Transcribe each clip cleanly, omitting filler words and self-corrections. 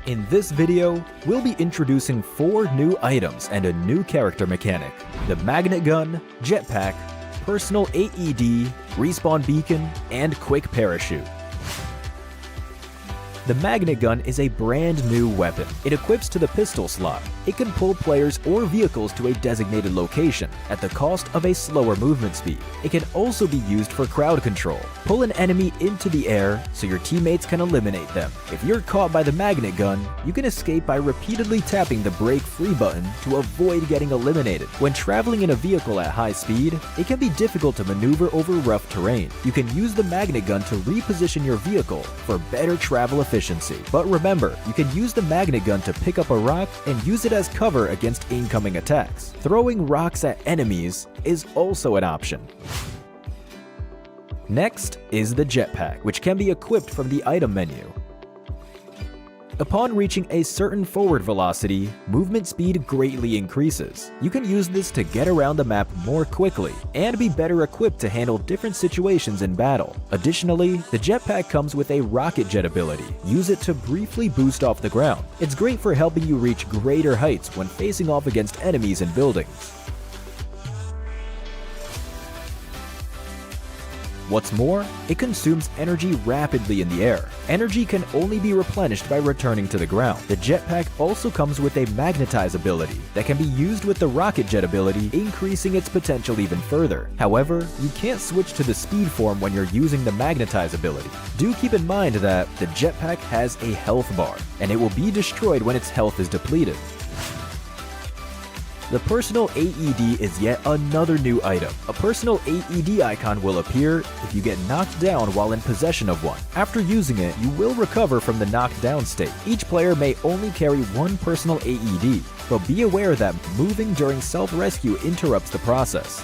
In this video, we'll be introducing 4 new items and a new character mechanic: the magnet gun, jetpack, personal AED, respawn beacon, and quick parachute. The magnet gun is a brand new weapon. It equips to the pistol slot. It can pull players or vehicles to a designated location at the cost of a slower movement speed. It can also be used for crowd control. Pull an enemy into the air so your teammates can eliminate them. If you're caught by the magnet gun, you can escape by repeatedly tapping the break free button to avoid getting eliminated. When traveling in a vehicle at high speed, it can be difficult to maneuver over rough terrain. You can use the magnet gun to reposition your vehicle for better travel efficiency. But remember, you can use the magnet gun to pick up a rock and use it as cover against incoming attacks. Throwing rocks at enemies is also an option. Next is the jetpack, which can be equipped from the item menu. Upon reaching a certain forward velocity, movement speed greatly increases. You can use this to get around the map more quickly and be better equipped to handle different situations in battle. Additionally, the jetpack comes with a rocket jet ability. Use it to briefly boost off the ground. It's great for helping you reach greater heights when facing off against enemies and buildings. What's more, it consumes energy rapidly in the air. Energy can only be replenished by returning to the ground. The jetpack also comes with a magnetize ability that can be used with the rocket jet ability, increasing its potential even further. However, you can't switch to the speed form when you're using the magnetize ability. Do keep in mind that the jetpack has a health bar, and it will be destroyed when its health is depleted. The personal AED is yet another new item. A personal AED icon will appear if you get knocked down while in possession of one. After using it, you will recover from the knocked down state. Each player may only carry one personal AED, but be aware that moving during self-rescue interrupts the process.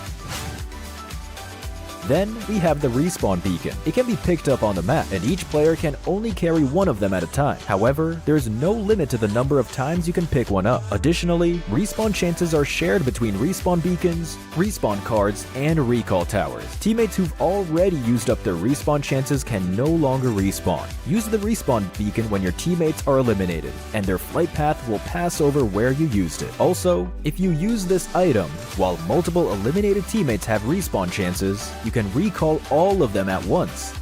Then we have the respawn beacon. It can be picked up on the map, and each player can only carry one of them at a time. However, there is no limit to the number of times you can pick one up. Additionally, respawn chances are shared between respawn beacons, respawn cards, and recall towers. Teammates who've already used up their respawn chances can no longer respawn. Use the respawn beacon when your teammates are eliminated, and their flight path will pass over where you used it. Also, if you use this item while multiple eliminated teammates have respawn chances, you can recall all of them at once.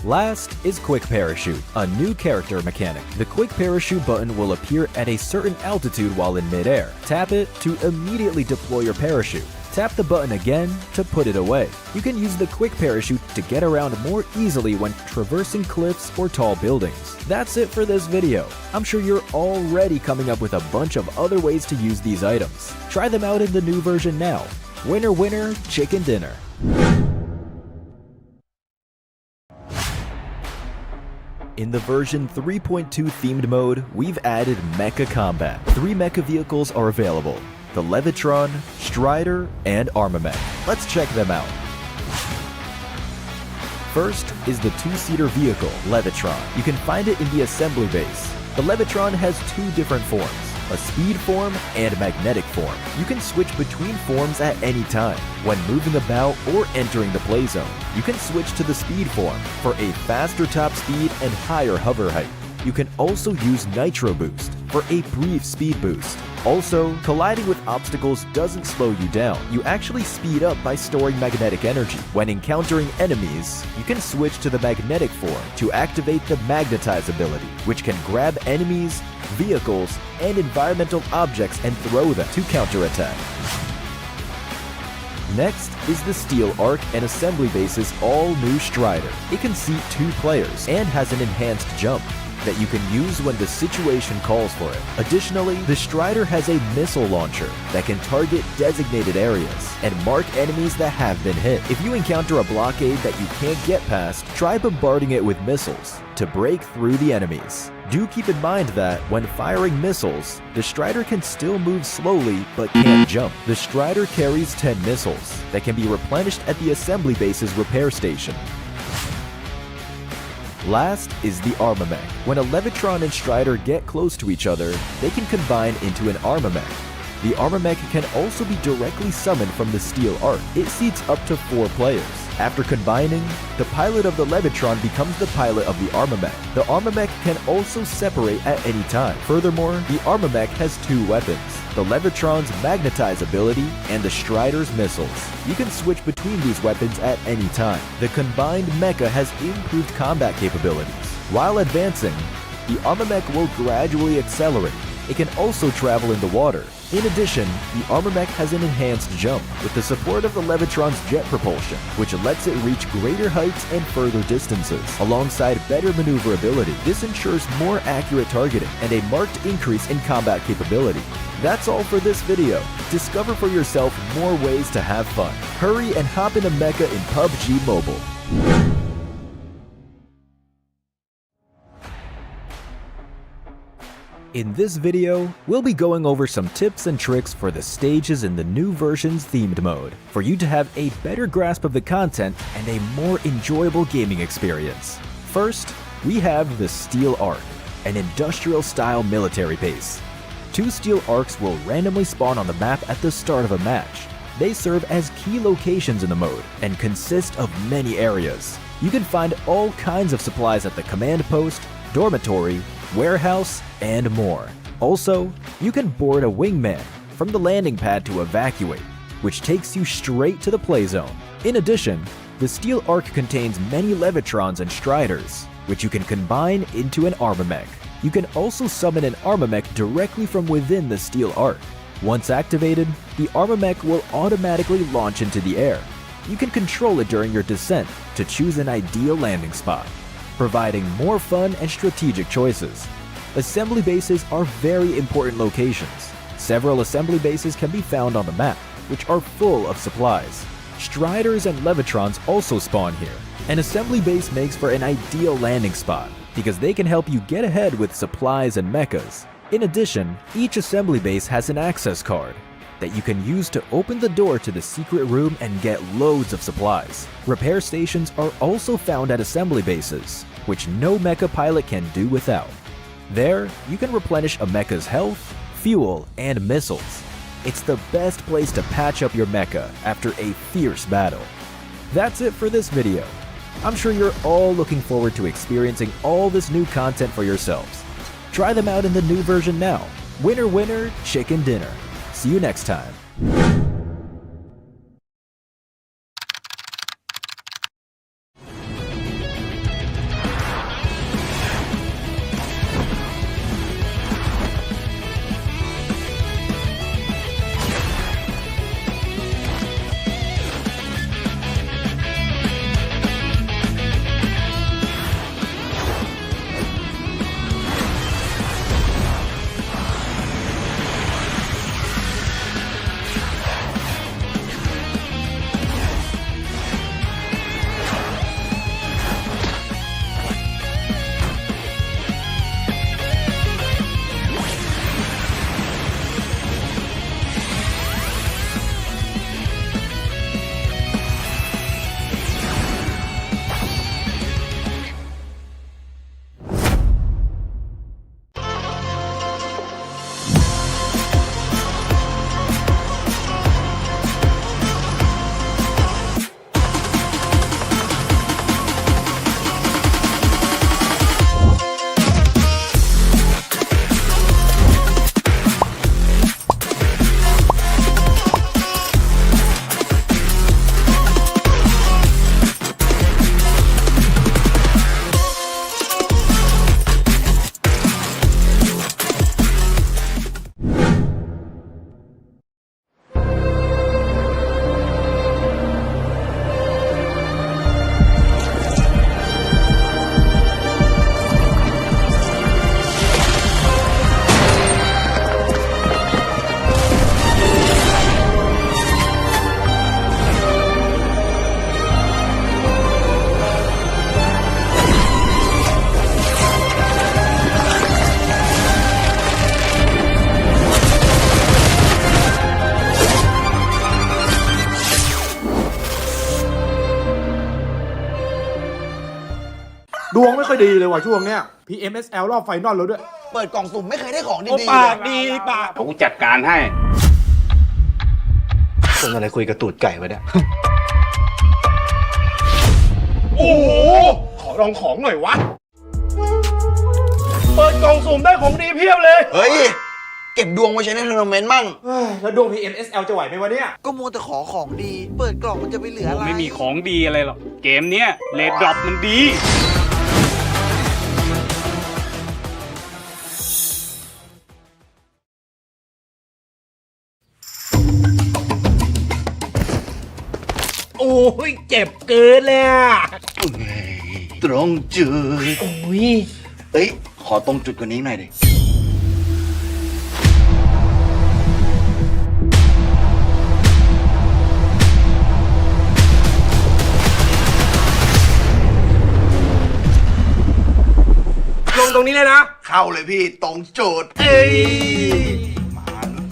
Last is quick parachute, a new character mechanic. The quick parachute button will appear at a certain altitude while in midair. Tap it to immediately deploy your parachute. Tap the button again to put it away. You can use the quick parachute to get around more easily when traversing cliffs or tall buildings. That's it for this video. I'm sure you're already coming up with a bunch of other ways to use these items. Try them out in the new version now. Winner, winner, chicken dinner. In the version 3.2 themed mode, we've added Mecha Combat. 3 mecha vehicles are available: the Levitron, Strider, and Armamech. Let's check them out. First is the 2-seater vehicle, Levitron. You can find it in the assembly base. The Levitron has 2 different forms: a speed form and magnetic form. You can switch between forms at any time. When moving about or entering the play zone, you can switch to the speed form for a faster top speed and higher hover height. You can also use Nitro Boost for a brief speed boost. Also, colliding with obstacles doesn't slow you down. You actually speed up by storing magnetic energy. When encountering enemies, you can switch to the magnetic form to activate the magnetize ability, which can grab enemies, vehicles, and environmental objects and throw them to counterattack. Next is the Steel Arc and Assembly Base's all-new Strider. It can seat 2 players and has an enhanced jump that you can use when the situation calls for it. Additionally, the Strider has a missile launcher that can target designated areas and mark enemies that have been hit. If you encounter a blockade that you can't get past, try bombarding it with missiles to break through the enemies. Do keep in mind that when firing missiles, the Strider can still move slowly but can't jump. The Strider carries 10 missiles that can be replenished at the assembly base's repair station. Last is the Armamech. When a Levitron and Strider get close to each other, they can combine into an Armamech. The Armamech can also be directly summoned from the Steel Arc. It seats up to 4 players. After combining, the pilot of the Levitron becomes the pilot of the Armamech. The Armamech can also separate at any time. Furthermore, the Armamech has two weapons, the Levitron's magnetize ability and the Strider's missiles. You can switch between these weapons at any time. The combined mecha has improved combat capabilities. While advancing, the Armamech will gradually accelerate. It can also travel in the water. In addition, the Armamech has an enhanced jump with the support of the Levitron's jet propulsion, which lets it reach greater heights and further distances. Alongside better maneuverability, this ensures more accurate targeting and a marked increase in combat capability. That's all for this video. Discover for yourself more ways to have fun. Hurry and hop in a mecha in PUBG Mobile. In this video, we'll be going over some tips and tricks for the stages in the new version's themed mode, for you to have a better grasp of the content and a more enjoyable gaming experience. First, we have the Steel Arc, an industrial-style military base. 2 steel arcs will randomly spawn on the map at the start of a match. They serve as key locations in the mode and consist of many areas. You can find all kinds of supplies at the command post, dormitory, warehouse, and more. Also, you can board a wingman from the landing pad to evacuate, which takes you straight to the play zone. In addition, the Steel Arc contains many Levitrons and Striders, which you can combine into an Armamech. You can also summon an Armamech directly from within the Steel Arc. Once activated, the Armamech will automatically launch into the air. You can control it during your descent to choose an ideal landing spot, providing more fun and strategic choices. Assembly bases are very important locations. Several assembly bases can be found on the map, which are full of supplies. Striders and Levitrons also spawn here. An assembly base makes for an ideal landing spot because they can help you get ahead with supplies and mechas. In addition, each assembly base has an access card that you can use to open the door to the secret room and get loads of supplies. Repair stations are also found at assembly bases, which no mecha pilot can do without. There, you can replenish a mecha's health, fuel, and missiles. It's the best place to patch up your mecha after a fierce battle. That's it for this video. I'm sure you're all looking forward to experiencing all this new content for yourselves. Try them out in the new version now. Winner, winner, chicken dinner. See you next time.ดวงไม่ค่อยดีเลยว่ะช่วงเนี้ย PMSL รอบไฟนอลแล้วด้วยเปิดกล่องสุ่มไม่เคยได้ของดีๆ ปากดีปากกูจัดการให้คนอะไรคุยกับตูดไก่วะเนี่ย อ้โหขอลองของหน่อยวะเปิดกล่องสุ่มได้ของดีเพียบเลยเฮ้ยเก็บดวงไว้ใช้ในทัวร์นาเมนต์มั่ง แล้วดวง PMSL จะไหวไหมวะเนี่ย ก็มัวแต่ขอของดี เปิดกล่องมันจะไปเหลืออะไร ไม่มีของดีอะไรหรอก เกมเนี้ยเลดดรอปมันดี โอ้ยเจ็บเกินเลยอ่ะ ตรงจุด โอ้ย เฮ้ยขอตรงจุดกว่านี้หน่อยดิลงตรงนี้เลยนะ เข้าเลยพี่ตรงจุด เอ้ย มา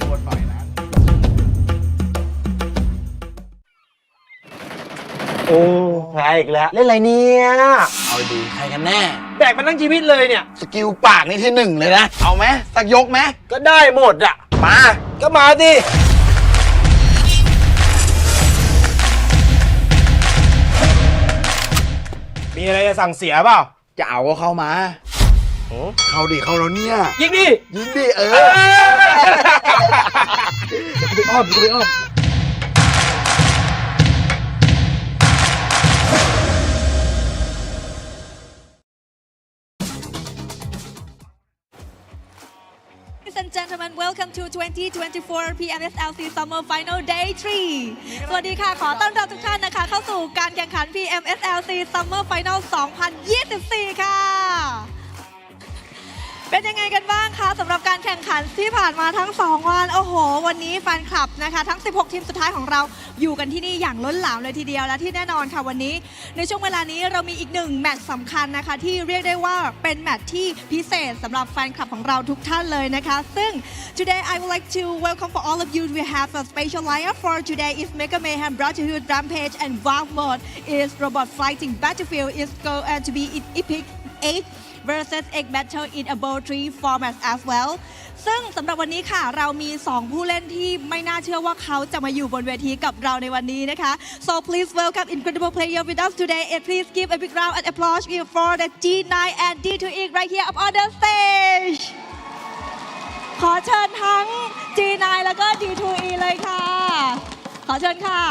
ตัวต่อยนะ โอ้ใครอีกแล้ว เล่นอะไรเนี่ย เอาดีใครกันแน่ แบกมันทั้งชีวิตเลยเนี่ย สกิลปากนี่ที่หนึ่งเลยนะ เอาไหมสักยกไหม ก็ได้หมดอ่ะ มา ก็มาดิมีอะไรจะสั่งเสียเปล่า จะเอาก็เข้ามา เข้าดิเข้าแล้วเนี่ย ยิงดิ ยิงดิเอเออ กูไปอ้อมกูไปอ้อม Ladies and gentlemen, welcome to 2024 PMSL SEA Summer Final Day 3 สวัสดีค่ะ ขอต้อนรับทุกท่านนะคะ เข้าสู่การแข่งขัน PMSL SEA Summer Final 2024 ค่ะ เป็นยังไงกันบ้างคะสำหรับการแข่งขันที่ผ่านมาทั้ง 2 วัน โอ้โห วันนี้แฟนคลับนะคะ ทั้ง 16 ทีมสุดท้ายของเราอยู่กันที่นี่อย่างล้นหลามเลยทีเดียว และที่แน่นอนค่ะวันนี้ ในช่วงเวลานี้เรามีอีกหนึ่งแมตช์สำคัญนะคะ ที่เรียกได้ว่าเป็นแมตช์ที่พิเศษสำหรับแฟนคลับของเราทุกท่านเลยนะคะ ซึ่ง today I would like to welcome for all of you we have a special lineup for today is Mega Mayhem Brotherhood Rampage and Wild Mode is Robot Fighting Battlefield is going to be in Epic 8 versus Egg Battle in a Bowl 3 format as well ซึ่งสำหรับวันนี้ค่ะเรามี 2 ผู้เล่นที่ไม่น่าเชื่อว่าเขาจะมาอยู่บนเวทีกับเราในวันนี้นะคะ so please welcome incredible player with us today and please give a big round of applause for the G9 and D2E right here up on the stage ขอเชิญทั้ง G9 แล้วก็ D2E เลยค่ะขอเชิญค่ะ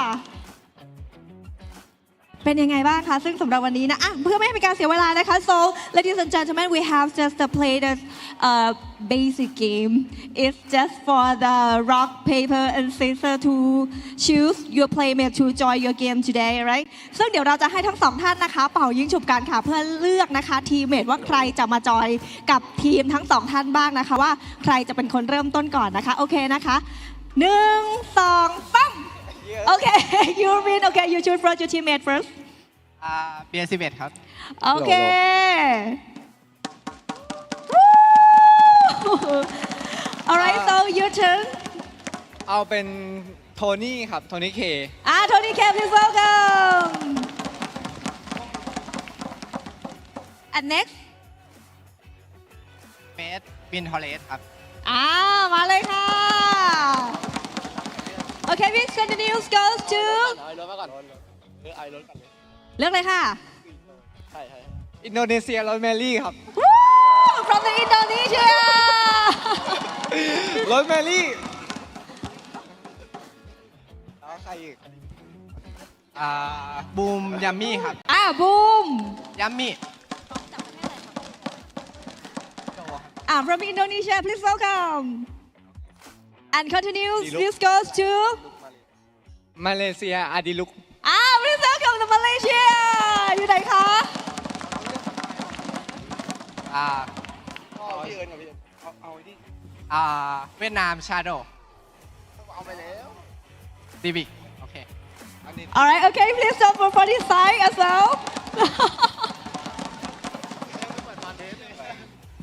เป็นยังไงบ้างคะซึ่งสำหรับวันนี้นะเพื่อไม่ให้เป็นการเสียเวลานะคะ so ladies and gentlemen we have just played the basic game it's just for the rock paper and scissors to choose your playmate to join your game today right ซึ่งเดี๋ยวเราจะให้ทั้งสองท่านนะคะเป่ายิงฉุบกันค่ะเพื่อเลือกนะคะทีมเมทว่าใครจะมาจอยกับทีมทั้งสองท่านบ้างนะคะว่าใครจะเป็นคนเริ่มต้นก่อนนะคะโอเคนะคะ1 2 3โอเค you win okay you choose first your teammate first เบียร์11ครับ โอเค alright so your turn เอาเป็นโทนี่ครับ โทนี่เค Tony K please welcome and next เบสบินทอเลสครับ มาเลยค่ะ Okay which continues goes to เลือกเลยค่ะ อินโดนีเซียโรสแมรี่ครับ from the Indonesia โรสแมรี่แล้วใครอีกบูมยัมมี่ครับ บูม ยัมมี่ from Indonesia please welcome and continues this goes to มาเลเซียอาดิลุก please welcome to Malaysia อยู่ไหนคะ เวียดนามชาโดเอาไปแล้วดีบิกโอเค alright okay please stop for this side as well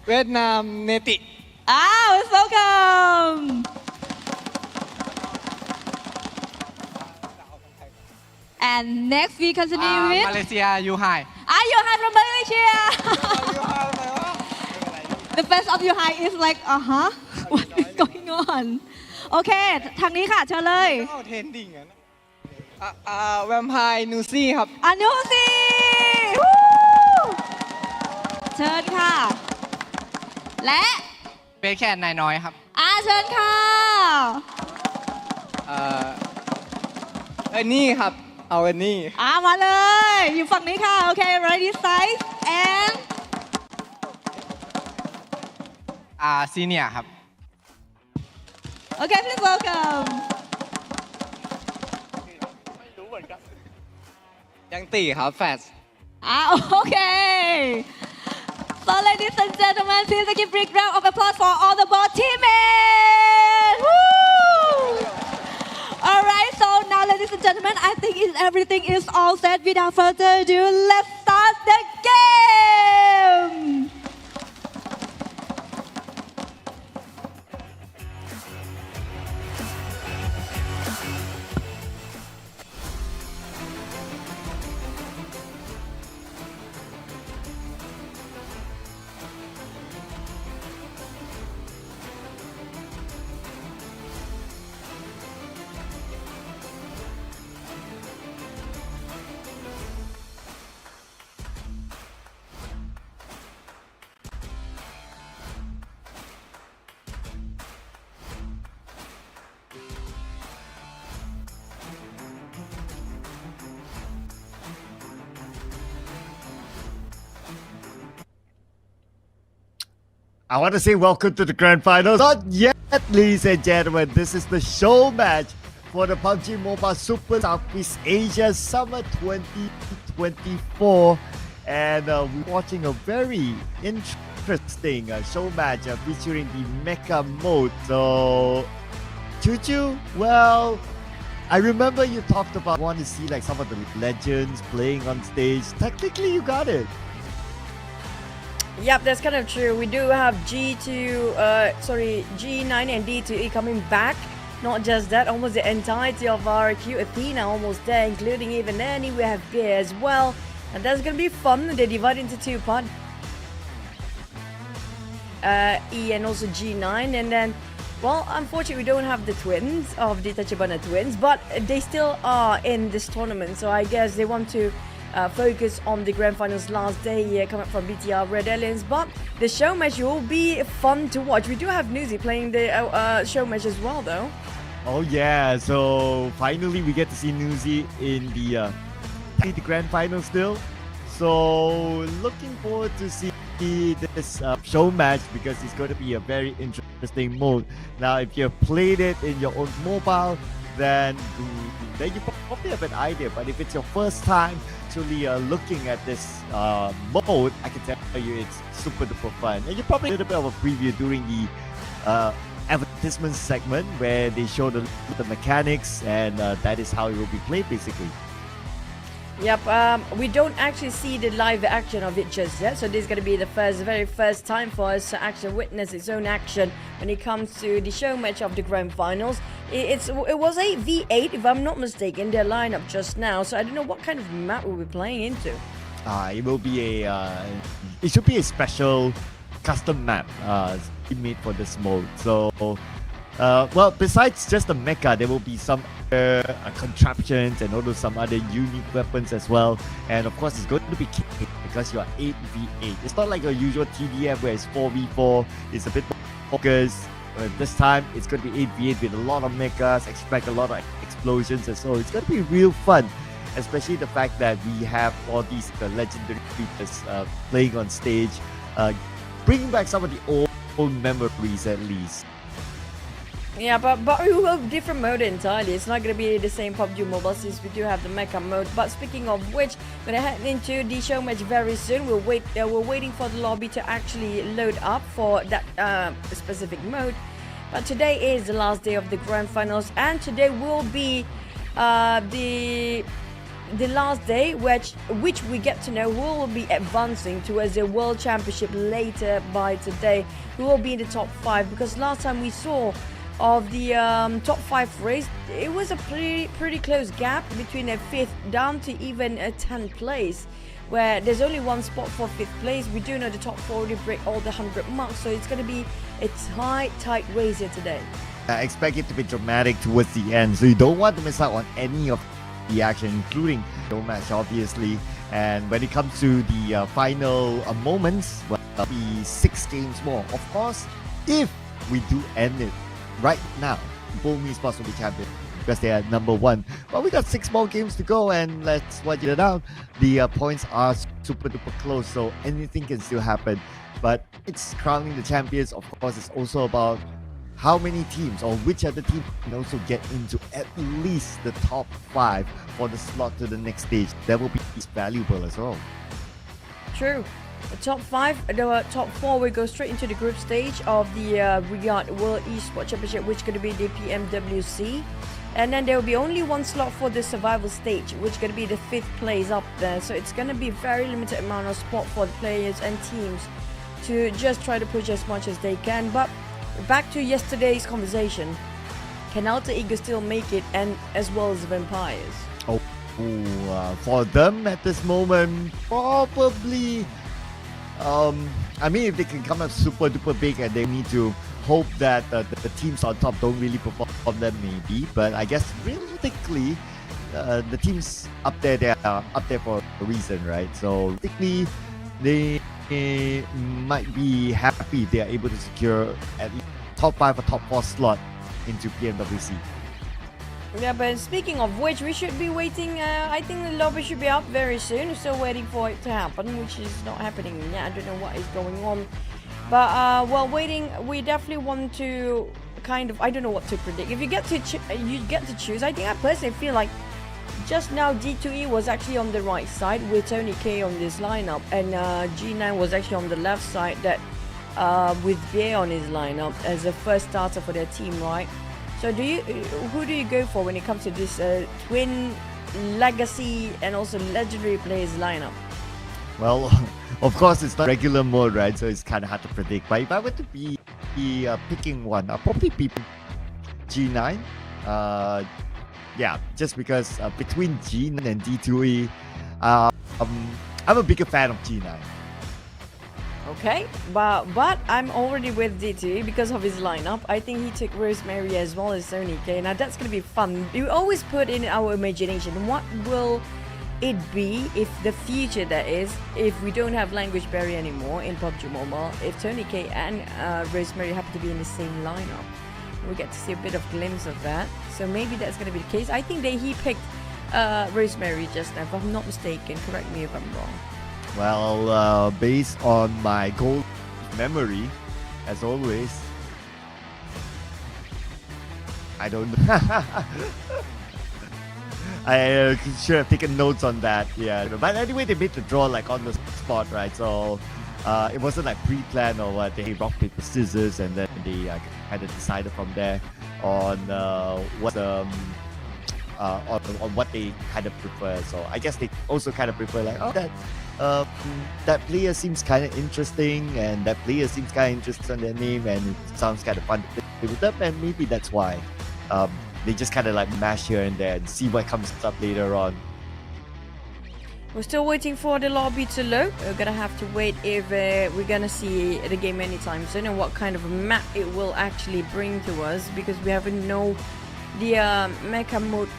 เวียดนามเนติ please welcome and next we continue with มาเลเซียยูไฮ you hi from Malaysia the face of you hi is like what is going on โอเคทางนี้ค่ะเชิญเลย เทนดิ้งแวมไพร์นูซี่ครับ นูซี่ เป็นแค่นายน้อยครับ เชิญค่ะ อันนี้ครับ เอาอันนี้ มาเลย อยู่ฝั่งนี้ค่ะ โอเค ready size and ซีเนียครับ โอเค please welcome ยังตีครับแฟส โอเค so ladies and gentlemen please give big round of applause for all the ball teammates. Alright, so now ladies and gentlemen, I think everything is all set. Without further ado, let's start the game. I want to say welcome to the grand finals. Not yet, ladies and gentlemen. This is the show match for the PUBG Mobile Super Southeast Asia Summer 2024. And we're watching a very interesting show match featuring the Mecha mode. So, Choo-Choo, well, I remember you talked about wanting to see like some of the legends playing on stage. Technically, you got it. Yep, that's kind of true. We do have G9 and D2E coming back. Not just that, almost the entirety of our queue, Athena almost there, including even Annie. We have Bear as well. And that's going to be fun. They divide into two parts. E and also G9. And then, well, unfortunately, we don't have the twins of the Tachibana twins, but they still are in this tournament. So I guess they want to focus on the grand finals last day coming from BTR Red Aliens, but the show match will be fun to watch. We do have Newsy playing the show match as well though. Oh yeah, so finally we get to see Newsy in the grand final still. So looking forward to see this show match because it's going to be a very interesting mode. Now if you've played it in your own mobile, then you probably have an idea, but if it's your first time actually looking at this mode, I can tell you it's super duper fun. And you probably did a bit of a preview during the advertisement segment where they show the mechanics, and that is how it will be played basically. Yep, we don't actually see the live action of it just yet, so this is going to be the very first time for us to actually witness its own action when it comes to the show match of the grand finals. It was a V8, if I'm not mistaken, their lineup just now, so I don't know what kind of map we'll be playing into. It will be it should be a special custom map made for this mode. So, well, besides just the mecha, there will be some contraptions and also some other unique weapons as well. And of course, it's going to be because you are 8v8. It's not like a usual TDF where it's 4v4. It's a bit more focused. This time, it's going to be 8v8 with a lot of mechas, expect a lot of explosions, and so it's going to be real fun. Especially the fact that we have all these legendary creatures playing on stage, bringing back some of the old memories at least. Yeah, but we will have different mode entirely. It's not going to be the same PUBG Mobile since we do have the mecha mode. But speaking of which, we're going to head into the show match very soon. We're waiting for the lobby to actually load up for that specific mode. But today is the last day of the grand finals, and today will be the last day which we get to know who will be advancing towards the World Championship later by today. Who will be in the top 5, because last time we saw of the top 5 race, it was a pretty close gap between a 5th down to even a 10th place, where there's only one spot for 5th place. We do know the top 4 already break all the 100 marks, so it's going to be a tight race here today. I expect it to be dramatic towards the end, so you don't want to miss out on any of the action, including the match obviously. And when it comes to the final moments, well, there'll be 6 games more. Of course, if we do end it right now. PUBGM Esports will be champion because they are number 1. But we got 6 more games to go, and let's watch it out. The points are super duper close, so anything can still happen. But it's crowning the champions. Of course, it's also about how many teams or which other team can also get into at least the top 5 for the slot to the next stage. That will be valuable as well. True. The top 5, the top 4 will go straight into the group stage of the Riyadh World Esports Championship, which is going to be the PMWC. And then there will be only 1 slot for the survival stage, which is going to be the 5th place up there. So it's going to be very limited amount of spot for the players and teams to just try to push as much as they can. But back to yesterday's conversation, can Alter Ego still make it, and as well as the Vampires? For them at this moment, probably. I mean, if they can come up super duper big and they need to hope that the teams on top don't really perform, them maybe. But I guess realistically, the teams up there, they are up there for a reason, right? So realistically, they might be happy if they are able to secure at least top 5 or top 4 slot into PMWC. Yeah, but speaking of which, we should be waiting. I think the lobby should be up very soon. We're still waiting for it to happen, which is not happening yet. I don't know what is going on. But while waiting, we definitely want to kind of, I don't know what to predict. If you get to choose, I think I personally feel like just now D2E was actually on the right side with Tony K on this lineup, and G9 was actually on the left side that with Bear on his lineup as a first starter for their team, right? So who do you go for when it comes to this twin legacy and also legendary players lineup? Well, of course, it's not regular mode, right? So it's kind of hard to predict. But if I were to be picking one, I'll probably be G9. Yeah, just because between G9 and D2E, I'm a bigger fan of G9. Okay, but I'm already with D2 because of his lineup. I think he took Rosemary as well as Sony K. Now that's gonna be fun. We always put in our imagination, what will it be if the future, that is, if we don't have language barrier anymore in PUBG Mobile, if Tony K and Rosemary happen to be in the same lineup. We get to see a bit of glimpse of that. So maybe that's gonna be the case. I think that he picked Rosemary just now, if I'm not mistaken. Correct me if I'm wrong. Well, based on my gold memory, as always, I don't know. I should have taken notes on that. Yeah, but anyway, they made the draw like on the spot, right? So it wasn't like pre-planned or what. They rock paper scissors, and then they kind of decided from there on what on what they kind of prefer. So I guess they also kind of prefer like, oh, that player seems kind of interesting, and that player seems kind of interested in their name, and it sounds kind of fun to play with them, and maybe that's why they just kind of like mash here and there and see what comes up later on. We're still waiting for the lobby to load. We're gonna have to wait if we're gonna see the game anytime soon and what kind of a map it will actually bring to us, because we haven't know the mecha mode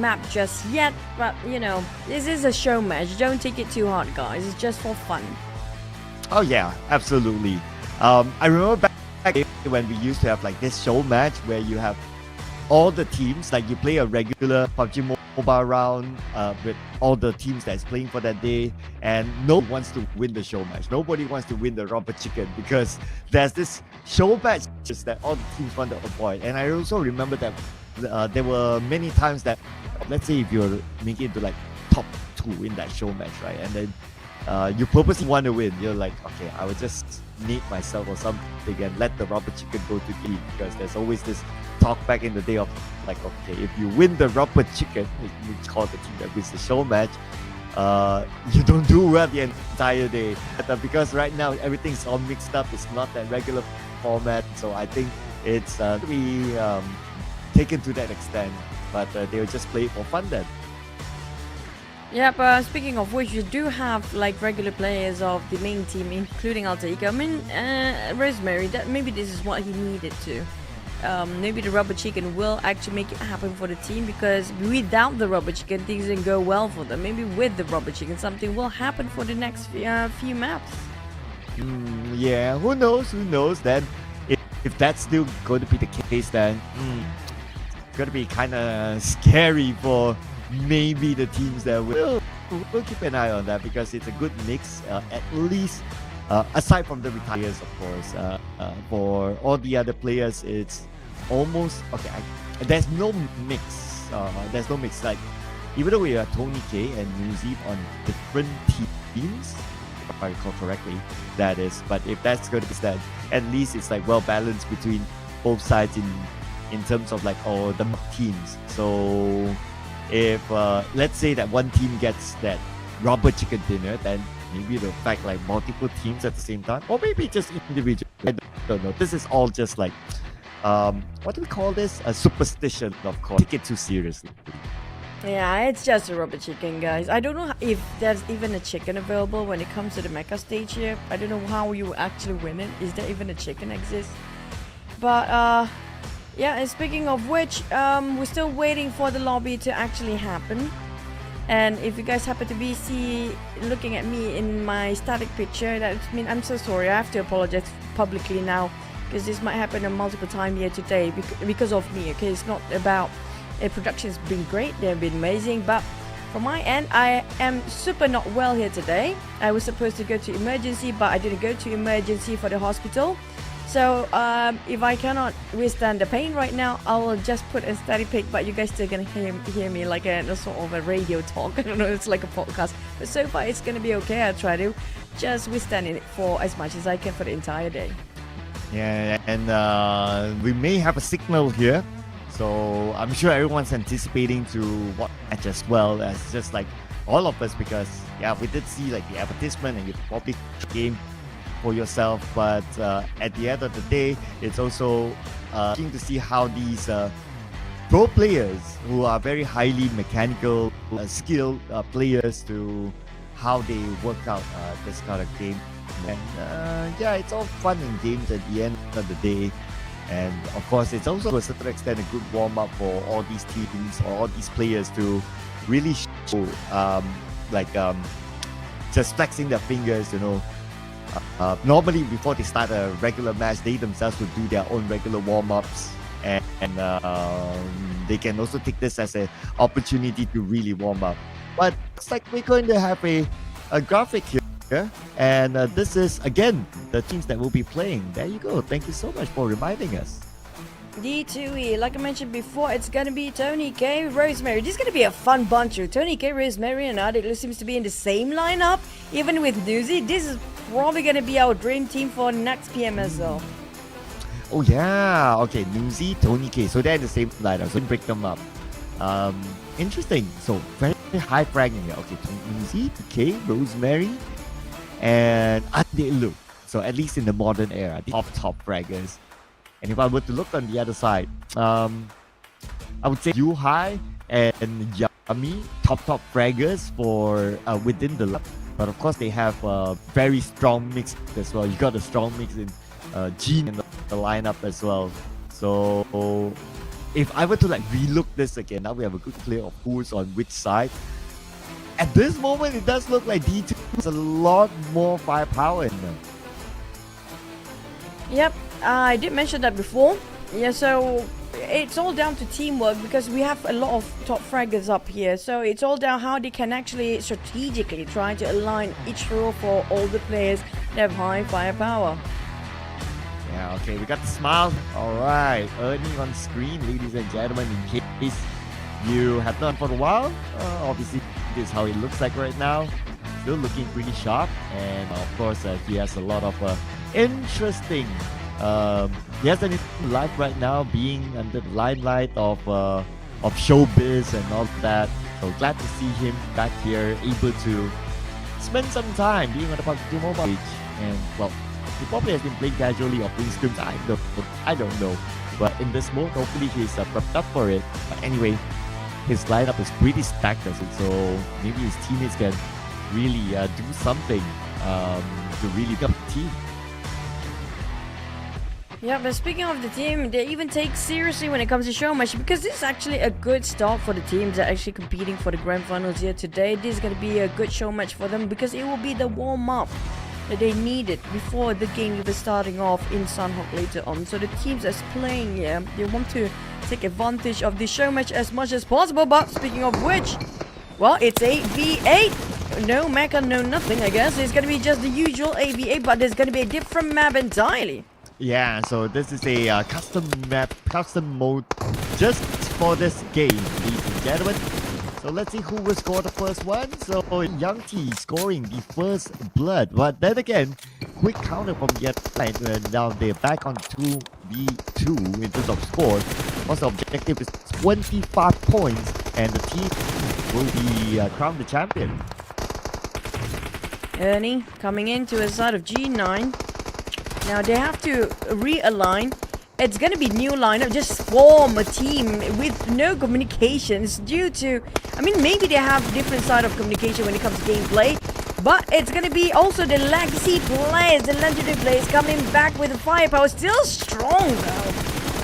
map just yet. But you know, this is a show match. Don't take it too hard, guys. It's just for fun. Oh yeah, absolutely. I remember back when we used to have like this show match where you have all the teams, like you play a regular PUBG Mobile round with all the teams that's playing for that day, and nobody wants to win the show match. Nobody wants to win the rubber chicken, because there's this show match just that all the teams want to avoid. And I also remember that there were many times that, let's say if you're making it to like top 2 in that show match, right? And then you purposely want to win. You're like, okay, I would just need myself or something and let the rubber chicken go to D, because there's always this talk back in the day of like, okay, if you win the rubber chicken, it's called the team that wins the show match, you don't do well the entire day. But, because right now everything's all mixed up, it's not that regular format, so I think it's we taken to that extent, but they'll just play it for fun then. Yeah, but speaking of which, you do have like regular players of the main team, including Alter Ego. I mean, Rosemary, that maybe this is what he needed to. Maybe the rubber chicken will actually make it happen for the team, because without the rubber chicken, things didn't go well for them. Maybe with the rubber chicken, something will happen for the next few maps. Yeah, who knows? Then if if that's still going to be the case, then it's going to be kind of scary for maybe the teams that we'll keep an eye on that, because it's a good mix, at least aside from the retires, of course. For all the other players, it's almost okay. There's no mix. There's no mix. Like, even though we are Tony K and Newsy on different teams, if I recall correctly, that is. But if that's going to be that, at least it's like well balanced between both sides in terms of like all the teams. So if let's say that one team gets that rubber chicken dinner, then maybe the fact like multiple teams at the same time, or maybe just individual. I don't know. This is all just like what do we call this? A superstition, of course. Take it too seriously. Yeah, it's just a rubber chicken, guys. I don't know if there's even a chicken available when it comes to the mecha stage here. I don't know how you actually win it. Is there even a chicken exist? But yeah, and speaking of which, we're still waiting for the lobby to actually happen. And if you guys happen to be looking at me in my static picture, that means I'm so sorry. I have to apologize publicly now, because this might happen a multiple times here today because of me. Okay, it's not about production's been great, they've been amazing, but from my end, I am super not well here today. I was supposed to go to emergency, but I didn't go to emergency for the hospital. So if I cannot withstand the pain right now, I will just put a static pic, but you guys still gonna hear me like a sort of a radio talk. I don't know, it's like a podcast, but so far it's gonna be okay. I'll try to just withstand it for as much as I can for the entire day. Yeah, and we may have a signal here, so I'm sure everyone's anticipating to watch match as well as just like all of us, because yeah, we did see like the advertisement and you probably game for yourself, but at the end of the day, it's also keen to see how these pro players who are very highly mechanical, skilled players, to how they work out this kind of game. And yeah, it's all fun and games at the end of the day. And of course, it's also to a certain extent a good warm-up for all these teams or all these players to really show just flexing their fingers, you know. Normally before they start a regular match, they themselves would do their own regular warm-ups, and they can also take this as an opportunity to really warm up. But it's like we're going to have a graphic here, and this is again the teams that will be playing. There you go. Thank you so much for reminding us. D2E, like I mentioned before, it's gonna be Tony K, Rosemary. This is gonna be a fun bunch of Tony K, Rosemary, and Adit seems to be in the same lineup. Even with Newsy, this is probably gonna be our dream team for next PMSL. Oh yeah, okay, Newsy, Tony K. So they're in the same lineup, so break them up. Interesting. So very high fragging here. Okay, Newsy, K, Rosemary, and Adit Luke. So at least in the modern era, the top fraggers. And if I were to look on the other side, I would say Yuhai and Yami, top fraggers for within the lab. But of course, they have a very strong mix as well. You got a strong mix in Gene in the lineup as well. So if I were to like relook this again, now we have a good clear of who's on which side. At this moment, it does look like D2 has a lot more firepower in them. Yep, I did mention that before. Yeah, so it's all down to teamwork, because we have a lot of top fraggers up here. So it's all down how they can actually strategically try to align each row for all the players that have high firepower. Yeah, okay, we got the smile. Alright, Ernie on screen, ladies and gentlemen, in case you have not for a while. Obviously, this is how it looks like right now. Still looking pretty sharp, and of course, he has a lot of interesting. He has an life right now, being under the limelight of showbiz and all that. So glad to see him back here, able to spend some time being on the PUBG Mobile page. And well, he probably has been playing casually or playing scrims. I don't know. But in this mode, hopefully he's prepped up for it. But anyway, his lineup is pretty stacked, so maybe his teammates can really do something to really help the team. Yeah, but speaking of the team, they even take seriously when it comes to show match, because this is actually a good start for the teams that are actually competing for the grand finals here today. This is going to be a good show match for them, because it will be the warm-up that they needed before the game even starting off in Sanhok later on. So the teams that's playing here, they want to take advantage of the show match as much as possible. But speaking of which, well, it's 8v8. No mecha, no nothing, I guess. It's gonna be just the usual 8v8, but there's gonna be a different map entirely. Yeah, so this is a custom map, custom mode just for this game, ladies and gentlemen. So let's see who will score the first one. So Young T scoring the first blood. But then again, quick counter from yet now they're back on 2v2 in terms of score. Also objective is 25 points and the team will be crowned the champion. Ernie coming into a side of G9. Now they have to realign. It's gonna be new lineup, just form a team with no communications due to, I mean, maybe they have different side of communication when it comes to gameplay, but it's gonna be also the legacy players, the legendary players coming back with the firepower, still strong though.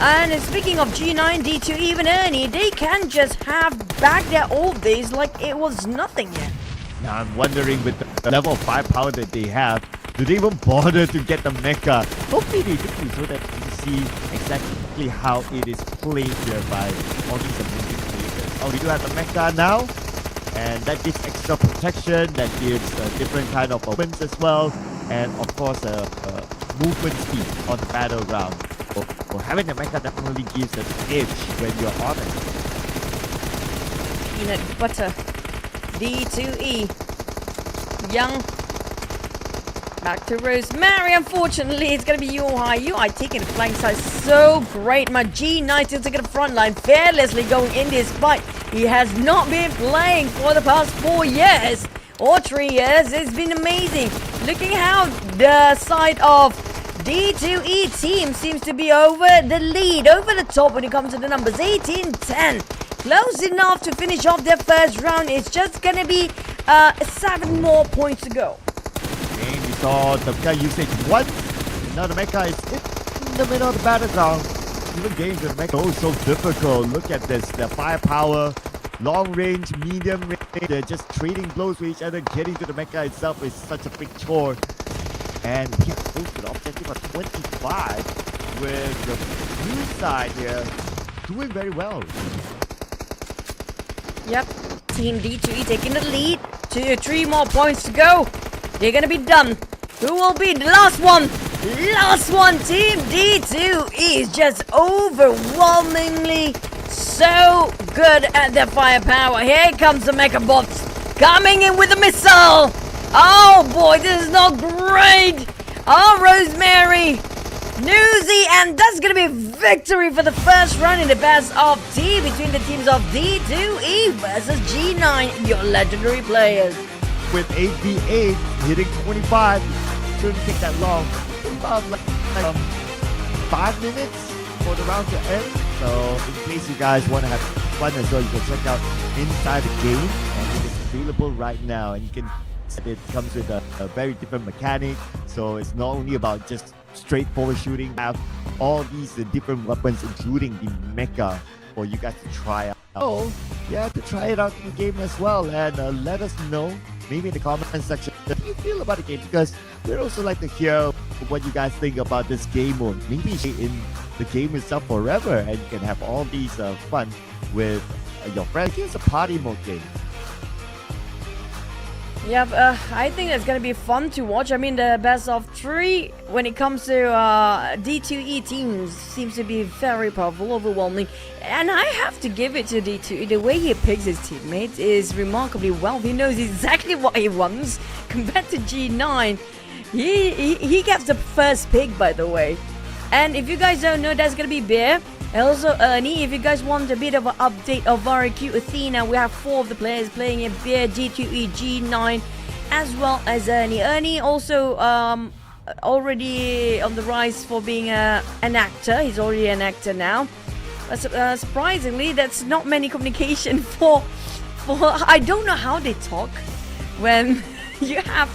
And speaking of G9, D2, even Ernie, they can just have back their old days like it was nothing yet. Now I'm wondering with the level of firepower that they have, do they even bother to get the mecha? Hopefully they do so that you see exactly how it is played here by all these amazing players. Oh, we do have the mecha now, and that gives extra protection, that gives different kind of weapons as well, and of course movement speed on the battleground. So having the mecha definitely gives an edge when you're on it. Peanut butter. D2E. Young. Back to Rosemary. Unfortunately, it's going to be UI. UI taking the flank side so great. My G9 still taking the front line fearlessly going in this fight. He has not been playing for the past 4 years or 3 years. It's been amazing. Looking how the side of D2E team seems to be over the lead, over the top when it comes to the numbers. 18-10. Close enough to finish off their first round. It's just going to be 7 more points to go. And we saw the mecha usage once. Now the mecha is in the middle of the battleground. Even games with the mecha oh so difficult. Look at this. The firepower, long range, medium range. They're just trading blows with each other. Getting to the mecha itself is such a big chore. And we have close to the objective of 25 with the blue side here doing very well. Yep, Team D2E taking the lead. 3 more points to go. They're gonna be done. Who will be the last one? Last one, Team D2E is just overwhelmingly so good at their firepower. Here comes the Mecha Bots coming in with a missile. Oh boy, this is not great. Oh, Rosemary, Newsy, and that's gonna be victory for the first round in the best of T between the teams of D2E versus G9, your legendary players. With 8v8 hitting 25, shouldn't take that long. About like 5 minutes for the round to end. So in case you guys want to have fun as well, you can check out inside the game, and it is available right now. And you can, it comes with a very different mechanic. So it's not only about just straightforward shooting. You have all these different weapons, including the mecha, for you guys to try out. Oh, yeah, to try it out in the game as well, and let us know maybe in the comment section what you feel about the game, because we'd also like to hear what you guys think about this game mode. Maybe in the game itself forever, and you can have all these fun with your friends. It's a party mode game. Yep, I think it's gonna be fun to watch. I mean, the best of 3 when it comes to D2E teams seems to be very powerful, overwhelming, and I have to give it to D2E. The way he picks his teammates is remarkably well. He knows exactly what he wants compared to G9. He gets the first pick, by the way. And if you guys don't know, that's gonna be Bear. Also, Ernie, if you guys want a bit of an update of IQOO Athena, we have 4 of the players playing in Bear, D2E, G9, as well as Ernie. Ernie also already on the rise for being an actor. He's already an actor now. Surprisingly, that's not many communication for I don't know how they talk when you have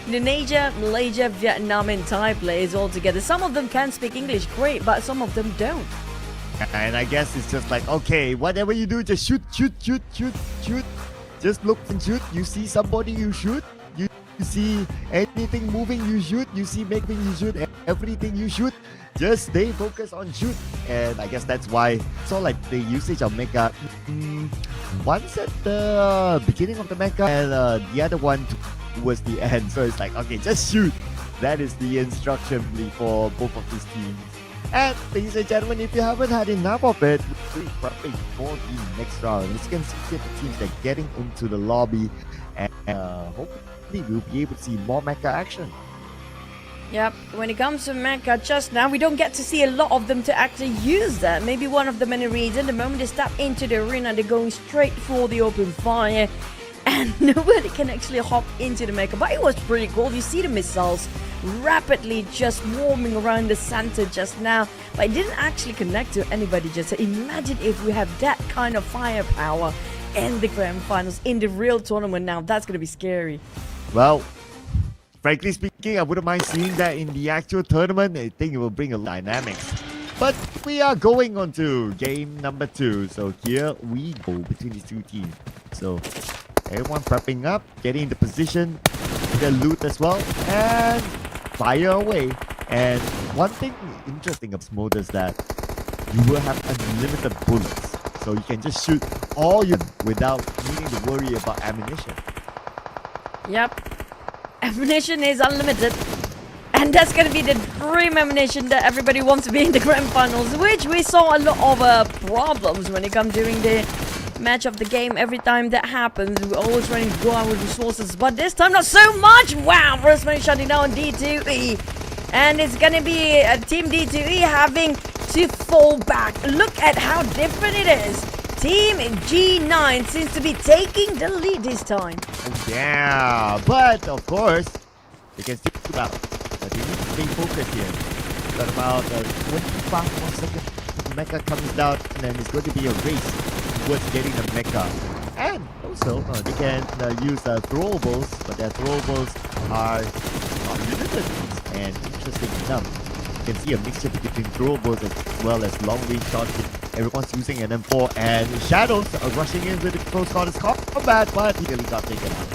Indonesia, Malaysia, Vietnam, and Thai players all together. Some of them can speak English great, but some of them don't. And I guess it's just like, okay, whatever you do, just shoot. Just look and shoot. You see somebody, you shoot. You You see anything moving, you shoot. You see making, you shoot. Everything you shoot. Just stay focused on shoot. And I guess that's why it's all like the usage of mecha. One's at the beginning of the mecha and the other one towards the end. So it's like, okay, just shoot. That is the instruction for both of these teams. And ladies and gentlemen, if you haven't had enough of it, we're prepping for the next round. As you can see, the teams that are getting into the lobby, and hopefully we'll be able to see more mecha action. Yep, when it comes to mecha just now, we don't get to see a lot of them to actually use that. Maybe one of the many reasons, the moment they step into the arena, they're going straight for the open fire. And nobody can actually hop into the mecha. But it was pretty cool. You see the missiles rapidly just swarming around the center just now. But it didn't actually connect to anybody just. So imagine if we have that kind of firepower in the grand finals, in the real tournament now. That's going to be scary. Well, frankly speaking, I wouldn't mind seeing that in the actual tournament. I think it will bring a dynamics. But we are going on to game number 2. So here we go between these two teams. So everyone prepping up, getting into position, their loot as well, and fire away. And one thing interesting of this mode is that you will have unlimited bullets. So you can just shoot all you without needing to worry about ammunition. Yep. Ammunition is unlimited. And that's going to be the dream ammunition that everybody wants to be in the grand finals, which we saw a lot of problems when it comes during the match of the game. Every time that happens, we're always running low out with resources, but this time not so much. Wow, first man shutting down D2E, and it's gonna be a team D2E having to fall back. Look at how different it is. Team G9 seems to be taking the lead this time. Oh, yeah, but of course they can still do that. But they need to stay focused here. Got about 25 more seconds. The mecha comes down, and then it's going to be a race towards getting the mecha. And also, they can use throwables, but their throwables are limited. And interesting enough, you can see a mixture between throwables as well as long-range shots. Everyone's using an M4, and Shadows are rushing in with the close quarters combat, but he really got taken out.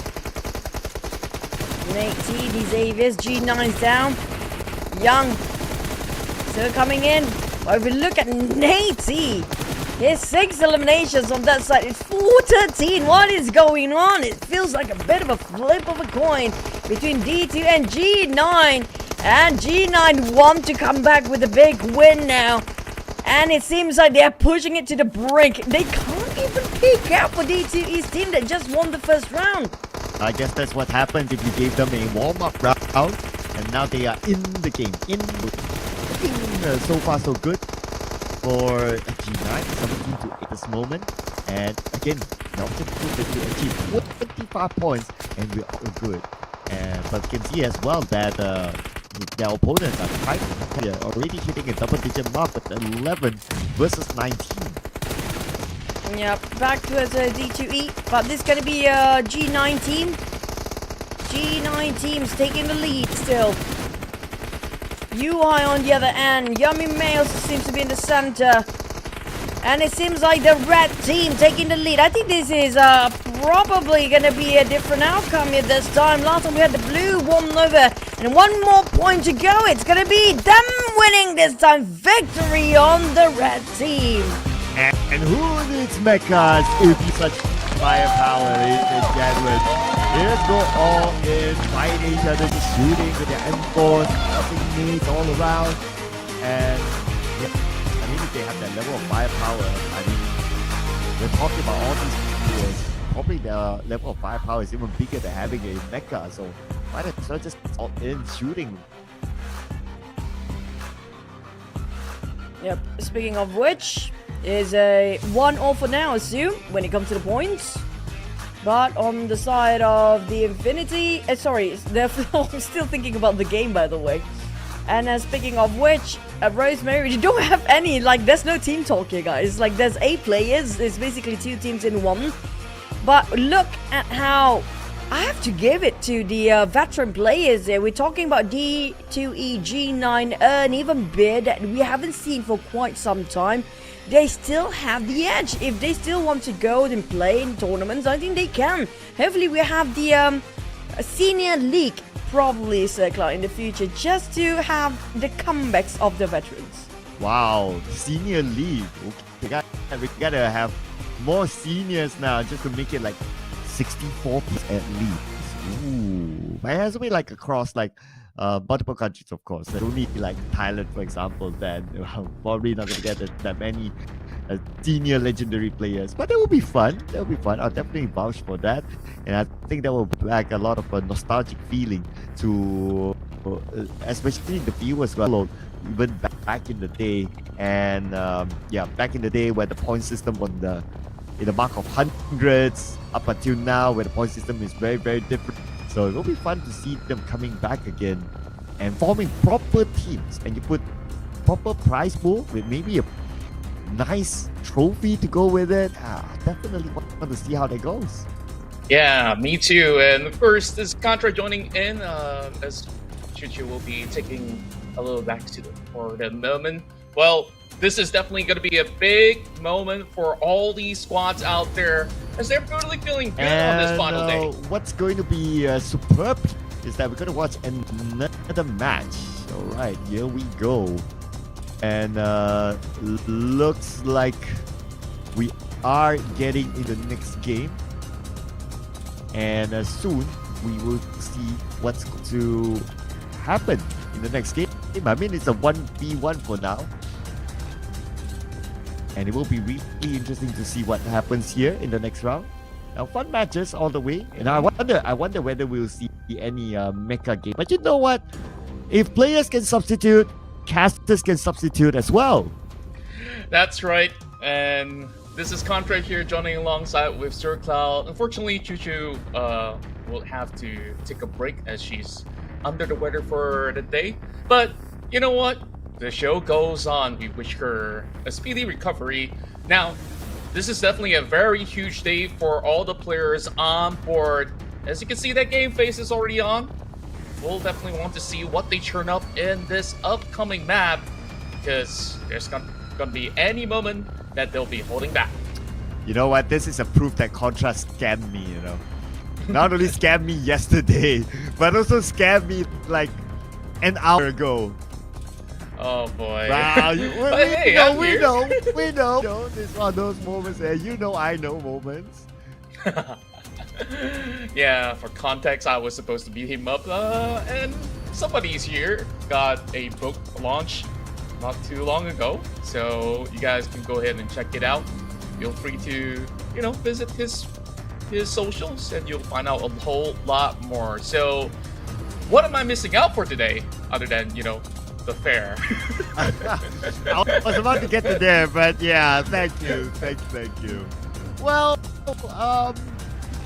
Nate T, D Xaviers, G9's down. Young still coming in. But if we look at Nate T, his 6 eliminations on that side. It's 4-13. What is going on? It feels like a bit of a flip of a coin between D2 and G9. And G9 want to come back with a big win now. And it seems like they're pushing it to the brink. They can't even peek out for D2E's team that just won the first round. I guess that's what happens if you gave them a warm-up round. And now they are in the game. So far so good for G9, 17 to 8 at this moment. And again, the objective is to achieve 25 points, and we're all good. But you can see as well that their opponents are quite already hitting a double-digit mark with 11 versus 19. Yep, back to D2E, but this is going to be a G9 team. G9 team's taking the lead still. UI on the other end. Yummy Males seems to be in the center. And it seems like the red team taking the lead. I think this is probably going to be a different outcome here this time. Last time we had the blue one over. And one more point to go. It's going to be them winning this time. Victory on the red team. And who needs mechas if you such firepower, ladies and gentlemen? They just go all in, fighting each other, just shooting with their M4s, nothing needs all around. And yeah, I mean, if they have that level of firepower, I mean, we're talking about all these players. Probably the level of firepower is even bigger than having a mecha, so why not just all in shooting? Yep, speaking of which, is a 1-0 for now, assume, when it comes to the points. But on the side of the Infinity, sorry, I'm still thinking about the game, by the way. And speaking of which, Rosemary, you don't have any, like, there's no team talk here, guys. Like, there's 8 players, there's basically 2 teams in one. But look at how, I have to give it to the veteran players there. We're talking about D2E, G9, and even Bid that we haven't seen for quite some time. They still have the edge. If they still want to go and play in tournaments, I think they can. Hopefully we have the a senior league, probably circle in the future, just to have the comebacks of the veterans. Wow, senior league. Okay, we gotta have more seniors now just to make it like 64 at least. Ooh, but it has to be like across like multiple countries, of course. There's only like Thailand, for example, then probably not gonna get that many senior legendary players. But that will be fun. That will be fun. I'll definitely vouch for that, and I think that will bring back a lot of nostalgic feeling to, especially the viewers well. Even back in the day, and back in the day where the point system on in the mark of hundreds up until now, where the point system is very, very different. So it will be fun to see them coming back again and forming proper teams, and you put proper prize pool with maybe a nice trophy to go with it. Definitely want to see how that goes. Yeah, me too. And of course, this Contra joining in as Chuchu will be taking a little back to for the moment. Well, this is definitely going to be a big moment for all these squads out there, as they're really feeling good on this final day. What's going to be superb is that we're going to watch another match. All right, here we go. And looks like we are getting in the next game. And soon we will see what's going to happen in the next game. I mean, it's a 1v1 for now. And it will be really interesting to see what happens here in the next round. Now, fun matches all the way. And I wonder whether we'll see any mecha game. But you know what? If players can substitute, casters can substitute as well. That's right. And this is Contra here joining alongside with XERXIA. Unfortunately, Chuchu will have to take a break as she's under the weather for the day. But you know what? The show goes on. We wish her a speedy recovery. Now, this is definitely a very huge day for all the players on board. As you can see, that game phase is already on. We'll definitely want to see what they turn up in this upcoming map, because there's gonna be any moment that they'll be holding back. You know what? This is a proof that Contra scammed me, you know. Not only scammed me yesterday, but also scammed me like an hour ago. Oh boy. Wow, we know. These are those moments that I know moments. Yeah, for context, I was supposed to beat him up, and somebody's here got a book launch not too long ago, so you guys can go ahead and check it out. Feel free to, visit his socials, and you'll find out a whole lot more. So, what am I missing out for today, other than, the fair? I was about to get to there, but yeah, thank you. Well,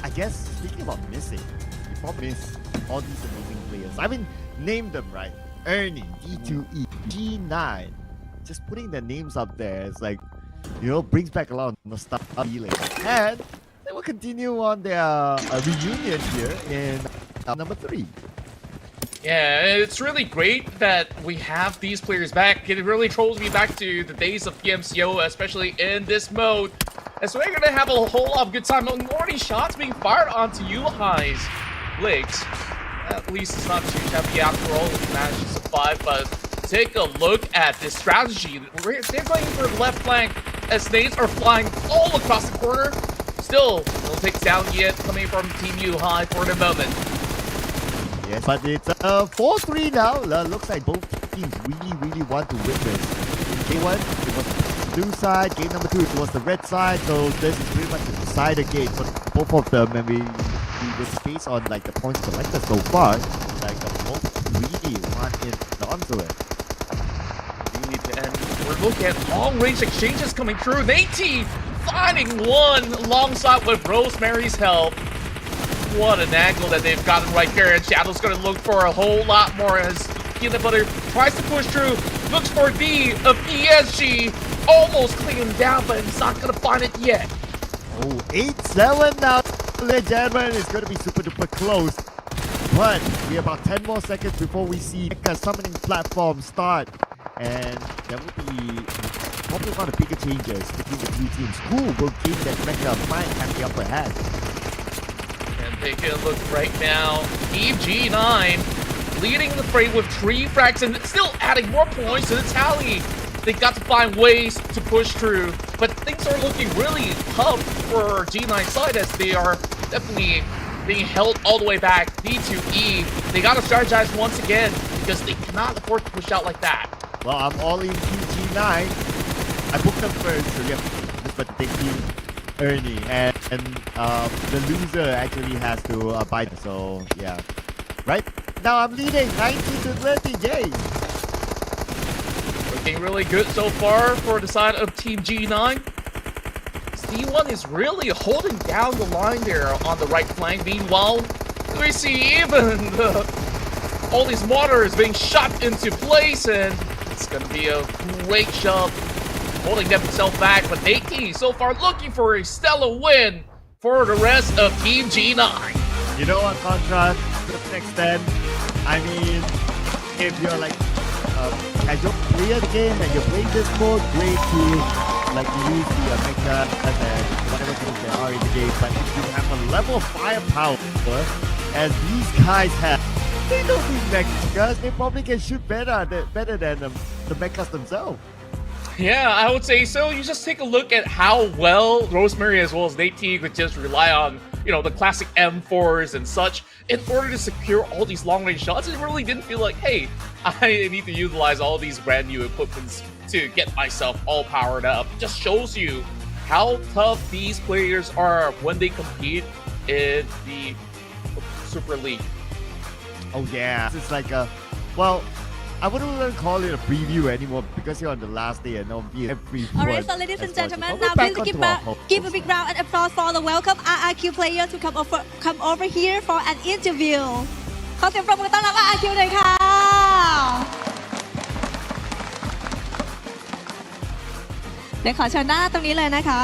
I guess speaking about missing, you probably miss all these amazing players. I mean, name them, right? Ernie, D2E, G9. Just putting their names up there is like, brings back a lot of nostalgia feeling. And they will continue on their reunion here in number 3. Yeah, it's really great that we have these players back. It really throws me back to the days of PMCO, especially in this mode. And so we're going to have a whole lot of good time. Already shots being fired onto Yuhai's legs. At least it's not too heavy after all. He managed to survive, but take a look at this strategy. They're going for the left flank as nades are flying all across the corner. Still, no takes down yet coming from Team Yuhai for the moment. Yes, but it's 4-3 now. Looks like both teams really want to win this. Game 1, it was the blue side. Game number 2, it was the red side. So this is pretty much a decided game for both of them. And we will based on like the points collected so far, like both really want in onto it. And we're looking at long-range exchanges coming through. Nate finding one alongside with Rosemary's help. What an angle that they've gotten right there, and Shadow's going to look for a whole lot more as Peanut Butter tries to push through, looks for D of ESG, almost clean him down, but he's not going to find it yet. Oh, 8-7 now, ladies and gentlemen, it's going to be super duper close, but we have about 10 more seconds before we see a summoning platform start, and there will be probably one of the bigger changes between the two teams. Who will gain that mecha might have the upper hand? And Taking a look right now, Team G9 leading the fray with 3 frags and still adding more points to the tally. They got to find ways to push through, but things are looking really tough for G9 side as they are definitely being held all the way back. D2E, they got to strategize once again because they cannot afford to push out like that. Well, I'm all in Team G9. I booked them first, so yeah, but thank you, Ernie. And the loser actually has to bite. So yeah, right now I'm leading 19-20. Yay! Looking really good so far for the side of Team G9. C1 is really holding down the line there on the right flank. Meanwhile, we see even all these mortars being shot into place, and it's going to be a great shove, holding themselves back. But AT so far looking for a stellar win for the rest of Team G9. You know what, Contra, to an extent, I mean, if you're like casual player the game and you're playing this mode, great to like use the mecha and whatever things there are in the game. But if you have a level of firepower as these guys have, they don't need mechas. They probably can shoot better than the mechas themselves. Yeah, I would say so. You just take a look at how well Rosemary as well as Nate T could just rely on, you know, the classic M4s and such in order to secure all these long-range shots. It really didn't feel like, hey, I need to utilize all these brand new equipments to get myself all powered up. It just shows you how tough these players are when they compete in the Super League. Oh yeah, it's like a, well, I wouldn't even call it a preview anymore because you're on the last day and not be everyone. Alright, so ladies and gentlemen, now back please onto give a big round of applause for the welcome RRQ player to come over here for an interview. ขอเสียงปรบมือต้อนรับ RRQ หน่อยค่ะเดี๋ยวขอเชิญหน้าตรงนี้เลยนะคะ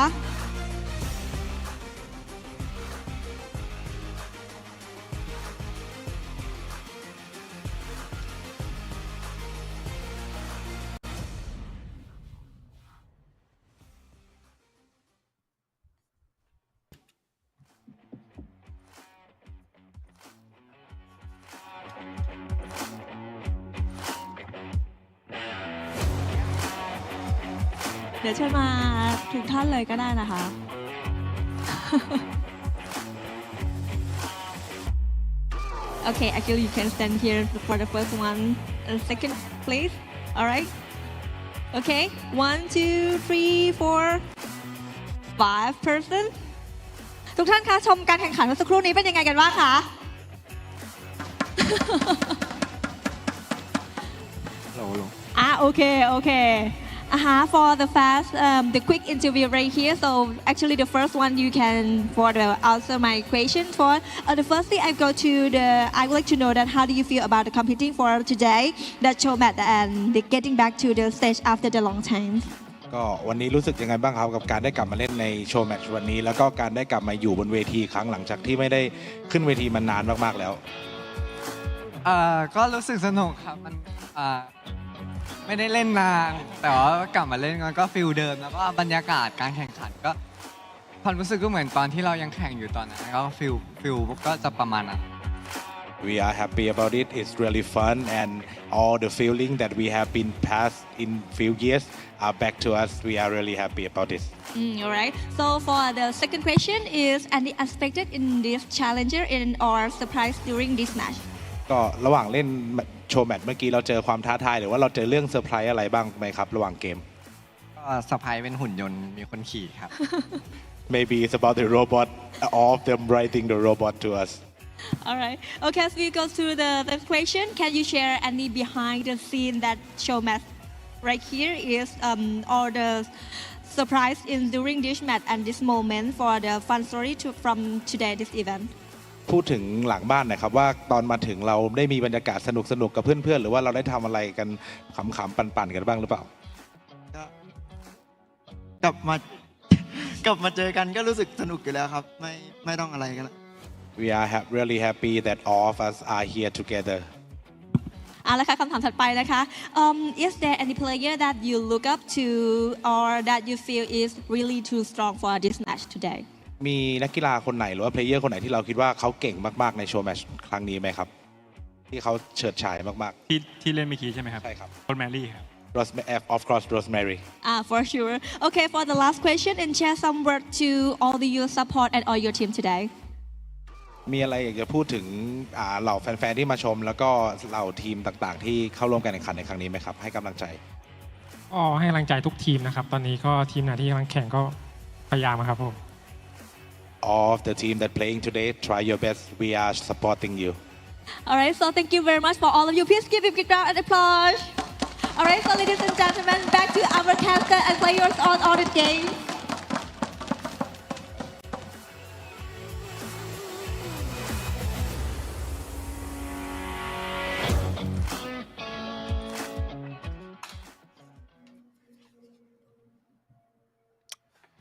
เดี๋ยวเชิญมาทุกท่านเลยก็ได้นะคะ Okay, actually you can stand here for the first one and second please. Alright. Okay, 1, 2, 3, 4, 5 person. ทุกท่านคะชมการแข่งขันเมื่อสักครู่นี้เป็นยังไงกันบ้างคะ Okay. For the fast, the quick interview right here. So actually, the first one you can for the answer my question for. The firstly, I would like to know that how do you feel about the competing for today, that show match and the getting back to the stage after the long time. ก็วันนี้รู้สึกยังไงบ้างครับกับการได้กลับมาเล่นในโชว์แมตช์วันนี้แล้วก็การได้กลับมาอยู่บนเวทีครั้งหลังจากที่ไม่ได้ขึ้นเวทีมานานมากๆแล้วก็รู้สึกสนุกครับมันไม่ได้เล่นนานแต่ว่ากลับมาเล่นมันก็ฟิลเดิมแล้วก็บรรยากาศการแข่งขันก็ความรู้สึกก็เหมือนตอนที่เรายังแข่งอยู่ตอนนั้นก็ฟิลก็จะประมาณนั้น We are happy about it. It's really fun and all the feeling that we have been past in few years are back to us. We are really happy about this. Alright. So for the second question is any expected in this challenger or surprise during this match? ก็ระหว่างเล่นโชว์แมตช์เมื่อกี้เราเจอความท้าทายหรือว่าเราเจอเรื่องเซอร์ไพรส์อะไรบ้างไหมครับระหว่างเกมก็เซอร์ไพรส์เป็นหุ่นยนต์มีคนขี่ครับ Maybe it's about the robot, all of them writing the robot to us. Alright. Okay, as we go to the question, can you share any behind the scene that show match right here is or the surprise in during this match and this moment for the fun story from today this event? พูดถึงหลังบ้านนะครับว่าตอนมาถึงเราได้มีบรรยากาศสนุกกับเพื่อนๆหรือว่าเราได้ทำอะไรกันขำๆปั่นๆกันบ้างหรือเปล่ากลับมาเจอกันก็รู้สึกสนุกอยู่แล้วครับไม่ต้องอะไรกันแล้ว We are really happy that all of us are here together เอาละค่ะคำถามถัดไปนะคะ Is there any player that you look up to or that you feel is really too strong for this match today มีนักกีฬาคนไหนหรือว่าเพลเยอร์คนไหนที่เราคิดว่าเขาเก่งมากๆในโชว์แมตช์ครั้งนี้ไหมครับที่เขาเฉิดฉายมากที่เล่นเมื่อกี้ใช่ไหมครับๆใช่ครับ โรสแมรี่ครับ of course Rosemary For sure. Okay, for the last question, and share some word to all the youth support and all your team today. มีอะไรอยากจะพูดถึงเหล่าแฟนๆที่มาชม แล้วก็เหล่าทีมต่างๆที่เข้าร่วมการแข่งขันในครั้งนี้ไหมครับให้กำลังใจให้กำลังใจทุกทีมนะครับตอนนี้ก็ทีมไหนที่กำลังแข่งก็พยายามครับผม All of the team that playing today try your best we are supporting you Alright, so thank you very much for all of you. Please give a big round of applause. Alright, so ladies and gentlemen, back to our caster and players on all the game.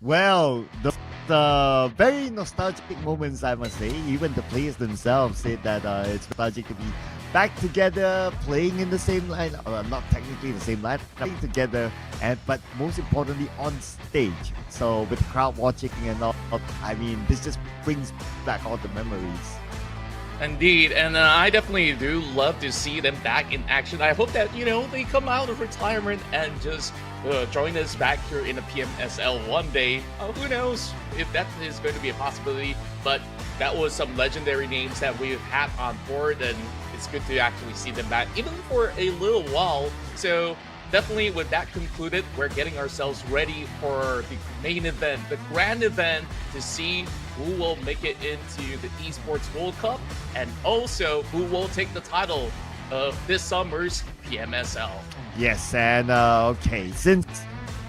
Well, the very nostalgic moments, I must say. Even the players themselves said that it's nostalgic to be back together, playing in the same line, not technically the same line, playing together, but most importantly on stage. So with crowd watching and all, I mean, this just brings back all the memories. Indeed, and I definitely do love to see them back in action. I hope that, they come out of retirement and just join us back here in the PMSL one day. Who knows if that is going to be a possibility, but that was some legendary names that we've had on board, and it's good to actually see them back, even for a little while. So definitely with that concluded, we're getting ourselves ready for the main event, the grand event, to see who will make it into the Esports World Cup and also who will take the title of this summer's PMSL. Yes, and okay, since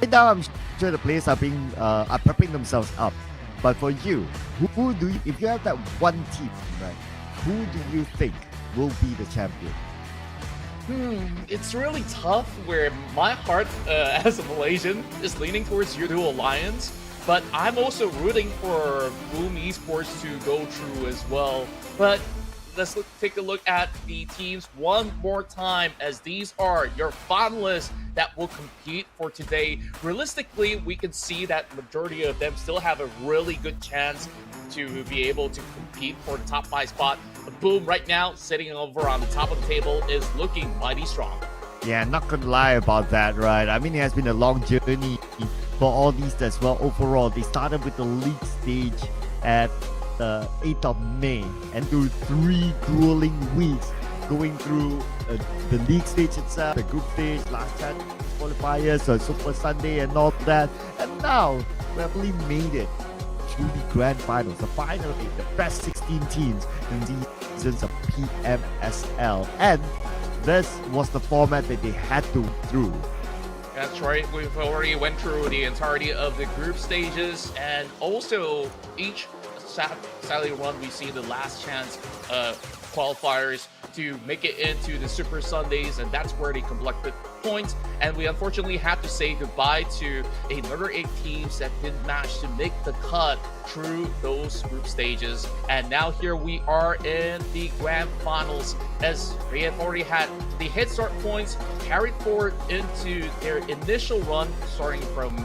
right now I'm sure the players are prepping themselves up, but for you, who do you, if you have that one team, right, who do you think will be the champion? It's really tough where my heart as a Malaysian is leaning towards Yudu Alliance, but I'm also rooting for Boom Esports to go through as well. But let's take a look at the teams one more time, as these are your finalists that will compete for today. Realistically, we can see that majority of them still have a really good chance to be able to compete for the top 5 spot. But Boom right now, sitting over on the top of the table, is looking mighty strong. Yeah, not gonna lie about that, right? I mean, it has been a long journey for all these as well. Overall, they started with the league stage at the 8th of May and through 3 grueling weeks going through the league stage itself, the group stage, last chance qualifiers, Super Sunday and all that. And now, we have really made it to the grand finals, the final 8, the best 16 teams in these seasons of PMSL. And this was the format that they had to go through. That's right, we've already went through the entirety of the group stages, and also each Saturday run we see the last chance qualifiers to make it into the Super Sundays, and that's where they collected points. And we unfortunately had to say goodbye to another 8 teams that didn't manage to make the cut through those group stages. And now here we are in the grand finals, as they have already had the head start points carried forward into their initial run, starting from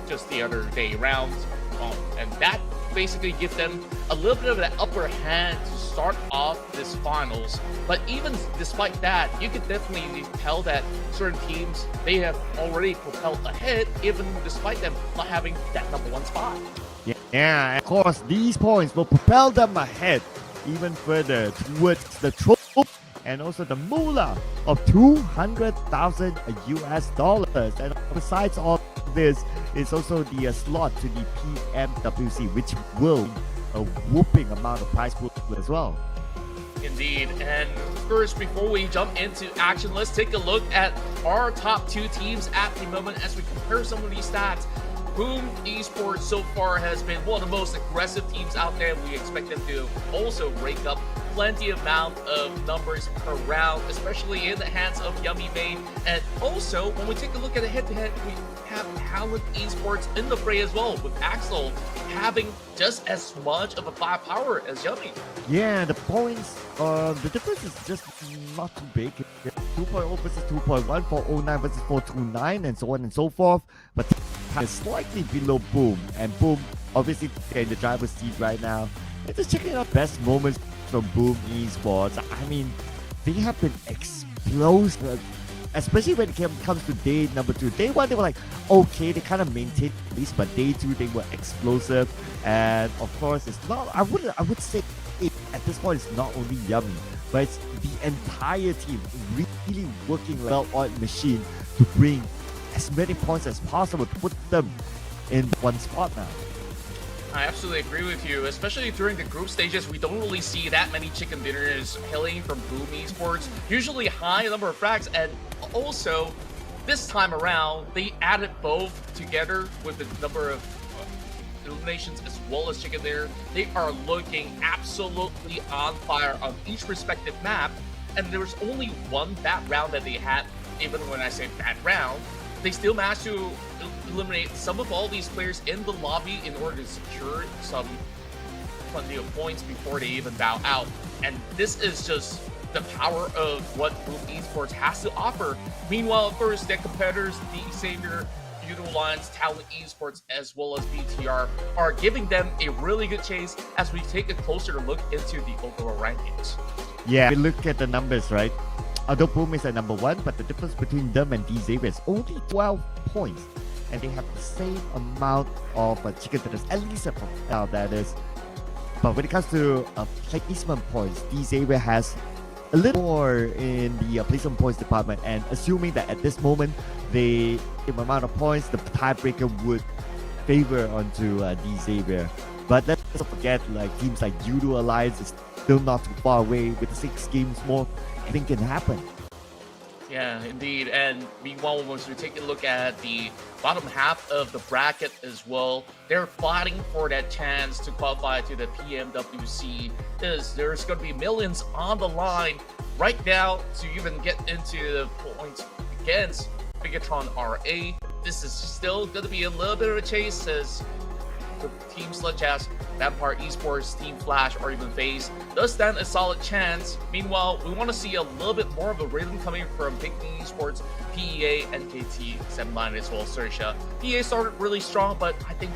just the other day rounds, and that basically gives them a little bit of that upper hand to start off this finals. But even despite that, you can definitely tell that certain teams, they have already propelled ahead, even despite them not having that #1 spot. Yeah, of course, these points will propel them ahead even further towards the trophy and also the moolah of $200,000 US. And besides all this, it's also the slot to the PMWC, which will be a whooping amount of prize pool as well. Indeed, and first, before we jump into action, let's take a look at our top 2 teams at the moment as we compare some of these stats. Boom Esports so far has been one of the most aggressive teams out there. We expect them to also rake up plenty amount of numbers per round, especially in the hands of Yummy Main. And also, when we take a look at a head-to-head, we have TALON Esports in the fray as well, with Axel having just as much of a firepower as Yummy. Yeah, the points, the difference is just not too big. 2.0 versus 2.1, 409 versus 429, and so on and so forth. But is slightly below Boom, and Boom obviously they're in the driver's seat right now. And just checking out best moments from Boom Esports. I mean, they have been explosive, especially when it comes to day number 2. Day 1, they were like, okay, they kind of maintained this, but day 2, they were explosive. And of course, it's not, I would say at this point, it's not only Yummy, but it's the entire team really working like a well-oiled machine to bring as many points as possible to put them in one spot now. I absolutely agree with you, especially during the group stages. We don't really see that many chicken dinners hailing from Boom Esports. Usually high number of frags, and also this time around they added both together with the number of eliminations as well as chicken dinner. They are looking absolutely on fire on each respective map, and there was only one bad round that they had. Even when I say bad round, they still managed to eliminate some of all these players in the lobby in order to secure plenty of points before they even bow out. And this is just the power of what Boom Esports has to offer. Meanwhile, of course, their competitors, the Xavier, Beautiful Alliance, TALON Esports, as well as BTR, are giving them a really good chase as we take a closer look into the overall rankings. Yeah, we look at the numbers, right? Although Boom is at number 1, but the difference between them and Xavier is only 12 points. And they have the same amount of chicken dinners, at least that is. But when it comes to placement points, Xavier has a little more in the placement points department. And assuming that at this moment, the amount of points, the tiebreaker would favor onto Xavier. But let's not forget, like teams like Judo Alliance is still not too far away. With 6 games more, anything can happen. Yeah, indeed. And meanwhile, once we take a look at the bottom half of the bracket as well, they're fighting for that chance to qualify to the PMWC. There's going to be millions on the line right now to even get into the points against BIGETRON RA. This is still going to be a little bit of a chase as the teams such as Vampire Esports, Team Flash, or even FaZe does stand a solid chance. Meanwhile, we want to see a little bit more of a rhythm coming from PIGMY Esports, PEA, NKT, Semline, as well as XERXIA. PEA started really strong, but I think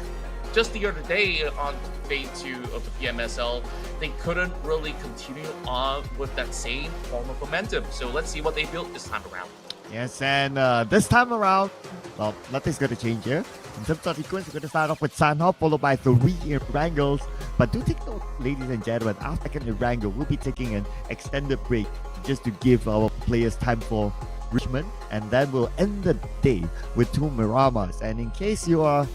just the other day on day 2 of the PMSL, they couldn't really continue on with that same form of momentum. So let's see what they built this time around. Yes, and this time around, well, nothing's going to change here. In terms of sequence, we're going to start off with Sanhop, followed by 3 Erangles. But do take note, ladies and gentlemen, after second Erangle, we'll be taking an extended break just to give our players time for Richmond. And then we'll end the day with 2 Miramas. And in case you are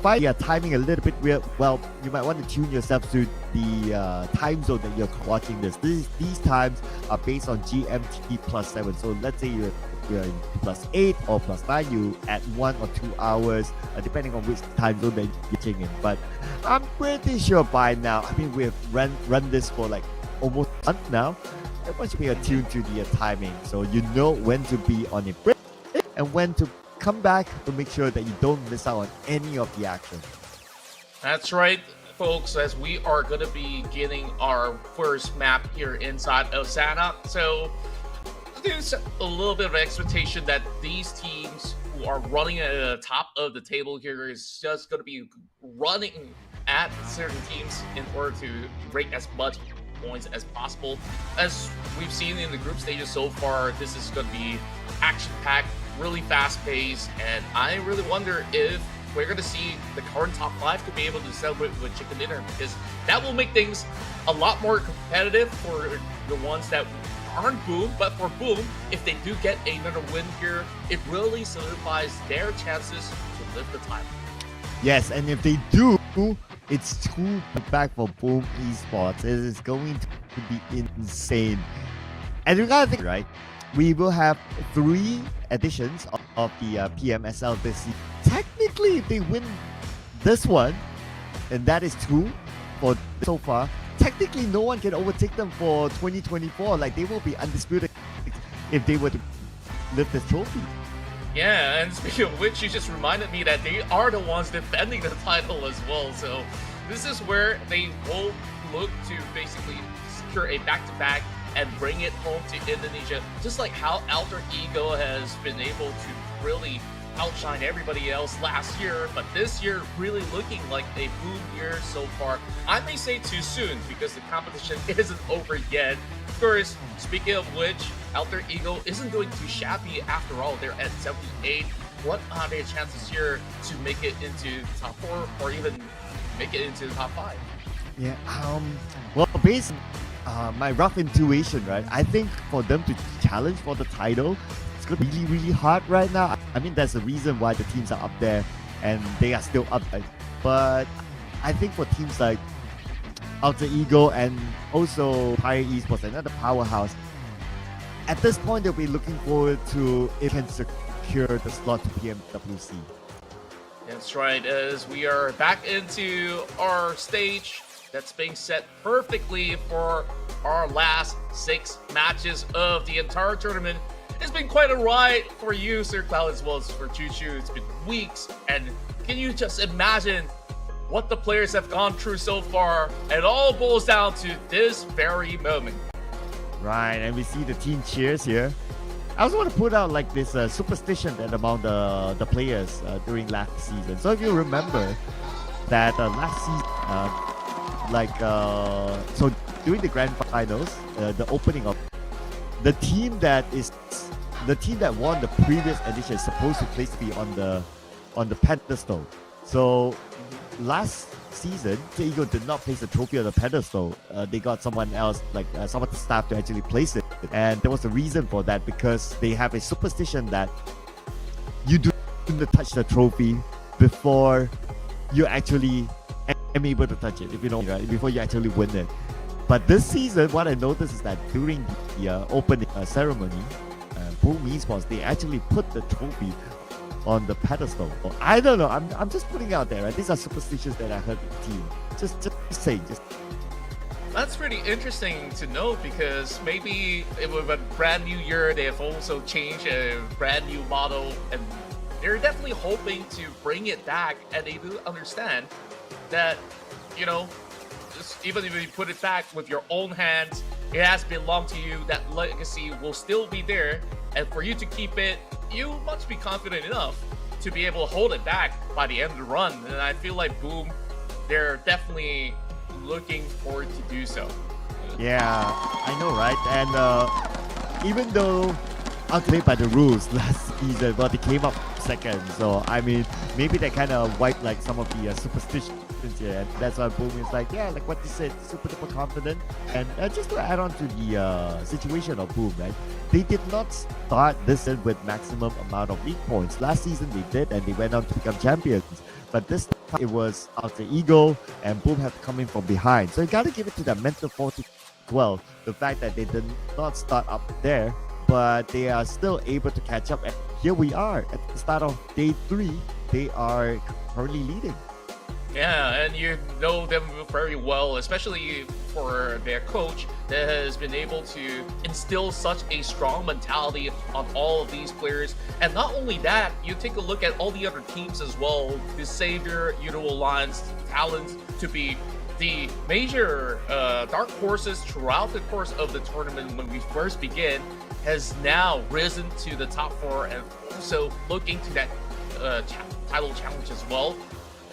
finding your timing a little bit weird, well, you might want to tune yourself to the time zone that you're watching this. These times are based on GMT +7. So let's say you're in +8 or +9, you add 1 or 2 hours, depending on which time zone that you're taking in. But I'm pretty sure by now, I mean, we've run this for like almost a month now. Everyone should be attuned to the timing, so you know when to be on a break and when to come back to make sure that you don't miss out on any of the action. That's right, folks, as we are going to be getting our first map here inside of Santa. So there's a little bit of expectation that these teams who are running at the top of the table here is just going to be running at certain teams in order to break as much points as possible. As we've seen in the group stages so far, this is going to be action-packed, really fast-paced, and I really wonder if we're going to see the current top 5 to be able to celebrate with chicken dinner, because that will make things a lot more competitive for the ones that aren't Boom. But for Boom, if they do get another win here, it really solidifies their chances to lift the title. Yes, and if they do, it's 2 back for Boom Esports. It is going to be insane. And you gotta think, right? We will have 3 editions of the PMSL this season. Technically, if they win this one, and that is 2 for so far, technically no one can overtake them for 2024. Like, they will be undisputed if they were to lift this trophy. Yeah, and speaking of which, you just reminded me that they are the ones defending the title as well. So this is where they will look to basically secure a back-to-back and bring it home to Indonesia, just like how Alter Ego has been able to really outshine everybody else last year, but this year really looking like a boom year so far. I may say too soon because the competition isn't over yet. Of course, speaking of which, Alter Ego isn't doing too shabby after all. They're at 78. What are their chances here to make it into the top 4 or even make it into the top 5? Yeah, well, based on my rough intuition, right, I think for them to challenge for the title, it's going to be really, really hard right now. I mean, there's a reason why the teams are up there and they are still up there. But I think for teams like Alter Ego and also Imperial Esports, another powerhouse, at this point, they'll be looking forward to if can secure the slot to PMWC. That's right, as we are back into our stage that's being set perfectly for our last 6 matches of the entire tournament. It's been quite a ride for you, Sir Cloud, as well as for Choo Choo. It's been weeks, and can you just imagine what the players have gone through so far? It all boils down to this very moment. Right, and we see the team cheers here. I also want to put out like this superstition that among the players during last season. So if you remember that last season, so during the grand finals, the opening of the team that won the previous edition is supposed to place to be on the pedestal. So last season, the Eagle did not place the trophy on the pedestal. They got someone else, like some of the staff, to actually place it. And there was a reason for that, because they have a superstition that you do not touch the trophy before you actually am able to touch it, if you know, right? Before you actually win it. But this season, what I noticed is that during the opening ceremony, PUBG Esports, they actually put the trophy on the pedestal. I don't know. I'm just putting it out there. Right? These are superstitions that I heard the team. Just say. That's pretty interesting to know, because maybe with a brand new year, they have also changed a brand new model, and they're definitely hoping to bring it back. And they do understand that, you know, even if you put it back with your own hands, it has belonged to you. That legacy will still be there, and for you to keep it, you must be confident enough to be able to hold it back by the end of the run. And I feel like Boom, they're definitely looking forward to do so. Yeah, I know, right? And even though outplayed by the rules last season, but they came up second. So I mean, maybe they kind of wiped like some of the superstitions here. And that's why Boom is like, yeah, like what you said, super confident. And just to add on to the situation of Boom, right? They did not start this season with maximum amount of league points. Last season they did, and they went on to become champions. But this time it was Alter Ego, and Boom had to come in from behind. So you got to give it to their mental fortitude as well. The fact that they did not start up there, but they are still able to catch up. And here we are at the start of day 3. They are currently leading. Yeah, and you know them very well, especially for their coach that has been able to instill such a strong mentality on all of these players. And not only that, you take a look at all the other teams as well. The Savior, Udo Alliance, Talons to be the major dark horses throughout the course of the tournament when we first began, has now risen to the top 4 and also looking to that title challenge as well.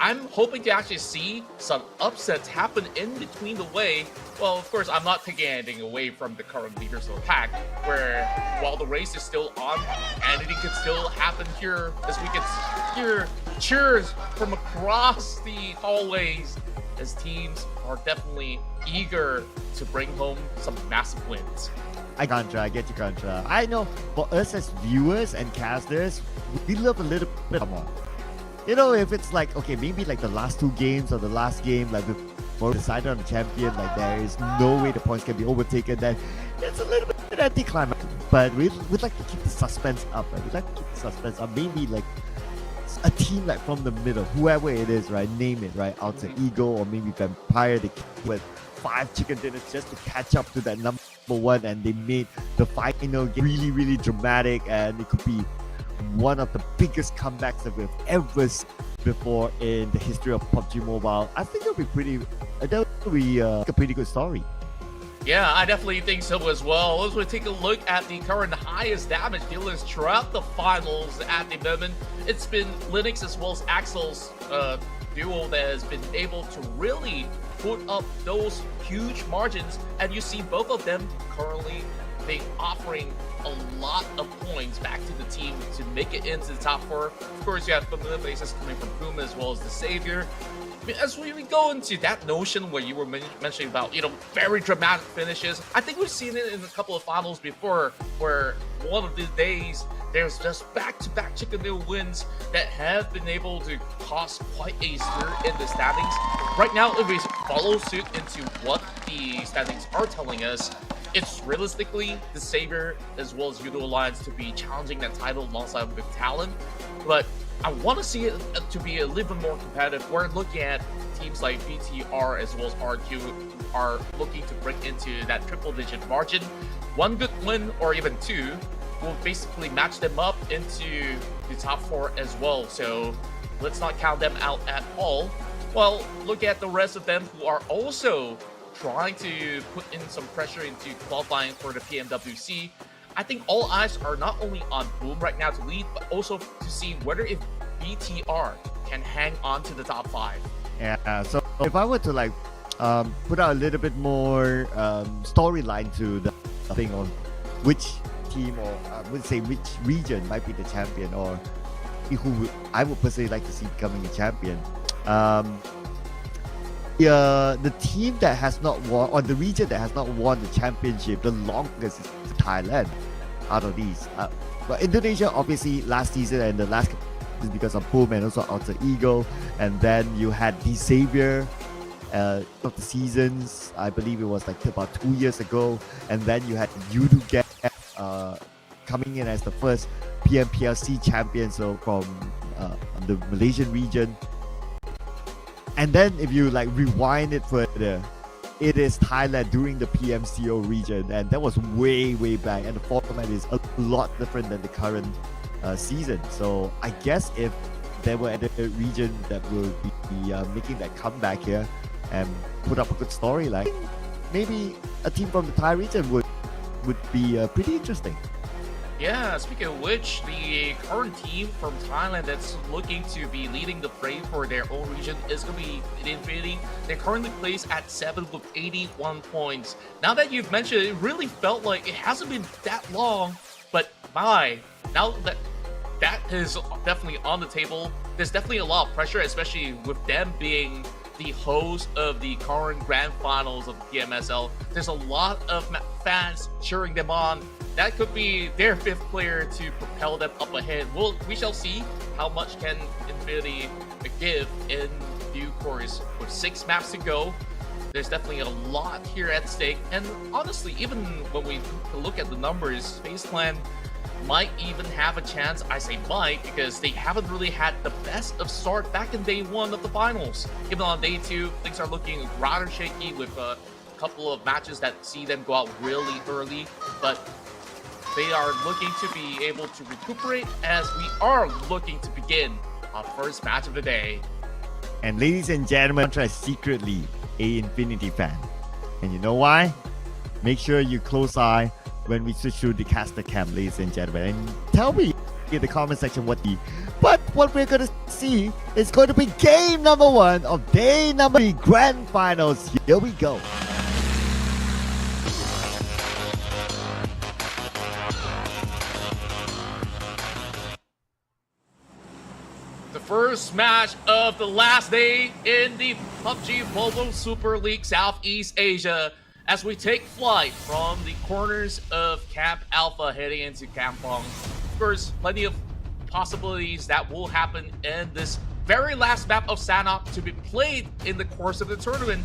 I'm hoping to actually see some upsets happen in between the way. Well, of course, I'm not taking anything away from the current leaders of the pack, where while the race is still on, anything could still happen here, as we can hear cheers from across the hallways, as teams are definitely eager to bring home some massive wins. I get you, Contra. I know for us as viewers and casters, we love a little bit more. You know, if it's like, okay, maybe like the last 2 games or the last game, like before we decided on the champion, like there is no way the points can be overtaken, then it's a little bit anticlimactic. But we'd like to keep the suspense up, right? We'd like to keep the suspense up. Maybe like a team like from the middle, whoever it is, right? Name it, right? Alter Ego or maybe Vampire, they came with 5 chicken dinners just to catch up to that number 1, and they made the final game really, really dramatic, and it could be one of the biggest comebacks that we've ever seen before in the history of PUBG Mobile. I think it'll be a pretty good story. Yeah, I definitely think so as well. As we take a look at the current high highest damage dealers throughout the finals at the moment. It's been Linux as well as Axel's duo that has been able to really put up those huge margins, and you see both of them currently they offering a lot of points back to the team to make it into the top 4. Of course, you have familiar faces coming from Puma as well as the Savior. As we go into that notion where you were mentioning about, very dramatic finishes, I think we've seen it in a couple of finals before, where one of these days there's just back-to-back chicken little wins that have been able to cause quite a stir in the standings. Right now, if we follow suit into what the standings are telling us, it's realistically the Savior as well as Yudo Alliance to be challenging that title alongside with TALON, but I want to see it to be a little bit more competitive. We're looking at teams like BTR as well as RQ who are looking to break into that triple-digit margin. One good win or even two will basically match them up into the top 4 as well. So let's not count them out at all. Well, look at the rest of them who are also trying to put in some pressure into qualifying for the PMWC. I think all eyes are not only on Boom right now to lead, but also to see whether if BTR can hang on to the top 5. Yeah, so if I were to put out a little bit more storyline to the thing on which team, or I would say which region might be the champion, or who I would personally like to see becoming a champion. The team that has not won, or the region that has not won the championship the longest is Thailand out of these. But Indonesia, obviously, last season and the last is because of Boom and also Alter Ego. And then you had the Savior of the seasons, I believe it was about 2 years ago. And then you had Yudu Get coming in as the first PMSL SEA Champion, so from the Malaysian region. And then if you rewind it further, it is Thailand during the PMCO region, and that was way back, and the format is a lot different than the current season. So I guess if there were a region that will be making that comeback here and put up a good storyline, maybe a team from the Thai region would be pretty interesting. Yeah, speaking of which, the current team from Thailand that's looking to be leading the fray for their own region is going to be Infinity. They're currently placed at 7th with 81 points. Now that you've mentioned it, it really felt like it hasn't been that long, but now that that is definitely on the table, there's definitely a lot of pressure, especially with them being the host of the current grand finals of the PMSL. There's a lot of fans cheering them on. That could be their 5th player to propel them up ahead. We shall see how much can Infinity give in due course. With 6 maps to go, there's definitely a lot here at stake. And honestly, even when we look at the numbers, FaZe Clan might even have a chance. I say might because they haven't really had the best of start back in day 1 of the finals. Even on day 2, things are looking rather shaky with a couple of matches that see them go out really early. But they are looking to be able to recuperate as we are looking to begin our first match of the day. And ladies and gentlemen, Contra is secretly a Infinity fan. And you know why? Make sure you close eye when we switch to the caster cam, ladies and gentlemen. And tell me in the comment section what we're going to see is going to be game number 1 of day number 3 grand finals. Here we go. First match of the last day in the PUBG Mobile Super League Southeast Asia as we take flight from the corners of Camp Alpha heading into Kampong. Of course, plenty of possibilities that will happen in this very last map of Sanhok to be played in the course of the tournament.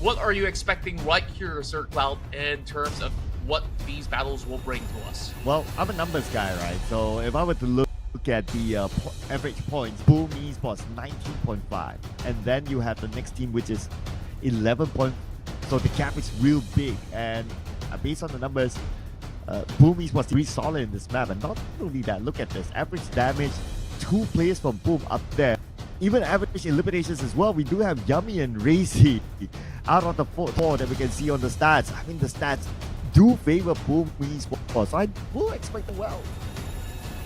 What are you expecting right here, Sir Cloud, in terms of what these battles will bring to us? Well, I'm a numbers guy, right? So if I were to look at the average points, Boom Esports 19.5, and then you have the next team which is 11 points, so the gap is real big. And based on the numbers, Boom Esports is really solid in this map. And not only that, look at this average damage, 2 players from Boom up there, even average eliminations as well. We do have Yummy and Racy out of the 4 that we can see on the stats. I mean, the stats do favor PUBG Esports. I will expect them well.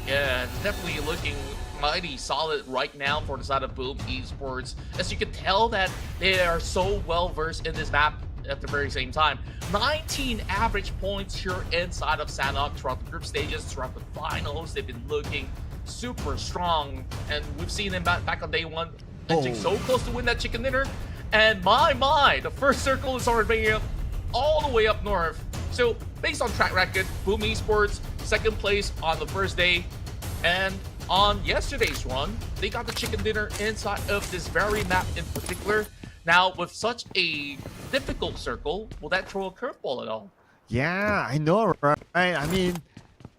Yeah, it's definitely looking mighty solid right now for the side of PUBG Esports. As you can tell that they are so well versed in this map at the very same time. 19 average points here inside of Sanhok throughout the group stages, throughout the finals. They've been looking super strong, and we've seen them back on day one, edging so close to win that chicken dinner. And my, the first circle is already bringing up all the way up north. So based on track record, PUBG Esports second place on the first day, and on yesterday's run, they got the chicken dinner inside of this very map in particular. Now, with such a difficult circle, will that throw a curveball at all? Yeah, I know, right? I mean,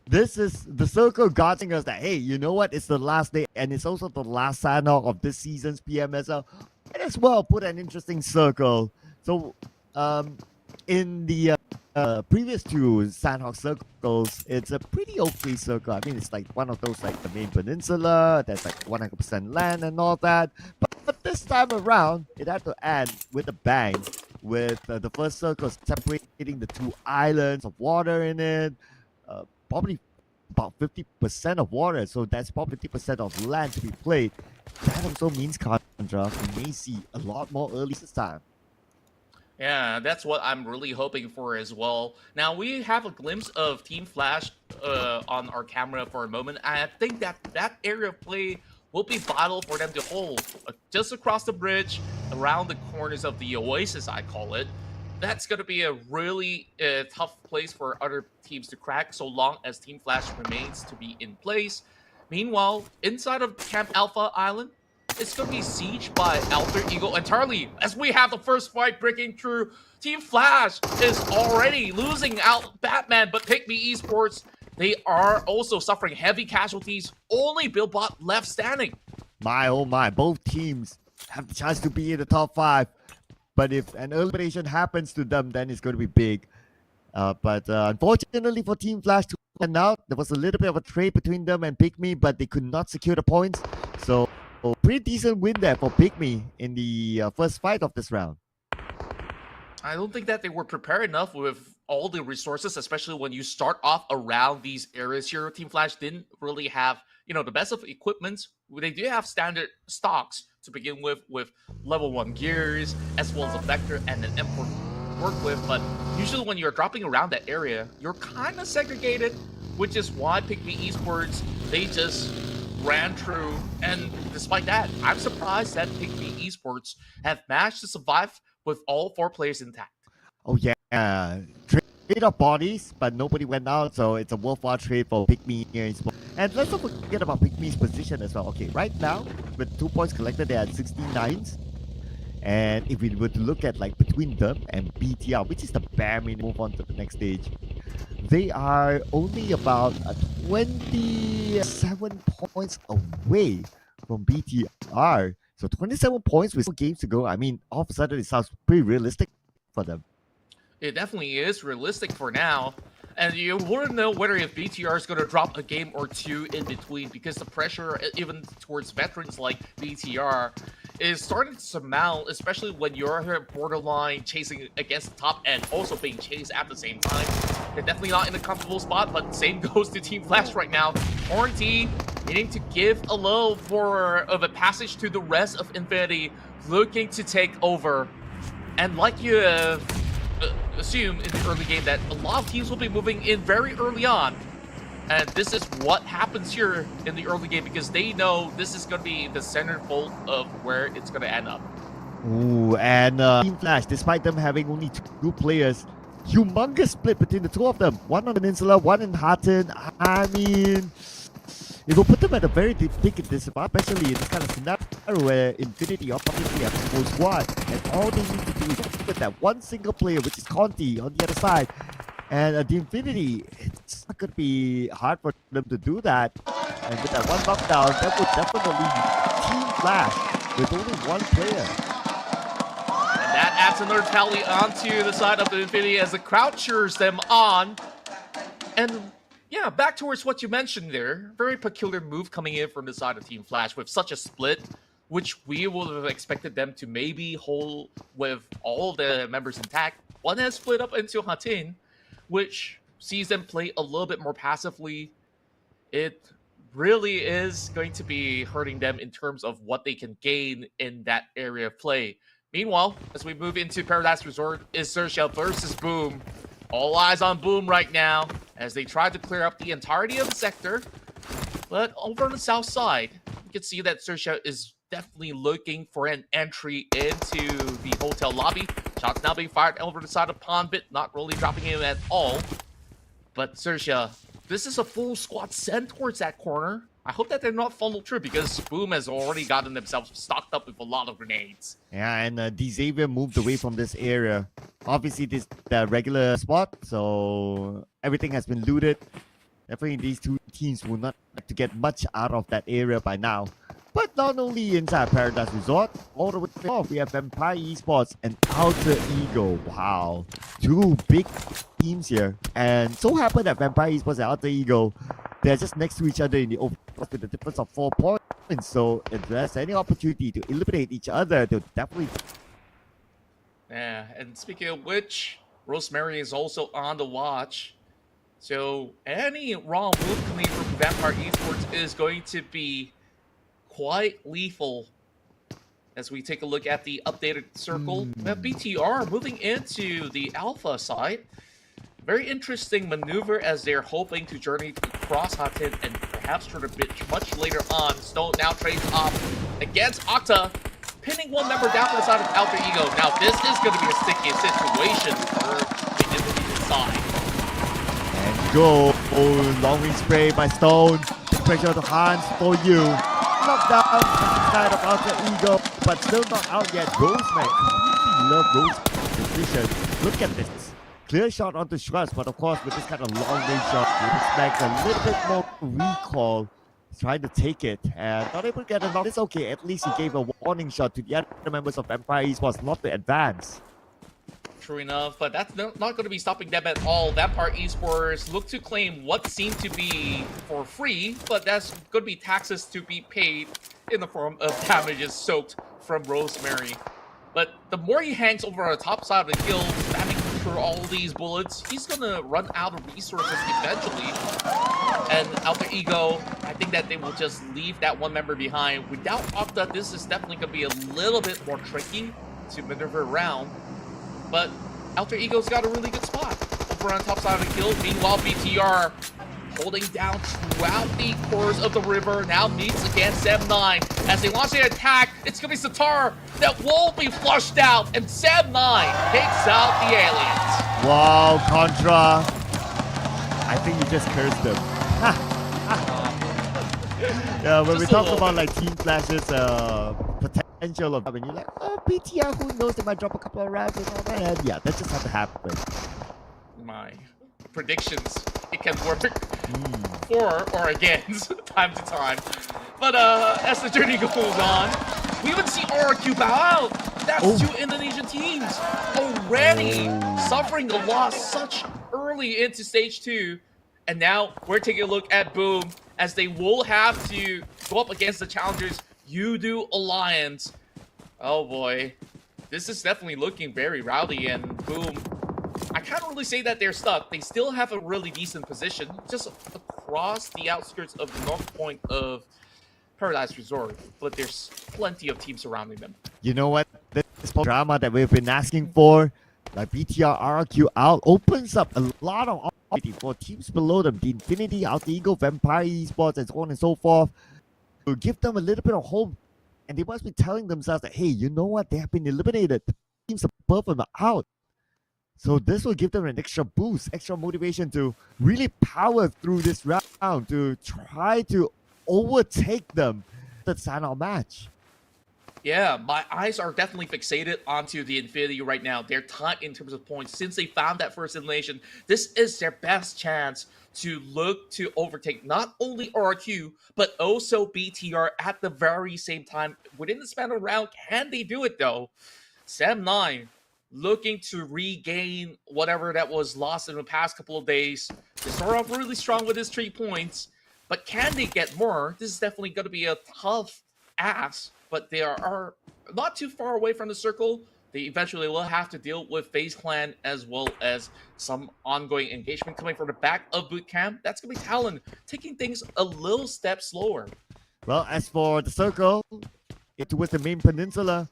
this is the circle guarding us that, hey, you know what? It's the last day, and it's also the last Sanhok of this season's PMSL. Might as well put an interesting circle. So, in the previous two Sanhok circles, it's a pretty okay circle. I mean, it's like one of those, like the main peninsula, that's like 100% land and all that. But this time around, it had to end with a bang, with the first circle separating the two islands of water in it. Probably about 50% of water, so that's probably 50% of land to be played. That also means, Chandra, we may see a lot more early this time. Yeah, that's what I'm really hoping for as well. Now, we have a glimpse of Team Flash on our camera for a moment. I think that area of play will be vital for them to hold. Just across the bridge, around the corners of the Oasis, I call it. That's going to be a really tough place for other teams to crack, so long as Team Flash remains to be in place. Meanwhile, inside of Camp Alpha Island, it's going to be sieged by Alter Ego entirely, as we have the first fight breaking through. Team Flash is already losing out Batman, but PIGMY Esports, they are also suffering heavy casualties. Only Billbot left standing. My oh my, both teams have the chance to be in the top 5. But if an elimination happens to them, then it's going to be big. But unfortunately for Team Flash to win out, there was a little bit of a trade between them and PIGMY, but they could not secure the points. So, pretty decent win there for PIGMY in the first fight of this round. I don't think that they were prepared enough with all the resources, especially when you start off around these areas here. Team Flash didn't really have, the best of equipment. They do have standard stocks to begin with level 1 gears, as well as a Vector and an M4 to work with. But usually when you're dropping around that area, you're kind of segregated, which is why PIGMY Esports, they just ran through. And despite that, I'm surprised that PIGMY Esports have managed to survive with all 4 players intact. Oh yeah, trade of bodies, but nobody went out, so it's a worthwhile trade for PIGMY Esports. And let's not forget about PIGMY's position as well. Okay, right now, with 2 points collected, they're at 69s. And if we were to look at like between them and BTR, which is the bare minimum, move on to the next stage, they are only about 27 points away from BTR. So 27 points with 4 games to go. I mean, all of a sudden it sounds pretty realistic for them. It definitely is realistic for now. And you wouldn't know whether if BTR is going to drop a game or 2 in between, because the pressure, even towards veterans like BTR, is starting to mount, especially when you're here borderline chasing against the top and also being chased at the same time. They're definitely not in a comfortable spot, but same goes to Team Flash right now. Quarantine needing to give a little more of a passage to the rest of Infinity, looking to take over. And like you assume in the early game, that a lot of teams will be moving in very early on. And this is what happens here in the early game, because they know this is going to be the centerfold of where it's going to end up. Ooh, and Team Flash, despite them having only 2 players, humongous split between the 2 of them. One on Peninsula, one in Hatton. I mean, it will put them at a very big disadvantage, especially in this kind of scenario where Infinity obviously have a full squad, and all they need to do is with that one single player, which is Conti, on the other side. And the Infinity, it's not going to be hard for them to do that. And with that one knockdown, that would definitely Team Flash with only 1 player. And that adds another tally onto the side of the Infinity as the crowd cheers them on. And yeah, back towards what you mentioned there. Very peculiar move coming in from the side of Team Flash with such a split, which we would have expected them to maybe hold with all the members intact. One has split up into Hatin, which sees them play a little bit more passively, it really is going to be hurting them in terms of what they can gain in that area of play. Meanwhile, as we move into Paradise Resort, is XERXIA versus Boom. All eyes on Boom right now as they try to clear up the entirety of the sector. But over on the south side, you can see that XERXIA is definitely looking for an entry into the hotel lobby. Shots now being fired over the side of Pondbit, not really dropping him at all. But XERXIA, this is a full squad sent towards that corner. I hope that they're not funneled through because Boom has already gotten themselves stocked up with a lot of grenades. Yeah, and Xavier moved away from this area. Obviously, this is the regular spot, so everything has been looted. Definitely these two teams will not like to get much out of that area by now. But not only inside Paradise Resort, all the way off, we have Vampire Esports and Alter Ego. Wow, two big teams here. And so happened that Vampire Esports and Alter Ego, they're just next to each other in the overall with a difference of 4 points. So if there's any opportunity to eliminate each other, they'll definitely... Yeah, and speaking of which, Rosemary is also on the watch. So any wrong move coming from Vampire Esports is going to be quite lethal. As we take a look at the updated circle, we have BTR moving into the alpha side. Very interesting maneuver as they're hoping to journey across Hatin and perhaps turn a bit much later on. Stone now trades off against Octa, pinning one member down to the side of Alter Ego. Now this is going to be a sticky situation for the Infinity side. And go. Oh, long range spray by Stone. Pressure to Hans for you. Knocked down on the side of Alter Ego, but still not out yet. Rosemary. I really love Rosemary's position. Look at this. Clear shot onto Shrus, but of course with this kind of long range shot, we expect a little bit more recall. He's trying to take it and not able to get it off. It's okay, at least he gave a warning shot to the other members of Vampire Esports not to advance. True enough, but that's not going to be stopping them at all. Vampire Esports look to claim what seemed to be for free, but that's going to be taxes to be paid in the form of damages soaked from Rosemary. But the more he hangs over on the top side of the hill, spamming through all these bullets, he's gonna run out of resources eventually. And Alter Ego, I think that they will just leave that one member behind. Without Octa, this is definitely gonna be a little bit more tricky to maneuver around. But Alter Ego's got a really good spot over on the top side of the hill. Meanwhile, BTR holding down throughout the course of the river, now meets against Sam9. As they launch the attack, it's going to be Satar that will be flushed out, and Sam9 takes out the aliens. Wow, Contra. I think you just cursed them. Yeah, when we talk about like team clashes, potential of when you're like, oh, BTR, who knows, they might drop a couple of rounds and all that. And yeah, that just had to happen. My predictions, it can work for or against time to time. But as the journey goes on, we even see RRQ bow out. That's two Indonesian teams already suffering a loss such early into stage 2. And now we're taking a look at Boom as they will have to go up against the challengers Udo Alliance. Oh boy, this is definitely looking very rowdy, and Boom, I can't really say that they're stuck. They still have a really decent position just across the outskirts of the north point of Paradise Resort, but there's plenty of teams surrounding them. You know what? This drama that we've been asking for, like BTR, RRQ out, opens up a lot of opportunity for teams below them, the Infinity, Alter Ego, Vampire Esports, and so on and so forth, to give them a little bit of hope. And they must be telling themselves that, hey, you know what? They have been eliminated. The teams above them are out. So this will give them an extra boost, extra motivation to really power through this round, to try to overtake them to sign our match. Yeah, my eyes are definitely fixated onto the Infinity right now. They're tied in terms of points. Since they found that first elimination, this is their best chance to look to overtake not only RRQ, but also BTR at the very same time. Within the span of a round, can they do it though? Sam9 looking to regain whatever that was lost in the past couple of days. They start off really strong with his 3 points, but can they get more? This is definitely going to be a tough ask, but they are not too far away from the circle. they eventually will have to deal with FaZe Clan as well as some ongoing engagement coming from the back of boot camp. That's going to be TALON taking things a little step slower. Well, as for the circle, towards the main peninsula,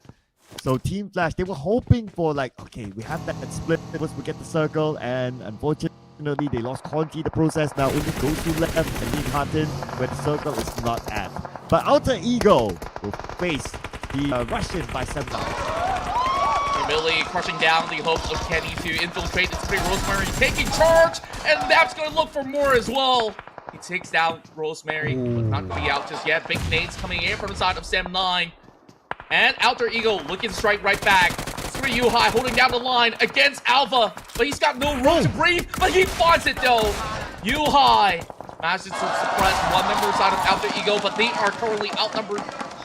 so Team Flash, they were hoping for like, okay, we have that split once we get the circle, and unfortunately they lost Conti the process. Now only goes to left and leave Cotton where the circle is not at. But Alter Ego will face the Russian by 7. Humility crushing down the hopes of Kenny to infiltrate. It's pretty Rosemary taking charge, and that's going to look for more as well. He takes down Rosemary, but not going to be out just yet. Big nades coming in from the side of Sam 9. And Alter Ego looking to strike right back. It's for Yuhai holding down the line against Alpha, but he's got no room to breathe, but he finds it though. Yuhai manages to suppress one member side of Alter Ego, but they are currently outnumbered.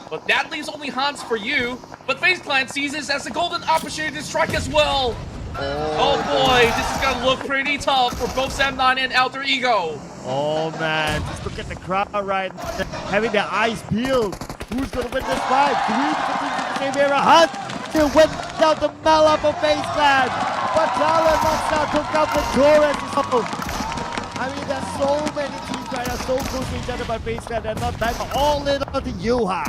But that leaves only Hans for you. But FaZe Clan sees this as a golden opportunity to strike as well. Oh boy, this is gonna look pretty tough for both Sam9 and Alter Ego. Oh man, just look at the crowd right now, having their eyes peeled. Who's gonna win this fight? Three in the same era. Hunt still went down the Mala for FaZe Clan, but TALON knocks out, took out the Torres. I mean, there's so many teams right now, so close to each other by FaZe Clan. They're not back, all in on the Yuhai.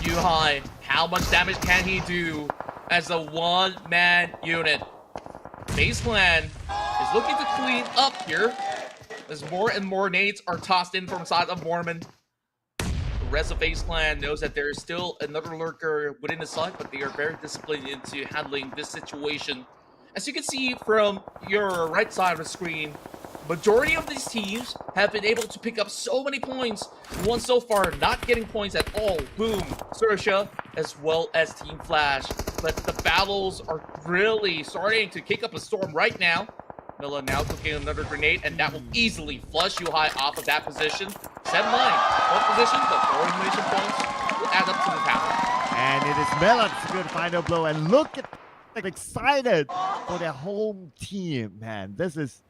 Yuhai, how much damage can he do as a one-man unit? FaZe Clan is looking to clean up here as more and more nades are tossed in from the side of Mormon. The rest of FaZe Clan knows that there is still another lurker within the site, but they are very disciplined into handling this situation. As you can see from your right side of the screen, majority of these teams have been able to pick up so many points. One so far not getting points at all. Boom, XERXIA, as well as Team Flash. But the battles are really starting to kick up a storm right now. Milla now cooking another grenade, and that will easily flush Yuhai off of that position. 7-9, both positions, but 4 elimination points will add up to the tower. And it is Melon's good final blow, and look at excited for their home team, man. This is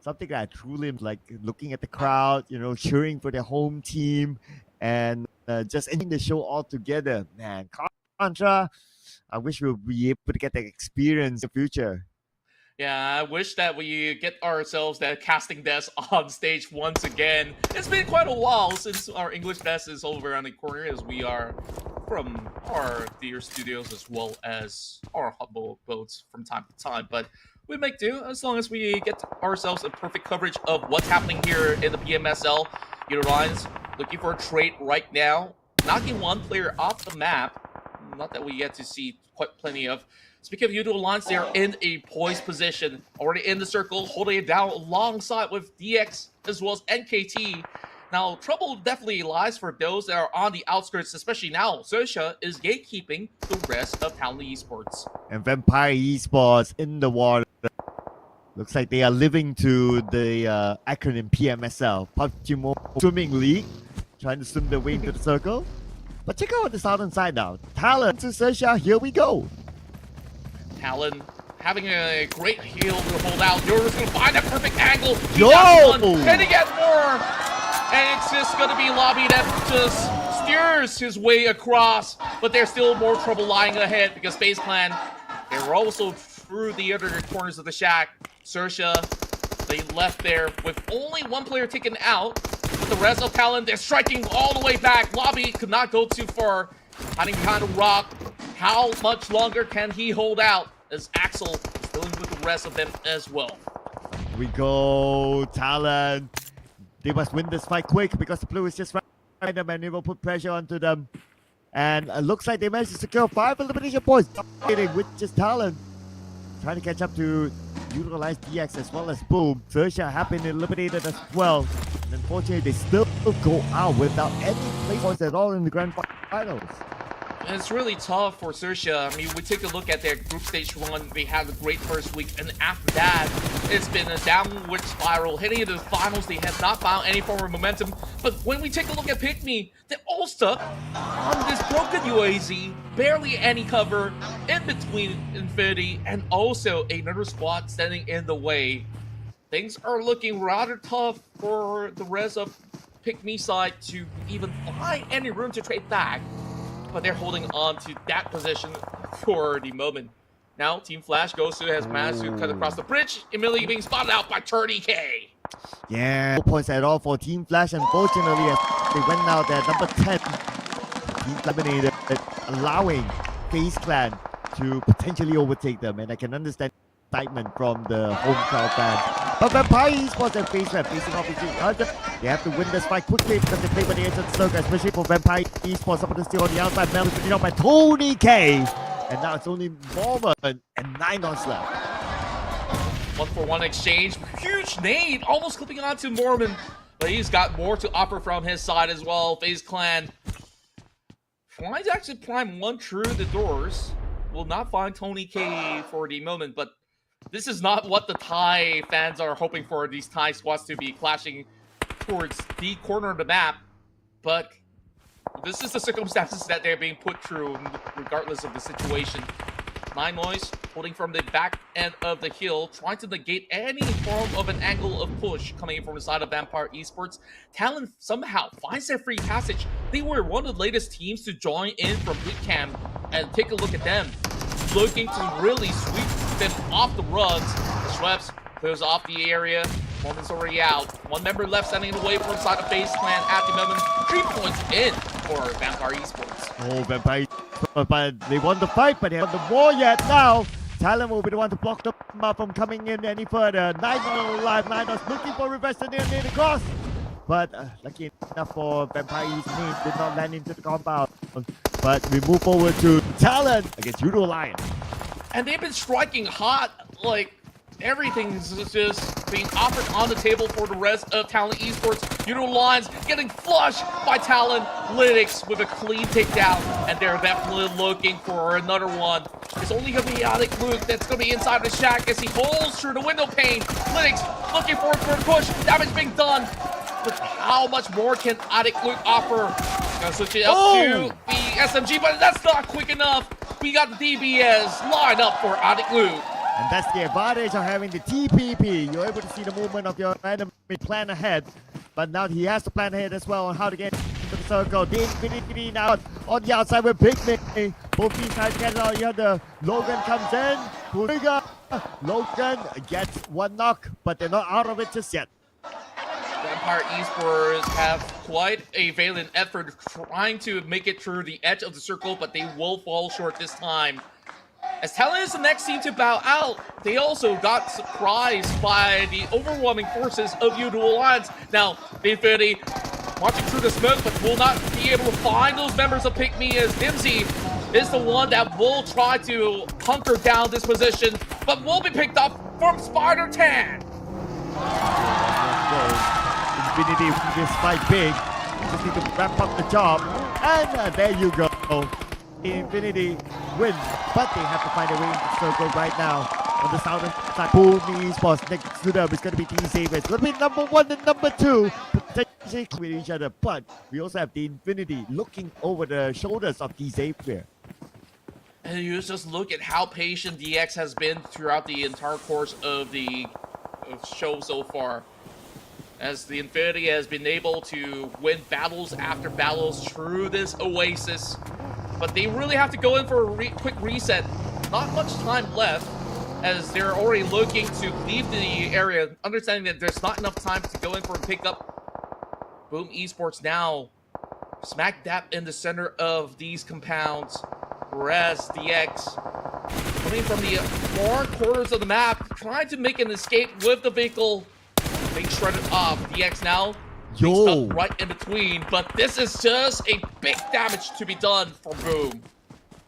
something that I truly like, looking at the crowd, you know, cheering for their home team, and just ending the show all together, man. Contra, I wish we'll be able to get that experience in the future. Yeah, I wish that we get ourselves that casting desk on stage once again. It's been quite a while since our English desk is over on the corner, as we are from our theater studios as well as our hubble boats from time to time. But we make do as long as we get ourselves a perfect coverage of what's happening here in the PMSL. Lions looking for a trade right now, knocking one player off the map. Not that we get to see quite plenty of. Speaking of Udo Lines, they are in a poised position, already in the circle, holding it down alongside with DX as well as NKT. Now, trouble definitely lies for those that are on the outskirts, especially now. XERXIA is gatekeeping the rest of TALON Esports. And Vampire Esports in the water. Looks like they are living to the acronym PMSL, PUBG Swimming League, trying to swim their way into the circle. But check out the southern side now. TALON to XERXIA, here we go. TALON having a great heel to hold out. Yours going to find that perfect angle. Yo! Can he get more? And it's just going to be Lobby that just steers his way across. But there's still more trouble lying ahead because FaZe Clan, they were also through the other corners of the shack. XERXIA, they left there with only one player taken out. But the rest of TALON, they're striking all the way back. Lobby could not go too far. Hiding behind a rock. How much longer can he hold out as Axel is dealing with the rest of them as well? Here we go, TALON. They must win this fight quick because the blue is just right them and it will put pressure onto them. And it looks like they managed to secure 5 elimination points, with just TALON. Trying to catch up to utilize DX as well as Boom. XERXIA have been eliminated as well. And unfortunately, they still go out without any play points at all in the grand finals. And it's really tough for XERXIA. I mean, we take a look at their group stage run. They had a great first week, and after that, it's been a downward spiral. Heading into the finals, they have not found any form of momentum. But when we take a look at PIGMY, they're all stuck on this broken UAZ, barely any cover in between Infinity, and also another squad standing in the way. Things are looking rather tough for the rest of PIGMY side to even find any room to trade back. But they're holding on to that position for the moment. Now, Team Flash Ghost has managed to cut across the bridge, immediately being spotted out by 30K. Yeah, no points at all for Team Flash. Unfortunately, as they went out there, number 10, Team eliminated, allowing FaZe Clan to potentially overtake them. And I can understand excitement from the home crowd fans. But Vampire Esports and FaZe Clan facing off each other. They have to win this fight quickly because they play by the edge of the circle, especially for Vampire Esports. Someone is still on the outside. Mel is picking up by Tony K. And now it's only Mormon and 9 ons left. 1-for-1 exchange. Huge nade, almost clipping onto Mormon. But he's got more to offer from his side as well. FaZe Clan trying to actually climb one through the doors. Will not find Tony K for the moment, but this is not what the Thai fans are hoping for. These Thai squads to be clashing towards the corner of the map. But this is the circumstances that they're being put through regardless of the situation. 9 Noise holding from the back end of the hill, trying to negate any form of an angle of push coming in from the side of Vampire Esports. TALON somehow finds their free passage. They were one of the latest teams to join in from boot camp, and take a look at them, looking to really sweep them off the rugs. The Schweppes clears off the area. Mormon's already out. 1 member left standing away from the side of FaZe Clan at the moment. 3 points in for Vampire Esports. Oh, Vampire, but they won the fight, but they haven't won the war yet. Now, TALON will be the one to block them up from coming in any further. 9 on alive, 9 on looking for reverse and near the cross. But lucky enough for Vampire Esports, did not land into the compound. But we move forward to TALON against Judo Lion. And they've been striking hot, like everything's just being offered on the table for the rest of TALON Esports. Judo Lions getting flushed by TALON. Lytics with a clean takedown, and they're definitely looking for another one. It's only going to be IQOO that's going to be inside the shack as he holds through the window pane. Lytics looking for a push. Damage being done. But how much more can IQOO offer? Gonna switch it up to the SMG, but that's not quick enough. We got the DBS lined up for IQOO. And that's the advantage of having the TPP. You're able to see the movement of your enemy, plan ahead. But now he has to plan ahead as well on how to get into the circle. The Infinity now on the outside with PIGMY. Both teams trying to get it on the other. Logan comes in. Trigger. Logan gets 1 knock, but they're not out of it just yet. Vampire Esports have quite a valiant effort trying to make it through the edge of the circle, but they will fall short this time. As TALON is the next team to bow out, they also got surprised by the overwhelming forces of Judo Alliance. Now, Infinity marching through the smoke, but will not be able to find those members of PIGMY, as Dimsy is the one that will try to hunker down this position, but will be picked up from Spider Tan. Infinity with this fight big. Just need to wrap up the job. And there you go. Infinity win, but they have to find a way into the circle right now. On the southern side, PMSL Esports next to them is going to be Team Xavier. It's going to be number 1 and number 2, potentially with each other. But we also have the Infinity looking over the shoulders of the Xavier. And you just look at how patient DX has been throughout the entire course of the show so far. As the Infinity has been able to win battles after battles through this oasis. But they really have to go in for a quick reset. Not much time left, as they're already looking to leave the area, understanding that there's not enough time to go in for a pickup. Boom Esports now smack dab in the center of these compounds, whereas DX coming from the far corners of the map, trying to make an escape with the vehicle being shredded off. DX now stuck right in between, but this is just a big damage to be done for Boom.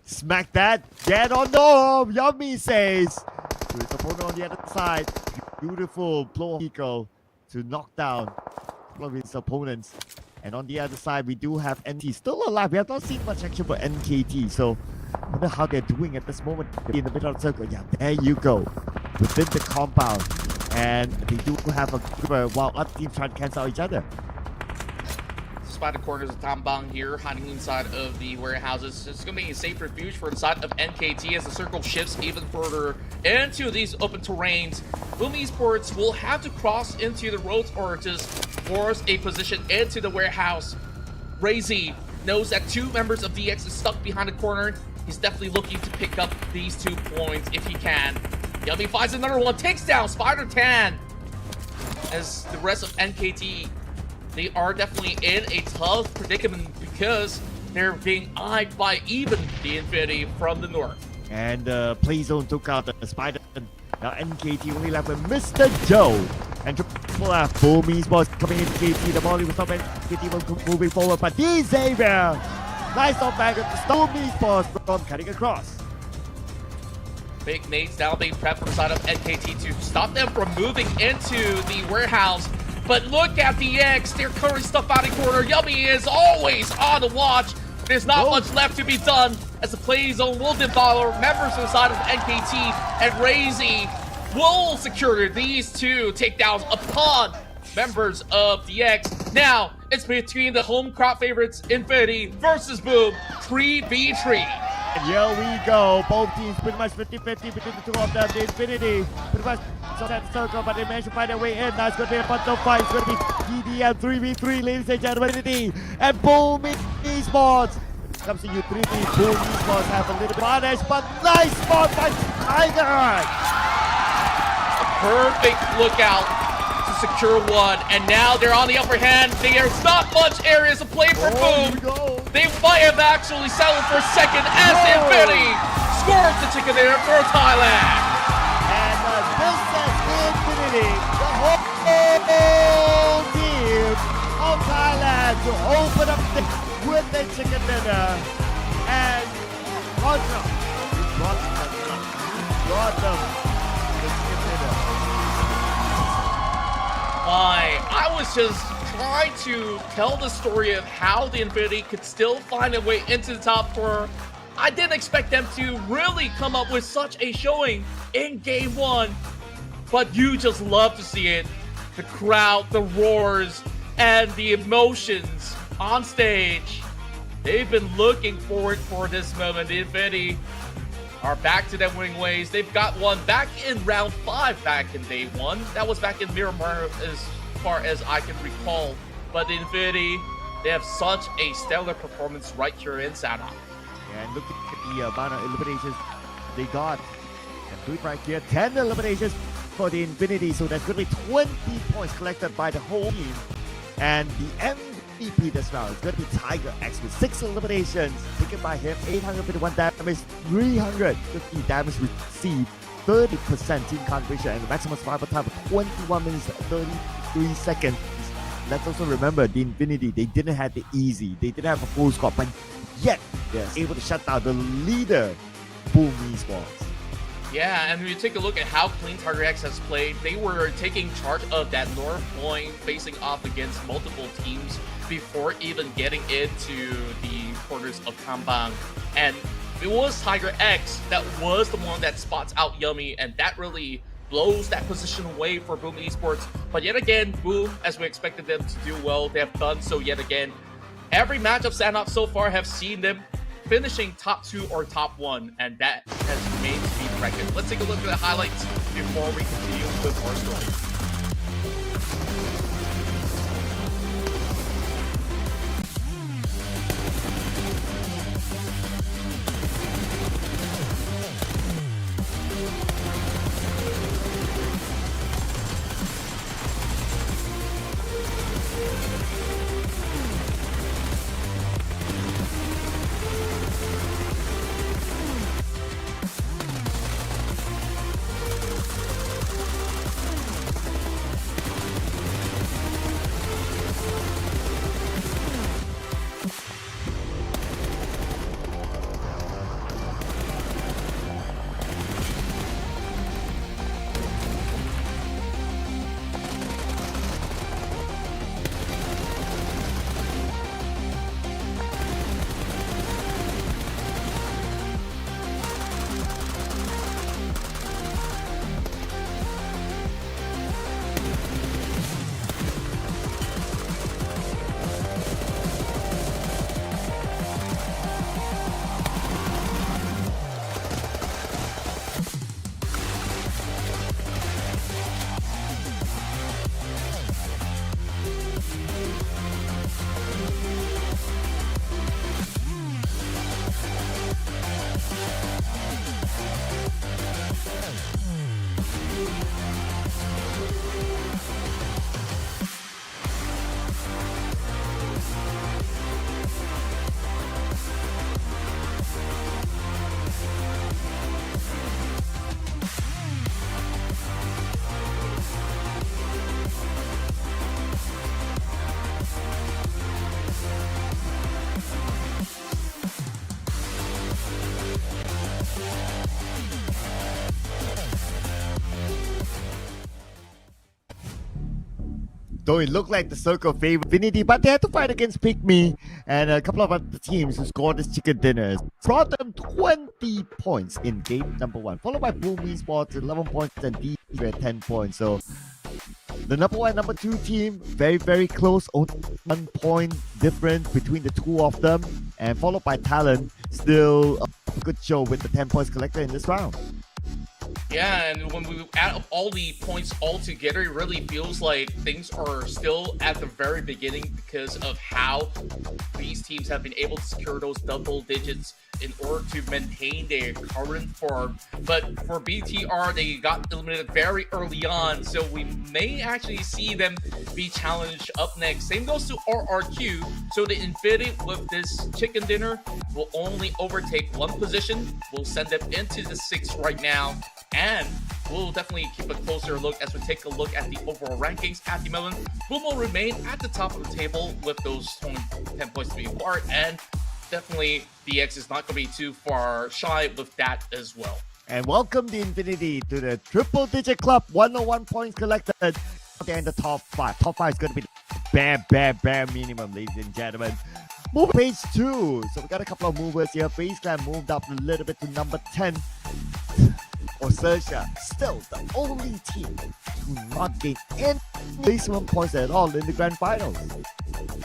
Smack that, get on the arm, Yummy says. To his opponent on the other side, beautiful blow eagle to knock down one of his opponents. And on the other side, we do have NT still alive. We have not seen much action for NKT, so I wonder how they're doing at this moment. In the middle of the circle, yeah, there you go. Within the compound. And they do have a group while other teams try to cancel each other. Spider corners of Tambang here, hiding inside of the warehouses. It's going to be a safe refuge for the side of NKT as the circle shifts even further into these open terrains. Boom Esports will have to cross into the roads or just force a position into the warehouse. Razy knows that 2 members of DX is stuck behind the corner. He's definitely looking to pick up these 2 points if he can. Yummy finds another one, takes down Spider Tan. As the rest of NKT, they are definitely in a tough predicament because they're being eyed by even the Infinity from the north. And play zone took out the Spider. Now NKT only left with Mr. Joe. And Triple F, Boom Esports coming in KT. The ball was stopped and KT was moving forward. But this Xavier, nice off back of the Boom Esports from cutting across. Big nades now being prepped from the side of NKT to stop them from moving into the warehouse. But look at the X, they're clearing stuff out in corner. Yummy is always on the watch. There's not much left to be done as the play zone will devour members on the side of NKT, and Razy will secure these 2 takedowns upon members of the X. Now, it's between the home crowd favorites, Infinity versus Boom, 3v3. And here we go. Both teams pretty much 50-50 between the 2 of them. The Infinity pretty much on that circle, but they managed to find their way in. Now it's going to be a bunch of fights. It's going to be TDM 3v3, ladies and gentlemen. Infinity and Boom Esports. Comes to you 3v. Boom Esports have a little bit of advantage, but nice spot by Tiger. A perfect lookout to secure one, and now they're on the upper hand. There's not much areas to play for Boom. They might have actually settled for second as Infinity scores the ticket there for Thailand. And this is Infinity, the whole team of Thailand to open up with the chicken dinner. And Roger, brought them the chicken dinner. I was just trying to tell the story of how the Infinity could still find a way into the top 4. I didn't expect them to really come up with such a showing in game 1, but you just love to see it. The crowd, the roars, and the emotions on stage. They've been looking forward for this moment. The Infinity are back to their winning ways. They've got one back in round 5 back in day 1. That was back in Miramar as far as I can recall. But the Infinity, they have such a stellar performance right here in Sanhok. And look at the amount of eliminations they got. And look right here, 10 eliminations for the Infinity. So that's going to be 20 points collected by the whole team. And the MVP this round is going to be Tiger X with 6 eliminations taken by him, 851 damage, 350 damage received, 30% team concentration, and the maximum survival time of 21 minutes 33 seconds. Let's also remember the Infinity, they didn't have the easy, they didn't have a full squad, but yet they're able to shut down the leader, Boom Esports. Yeah, and when you take a look at how clean Tiger X has played, they were taking charge of that north point, facing off against multiple teams before even getting into the quarters of Kambang. And it was Tiger X that was the one that spots out Yummy, and that really blows that position away for Boom Esports. But yet again, Boom, as we expected them to do well, they have done so yet again. Every match of Sanhok so far have seen them finishing top 2 or top 1, and that has remained to be the record. Let's take a look at the highlights before we continue with our story. Though it looked like the circle favored Infinity, but they had to fight against PIGMY and a couple of other teams who scored this chicken dinner. Brought them 20 points in game number 1, followed by PMSL Esports 11 points and D at 10 points. So the number 1 and number 2 team, very, very close, only 1 point difference between the two of them, and followed by TALON, still a good show with the 10 points collected in this round. Yeah, and when we add up all the points all together, it really feels like things are still at the very beginning because of how these teams have been able to secure those double digits in order to maintain their current form. But for BTR, they got eliminated very early on, so we may actually see them be challenged up next. Same goes to RRQ. So the Infinity with this chicken dinner will only overtake one position. We'll send them into the 6th right now. And we'll definitely keep a closer look as we take a look at the overall rankings at the moment. Boom will remain at the top of the table with those 10 points to be apart, and definitely DX is not going to be too far shy with that as well. And welcome the Infinity to the triple digit club, 101 points collected. They're in the top 5. Top 5 is going to be the bare minimum, ladies and gentlemen. Move page 2. So we got a couple of movers here. FaZe Clan moved up a little bit to number 10. XERXIA, still the only team to not gain any maximum points at all in the grand finals.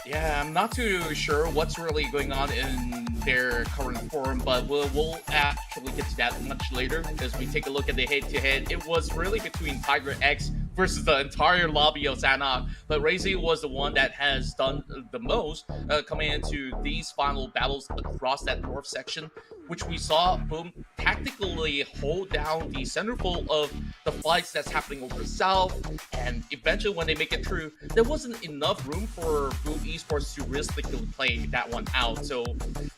Yeah, I'm not too sure what's really going on in their current form, but we'll actually get to that much later as we take a look at the head-to-head. It was really between Tiger X versus the entire lobby of Sanhok, but Razy was the one that has done the most coming into these final battles across that north section, which we saw Boom tactically hold down the centerfold of the fights that's happening over south, and eventually when they make it through, there wasn't enough room for Boom Esports to realistically play that one out. So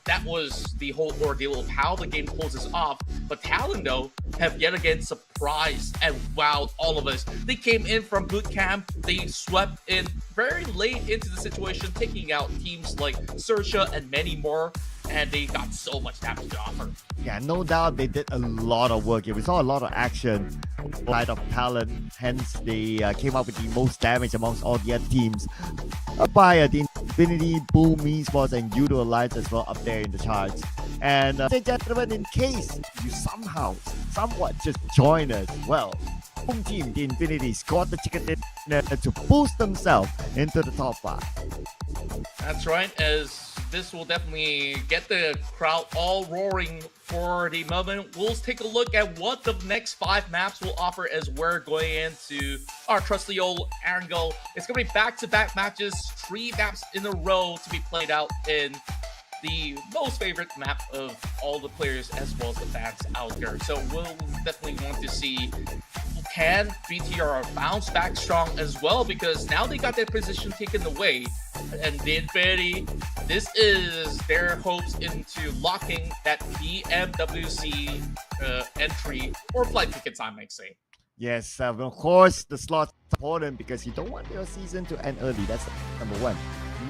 that was the whole ordeal of how the game closes off. But TALON, though, have yet again surprised and wowed all of us. They came in from boot camp, they swept in very late into the situation, taking out teams like XERXIA and many more, and they got so much damage to offer. Yeah, no doubt they did a lot of work here. We saw a lot of action side of TALON, hence they came up with the most damage amongst all the other teams. By the Infinity, Boom Esports, and Judo Alliance as well up there in the charts. And ladies and gentlemen, in case you somewhat just join us, well, Boom team, the Infinity, scored the chicken dinner to boost themselves into the top 5. That's right, as this will definitely get the crowd all roaring for the moment. We'll take a look at what the next 5 maps will offer as we're going into our trusty old angle. It's going to be back-to-back matches, 3 maps in a row to be played out in the most favorite map of all the players as well as the fans out there. So we'll definitely want to see, can BTR bounce back strong as well, because now they got their position taken away, and the Infinity, this is their hopes into locking that PMWC entry or flight tickets, I might say. Yes, of course, the slot's important because you don't want your season to end early. That's number 1.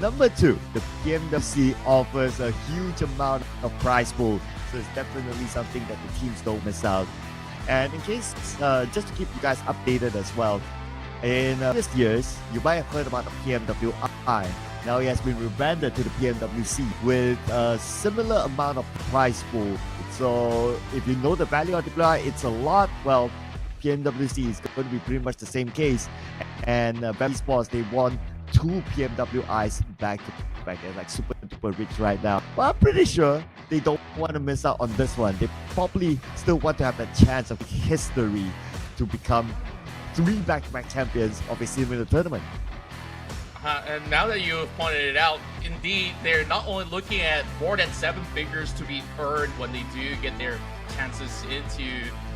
Number 2, the PMWC offers a huge amount of prize pool, so it's definitely something that the teams don't miss out. And in case, just to keep you guys updated as well, in previous years, you might have heard about the PMWI. Now it has been rebranded to the PMWC with a similar amount of prize pool. So if you know the value of the PMWI, it's a lot. Well, PMWC is going to be pretty much the same case. And BARUZ Sports, they won 2 PMWIs back to back. They're like super duper rich right now. But I'm pretty sure they don't want to miss out on this one. They probably still want to have that chance of history to become 3 back-to-back champions of a similar tournament. And now that you have pointed it out, indeed, they're not only looking at more than 7 figures to be earned when they do get their chances into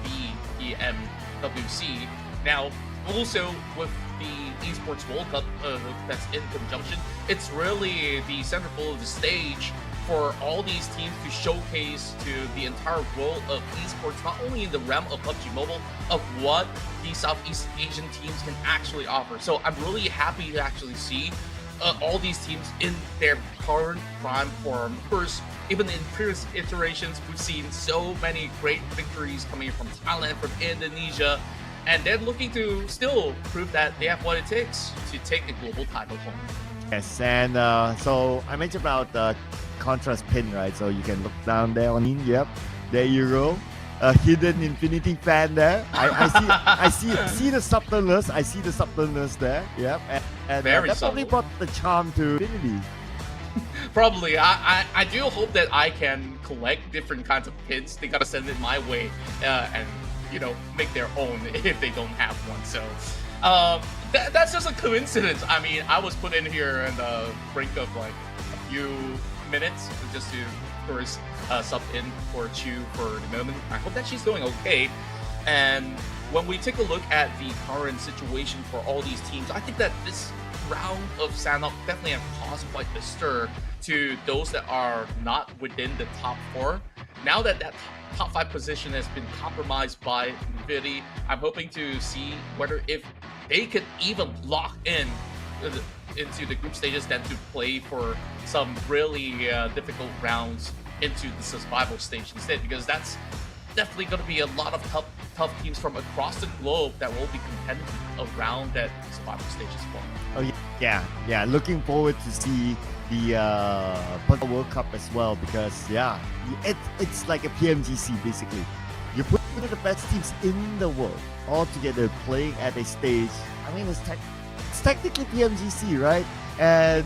the PMWC. Now, also with the Esports World Cup that's in conjunction, it's really the centerfold of the stage for all these teams to showcase to the entire world of esports, not only in the realm of PUBG Mobile, of what the Southeast Asian teams can actually offer. So I'm really happy to actually see all these teams in their current prime form. Of course, even in previous iterations, we've seen so many great victories coming from Thailand, from Indonesia, and they're looking to still prove that they have what it takes to take the global title home. Yes, and so I mentioned about the contrast pin, right? So you can look down there on in. Yep, there you go. A hidden Infinity fan there. I see the subtleness. I see the subtleness there. Yep, and Very that probably subtle. brought the charm to Infinity. Probably. I do hope that I can collect different kinds of pins. They gotta send it my way, and make their own if they don't have one. So that's just a coincidence. I mean, I was put in here in the brink of like a few minutes just to first sub in for Chu for the moment. I hope that she's doing okay. And when we take a look at the current situation for all these teams, I think that this round of Sanhok definitely have caused quite a stir to those that are not within the top 4. Now that top 5 position has been compromised by Infinity, I'm hoping to see whether if they could even lock in into the group stages than to play for some really difficult rounds into the survival stage instead, because that's definitely going to be a lot of tough teams from across the globe that will be competitive around that survival stage as well. Oh yeah. Looking forward to see the PUBG World Cup as well, because it's like a PMGC basically. You put the best teams in the world all together playing at a stage. I mean, it's technically PMGC, right? And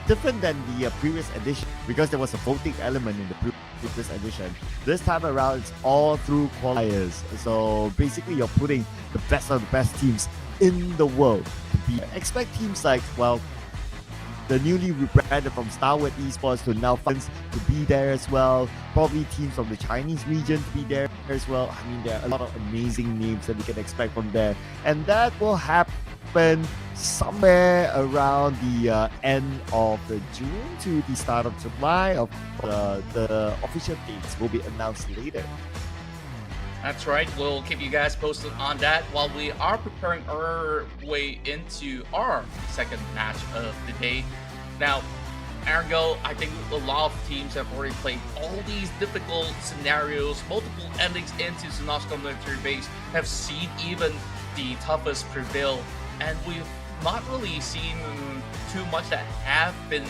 different than the previous edition, because there was a voting element in the previous edition. This time around, it's all through qualifiers. So basically, you're putting the best of the best teams in the world to be. Expect teams like, well, the newly rebranded from Starwood Esports to now Finalists to be there as well. Probably teams from the Chinese region to be there as well. I mean, there are a lot of amazing names that we can expect from there. And that will happen somewhere around the end of June to the start of July. Of the official dates will be announced later. That's right. We'll keep you guys posted on that while we are preparing our way into our second match of the day. Now, ergo, I think a lot of teams have already played all these difficult scenarios, multiple endings into Sinashko military base, have seen even the toughest prevail, and we've not really seen too much that have been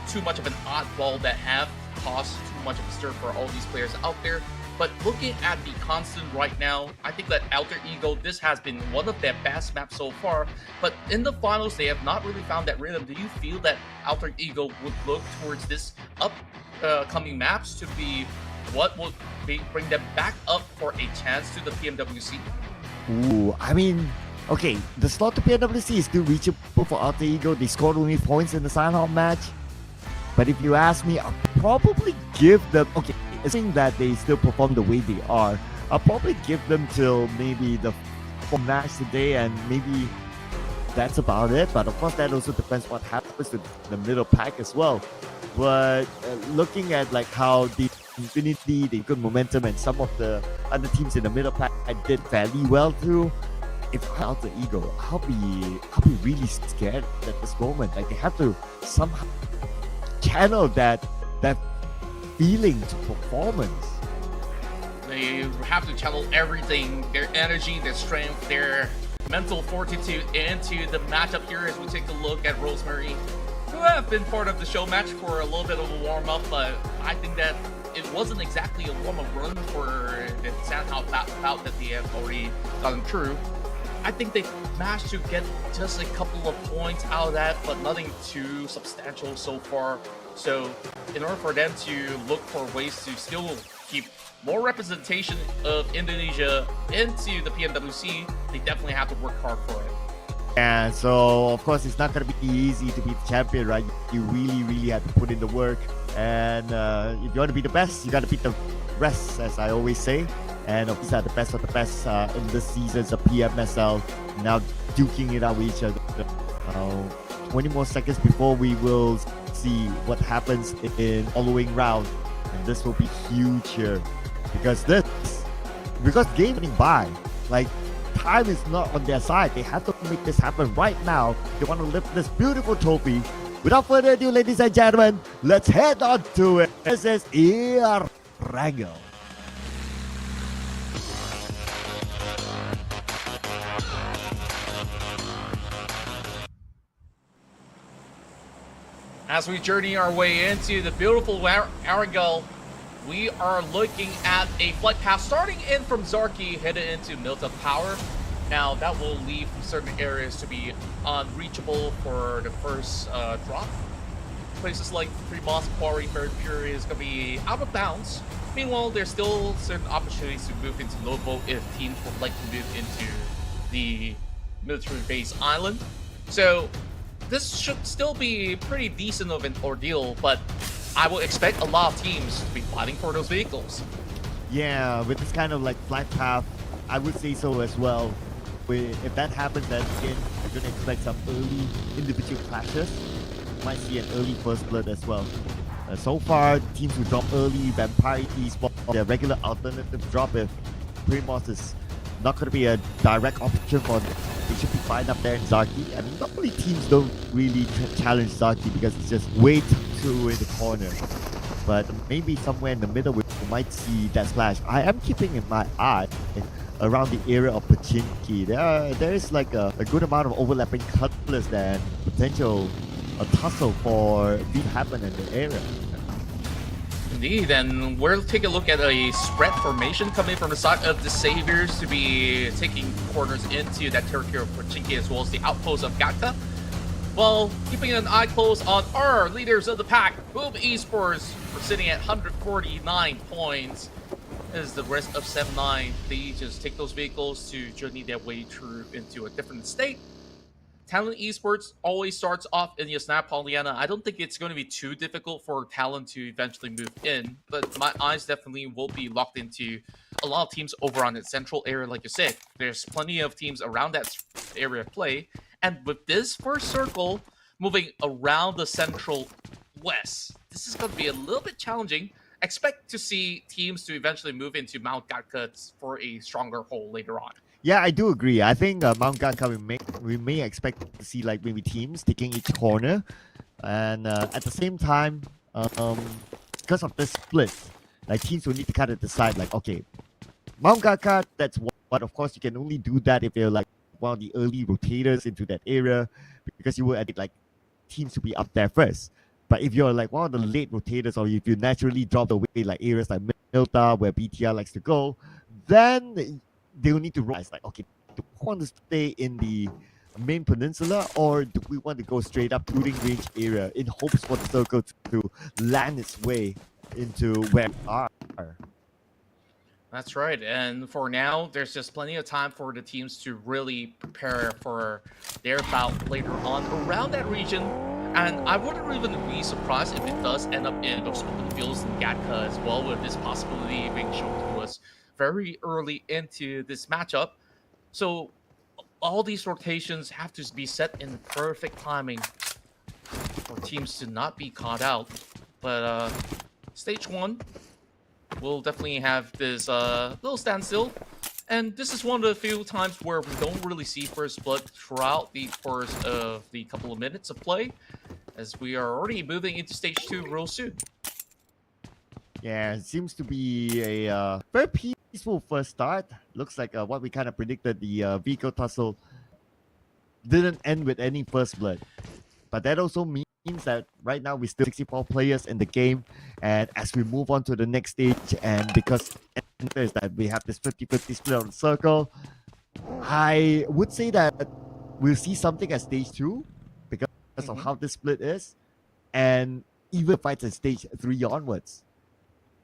too much of an oddball that have caused too much of a stir for all these players out there. But looking at the constant right now, I think that Alter Ego, this has been one of their best maps so far. But in the finals, they have not really found that rhythm. Do you feel that Alter Ego would look towards this upcoming maps to be what would bring them back up for a chance to the PMWC? Ooh, I mean, okay, the slot to PMWC is still reachable for Alter Ego. They scored only points in the Sanhok match. But if you ask me, I'll probably give them... Okay, assuming that they still perform the way they are, I'll probably give them till maybe the match today, and maybe that's about it. But of course, that also depends what happens to the middle pack as well. But looking at like how the Infinity, the good momentum, and some of the other teams in the middle pack did fairly well too. If I'm Alter Ego, I'll be really scared at this moment. Like, they have to somehow channel that feeling to performance. They have to channel everything, their energy, their strength, their mental fortitude into the matchup here as we take a look at Rosemary, who have been part of the show match for a little bit of a warm-up, but I think that it wasn't exactly a warm-up run for the Sanhok bout that they have already gotten through. I think they managed to get just a couple of points out of that, but nothing too substantial so far. So in order for them to look for ways to still keep more representation of Indonesia into the PMWC, they definitely have to work hard for it. And so, of course, it's not going to be easy to be the champion, right? You really have to put in the work. And if you want to be the best, you got to beat the rest, as I always say. And these are the best of the best in this season's PMSL, now duking it out with each other. 20 more seconds before we will see what happens in following round, and this will be huge here, because game running by, like, time is not on their side. They have to make this happen right now. They want to lift this beautiful trophy. Without further ado, ladies and gentlemen, let's head on to it. This is XERXIA. As we journey our way into the beautiful Aragel, we are looking at a flight path starting in from Zarki, headed into Milta Power. Now, that will leave certain areas to be unreachable for the first drop. Places like Fremont, Quarry, Mercury is going to be out of bounds. Meanwhile, there's still certain opportunities to move into Novo if teams would like to move into the military base island. So this should still be pretty decent of an ordeal, but I will expect a lot of teams to be fighting for those vehicles. Yeah, with this kind of like flight path, I would say so as well. If that happens, then again, we're going to expect some early individual clashes. Might see an early first blood as well. So far, teams who drop early, Vampire Esports, their regular alternative drop if Primos is not going to be a direct option for them. They should be fine up there in Zarki. I mean, normally teams don't really challenge Zarki because it's just way too in the corner. But maybe somewhere in the middle we might see that splash. I am keeping in my eye around the area of Pachinki. There is like a good amount of overlapping colors there and potential a tussle for it to happen in the area. Indeed, and we'll take a look at a spread formation coming from the side of the Saviors to be taking corners into that territory of Pochinki as well as the outpost of Gatka. While keeping an eye close on our leaders of the pack, PUBG Esports, we're sitting at 149 points. As the rest of 7-9, they just take those vehicles to journey their way through into a different state. TALON Esports always starts off in Yasna Polyana. I don't think it's going to be too difficult for TALON to eventually move in, but my eyes definitely will be locked into a lot of teams over on the central area, like you said. There's plenty of teams around that area of play, and with this first circle moving around the central west, this is going to be a little bit challenging. Expect to see teams to eventually move into Mount Gatka for a stronger hold later on. Yeah, I do agree. I think Mount Gatka we may expect to see like maybe teams taking each corner, and at the same time, because of this split, like teams will need to kind of decide like, okay, Mount Gatka, that's what. Of course, you can only do that if you're like one of the early rotators into that area, because you will edit like teams to be up there first. But if you're like one of the late rotators, or if you naturally drop away like areas like Milta where BTR likes to go, then they'll need to realize like, okay, do we want to stay in the main peninsula or do we want to go straight up shooting range area in hopes for the circle to land its way into where we are? That's right, and for now, there's just plenty of time for the teams to really prepare for their bout later on around that region. And I wouldn't even be surprised if it does end up in those open fields in Gatka as well, with this possibility being shown to us very early into this matchup. So all these rotations have to be set in perfect timing for teams to not be caught out. But stage 1 will definitely have this little standstill. And this is one of the few times where we don't really see first blood throughout the course of the couple of minutes of play, as we are already moving into stage 2 real soon. Yeah, it seems to be a very peaceful first start. Looks like what we kind of predicted, the vehicle tussle didn't end with any first blood. But that also means that right now we still 64 players in the game, and as we move on to the next stage, and because is that we have this 50-50 split on the circle, I would say that we'll see something at stage 2 because of how this split is, and even fights at stage 3 onwards.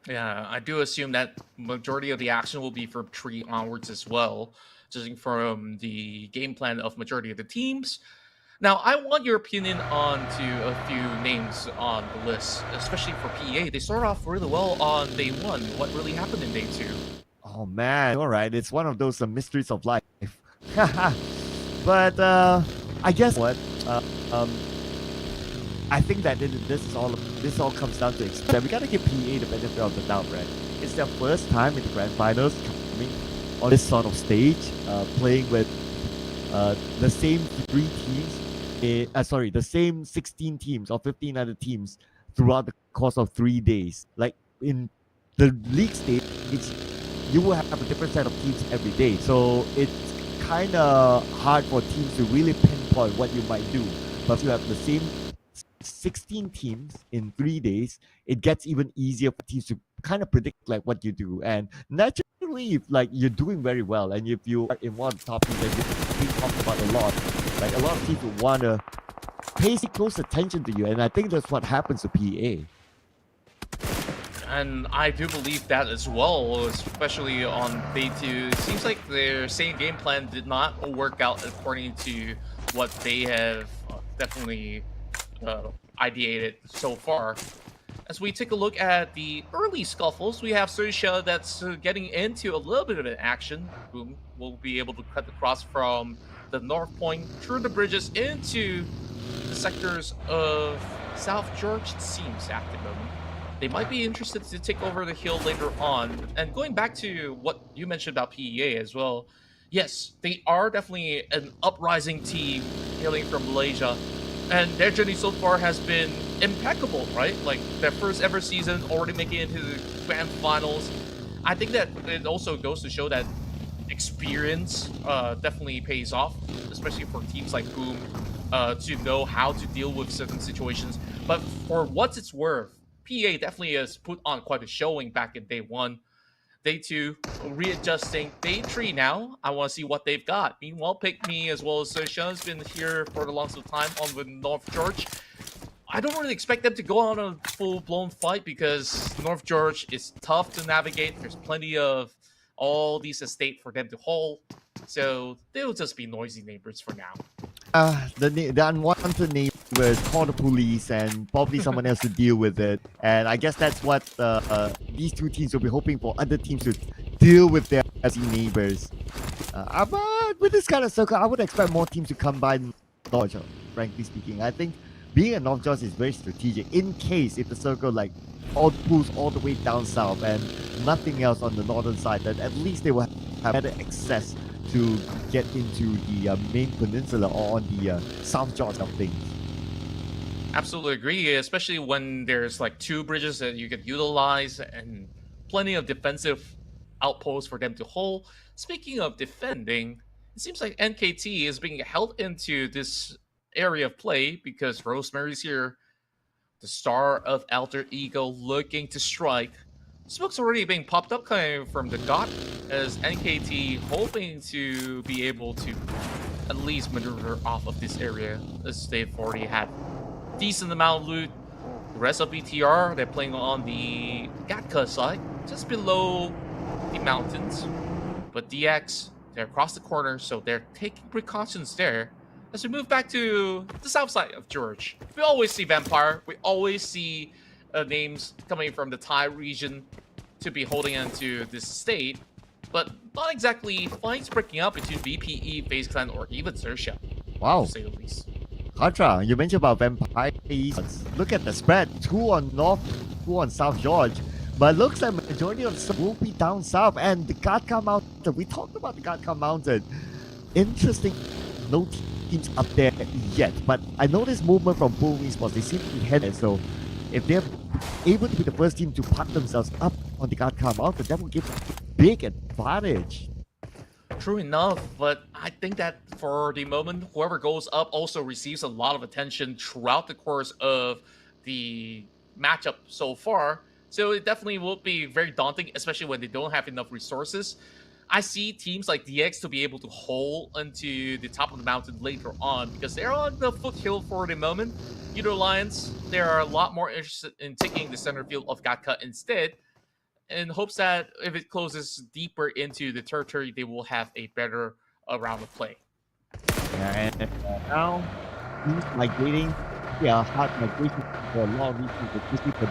Yeah, I do assume that majority of the action will be from 3 onwards as well, judging from the game plan of majority of the teams. Now, I want your opinion on to a few names on the list, especially for PEA. They start off really well on day 1. What really happened in day 2? Oh man, all right, it's one of those mysteries of life. But I guess what I think that this all comes down to experience. We gotta give PEA the benefit of the doubt, right? It's their first time in the grand finals coming on this sort of stage, playing with the same 3 teams. The same 16 teams or 15 other teams throughout the course of 3 days. Like in the league stage, you will have a different set of teams every day. So it's kind of hard for teams to really pinpoint what you might do. But if you have the same 16 teams in 3 days, it gets even easier for teams to kind of predict like what you do. And naturally, if like you're doing very well, and if you are in one of the top teams that you've been talked about a lot, like a lot of teams would want to pay close attention to you, and I think that's what happens to PA. And I do believe that as well, especially on day 2. It seems like their same game plan did not work out according to what they have definitely ideated so far. As we take a look at the early scuffles, we have XERXIA that's getting into a little bit of an action. Boom will be able to cut across from the north point through the bridges into the sectors of South George, it seems, at the moment. They might be interested to take over the hill later on. And going back to what you mentioned about PEA as well, yes, they are definitely an uprising team hailing from Malaysia. And their journey so far has been impeccable, right? Like their first ever season, already making it into the grand finals. I think that it also goes to show that experience definitely pays off, especially for teams like Boom, to know how to deal with certain situations. But for what it's worth, PA definitely has put on quite a showing back in day 1. Day 2, readjusting. Day 3 now, I want to see what they've got. Meanwhile, PIGMY as well as XERXIA has been here for the longest of time on with North George. I don't really expect them to go on a full-blown fight because North George is tough to navigate. There's plenty of all these estates for them to hold. So they'll just be noisy neighbors for now. The unwanted neighbors call the police and probably someone else to deal with it. And I guess that's what these two teams will be hoping for, other teams to deal with their neighbors. But with this kind of circle, I would expect more teams to come by North George, frankly speaking. I think being a North George is very strategic in case if the circle like all pulls all the way down south and nothing else on the northern side, that at least they will have better access to get into the main peninsula or on the South George of things. Absolutely agree, especially when there's like 2 bridges that you could utilize and plenty of defensive outposts for them to hold. Speaking of defending, it seems like NKT is being held into this area of play because Rosemary's here, the star of Alter Ego, looking to strike. Smoke's already being popped up coming from the GOT as NKT hoping to be able to at least maneuver off of this area as they've already had decent amount of loot. The rest of BTR, they're playing on the Gatka side, just below the mountains. But DX, they're across the corner, so they're taking precautions there. As we move back to the south side of George, we always see Vampire. We always see names coming from the Thai region to be holding onto this state, but not exactly fights breaking up between VPE, FaZe Clan, or even XERXIA. Wow. To say the least. Contra, you mentioned about Vampire. Look at the spread: 2 on North, 2 on South George. But looks like majority of some will be down south, and the Gatka Mountain. We talked about the Gatka Mountain. Interesting. No teams up there yet, but I noticed movement from PUBG Esports. They seem to be headed. So if they're able to be the first team to put themselves up on the Gatka Mountain, that will give a big advantage. True enough, but I think that for the moment, whoever goes up also receives a lot of attention throughout the course of the matchup so far. So it definitely will be very daunting, especially when they don't have enough resources. I see teams like DX to be able to hold onto the top of the mountain later on because they're on the foothill for the moment. Either Alliance, they are a lot more interested in taking the center field of Gatka instead, in hopes that if it closes deeper into the territory, they will have a better round of play. Yeah, and now teams migrating, hard migration for a lot of reasons, especially for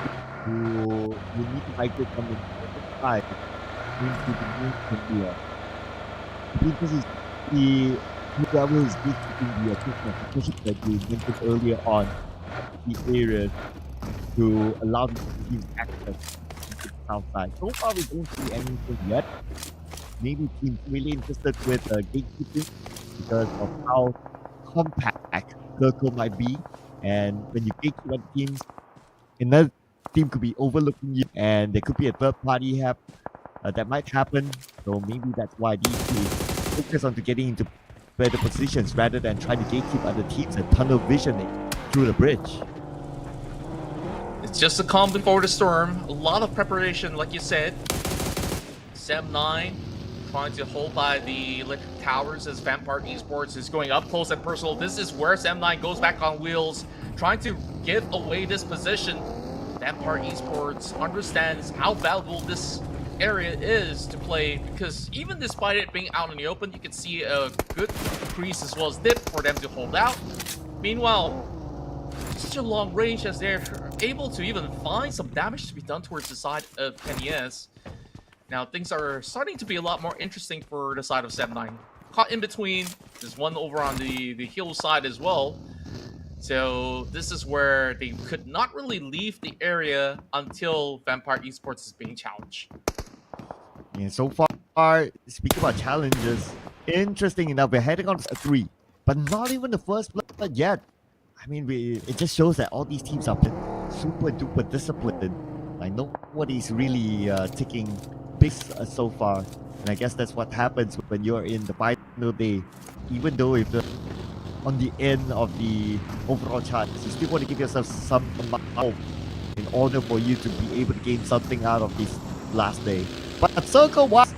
who need to migrate from the side into the new India. This is the level is basically the especially that you mentioned earlier on the areas to allow the teams access to the south side. So far we don't see anything yet. Maybe teams really interested with gatekeeping because of how compact circle might be, and when you gatekeep other teams, another team could be overlooking you, and there could be a third party that might happen. So maybe that's why these teams focus on to getting into better positions rather than trying to gatekeep other teams and tunnel visioning through the bridge. It's just a calm before the storm. A lot of preparation, like you said. Sem9 trying to hold by the electric towers as Vampire Esports is going up close and personal. This is where Sem9 goes back on wheels, trying to give away this position. Vampire Esports understands how valuable this area is to play, because even despite it being out in the open, you can see a good crease as well as dip for them to hold out. Meanwhile, such a long range as they're able to even find some damage to be done towards the side of NES. Now things are starting to be a lot more interesting for the side of Sem9. Caught in between, there's one over on the hill side as well. So this is where they could not really leave the area until Vampire Esports is being challenged. Yeah, so far, speaking about challenges, interesting enough, we're heading on 3, but not even the first blood yet. I mean, it just shows that all these teams are super duper disciplined. Like nobody's really taking bigs so far, and I guess that's what happens when you're in the final day. Even though if on the end of the overall chart, you still want to give yourself some amount of hope in order for you to be able to gain something out of this last day. But Circle was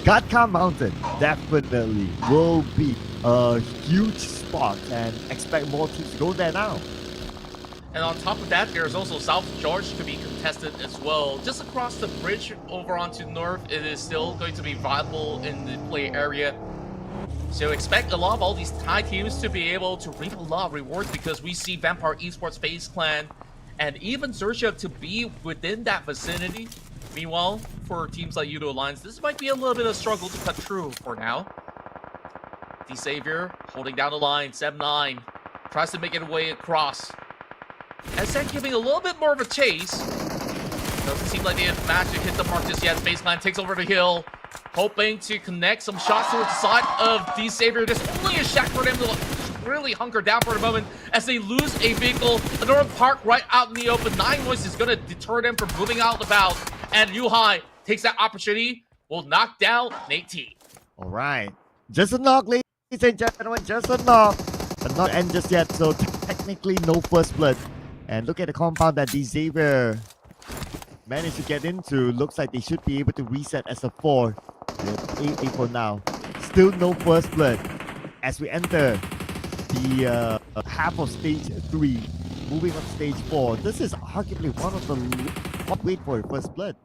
Gatka Mountain definitely will be a huge spot, and expect more teams to go there now. And on top of that, there's also South George to be contested as well. Just across the bridge over onto North, it is still going to be viable in the play area. So expect a lot of all these Thai teams to be able to reap a lot of rewards, because we see Vampire Esports, FaZe Clan, and even XERXIA to be within that vicinity. Meanwhile, for teams like IQOO Alliance, this might be a little bit of a struggle to cut through for now. The Savior holding down the line. Sem9 tries to make it way across. And Sen giving a little bit more of a chase. Doesn't seem like they have managed to hit the mark just yet. FaZe Clan takes over the hill, hoping to connect some shots towards the side of the Savior. There's only a shack for them to really hunker down for the moment as they lose a vehicle. Another park right out in the open. 9 Noise is going to deter them from moving out and about. And Yuhai takes that opportunity, will knock down Nate T. All right, just a knock, ladies and gentlemen, just a knock, but not end just yet. So technically no first blood. And look at the compound that the Xavier managed to get into. Looks like they should be able to reset as a 4. They're 8 for now. Still no first blood as we enter the half of stage 3, moving on to stage 4. This is arguably one of the wait for first blood.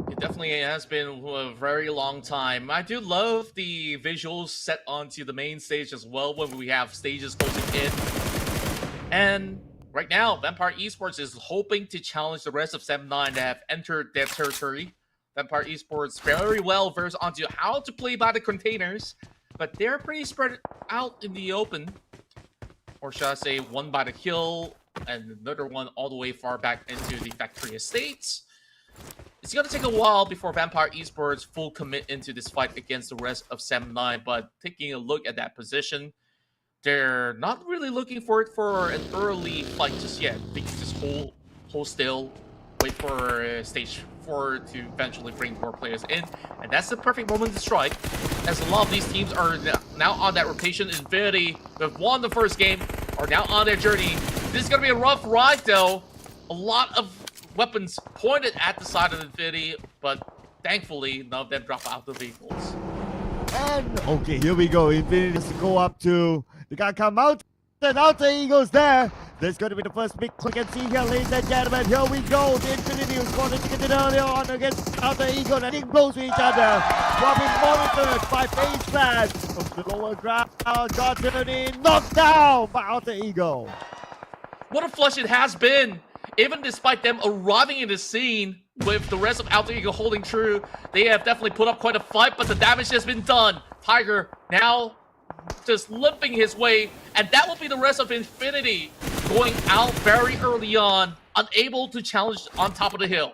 It definitely has been a very long time. I do love the visuals set onto the main stage as well when we have stages closing in. And right now, Vampire Esports is hoping to challenge the rest of Sem9 that have entered their territory. Vampire Esports very well versed onto how to play by the containers, but they're pretty spread out in the open. Or should I say, one by the hill, and another one all the way far back into the factory estates. It's going to take a while before Vampire Esports full commit into this fight against the rest of Sem9, but taking a look at that position, they're not really looking for it for an early fight just yet. They can just hold still, wait for stage 4 to eventually bring more players in, and that's the perfect moment to strike, as a lot of these teams are now on that rotation. Infinity, who have won the first game, are now on their journey. This is going to be a rough ride, though. A lot of weapons pointed at the side of Infinity, but thankfully none of them drop out the vehicles. And okay, here we go. Infinity has to go up to the guy come out. And Alter Ego's there. There's going to be the first big click and see here, ladies and gentlemen. Here we go. The Infinity was going to get it earlier on against Alter Ego. And it blows to each other. Dropping monitored by FaZe Clan. From the lower ground, got turned in, knocked down by Alter Ego. What a flush it has been. Even despite them arriving in the scene with the rest of Alter Ego holding true, they have definitely put up quite a fight, but the damage has been done. Tiger now just limping his way, and that will be the rest of Infinity going out very early on, unable to challenge on top of the hill.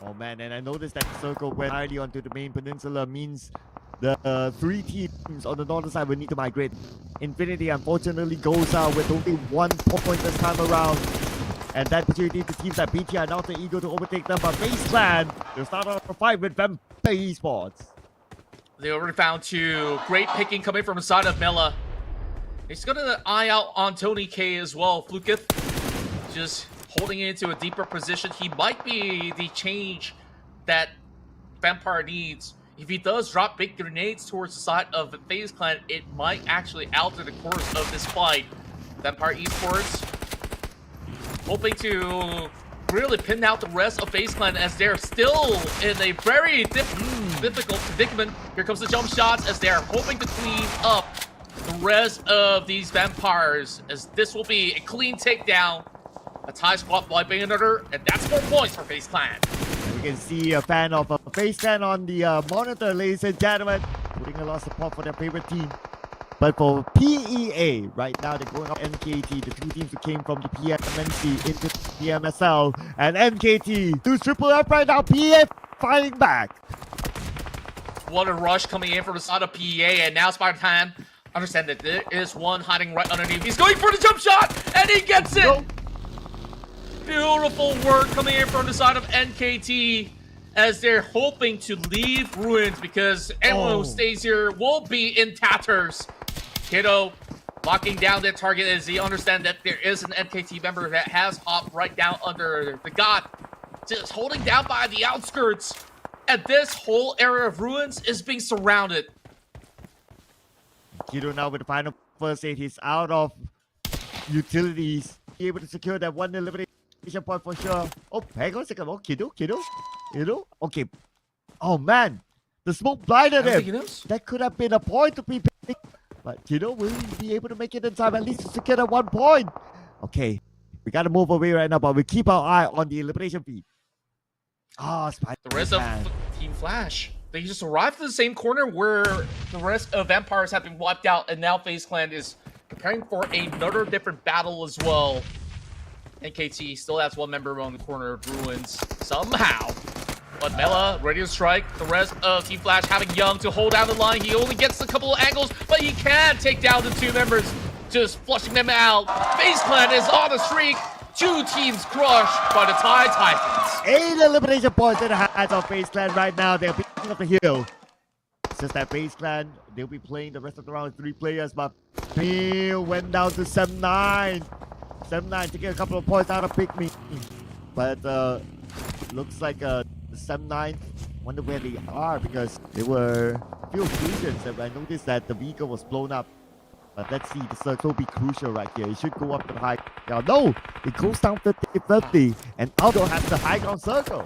Oh man, and I noticed that the circle went entirely onto the main peninsula means the 3 teams on the northern side will need to migrate. Infinity unfortunately goes out with only 1 point this time around. And that opportunity to teams like BTR and Alter Ego to overtake them, but FaZe Clan, they'll start off a fight with Vampire Esports. They already found 2. Great picking coming from the side of Mela. He's got an eye out on Tony K as well. Fluketh just holding it into a deeper position. He might be the change that Vampire needs. If he does drop big grenades towards the side of the FaZe Clan, it might actually alter the course of this fight. Vampire Esports hoping to really pin out the rest of FaZe Clan as they're still in a very difficult predicament. Here comes the jump shots as they're hoping to clean up the rest of these vampires, as this will be a clean takedown. A Thai squad wiping another, and that's 4 points for FaZe Clan. And we can see a fan of FaZe Clan on the monitor, ladies and gentlemen, putting a lot of support for their favorite team. But for PEA, right now they're going up NKT, the two teams who came from the PMNC into PMSL, and NKT do triple up right now. PEA fighting back. What a rush coming in from the side of PEA, and now Spartan understand that there is one hiding right underneath. He's going for the jump shot, and he gets it! Go. Beautiful work coming in from the side of NKT as they're hoping to leave ruins because anyone who stays here will be in tatters. Kiddo locking down their target as he understands that there is an NKT member that has hopped right down under the god, just holding down by the outskirts. And this whole area of ruins is being surrounded. Kiddo now with the final first aid. He's out of utilities. Be able to secure that one elimination point for sure. Oh, hang on a second. Oh, Kiddo. Okay. Oh man, the smoke blinded him. That could have been a point to be picked. But Kiddo will be able to make it in time at least to secure that 1 point. Okay, we gotta move away right now, but we keep our eye on the elimination feed. The rest of Team Flash, they just arrived to the same corner where the rest of Vampires have been wiped out, and now FaZe Clan is preparing for another different battle as well. NKT still has one member on the corner of ruins somehow. But Mela ready to strike. The rest of Team Flash having Young to hold down the line. He only gets a couple of angles, but he can take down the two members, just flushing them out. FaZe Clan is on a streak. 2 teams crushed by the Thai Titans. 8 elimination points in the hands of FaZe Clan right now. They're picking up the hill. It's just that FaZe Clan, they'll be playing the rest of the round with 3 players, but Peel went down to 7-9. 7-9 taking a couple of points out of PIGMY. But looks like 7-9, wonder where they are, because there were a few occasions that I noticed that the vehicle was blown up. But let's see, the circle will be crucial right here. It should go up to the high ground. No, it goes down 50-50, and Aldo has the high ground circle.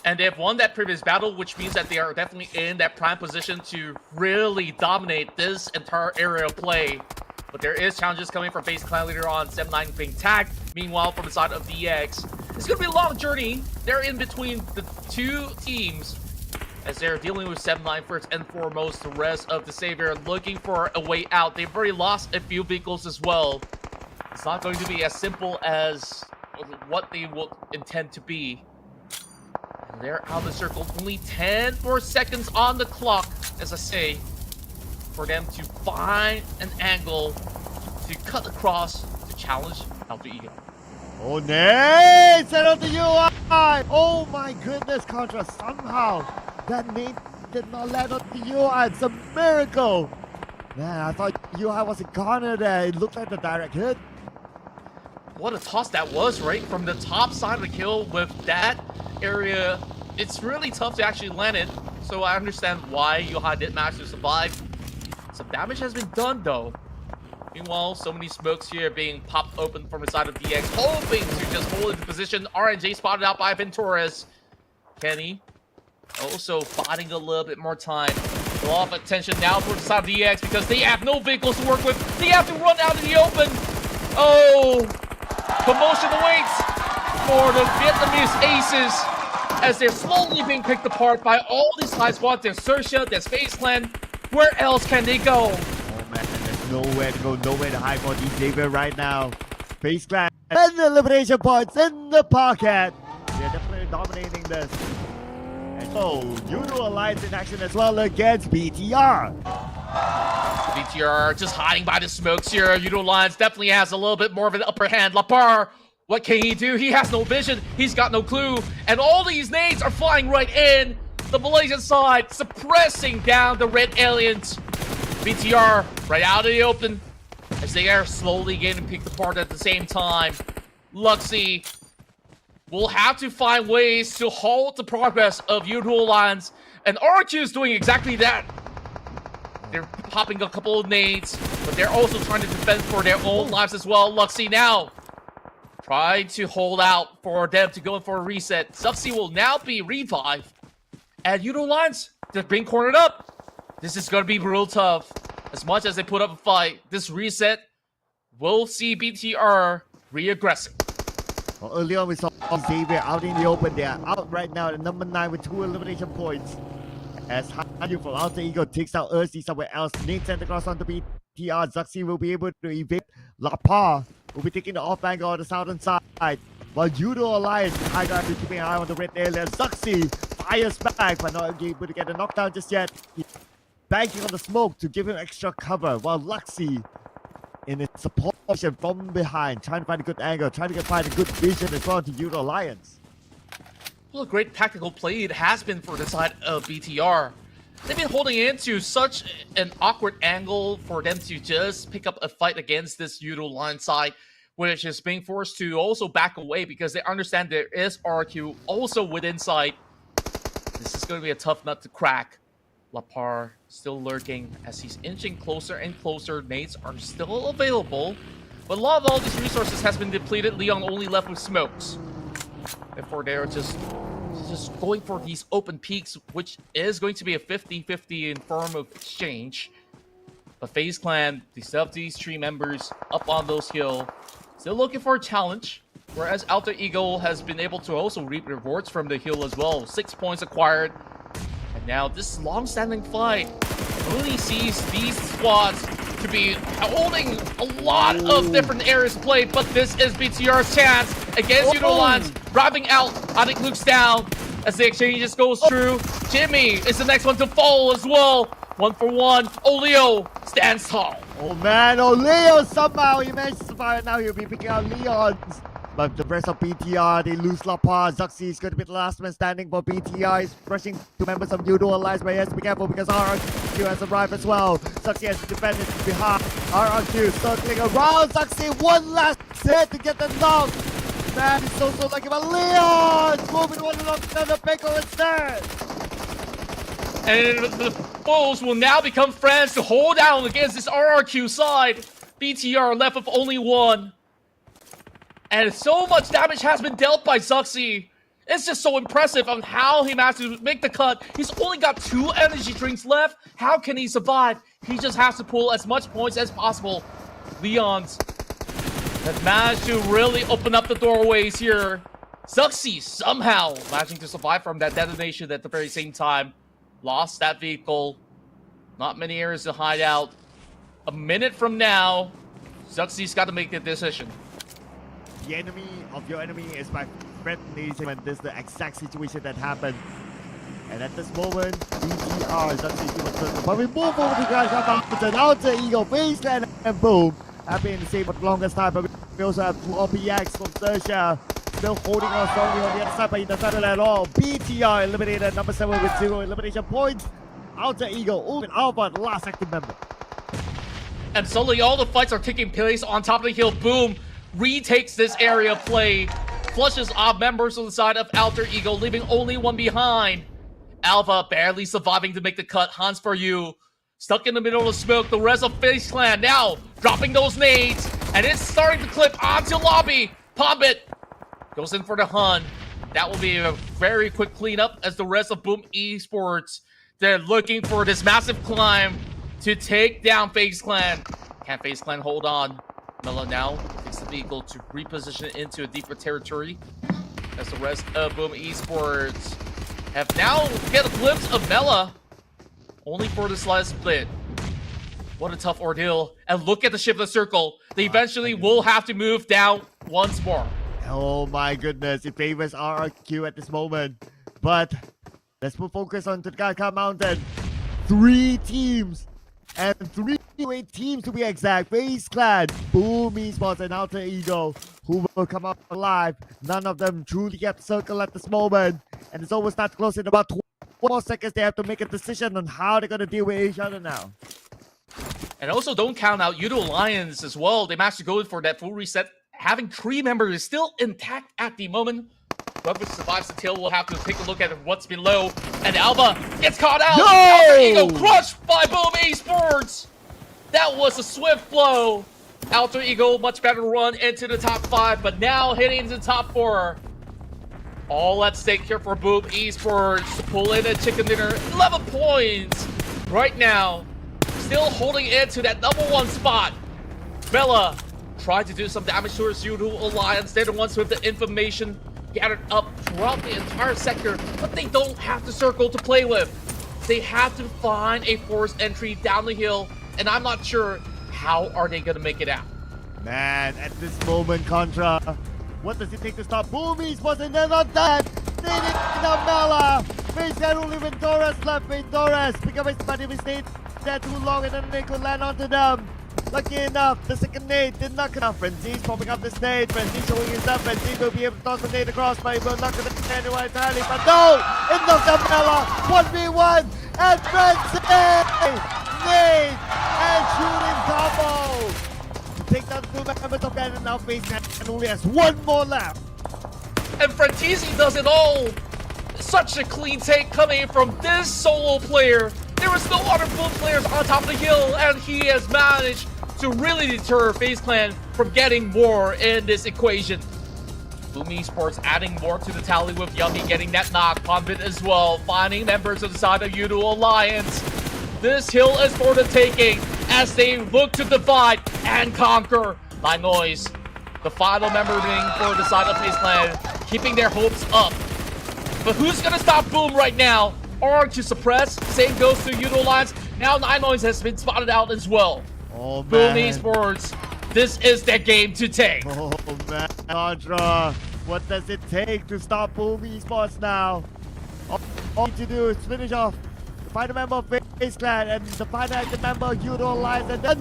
And they've won that previous battle, which means that they are definitely in that prime position to really dominate this entire area of play. But there is challenges coming from FaZe Clan later on. 7-9 being tagged. Meanwhile, from the side of DX, it's going to be a long journey. They're in between the 2 teams as they're dealing with 7-9 first and foremost. The rest of the Savior looking for a way out. They've already lost a few vehicles as well. It's not going to be as simple as what they will intend to be. And they're out of the circle. Only 10 more seconds on the clock, as I say, for them to find an angle to cut across to challenge Alpha Ego. Oh, Nate! Set up the UI! Oh my goodness, Contra, somehow that Nate did not land on the UI. It's a miracle! Man, I thought UI was a corner there. It looked like the direct hit. What a toss that was, right? From the top side of the kill with that area, it's really tough to actually land it. So I understand why Yoha did manage to survive. Some damage has been done though. Meanwhile, so many smokes here being popped open from the side of DX, hoping to just hold into position. RNJ spotted out by Venturas. Kenny also fighting a little bit more time. A lot of attention now towards the side of DX because they have no vehicles to work with. They have to run out in the open. Oh, commotion awaits for the Vietnamese aces as they're slowly being picked apart by all these high squads. There's XERXIA, there's FaZe Clan. Where else can they go? Oh man, there's nowhere to go, nowhere to hide for these Xavier right now. FaZe Clan and the elimination points in the pocket. They're definitely dominating this. And so, Uno Alliance in action as well against BTR. BTR just hiding by the smokes here. Uno Alliance definitely has a little bit more of an upper hand. Lapar, what can he do? He has no vision. He's got no clue. And all these nades are flying right in. The Malaysian side suppressing down the red aliens. BTR right out of the open as they are slowly getting picked apart at the same time. Luxy will have to find ways to halt the progress of Udo Alliance, and RQ is doing exactly that. They're popping a couple of nades, but they're also trying to defend for their own lives as well. Luxy now trying to hold out for them to go in for a reset. Zuxi will now be revived, and Udo Alliance, they're being cornered up. This is going to be real tough. As much as they put up a fight, this reset will see BTR re-aggressing. Well, early on we saw Xavier out in the open. They are out right now at number 9 with 2 elimination points. As Hanyu from Alter Ego takes out Ursi somewhere else. Nate sent across onto BTR. Zuxi will be able to evade. Lapa will be taking the off angle on the southern side. While Judo Alliance, High Guard is keeping an eye on the red area. Zuxi fires back, but not able to get a knockdown just yet. He's banking on the smoke to give him extra cover, while Luxy in its support position from behind, trying to find a good angle, trying to find a good vision as well to Judo Alliance. Well, a great tactical play it has been for the side of BTR. They've been holding into such an awkward angle for them to just pick up a fight against this Udo Alliance side, which is being forced to also back away because they understand there is RQ also within sight. This is going to be a tough nut to crack. Lapar still lurking as he's inching closer and closer. Nades are still available, but a lot of all these resources has been depleted. Leon only left with smokes. Therefore, they're just going for these open peaks, which is going to be a 50-50 in form of exchange. But FaZe Clan, they still have these 3 members up on those hills, still looking for a challenge. Whereas Alter Ego has been able to also reap rewards from the hill as well. 6 points acquired. And now this long-standing fight really sees these squads to be holding a lot of different areas to play, but this is BTR's chance against Udo Alliance, driving out. Anik looks down as the exchange just goes through. Jimmy is the next one to fall as well. 1-for-1. Oleo stands tall. Oh man, Oleo somehow he managed to survive, and now he'll be picking out Leon's. But the rest of BTR, they lose Lapa. Zuxi is going to be the last man standing, but BTR is rushing to members of Udo Alliance, but he has to be careful because RRQ has arrived as well. Zuxi has to defend his behalf. RRQ circling around Zuxi. One last hit to get the knock. Man, he's so lucky, but Leon's moving one knock down the Beko instead. And the foes will now become friends to hold down against this RRQ side. BTR left with only 1. And so much damage has been dealt by Zuxi. It's just so impressive on how he managed to make the cut. He's only got 2 energy drinks left. How can he survive? He just has to pull as much points as possible. Leon's has managed to really open up the doorways here. Zuxi somehow managing to survive from that detonation at the very same time. Lost that vehicle. Not many areas to hide out. A minute from now, Zuxi's got to make the decision. The enemy of your enemy is my friend, when this is the exact situation that happened. And at this moment, BTR is actually doing circle. But we move over to Grand Alter Ego, FaZe Clan, and boom. I've been in the same for the longest time, but we also have RPX from XERXIA still holding on strongly on the other side, but he doesn't have it at all. BTR eliminated number 7 with 0 elimination points. Alter Ego, Ultimate Alpha, the last active member. And suddenly all the fights are taking place on top of the hill. Boom retakes this area of play, flushes off members on the side of Alter Ego, leaving only 1 behind. Alpha barely surviving to make the cut. Hans for you, stuck in the middle of smoke. The rest of FaZe Clan now dropping those nades, and it's starting to clip onto lobby. Pombit goes in for the Hun. That will be a very quick cleanup as the rest of Boom Esports, they're looking for this massive climb to take down FaZe Clan. Can FaZe Clan hold on? Mela now takes the vehicle to reposition it into a deeper territory as the rest of Boom Esports have now get a glimpse of Mela, only for this last split. What a tough ordeal. And look at the shift of the circle. They eventually will have to move down once more. Oh my goodness, it favors RRQ at this moment. But let's put focus on the Gaika Mountain. 3 teams, and 3 teams to be exact. FaZe Clan, Boom Esports, and Alter Ego, who will come up alive. None of them truly get the circle at this moment. And it's almost not close. In about 12 more seconds, they have to make a decision on how they're going to deal with each other now. And also don't count out IQOO Alliance as well. They managed to go in for that full reset. Having 3 members still intact at the moment. Whoever survives the tail will have to take a look at what's below. And Alba gets caught out. Alter Ego crushed by Boom Esports. That was a swift blow. Alter Ego, much better run into the top 5, but now hitting into the top 4. All at stake here for Boom Esports to pull in a chicken dinner. 11 points right now. Still holding into that #1 spot. Bella tried to do some damage to her IQOO Alliance. They're the ones with the information gathered up throughout the entire sector, but they don't have the circle to play with. They have to find a forced entry down the hill, and I'm not sure how are they gonna make it out. Man, at this moment, Contra, what does it take to stop Boom Esports? And they're not dead. They need Mela. FaZe Clan only Vendoras left. Vendoras pick up his body. If he stayed there too long, and then they could land onto them. Lucky enough, the second nade did not enough. Frenzy's popping up the stage. Frenzy showing his up. Frenzy will be able to toss the nade across, but he will not get anyone entirely. But no! It knocks out Mela. 1v1. And Frenzy! Nade! And shooting combo! To take down 2 members of that, and now FaZe Clan only has 1 more left. And Frenzy does it all. Such a clean take coming from this solo player. There was no other Boom players on top of the hill, and he has managed to really deter FaZe Clan from getting more in this equation. Boom Esports adding more to the tally with Yummy getting that knock, Pondbit as well, finding members of the side of IQOO Alliance. This hill is for the taking as they look to divide and conquer. By Noise, the final member being for the side of FaZe Clan, keeping their hopes up. But who's gonna stop Boom right now? Or to suppress? Same goes to IQOO Alliance. Now Nine Noise has been spotted out as well. Oh, Boom man. Esports, this is their game to take. Oh man, Contra, what does it take to stop Boom Esports now? All you need to do is finish off the final member of FaZe Clan and the final active member of IQOO Alliance, and then,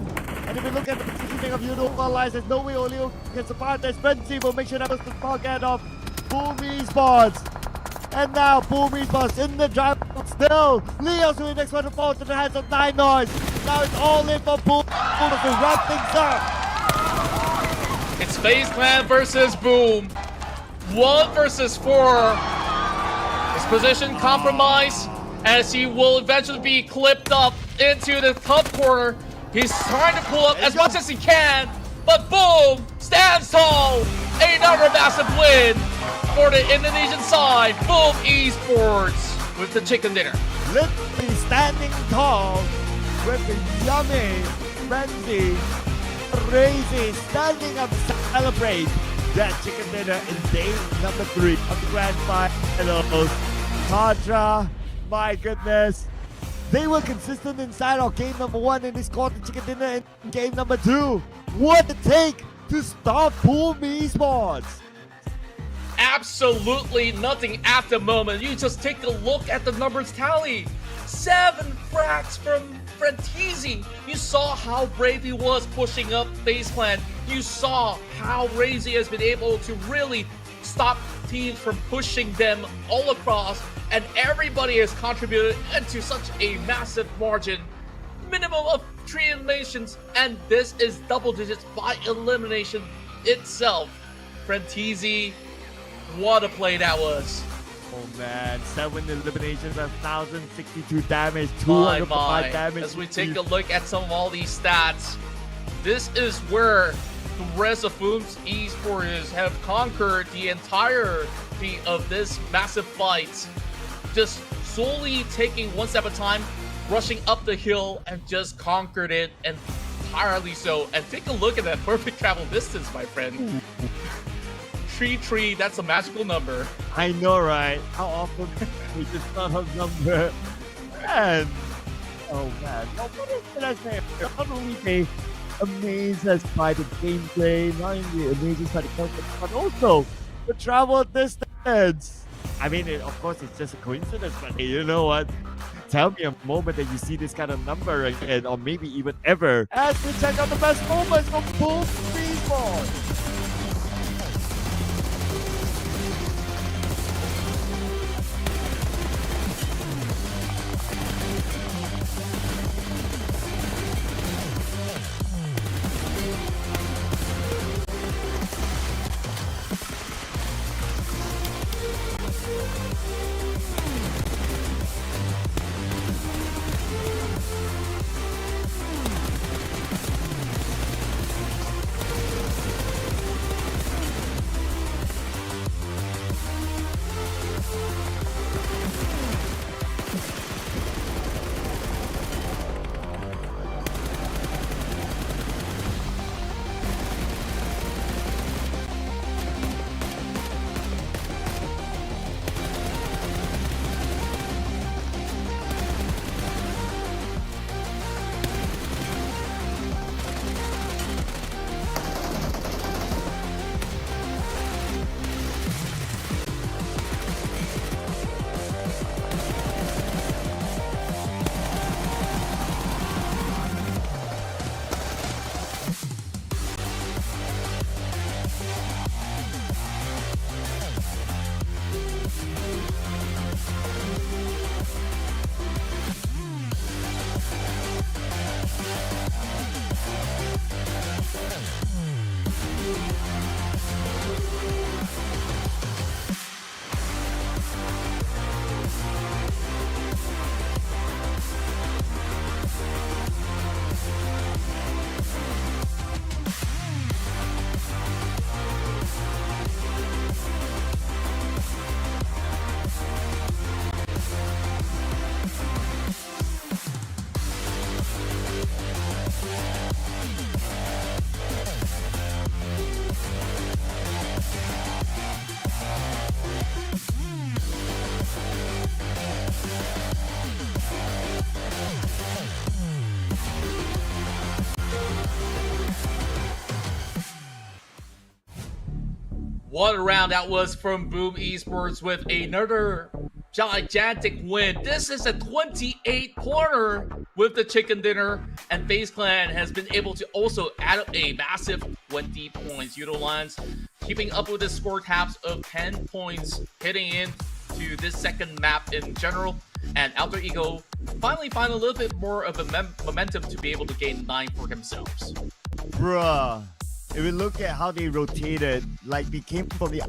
and if you look at the positioning of IQOO Alliance, there's no way Olio can survive this frenzy. We'll make sure that was the target of Boom Esports. And now Boom Esports in the drive still. Leo's doing the next one to fall to the hands of Nine Noise. Now it's all in for Boom to wrap things up. It's FaZe Clan versus Boom. 1 versus 4. His position compromised as he will eventually be clipped up into the top corner. He's trying to pull up as much as he can, but Boom stands tall. Another massive win for the Indonesian side. Boom Esports with the chicken dinner. Literally standing tall with the Yummy Frenzy crazy standing up to celebrate that chicken dinner in day number 3 of the grand finals. Contra, my goodness. They were consistent inside of game number 1 and they scored the chicken dinner in game number 2. What it take to stop Boom Esports? Absolutely nothing at the moment. You just take a look at the numbers tally. 7 frags from Frenzy. You saw how brave he was pushing up FaZe Clan. You saw how Razy has been able to really stop teams from pushing them all across, and everybody has contributed into such a massive margin. Minimum of 3 eliminations, and this is double digits by elimination itself. Frenzy, what a play that was. Oh man, 7 eliminations and 1,062 damage, My, 205 damage. As we take a look at some of all these stats, this is where the rest of Boom Esports have conquered the entirety of this massive fight. Just solely taking one step at a time, rushing up the hill, and just conquered it entirely so. And take a look at that perfect travel distance, my friend. 3-3, that's a magical number. I know, right? How often we just not a number. And oh man, what else can I say? Not only they amaze us by the gameplay, not only amaze us by the concept, but also the travel distance. I mean, of course, it's just a coincidence, but hey, you know what? Tell me a moment that you see this kind of number again, or maybe even ever. As we check out the best moments from Boom Esports. What a round that was from Boom Esports with another gigantic win. This is a 28-pointer with the chicken dinner, and FaZe Clan has been able to also add up a massive 20 points. Utilize keeping up with the score caps of 10 points, hitting into this second map in general, and Alter Ego finally find a little bit more of a momentum to be able to gain 9 for themselves. Bruh. If we look at how they rotated, like they came from the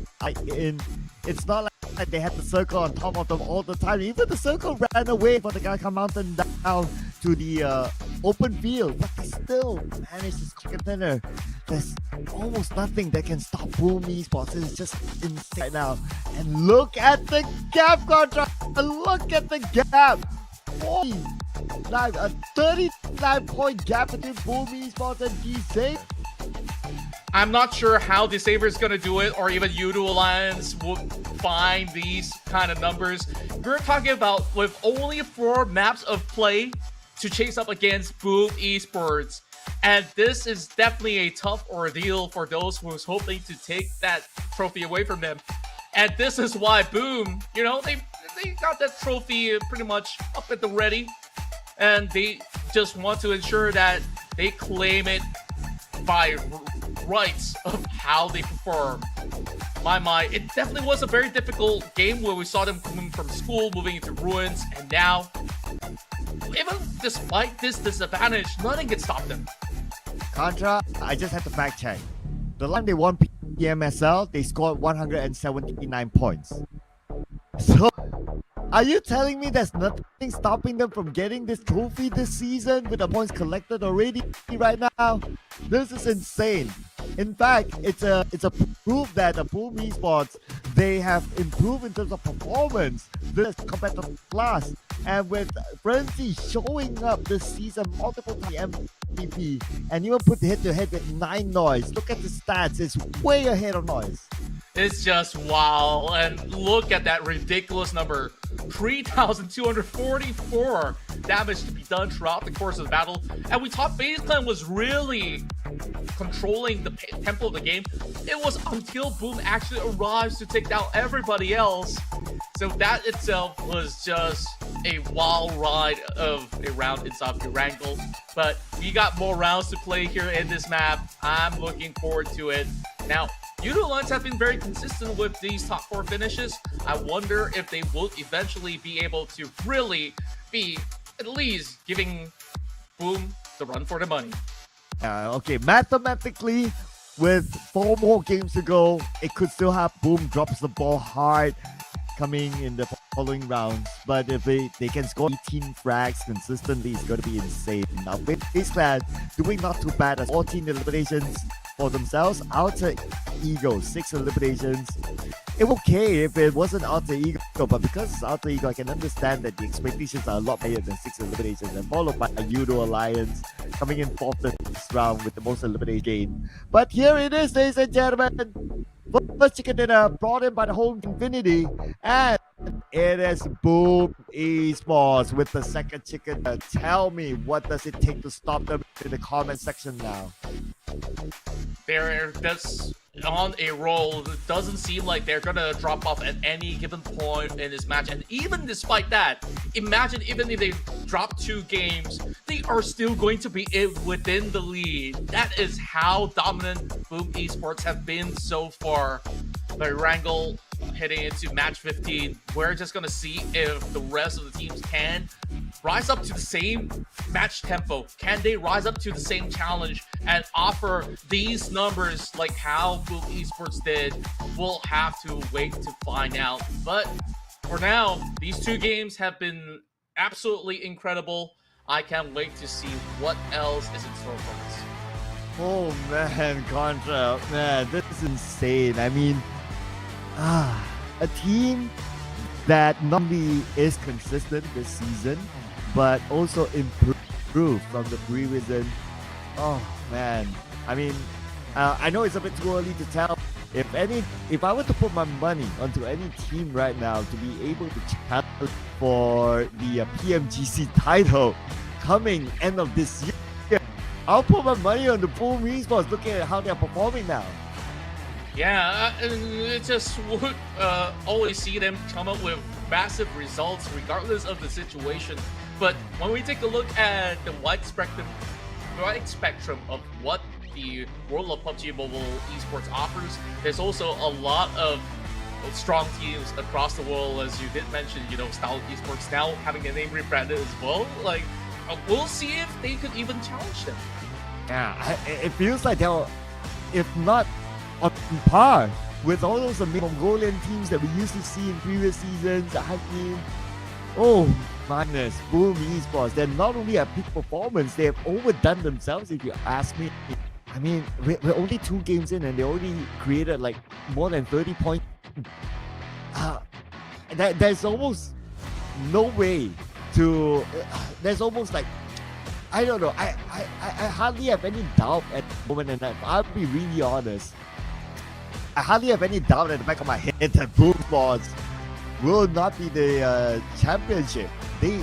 in, it's not like they had the circle on top of them all the time. Even the circle ran away for the guy come mountain down to the open field, but they still managed to contender. There's almost nothing that can stop Boom Esports. It's just insane right now. And look at the gap, Contra! Look at the gap! Like a 39-point gap between Boom Esports and D-Safe. I'm not sure how the Saber is going to do it, or even Udo Alliance will find these kind of numbers. We're talking about with only 4 maps of play to chase up against Boom Esports. And this is definitely a tough ordeal for those who was hoping to take that trophy away from them. And this is why Boom, you know, they got that trophy pretty much up at the ready. And they just want to ensure that they claim it by rights of how they perform. My, it definitely was a very difficult game where we saw them coming from school, moving into ruins, and now, even despite this disadvantage, nothing can stop them. Contra, I just had to fact check. The time they won PMSL, they scored 179 points. So, are you telling me there's nothing stopping them from getting this trophy this season with the points collected already right now? This is insane. In fact, it's a proof that the Boom Esports, they have improved in terms of performance this compared to last. And with Frenzy showing up this season multiple times MVP and even put head-to-head with 9 Noise. Look at the stats, it's way ahead of Noise. It's just wow, and look at that ridiculous number. 3,244 damage to be done throughout the course of the battle. And we thought FaZe Clan was really controlling the tempo of the game. It was until Boom actually arrives to take down everybody else. So that itself was just a wild ride of a round inside of Erangel. But we got more rounds to play here in this map. I'm looking forward to it. Now, Udo Alliance have been very consistent with these top 4 finishes. I wonder if they will eventually be able to really be at least giving Boom the run for the money. Okay, mathematically, with 4 more games to go, it could still have Boom drops the ball hard coming in the following rounds. But if they can score 18 frags consistently, it's going to be insane. Now, FaZe Clan doing not too bad as 14 eliminations for themselves. Alter Ego, 6 eliminations. It was okay if it wasn't Alter Ego, but because it's Alter Ego, I can understand that the expectations are a lot higher than 6 eliminations, and followed by a Udo Alliance coming in 4th this round with the most elimination gain. But here it is, ladies and gentlemen. First chicken dinner brought in by the home Infinity, and it is Boom Esports with the second chicken dinner. Tell me, what does it take to stop them in the comment section now? They're just on a roll. It doesn't seem like they're gonna drop off at any given point in this match. And even despite that, imagine even if they drop 2 games, they are still going to be within the lead. That is how dominant Boom Esports have been so far. But Wrangle heading into match 15, we're just gonna see if the rest of the teams can rise up to the same match tempo. Can they rise up to the same challenge and offer these numbers like how Boom Esports did? We'll have to wait to find out. But for now, these 2 games have been absolutely incredible. I can't wait to see what else is in store for us. Oh man, Contra, man, this is insane. I mean, a team that not only is consistent this season, but also improved from the previous season. Oh man, I mean, I know it's a bit too early to tell. If I were to put my money onto any team right now to be able to challenge for the PMGC title coming end of this year, I'll put my money on the Boom Esports looking at how they're performing now. Yeah, it just would always see them come up with massive results regardless of the situation. But when we take a look at the wide spectrum of what the world of PUBG Mobile Esports offers, there's also a lot of strong teams across the world, as you did mention, you know, TALON Esports now having a name rebranded as well. Like, we'll see if they could even challenge them. Yeah, it feels like they're, if not on par with all those Mongolian teams that we used to see in previous seasons. I mean, oh my goodness, Boom Esports, they're not only at peak performance, they have overdone themselves, if you ask me. I mean, we're only 2 games in and they already created like more than 30 points. There's almost no way to, there's almost like, I don't know, I hardly have any doubt at the moment, and I'll be really honest, I hardly have any doubt at the back of my head that Boom Esports will not be the championship. They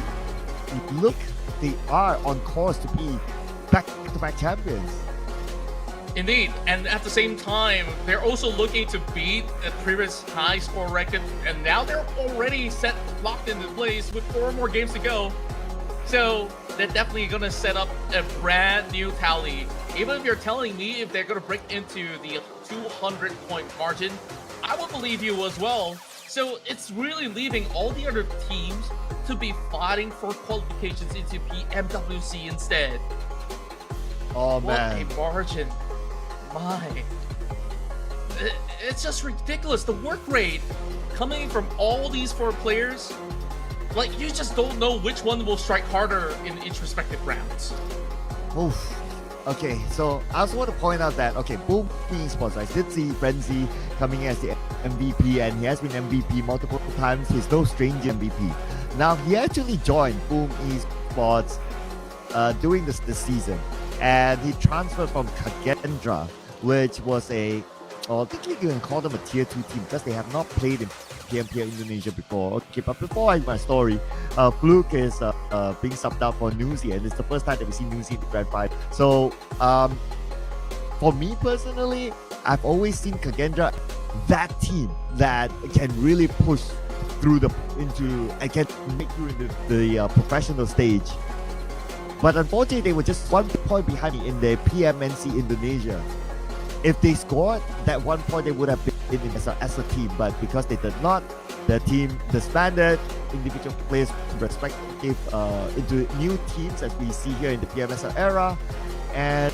are on course to be back-to-back champions. Indeed, and at the same time, they're also looking to beat the previous high score record, and now they're already locked into place with 4 more games to go. So they're definitely going to set up a brand new tally. Even if you're telling me if they're going to break into the 200-point margin, I will believe you as well. So it's really leaving all the other teams to be fighting for qualifications into PMWC instead. Oh man. What a margin. My. It's just ridiculous. The work rate coming from all these 4 players, like, you just don't know which one will strike harder in each respective rounds. Oof. Okay, so I also want to point out that, okay, Boom Esports, I did see Frenzy coming in as the MVP, and he has been MVP multiple times. He's no stranger MVP. Now, he actually joined Boom Esports during this season, and he transferred from Kagendra, which was a, or I think you can call them a tier 2 team because they have not played in PMPL Indonesia before. Okay, but before I end my story, Fluke is being subbed out for Nuzi, and it's the first time that we see Nuzi in the Grand Final. So, for me personally, I've always seen Kagendra that team that can really push through and can make through into the professional stage. But unfortunately, they were just 1 point behind in the PMNC Indonesia. If they scored that 1 point, they would have been in as a team. But because they did not, the team disbanded. Individual players respective into new teams, as we see here in the PMSL era. And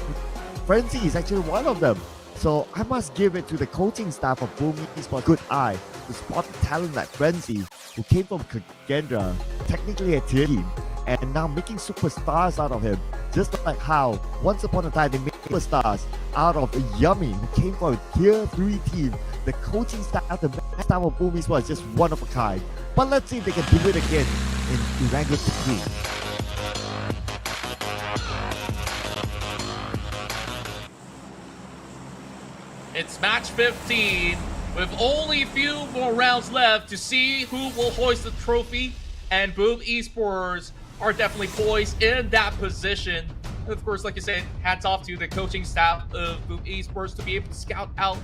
Frenzy is actually one of them. So I must give it to the coaching staff of Boom Esports good eye to spot the talent like Frenzy, who came from Kagendra, technically a tier team, and now making superstars out of him. Just like how once upon a time they made superstars out of Yummy, who came from a tier 3 team. The coaching staff, the staff of Boom Esports is just one of a kind. But let's see if they can do it again in Irangul 3. It's match 15, with only a few more rounds left to see who will hoist the trophy, and Boom Esports are definitely poised in that position. And of course, like you said, hats off to the coaching staff of Boom Esports to be able to scout out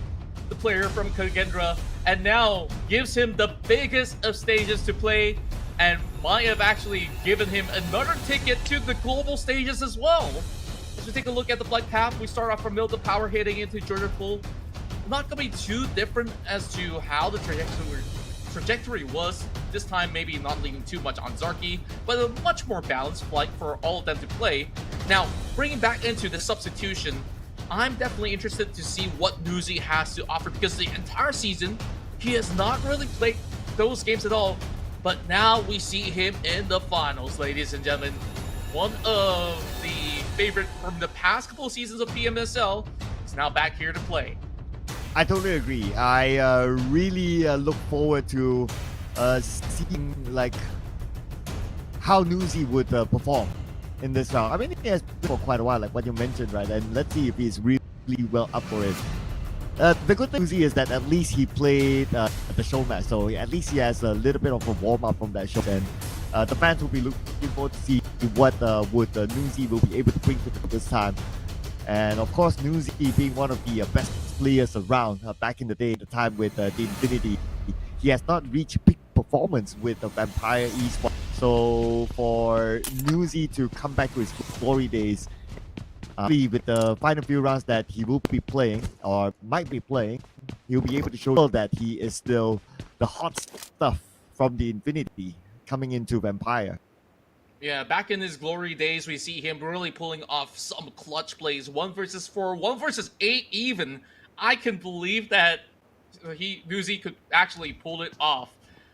the player from Kagendra, and now gives him the biggest of stages to play, and might have actually given him another ticket to the global stages as well. As we take a look at the flight path, we start off from middle to power, heading into Georgia Pool. Not going to be too different as to how the trajectory was. This time, maybe not leaning too much on Zarky, but a much more balanced flight for all of them to play. Now, bringing back into the substitution, I'm definitely interested to see what Nuzi has to offer, because the entire season, he has not really played those games at all. But now we see him in the finals, ladies and gentlemen. One of the favorite from the past couple of seasons of PMSL is now back here to play. I totally agree. I really look forward to seeing like how Nuzi would perform in this round. I mean, he has been for quite a while, like what you mentioned, right? And let's see if he's really well up for it. The good thing is that at least he played the show match, so at least he has a little bit of a warm up from that show. And the fans will be looking forward to see what Nuzi will be able to bring to this time. And of course, Newsy being one of the best players around back in the day, the time with the Infinity, he has not reached peak performance with the Vampire Esports. So for Newsy to come back to his glory days, with the final few rounds that he will be playing or might be playing, he'll be able to show that he is still the hot stuff from the Infinity coming into Vampire. Yeah, back in his glory days, we see him really pulling off some clutch plays. 1 versus 4, 1 versus 8 even. I can believe that Newsy could actually pull it off.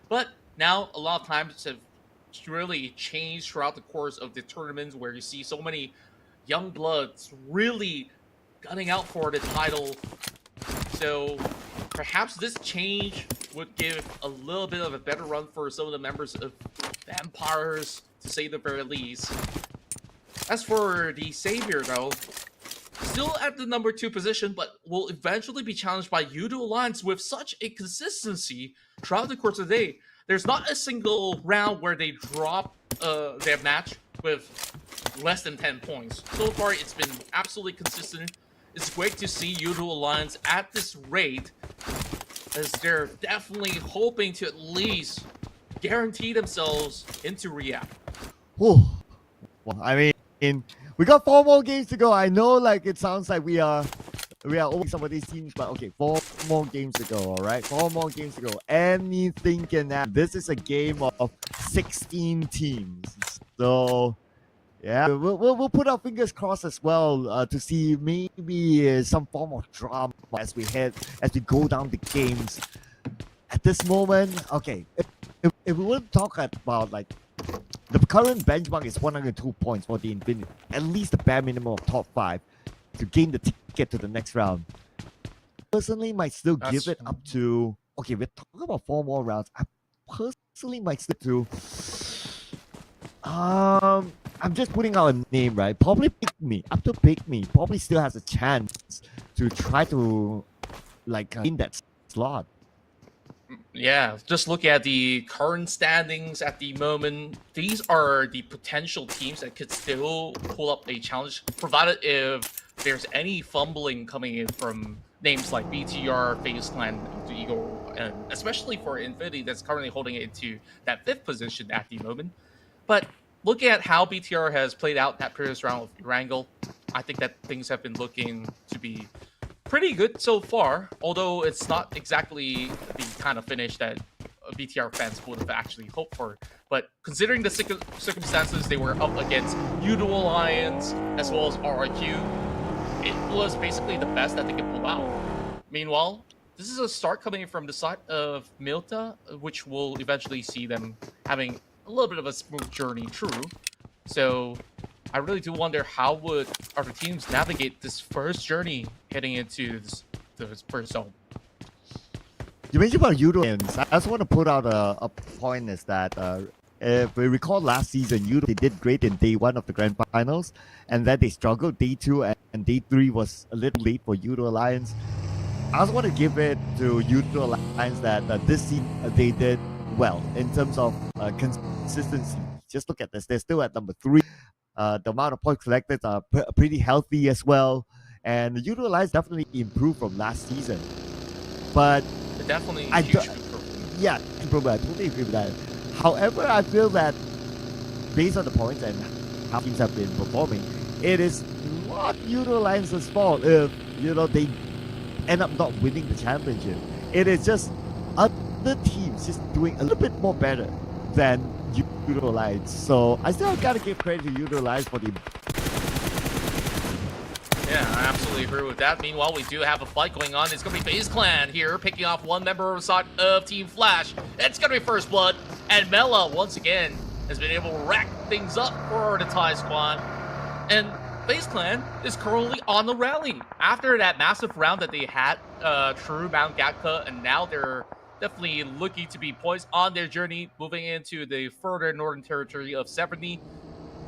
But now a lot of times have really changed throughout the course of the tournaments, where you see so many young bloods really gunning out for the title. So perhaps this change would give a little bit of a better run for some of the members of Vampires, to say the very least. As for the Savior, though, still at the number 2 position, but will eventually be challenged by IQOO Alliance with such a consistency throughout the course of the day. There's not a single round where they drop their match with less than 10 points. So far, it's been absolutely consistent. It's great to see IQOO Alliance at this rate, as they're definitely hoping to at least guarantee themselves into Riyadh. Whew. Well, I mean, we got 4 more games to go. I know, like, it sounds like we are over some of these teams, but okay, 4 more games to go. All right, 4 more games to go. Anything can happen. This is a game of 16 teams, so yeah, we'll put our fingers crossed as well to see maybe some form of drama as we go down the games. At this moment, okay, if we want to talk about, like, the current benchmark is 102 points for the Infinity, at least the bare minimum of top 5 to gain the ticket to the next round. Personally, might still give it up to, okay, we're talking about 4 more rounds. I personally might stick to, I'm just putting out a name, right? Probably PIGMY. Up to PIGMY, probably still has a chance to try to, like, in that slot. Yeah, just look at the current standings at the moment. These are the potential teams that could still pull up a challenge, provided if there's any fumbling coming in from names like BTR, FaZe Clan, Eagle, and especially for Infinity, that's currently holding it to that 5th position at the moment. But looking at how BTR has played out that previous round of Wrangle, I think that things have been looking to be pretty good so far, although it's not exactly the kind of finish that BTR fans would have actually hoped for. But considering the circumstances they were up against IQOO Alliance as well as RIQOO, it was basically the best that they could pull out. Meanwhile, this is a start coming from the side of Milta, which will eventually see them having a little bit of a smooth journey through. So I really do wonder how would other teams navigate this first journey heading into this first zone. You mentioned about IQOO, and I also want to put out a point is that if we recall last season, IQOO, they did great in day 1 of the grand finals, and then they struggled day 2, and day 3 was a little late for IQOO Alliance. I also want to give it to IQOO Alliance that this season they did well in terms of consistency. Just look at this; they're still at number 3. The amount of points collected are pretty healthy as well, and the IQOO Alliance definitely improved from last season. But definitely a huge improvement. Yeah, improvement. I totally agree with that. However, I feel that based on the points and how teams have been performing, it is not IQOO Alliance's fault if they end up not winning the championship. It is just other teams just doing a little bit more better than IQOO Alliance. So I still gotta give credit to IQOO Alliance for the. Yeah, I absolutely agree with that. Meanwhile, we do have a fight going on. It's going to be FaZe Clan here, picking off one member of the side of Team Flash. It's going to be First Blood. And Mela, once again, has been able to rack things up for the Thai squad. And FaZe Clan is currently on the rally. After that massive round that they had through Mount Gatka, and now they're definitely looking to be poised on their journey, moving into the further northern territory of 70.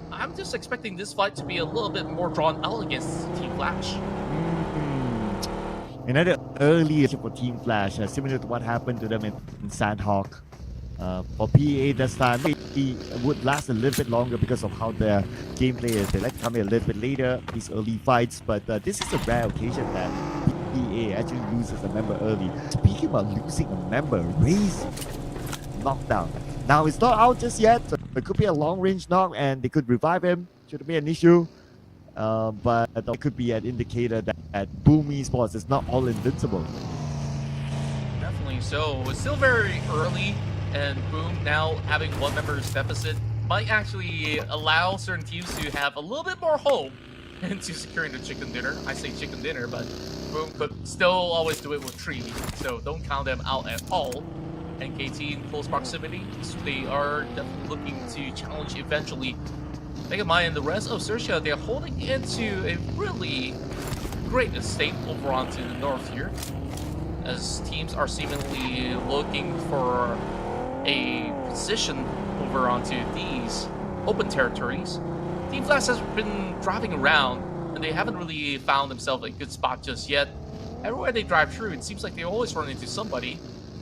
I'm just expecting this fight to be a little bit more drawn out against Team Flash. Another early for Team Flash, similar to what happened to them in Sandhawk. For PA this time, it would last a little bit longer because of how their gameplay is. They like to come in a little bit later, these early fights, but this is a rare occasion that PA actually loses a member early. Speaking about losing a member, Ray's knockdown. Now it's not out just yet, so it could be a long-range knock and they could revive him. Shouldn't be an issue. But it could be an indicator that PUBG Esports is not all invincible. Definitely so. It's still very early, and Boom now having one member's deficit might actually allow certain teams to have a little bit more hope into securing the chicken dinner. I say chicken dinner, but Boom could still always do it with Tree, so don't count them out at all. And KT in close proximity, so they are definitely looking to challenge eventually. PIGMY and the rest of XERXIA, they're holding into a really great estate over onto the north here, as teams are seemingly looking for a position over onto these open territories. Team Flash has been driving around, and they haven't really found themselves a good spot just yet. Everywhere they drive through, it seems like they always run into somebody.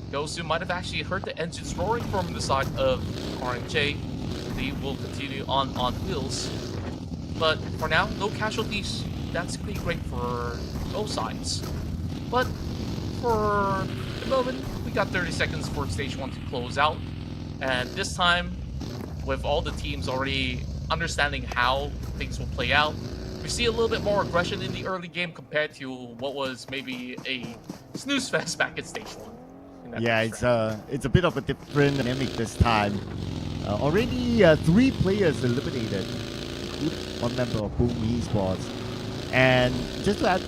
Those who might have actually heard the engines roaring from the side of RNJ. They will continue on wheels. But for now, no casualties. That's pretty great for both sides. But for the moment, we got 30 seconds for stage 1 to close out. And this time, with all the teams already understanding how things will play out, we see a little bit more aggression in the early game compared to what was maybe a snooze fest back at stage 1. Yeah, it's a bit of a different dynamic this time. Already 3 players eliminated, including one member of PUBG Esports. And just to add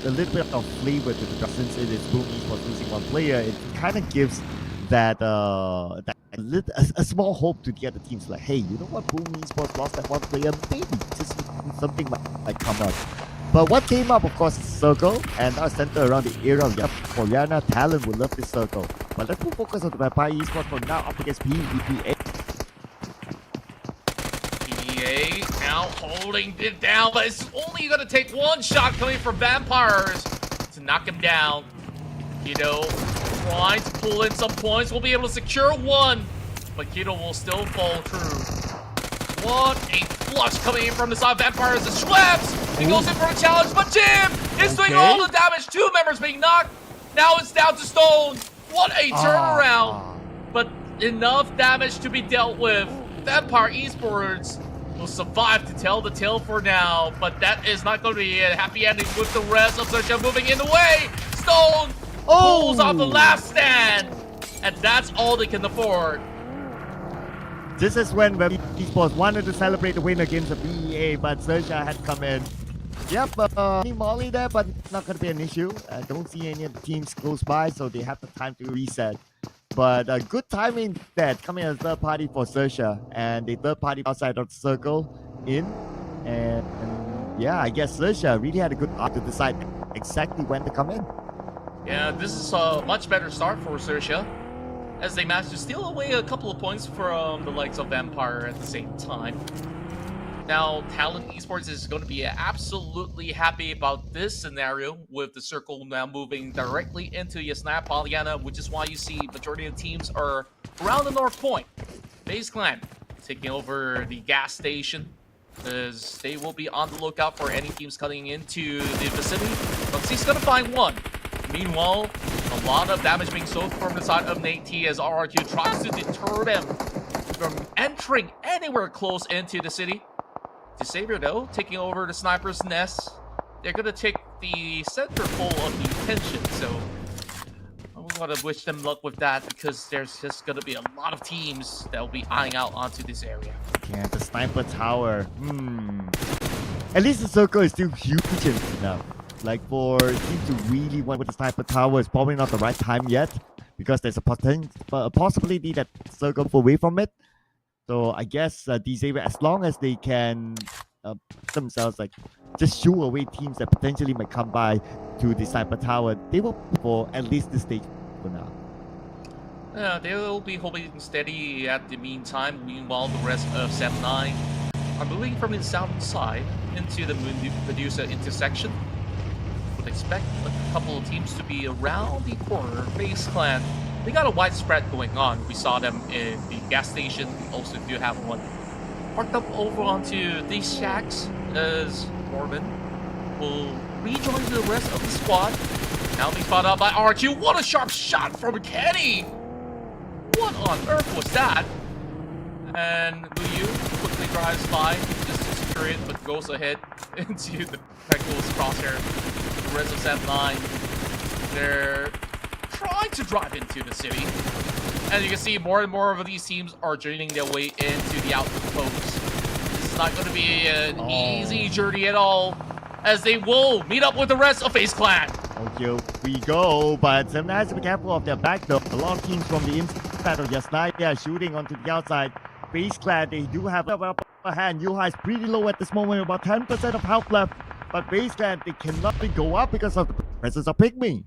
a little bit of flavor to the draft, since it is PUBG Esports losing 1 player, it kind of gives that a small hope to the other teams. Like, hey, you know what? PUBG Esports lost that 1 player. Maybe just something might come up. But what came up, of course, is Circle, and now centered around the area of Koreana. TALON would love this Circle. But let's put focus on the Vampire Esports for now up against PEPA. PEPA now holding it down, but it's only going to take 1 shot coming from Vampires to knock him down. Kido trying to pull in some points, will be able to secure 1, but Kido will still fall through. What a flush coming in from the side of Vampires. The Schweppes! He goes in for a challenge, but Jim is doing all the damage. 2 members being knocked. Now it's down to Stone. What a turnaround. But enough damage to be dealt with. Vampire Esports will survive to tell the tale for now, but that is not going to be a happy ending with the rest of XERXIA moving in the way. Stone pulls off the last stand, and that's all they can afford. This is when Esports wanted to celebrate the win against the BEA, but XERXIA had come in. Yep, Molly there, but not going to be an issue. Don't see any of the teams close by, so they have the time to reset. But good timing that coming as third party for XERXIA, and the third party outside of the circle in. And yeah, I guess XERXIA really had a good art to decide exactly when to come in. Yeah, this is a much better start for XERXIA, as they managed to steal away a couple of points from the likes of Vampire at the same time. Now, TALON Esports is going to be absolutely happy about this scenario, with the circle now moving directly into Yasna Polyana, which is why you see majority of teams are around the North Point. FaZe Clan taking over the gas station, as they will be on the lookout for any teams coming into the vicinity. But he's going to find 1. Meanwhile, a lot of damage being sold from the side of Nate T, as RRQ tries to deter them from entering anywhere close into the city. Xavier, though, taking over the sniper's nest. They're going to take the center full of the attention, so we want to wish them luck with that, because there's just going to be a lot of teams that will be eyeing out onto this area. Yeah, the sniper tower. At least the circle is still huge enough. Like, for teams to really want with the sniper tower, is probably not the right time yet, because there's a possibility that circle fall away from it. So I guess Xavier, as long as they can themselves like just shoo away teams that potentially might come by to the sniper tower, they will for at least this stage for now. Yeah, they will be holding steady at the meantime. Meanwhile, the rest of Sam 9 are moving from the south side into the Medusa intersection, with expect a couple of teams to be around the corner. FaZe Clan, they got a wide spread going on. We saw them in the gas station. We also do have one parked up over onto these shacks as Norman will rejoin the rest of the squad. Now being spotted out by RQ. What a sharp shot from Kenny! What on earth was that? And Liu quickly drives by just to secure it, but goes ahead into the Pekko's crosshair. The rest of Set 9, they're trying to drive into the city. And you can see more and more of these teams are journeying their way into the outposts. This is not going to be an easy journey at all, as they will meet up with the rest of FaZe Clan. Okay, we go, but Sam has to be careful of their back though. A lot of teams from the inside of Yasnaya shooting onto the outside. FaZe Clan, they do have an upper hand. Yuhai is pretty low at this moment, about 10% of health left. But FaZe Clan, they cannot go up because of the presence of PIGMY.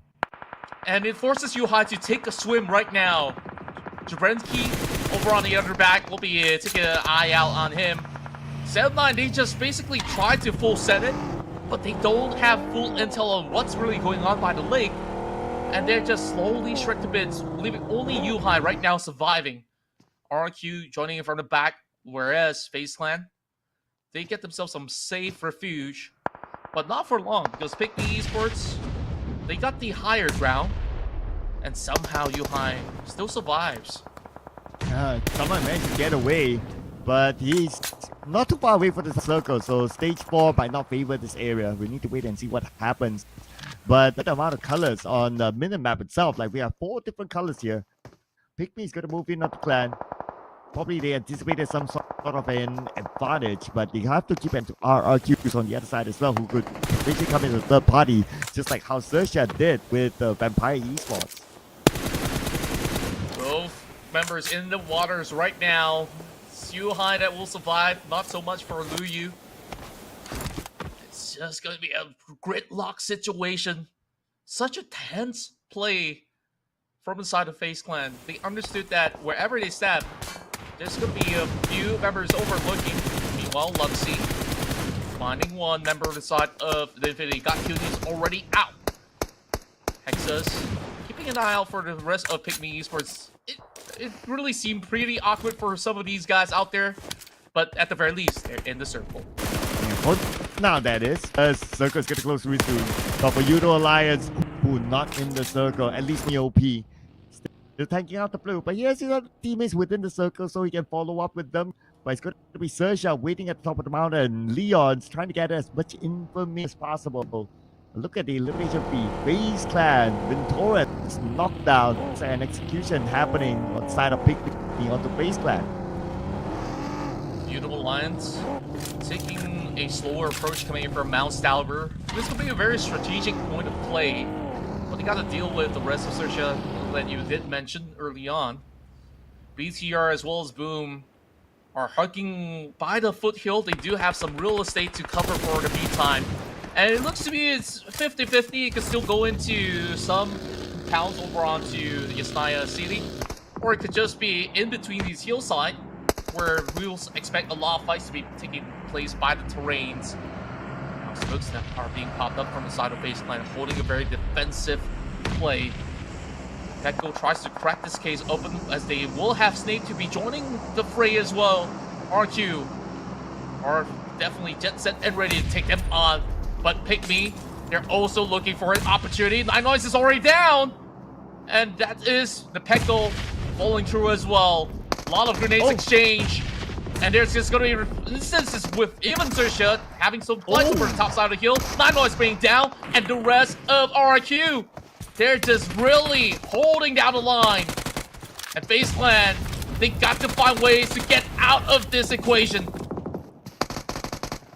And it forces Yuhai to take a swim right now. Jabrensky over on the other back will be taking an eye out on him. Set 9, they just basically tried to full set it, but they don't have full intel on what's really going on by the lake. And they're just slowly shred to bits, leaving only Yuhai right now surviving. RQ joining in from the back, whereas FaZe Clan, they get themselves some safe refuge, but not for long, because PMSL Esports, they got the higher ground, and somehow Yuhai still survives. Someone managed to get away, but he's not too far away from the circle, so stage 4 might not favor this area. We need to wait and see what happens. But the amount of colors on the minimap itself, like we have 4 different colors here. PIGMY is going to move in on the clan. Probably they anticipated some sort of an advantage, but they have to keep them to RRQs on the other side as well, who could basically come in as a third party, just like how XERXIA did with Vampire Esports. Both members in the waters right now. It's Yuhai that will survive, not so much for Liu. It's just going to be a gridlock situation. Such a tense play from inside of FaZe Clan. They understood that wherever they step, there's going to be a few members overlooking. Meanwhile, Luxy finding one member on the side of the Infinity. Got Q-News already out. Hexus keeping an eye out for the rest of PMSL Esports. It really seemed pretty awkward for some of these guys out there, but at the very least, they're in the circle. Now that is, circle is getting close to soon. But for Yudo Alliance, who not in the circle, at least Neop, still tanking out the blue. But he has his other teammates within the circle, so he can follow up with them. But it's going to be XERXIA waiting at the top of the mountain. Leon's trying to get as much information as possible. Look at the elimination feed. FaZe Clan, Ventura knocked down, and execution happening on the side of PIGMY onto FaZe Clan. Beautiful Alliance taking a slower approach coming in from Mount Stalber. This could be a very strategic point of play, but they got to deal with the rest of XERXIA that you did mention early on. BTR as well as Boom are hugging by the foothill. They do have some real estate to cover for the meantime. And it looks to me it's 50-50. It could still go into some towns over onto the Yasnaya City, or it could just be in between these hillside, where we'll expect a lot of fights to be taking place by the terrains. Now, smokes that are being popped up from the side of FaZe Clan, holding a very defensive play. Pekko tries to crack this case open, as they will have Snake to be joining the fray as well. RQ are definitely jet set and ready to take them on. But PIGMY, they're also looking for an opportunity. Nine Noise is already down. And that is the Pekko falling through as well. A lot of grenades exchange. And there's just going to be instances with even XERXIA having some flight over the top side of the hill. Nine Noise being down. And the rest of RQ, they're just really holding down the line. And FaZe Clan, they got to find ways to get out of this equation.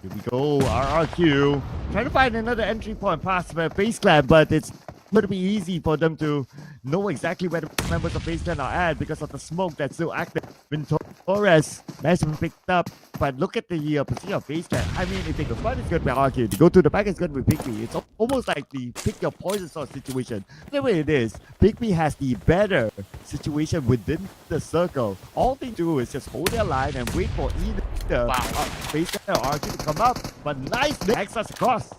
Here we go, RRQ. Trying to find another entry point past FaZe Clan, but it's going to be easy for them to know exactly where the members of FaZe Clan are at because of the smoke that's still active. Torres managed to be picked up, but look at the position of FaZe Clan. I mean, if they go front, it's going to be RRQ. To go to the back, it's going to be PIGMY. It's almost like the pick your poison sort of situation. The way it is, PIGMY has the better situation within the circle. All they do is just hold their line and wait for either FaZe Clan or RRQ to come up. But nice access across.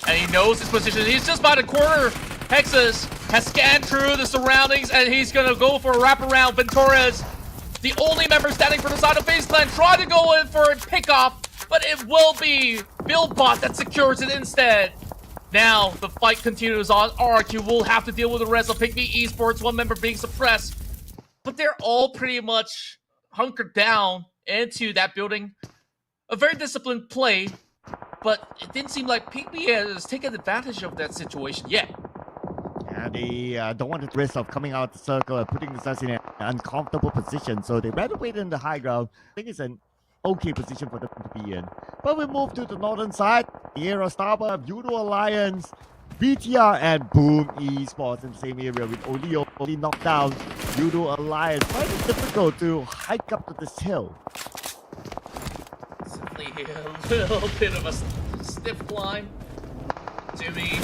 And he knows his position. He's just by the corner. Hexus has scanned through the surroundings, and he's gonna go for a wraparound. Ventores, the only member standing for the side of FaZe Clan, try to go in for a pickoff, but it will be Billbot that secures it instead. Now, the fight continues on. RQ will have to deal with the rest of PIGMY Esports, one member being suppressed. But they're all pretty much hunkered down into that building. A very disciplined play, but it didn't seem like PIGMY has taken advantage of that situation yet. Yeah, they don't want the risk of coming out the circle and putting themselves in an uncomfortable position, so they rather wait in the high ground. I think it's an okay position for them to be in. But we move to the northern side. The Aero Starbuck, Judo Alliance, BTR, and Boom Esports in the same area with Olio only knocked down. Judo Alliance find it difficult to hike up to this hill. Certainly a little bit of a stiff climb. Jimmy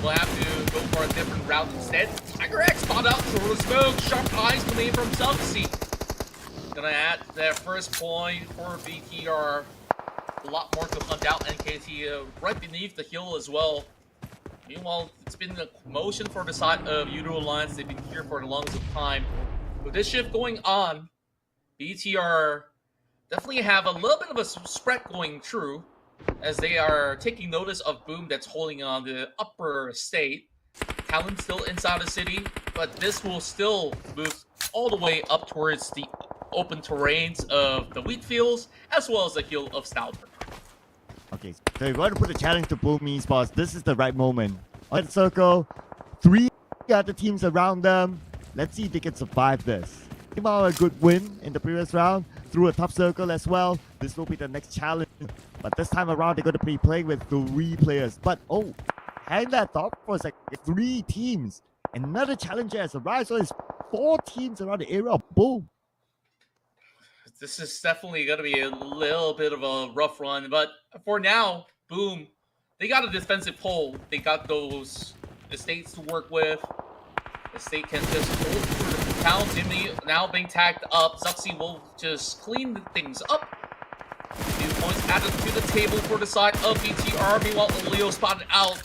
will have to go for a different route instead. Tiger X spot out through the smoke. Sharp eyes coming in from Selfie. Gonna add their first point for BTR. A lot more to hunt out. NKT right beneath the hill as well. Meanwhile, it's been a commotion for the side of Judo Alliance. They've been here for the longest of time. With this shift going on, BTR definitely have a little bit of a spread going through, as they are taking notice of Boom that's holding on the upper estate. TALON still inside the city, but this will still move all the way up towards the open terrains of the wheat fields, as well as the hill of Stalford. Okay, so if you want to put a challenge to Boom Esports, this is the right moment. On the circle, 3 other teams around them. Let's see if they can survive this. Came out a good win in the previous round, through a top circle as well. This will be the next challenge. But this time around, they're going to be playing with 3 players. But oh, hang that thought for a second. 3 teams. Another challenger has arrived, so it's 4 teams around the area of Boom. This is definitely going to be a little bit of a rough run, but for now, Boom, they got a defensive hold. They got those estates to work with. Estate can just hold through the town. Jimmy now being tagged up. Zuxi will just clean things up. 2 points added to the table for the side of BTR. Meanwhile, Leo spotted out.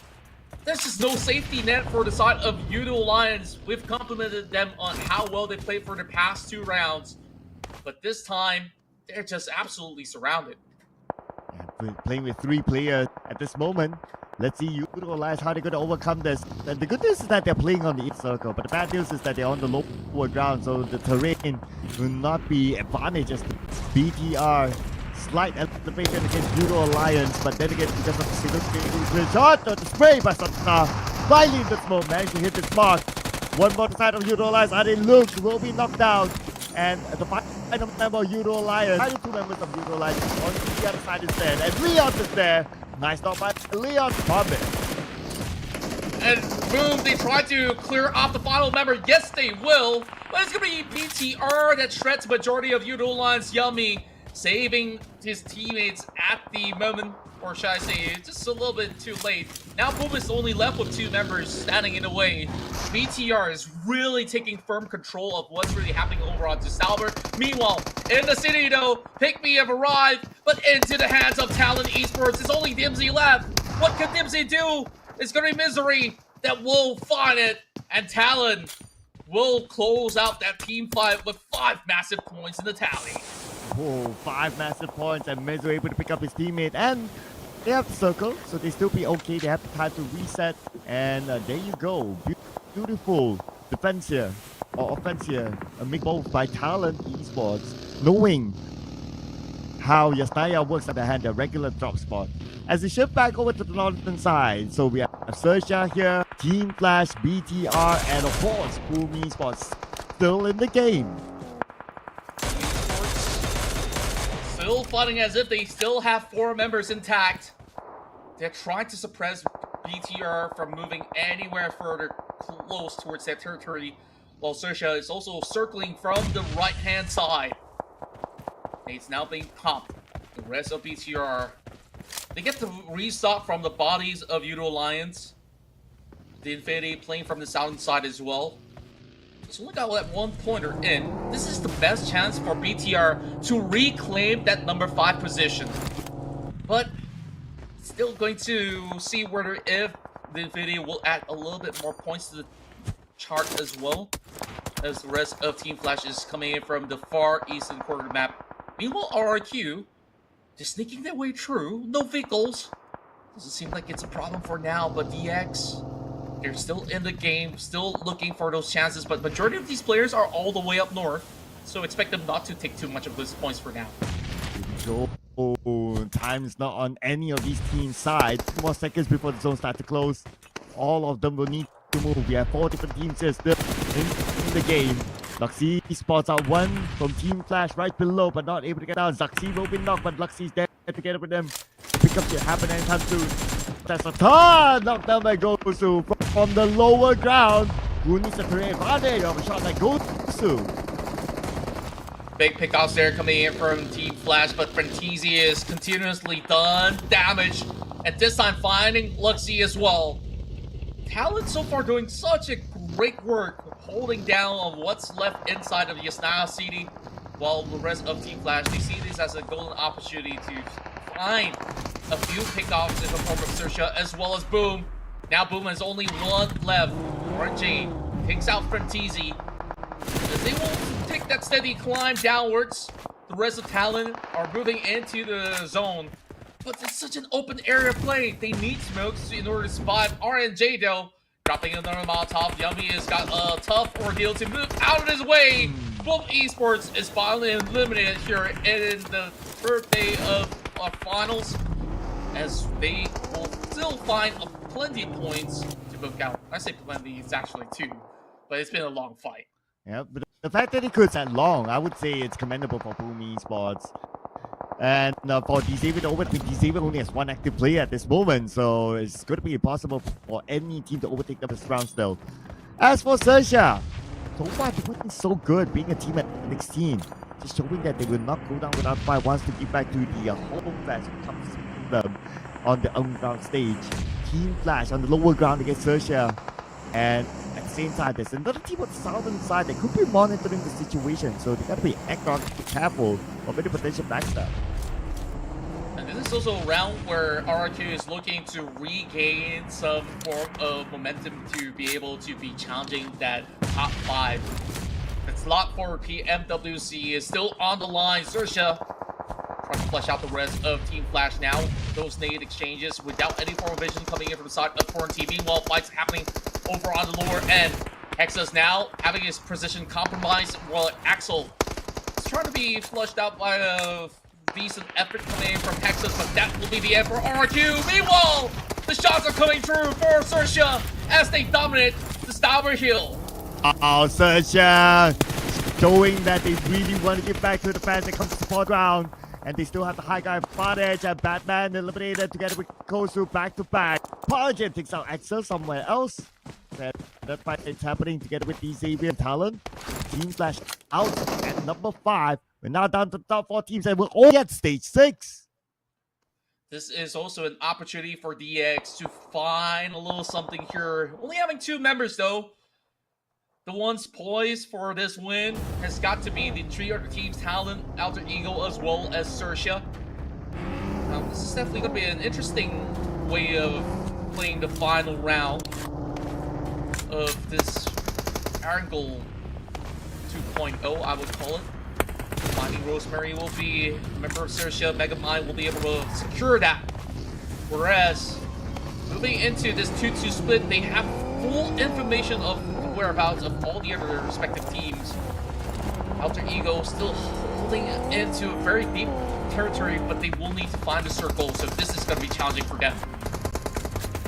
There's just no safety net for the side of Judo Alliance. We've complimented them on how well they played for the past 2 rounds. But this time, they're just absolutely surrounded. Yeah, playing with 3 players at this moment. Let's see Judo Alliance how they're going to overcome this. And the good news is that they're playing on the east circle, but the bad news is that they're on the lower ground, so the terrain will not be advantageous to BTR. Slight elevation against Judo Alliance, but then again, because of the single shot, the spray by Satana. Finally, in this moment, managed to hit this mark. One more side of Judo Alliance, and it looks will be knocked down. And the final member of Judo Alliance, final 2 members of Judo Alliance on the other side instead. And Leon is there. Nice knock by Leon Corbett. And Boom, they try to clear off the final member. Yes, they will. But it's going to be BTR that shreds the majority of Judo Alliance. Yummy saving his teammates at the moment. Or should I say, just a little bit too late. Now Boom is only left with 2 members standing in the way. BTR is really taking firm control of what's really happening over on Stalbert. Meanwhile, in the city though, PIGMY have arrived, but into the hands of TALON Esports. It's only Dimsy left. What can Dimsy do? It's gonna be Misery that will find it, and TALON will close out that team fight with 5 massive points in the tally. Oh, 5 massive points, and Misery able to pick up his teammate, and they have the circle, so they still be okay. They have the time to reset, and there you go. Beautiful defense here, or offense here, made both by TALON Esports, knowing how Yasnaya works at the hand, the regular drop spot. As we shift back over to the northern side, so we have XERXIA here, Team Flash, BTR, and of course, Boom Esports still in the game. Still fighting as if they still have 4 members intact. They're trying to suppress BTR from moving anywhere further close towards their territory, while XERXIA is also circling from the right-hand side. It's now being popped. The rest of BTR, they get to restock from the bodies of Judo Alliance. The Infinity playing from the southern side as well. So look at that 1 pointer in. This is the best chance for BTR to reclaim that number 5 position. But Still going to see whether if the Infinity will add a little bit more points to the chart as well, as the rest of Team Flash is coming in from the far eastern corner of the map. Meanwhile, RRQ just sneaking their way through. No vehicles. Doesn't seem like it's a problem for now, but DX, they're still in the game, still looking for those chances, but majority of these players are all the way up north, so expect them not to take too much of those points for now. Time is not on any of these teams' side. 2 more seconds before the zone starts to close. All of them will need to move. We have 4 different teams here still in the game. Luxy spots out one from Team Flash right below, but not able to get down. Zuxi will be knocked, but Luxy's there together with them. The pickup should happen anytime soon. That's a ton knocked down by Gosu from the lower ground. Who needs a terrain advantage of a shot like Gosu? Big pickoffs there coming in from Team Flash, but Frentisi is continuously done damage, and this time finding Luxy as well. Talon so far doing such a great work holding down on what's left inside of Yasnaya City, while the rest of Team Flash, they see this as a golden opportunity to find a few pickoffs in the form of XERXIA as well as Boom. Now Boom has only one left. RNG takes out Frentisi. As they will take that steady climb downwards, the rest of Talon are moving into the zone. But it's such an open area play. They need smokes in order to survive. RNJ though, dropping another Molotov. Yummy has got a tough ordeal to move out of his way. Boom Esports is finally eliminated here in the third day of finals, as they will still find plenty of points to book out. I say plenty, it's actually 2, but it's been a long fight. Yeah, but the fact that it could that long, I would say it's commendable for Boom Esports. And for Disabled to overtake, Disabled only has 1 active player at this moment, so it's going to be impossible for any team to overtake them this round still. As for XERXIA, so far they're looking so good, being a team at 16, just showing that they will not go down without fight once they get back to the home flash comes to them on the underground stage. Team Flash on the lower ground against XERXIA, and at the same time, there's another team on the southern side that could be monitoring the situation, so they gotta be extra careful of any potential backstab. And this is also a round where RRQ is looking to regain some form of momentum to be able to be challenging that top 5. The slot for PMWC is still on the line. XERXIA trying to flush out the rest of Team Flash now. Those nade exchanges without any form of vision coming in from the side of Foreign TV, while fights happening over on the lower end. Hexa's now having his position compromised, while Axel is trying to be flushed out by a decent effort coming in from Hexas, but that will be the end for RQ. Meanwhile, the shots are coming through for XERXIA as they dominate the starboard hill. XERXIA showing that they really want to get back to the fans that come to support round. And they still have the high guy advantage, and Batman eliminated together with Kosu back to back. PUBGM takes out Axel somewhere else. That fight is happening together with Xavier and Talon. Team Flash out at number 5. We're now down to the top 4 teams, and we're all at stage 6. This is also an opportunity for DX to find a little something here. Only having 2 members though. The ones poised for this win has got to be the 3 other teams, Talon, Alter Ego, as well as XERXIA. This is definitely going to be an interesting way of playing the final round of this Angle 2.0, I would call it. Finding Rosemary will be a member of XERXIA. Megamind will be able to secure that. Whereas, moving into this 2-2 split, they have full information of whereabouts of all the other respective teams. Alter Ego still holding into a very deep territory, but they will need to find a circle, so this is going to be challenging for them.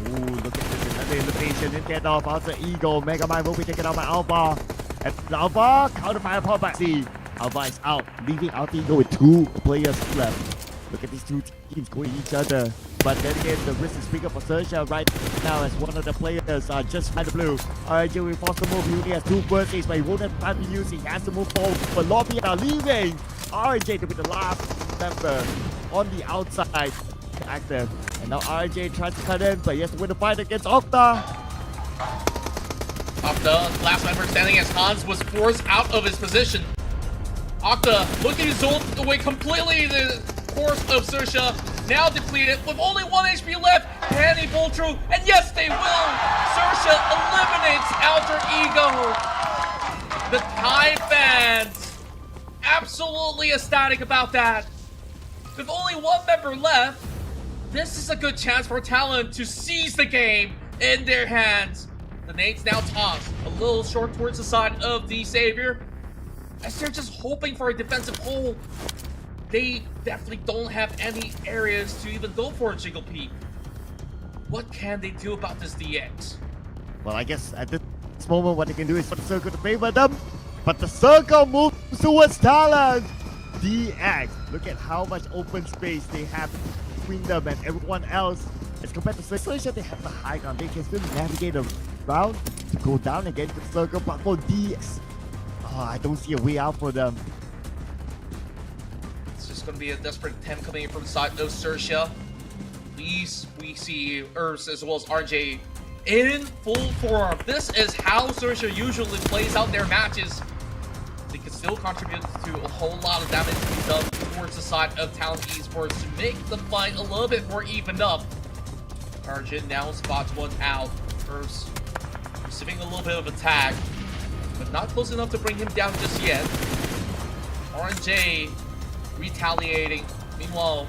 Ooh, look at this, another elimination instead of Alter Ego. Megamind will be taken out by Alpha. And Alpha countered by Alpha back. See, Alpha is out, leaving Alter Ego with 2 players left. Look at these 2 teams going at each other. But then again, the risk is bigger for XERXIA right now as one of the players are just by the blue. RNJ will force to move. He only has 2 birthdays, but he won't have time to use. He has to move forward. But Lobby are leaving. RNJ to be the last member on the outside active. And now RNJ tries to cut in, but he has to win the fight against Octa. Octa, last member standing as Hans was forced out of his position. Octa looking to zone away completely the course of XERXIA. now depleted with only 1 HP left. Can he pull through? And yes, they will. XERXIA eliminates Alter Ego. The Thai fans absolutely ecstatic about that. With only 1 member left, this is a good chance for TALON to seize the game in their hands. The nades now tossed a little short towards the side of the Savior, as they're just hoping for a defensive hole. They definitely don't have any areas to even go for a Jiggle Peek. What can they do about this DX? Well, I guess at this moment what they can do is for the circle to favor them, but the circle moves towards TALON. DX, look at how much open space they have between them and everyone else. As compared to XERXIA, they have the high ground. They can still navigate around to go down again to the circle, but for DX, I don't see a way out for them. It's just going to be a desperate attempt coming in from the side of XERXIA. These we see Urs as well as RJ in full form. This is how XERXIA usually plays out their matches. They can still contribute to a whole lot of damage to be done towards the side of TALON Esports to make the fight a little bit more evened up. Arjun now spots one out. Urs receiving a little bit of attack, but not close enough to bring him down just yet. RJ retaliating. Meanwhile,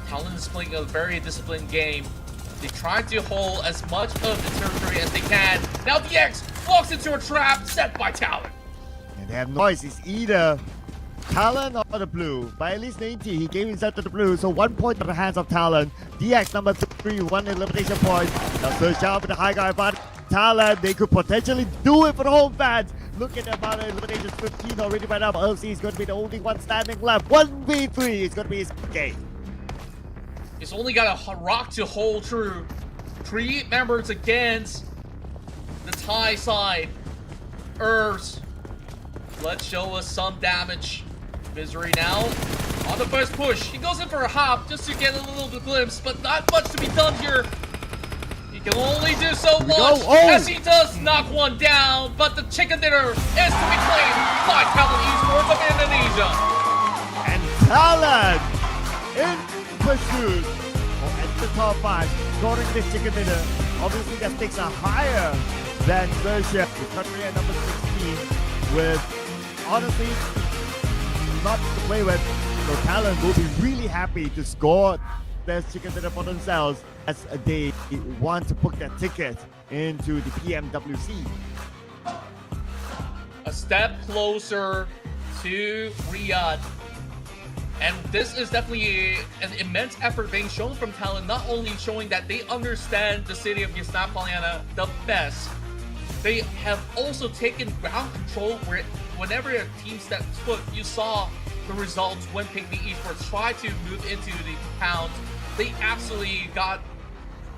TALON is playing a very disciplined game. They try to hold as much of the territory as they can. Now DX walks into a trap set by TALON. And they have noise. It's either TALON or the blue. By at least 90, he gave himself to the blue. So 1 point in the hands of TALON. DX number 3, 1 elimination point. Now search out with the high guy, but TALON, they could potentially do it for the home fans. Look at the amount of eliminations, 15 already by now. LC is going to be the only one standing left. 1v3 is going to be his game. He's only got a rock to hold through. 3 members against the Thai side. Urs, let's show us some damage. Misery now on the first push. He goes in for a hop just to get a little bit glimpse, but not much to be done here. He can only do so much as he does knock one down, but the chicken dinner is to be claimed by TALON Esports of Indonesia. And TALON in pursuit or at the top 5, scoring this chicken dinner. Obviously, the stakes are higher than XERXIA, the country at number 16, with honestly not to play with. So TALON will be really happy to score their chicken dinner for themselves as they want to book their ticket into the PMWC. A step closer to Riyadh. And this is definitely an immense effort being shown from TALON, not only showing that they understand the city of Yasna Polyana the best, they have also taken ground control where whenever a team steps foot, you saw the results when PIGMY Esports tried to move into the pound. They absolutely got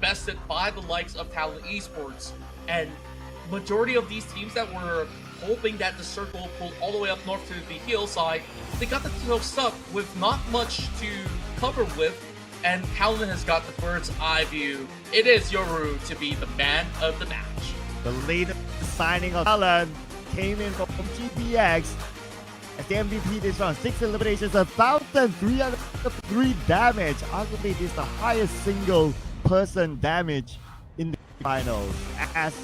bested by the likes of TALON Esports. And majority of these teams that were hoping that the circle pulled all the way up north to the hillside, they got themselves stuck with not much to cover with, and TALON has got the bird's eye view. It is Yoru to be the man of the match. The latest signing of TALON came in from GPX as the MVP this round. 6 eliminations, 1,303 damage. Arguably, this is the highest single person damage in the finals. As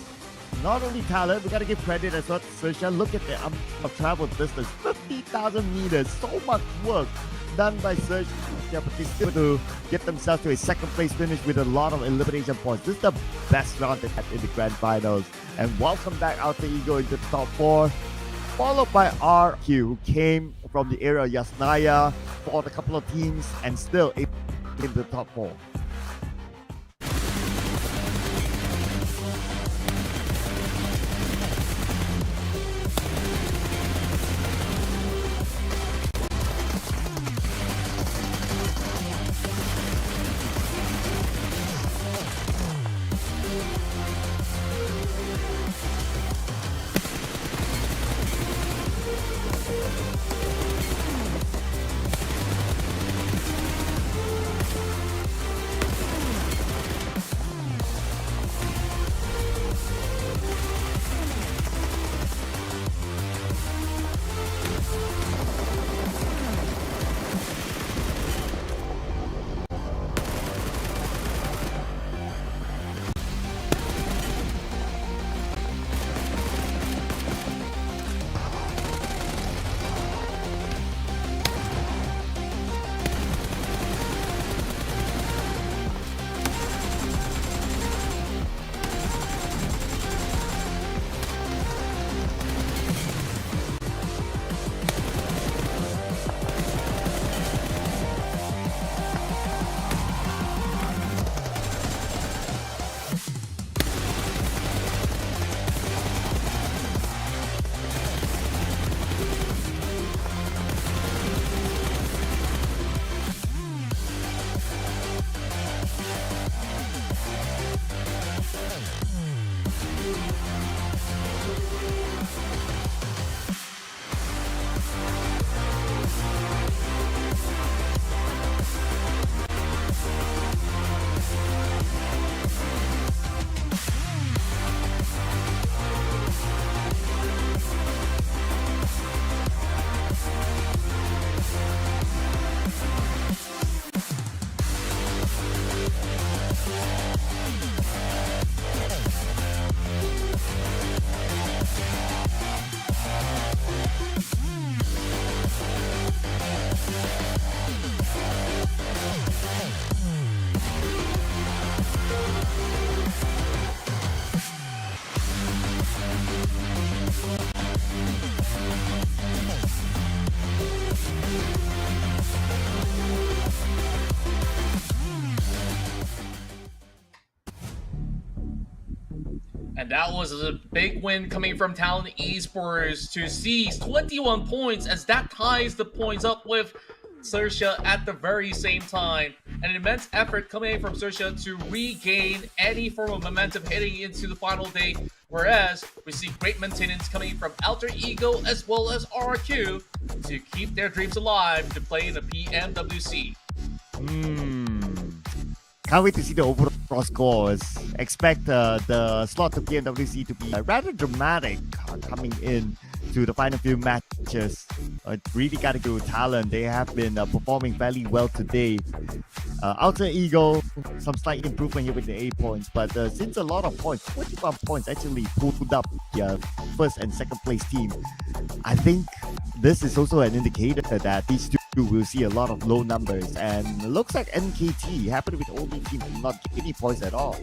not only TALON, we gotta give credit as well to XERXIA. Look at the amount of travel distance, 50,000 meters. So much work done by XERXIA, but they still to get themselves to a second place finish with a lot of elimination points. This is the best round they had in the grand finals. And welcome back Alter Ego into the top 4, followed by RQ, who came from the area of Yasnaya, fought a couple of teams, and still in the top 4. And that was a big win coming from Talon Esports to seize 21 points as that ties the points up with XERXIA at the very same time. An immense effort coming from XERXIA to regain any form of momentum heading into the final day, whereas we see great maintenance coming from Alter Ego as well as RRQ to keep their dreams alive to play in the PMWC. Can't wait to see the overall scores. Expect the slot to PMWC to be rather dramatic coming in to the final few matches. Really got to go Talon. They have been performing fairly well today. Alter Ego, some slight improvement here with the 8 points, but since a lot of points, 21 points actually pulled up the first and second place team, I think this is also an indicator that these two will see a lot of low numbers, and it looks like NKT happened with only team not get any points at all.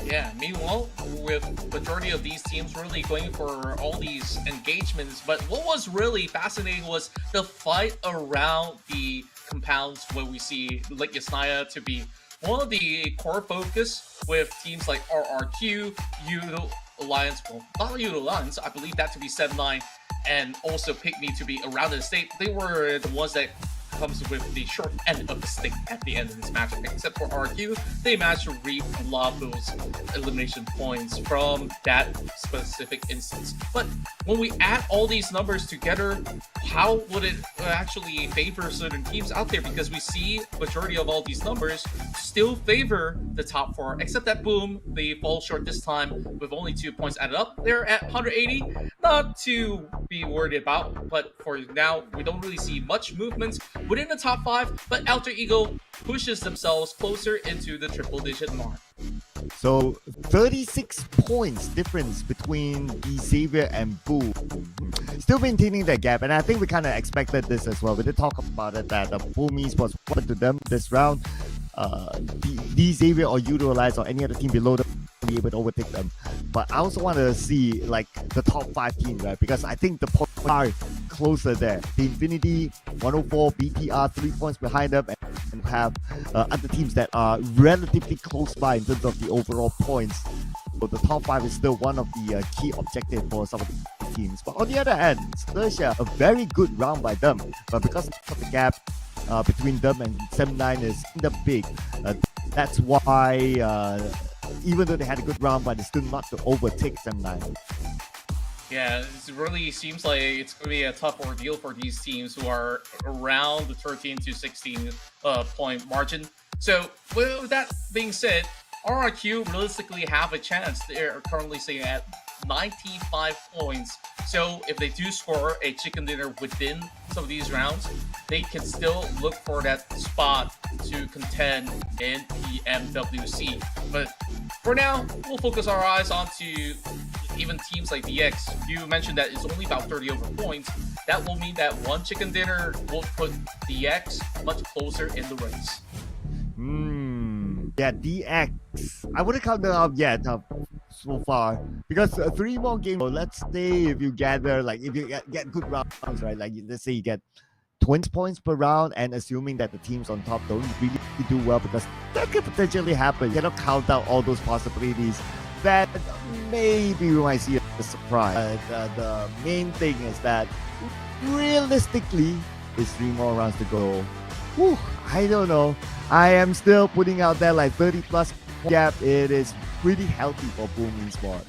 Yeah, meanwhile, with majority of these teams really going for all these engagements, but what was really fascinating was the fight around the compounds, where we see like Yasnaya to be one of the core focus with teams like RRQ, Yudo Alliance, well, not Yudo Alliance, I believe that to be 7-9, and also PIGMY to be around the state. They were the ones that comes with the short end of the stick at the end of this match. Except for RQ, they managed to reap a lot of those elimination points from that specific instance. But when we add all these numbers together, how would it actually favor certain teams out there? Because we see majority of all these numbers still favor the top 4, except that Boom, they fall short this time with only 2 points added up. They're at 180, not to be worried about, but for now, we don't really see much movement within the top 5, but Alter Ego pushes themselves closer into the triple-digit mark. So 36 points difference between Xavier and Boom. Still maintaining that gap, and I think we kind of expected this as well. We did talk about it that the Boom Esports wanted to them this round. The Xavier or Yudo Alliance or any other team below them be able to overtake them. But I also want to see like the top 5 teams, right? Because I think the points are closer there. The Infinity 104, BTR 3 points behind them, and have other teams that are relatively close by in terms of the overall points. So the top 5 is still one of the key objectives for some of the teams. But on the other hand, XERXIA, a very good round by them. But because of the gap between them and 7-9 is big, that's why even though they had a good round, but it's still not to overtake 7-9. Yeah, it really seems like it's going to be a tough ordeal for these teams who are around the 13 to 16 point margin. So with that being said, RRQ realistically have a chance. They're currently sitting at 95 points. So if they do score a chicken dinner within some of these rounds, they can still look for that spot to contend in PMWC. But for now, we'll focus our eyes onto even teams like DX. You mentioned that it's only about 30 over points. That will mean that one chicken dinner will put DX much closer in the race. Yeah, DX. I wouldn't count them up yet so far, because 3 more games. Let's say if you gather, like if you get good rounds, right? Like let's say you get 20 points per round, and assuming that the teams on top don't really do well, because that could potentially happen. You cannot count out all those possibilities. That maybe we might see a surprise. The main thing is that realistically, it's 3 more rounds to go. Whew, I don't know. I am still putting out there like 30 plus gap. It is pretty healthy for Boom Esports.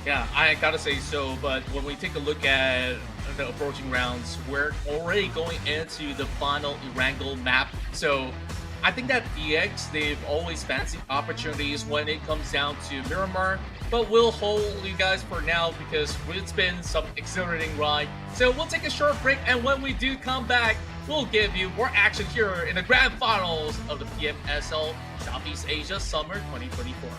Yeah, I gotta say so, but when we take a look at the approaching rounds, we're already going into the final Erangel map. So I think that DX, they've always fancied opportunities when it comes down to Miramar, but we'll hold you guys for now because it's been some exhilarating ride. So we'll take a short break, and when we do come back, we'll give you more action here in the grand finals of the PMSL Southeast Asia Summer 2024.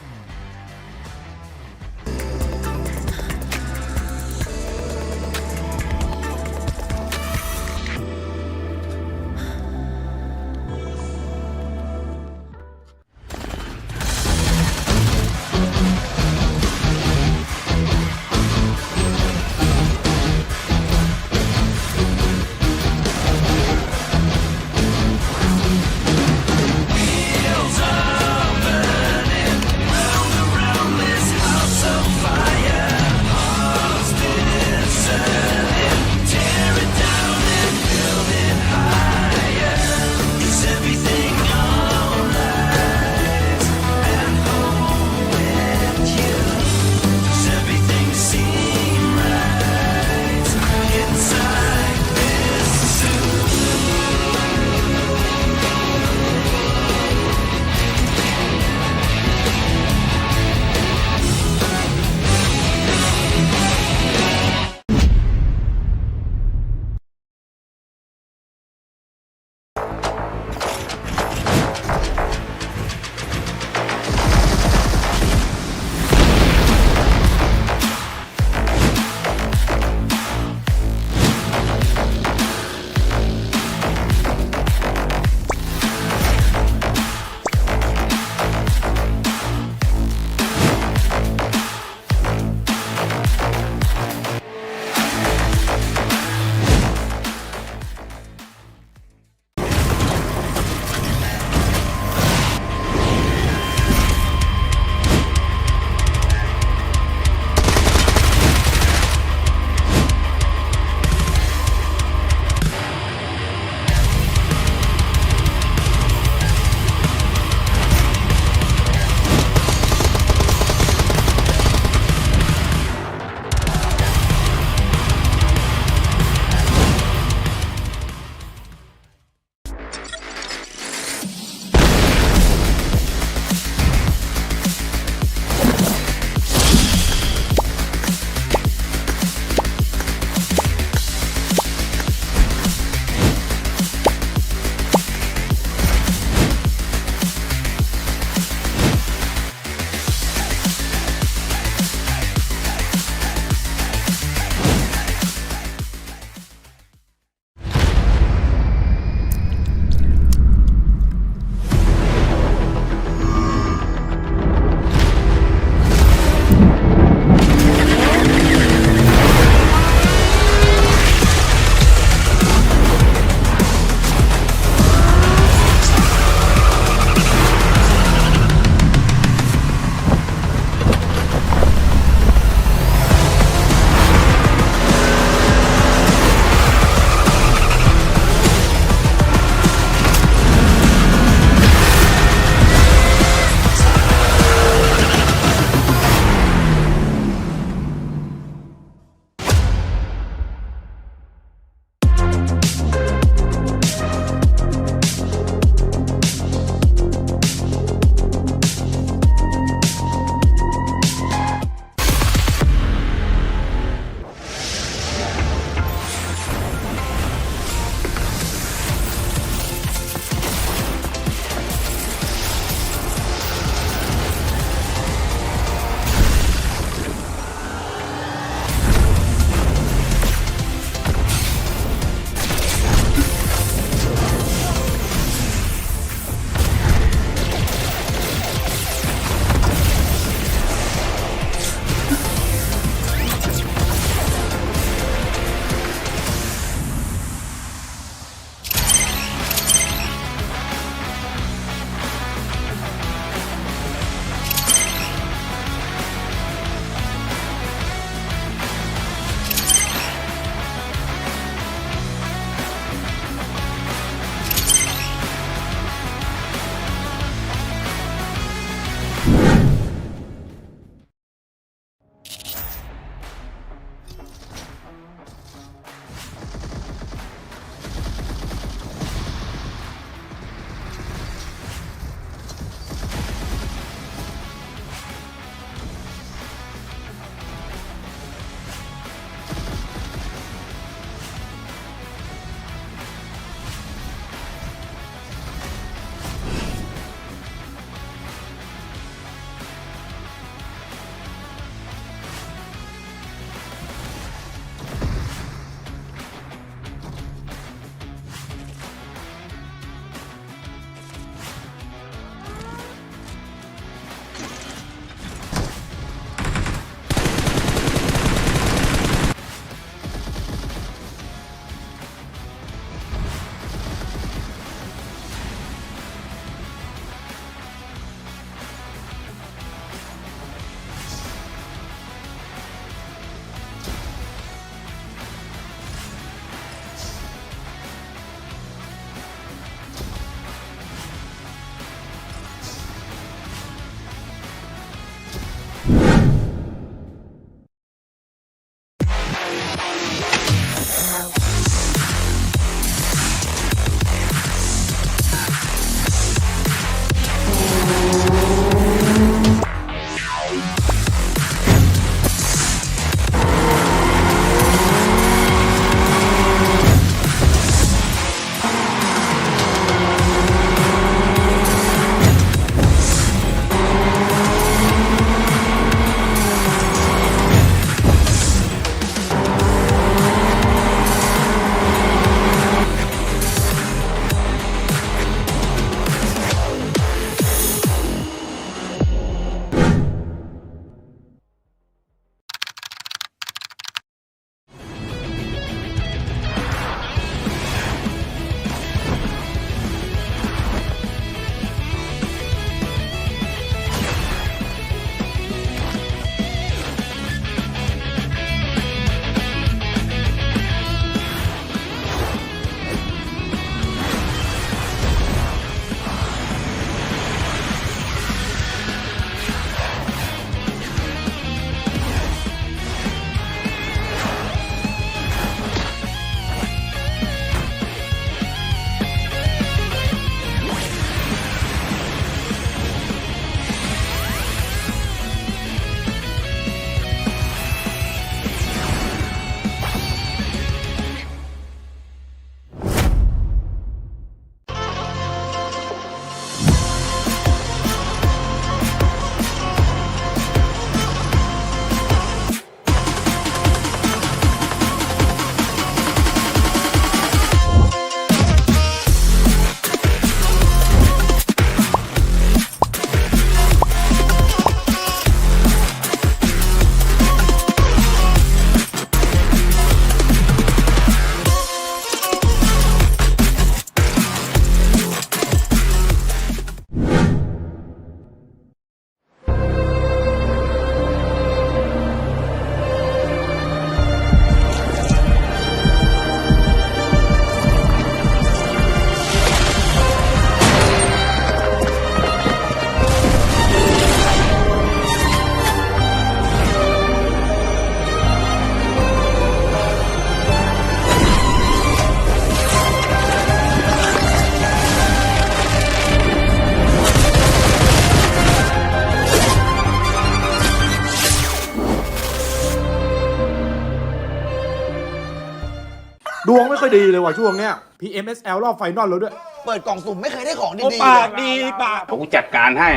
ดวงไม่ค่อยดีเลยว่ะช่วงเนี้ย PMSL รอบไฟนอลแล้วด้วย เปิดกล่องสุ่มไม่เคยได้ของดีๆ ปากดีปาก กูจัดการให้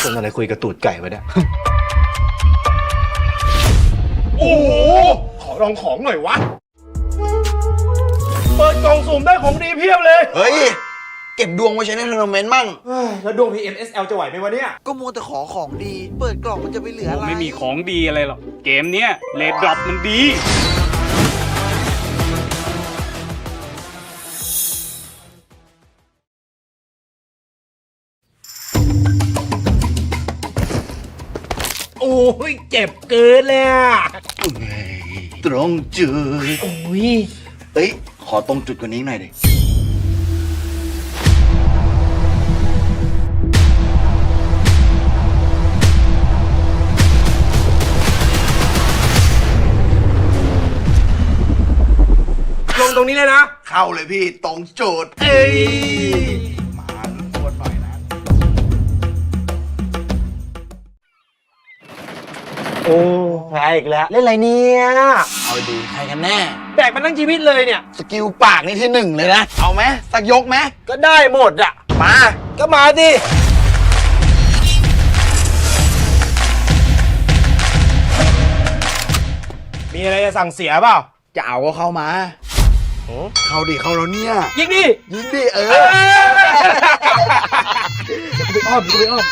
คนอะไรคุยกับตูดไก่ไว้เนี่ย โอ้โห ขอลองของหน่อยวะ เปิดกล่องสุ่มได้ของดีเพียบเลย เฮ้ย เก็บดวงไว้ใช้ในทัวร์นาเมนต์มั่ง แล้วดวง PMSL จะไหวไหมวะเนี่ย ก็มัวแต่ขอของดี เปิดกล่องมันจะไปเหลืออะไร ไม่มีของดีอะไรหรอก เกมเนี้ยเลดดรอปมันดี โอ้ยเจ็บเกินเลยอ่ะ ตรงจุด โอ้ย เฮ้ย ขอตรงจุดกว่านี้หน่อยดิ ลงตรงนี้เลยนะ เข้าเลยพี่ ตรงจุด เอ้ย มาโคตรหน่อยนะ โอ้แพ้อีกแล้ว เล่นอะไรเนี่ย เอาดีใครกันแน่ แบกมาทั้งชีวิตเลยเนี่ย สกิลปากนี่ที่หนึ่งเลยนะ เอาไหมสักยกไหม ก็ได้หมดอ่ะ มา ก็มาดิ มีอะไรจะสั่งเสียเปล่า จะเอาก็เข้ามา เข้าดิเข้าแล้วเนี่ย ยิงดิ ยิงดิไปเออ้อมไปอ้อม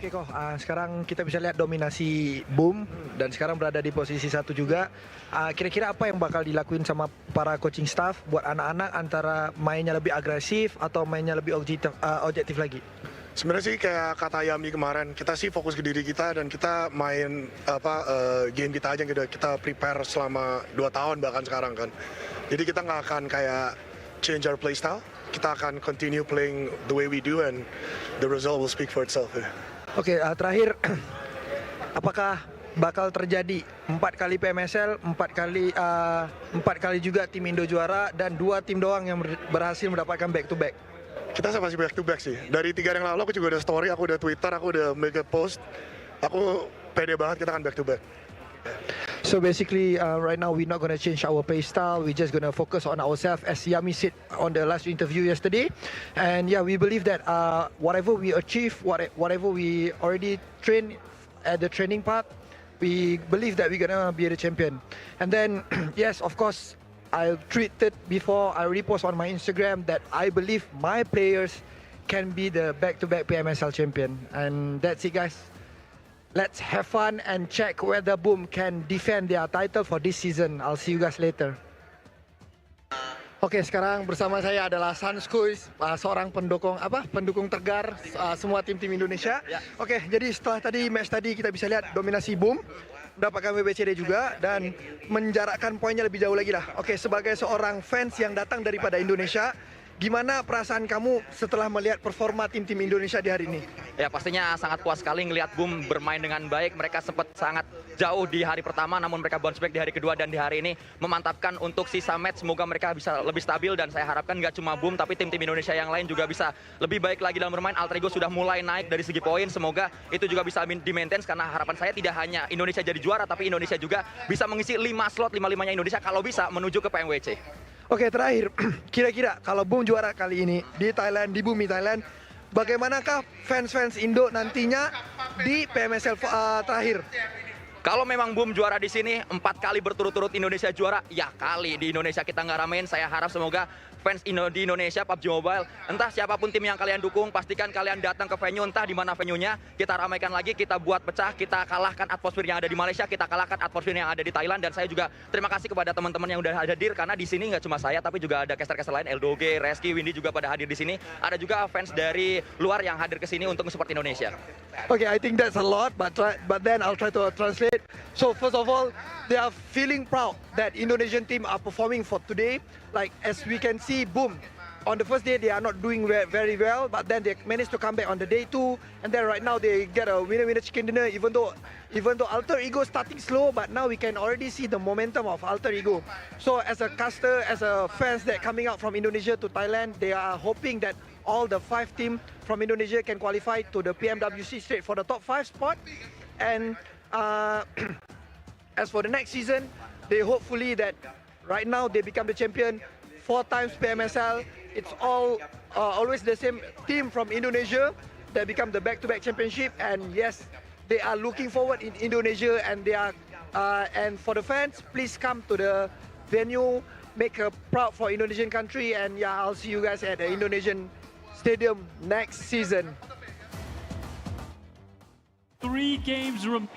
Oke kok, sekarang kita bisa lihat dominasi Boom dan sekarang berada di posisi 1 juga. Kira-kira apa yang bakal dilakuin sama para coaching staff buat anak-anak antara mainnya lebih agresif atau mainnya lebih objektif lagi? Sebenarnya sih kayak kata Yami kemarin, kita sih fokus ke diri kita dan kita main game kita aja gitu. Kita prepare selama 2 tahun bahkan sekarang kan. Jadi kita nggak akan kayak change our play style. Kita akan continue playing the way we do and the result will speak for itself. Oke, terakhir, apakah bakal terjadi 4 kali PMSL, 4 kali juga tim Indo juara dan 2 tim doang yang berhasil mendapatkan back to back? Kita masih back to back sih. Dari 3 hari yang lalu aku juga udah story, aku udah Twitter, aku udah make a post. Aku pede banget kita akan back to back. So basically, right now we're not gonna change our play style. We're just gonna focus on ourselves, as Yami said on the last interview yesterday. And yeah, we believe that whatever we achieve, whatever we already train at the training part, we believe that we're gonna be the champion. And then, yes, of course, I tweeted before. I already post on my Instagram that I believe my players can be the back-to-back PMSL champion. And that's it, guys. Let's have fun and check whether Boom can defend their title for this season. I'll see you guys later. Oke, sekarang bersama saya adalah Sanskuis, seorang pendukung tegar semua tim-tim Indonesia. Oke, jadi setelah match tadi kita bisa lihat dominasi Boom, mendapatkan WBCD juga dan menjarakkan poinnya lebih jauh lagi lah. Oke, sebagai seorang fans yang datang daripada Indonesia, gimana perasaan kamu setelah melihat performa tim-tim Indonesia di hari ini? Ya pastinya sangat puas sekali ngelihat Boom bermain dengan baik. Mereka sempat sangat jauh di hari pertama, namun mereka bounce back di hari kedua dan di hari ini memantapkan untuk sisa match. Semoga mereka bisa lebih stabil dan saya harapkan nggak cuma Boom tapi tim-tim Indonesia yang lain juga bisa lebih baik lagi dalam bermain. Alter Ego sudah mulai naik dari segi poin. Semoga itu juga bisa di-maintain karena harapan saya tidak hanya Indonesia jadi juara tapi Indonesia juga bisa mengisi 5 slot 5-5-nya Indonesia kalau bisa menuju ke PMWC. Oke, terakhir, kira-kira kalau Boom juara kali ini di Thailand, di bumi Thailand, bagaimanakah fans-fans Indo nantinya di PMSL terakhir? Kalau memang Boom juara di sini, 4 kali berturut-turut Indonesia juara, ya kali di Indonesia kita nggak ramein. Saya harap semoga fans di Indonesia PUBG Mobile, entah siapapun tim yang kalian dukung, pastikan kalian datang ke venue, entah di mana venue-nya, kita ramaikan lagi, kita buat pecah, kita kalahkan atmosfer yang ada di Malaysia, kita kalahkan atmosfer yang ada di Thailand. Dan saya juga terima kasih kepada teman-teman yang udah hadir, karena di sini nggak cuma saya, tapi juga ada caster-caster lain, Eldoge, Reski, Windy juga pada hadir di sini. Ada juga fans dari luar yang hadir ke sini untuk support Indonesia. Okay, I think that's a lot, but then I'll try to translate. So first of all, they are feeling proud that Indonesian team are performing for today. Like as we can see, Boom, on the first day they are not doing very well, but then they managed to come back on the day 2, and then right now they get a winner chicken dinner. Even though Alter Ego starting slow, but now we can already see the momentum of Alter Ego. So as a caster, as a fans that coming out from Indonesia to Thailand, they are hoping that all the 5 teams from Indonesia can qualify to the PMWC straight for the top 5 spot. And as for the next season, they hopefully that right now they become the champion 4 times PMSL. It's always the same team from Indonesia that become the back-to-back championship. And yes, they are looking forward in Indonesia, and they are and for the fans, please come to the venue, make a proud for Indonesian country. And yeah, I'll see you guys at the Indonesian Stadium next season. 3 games remaining.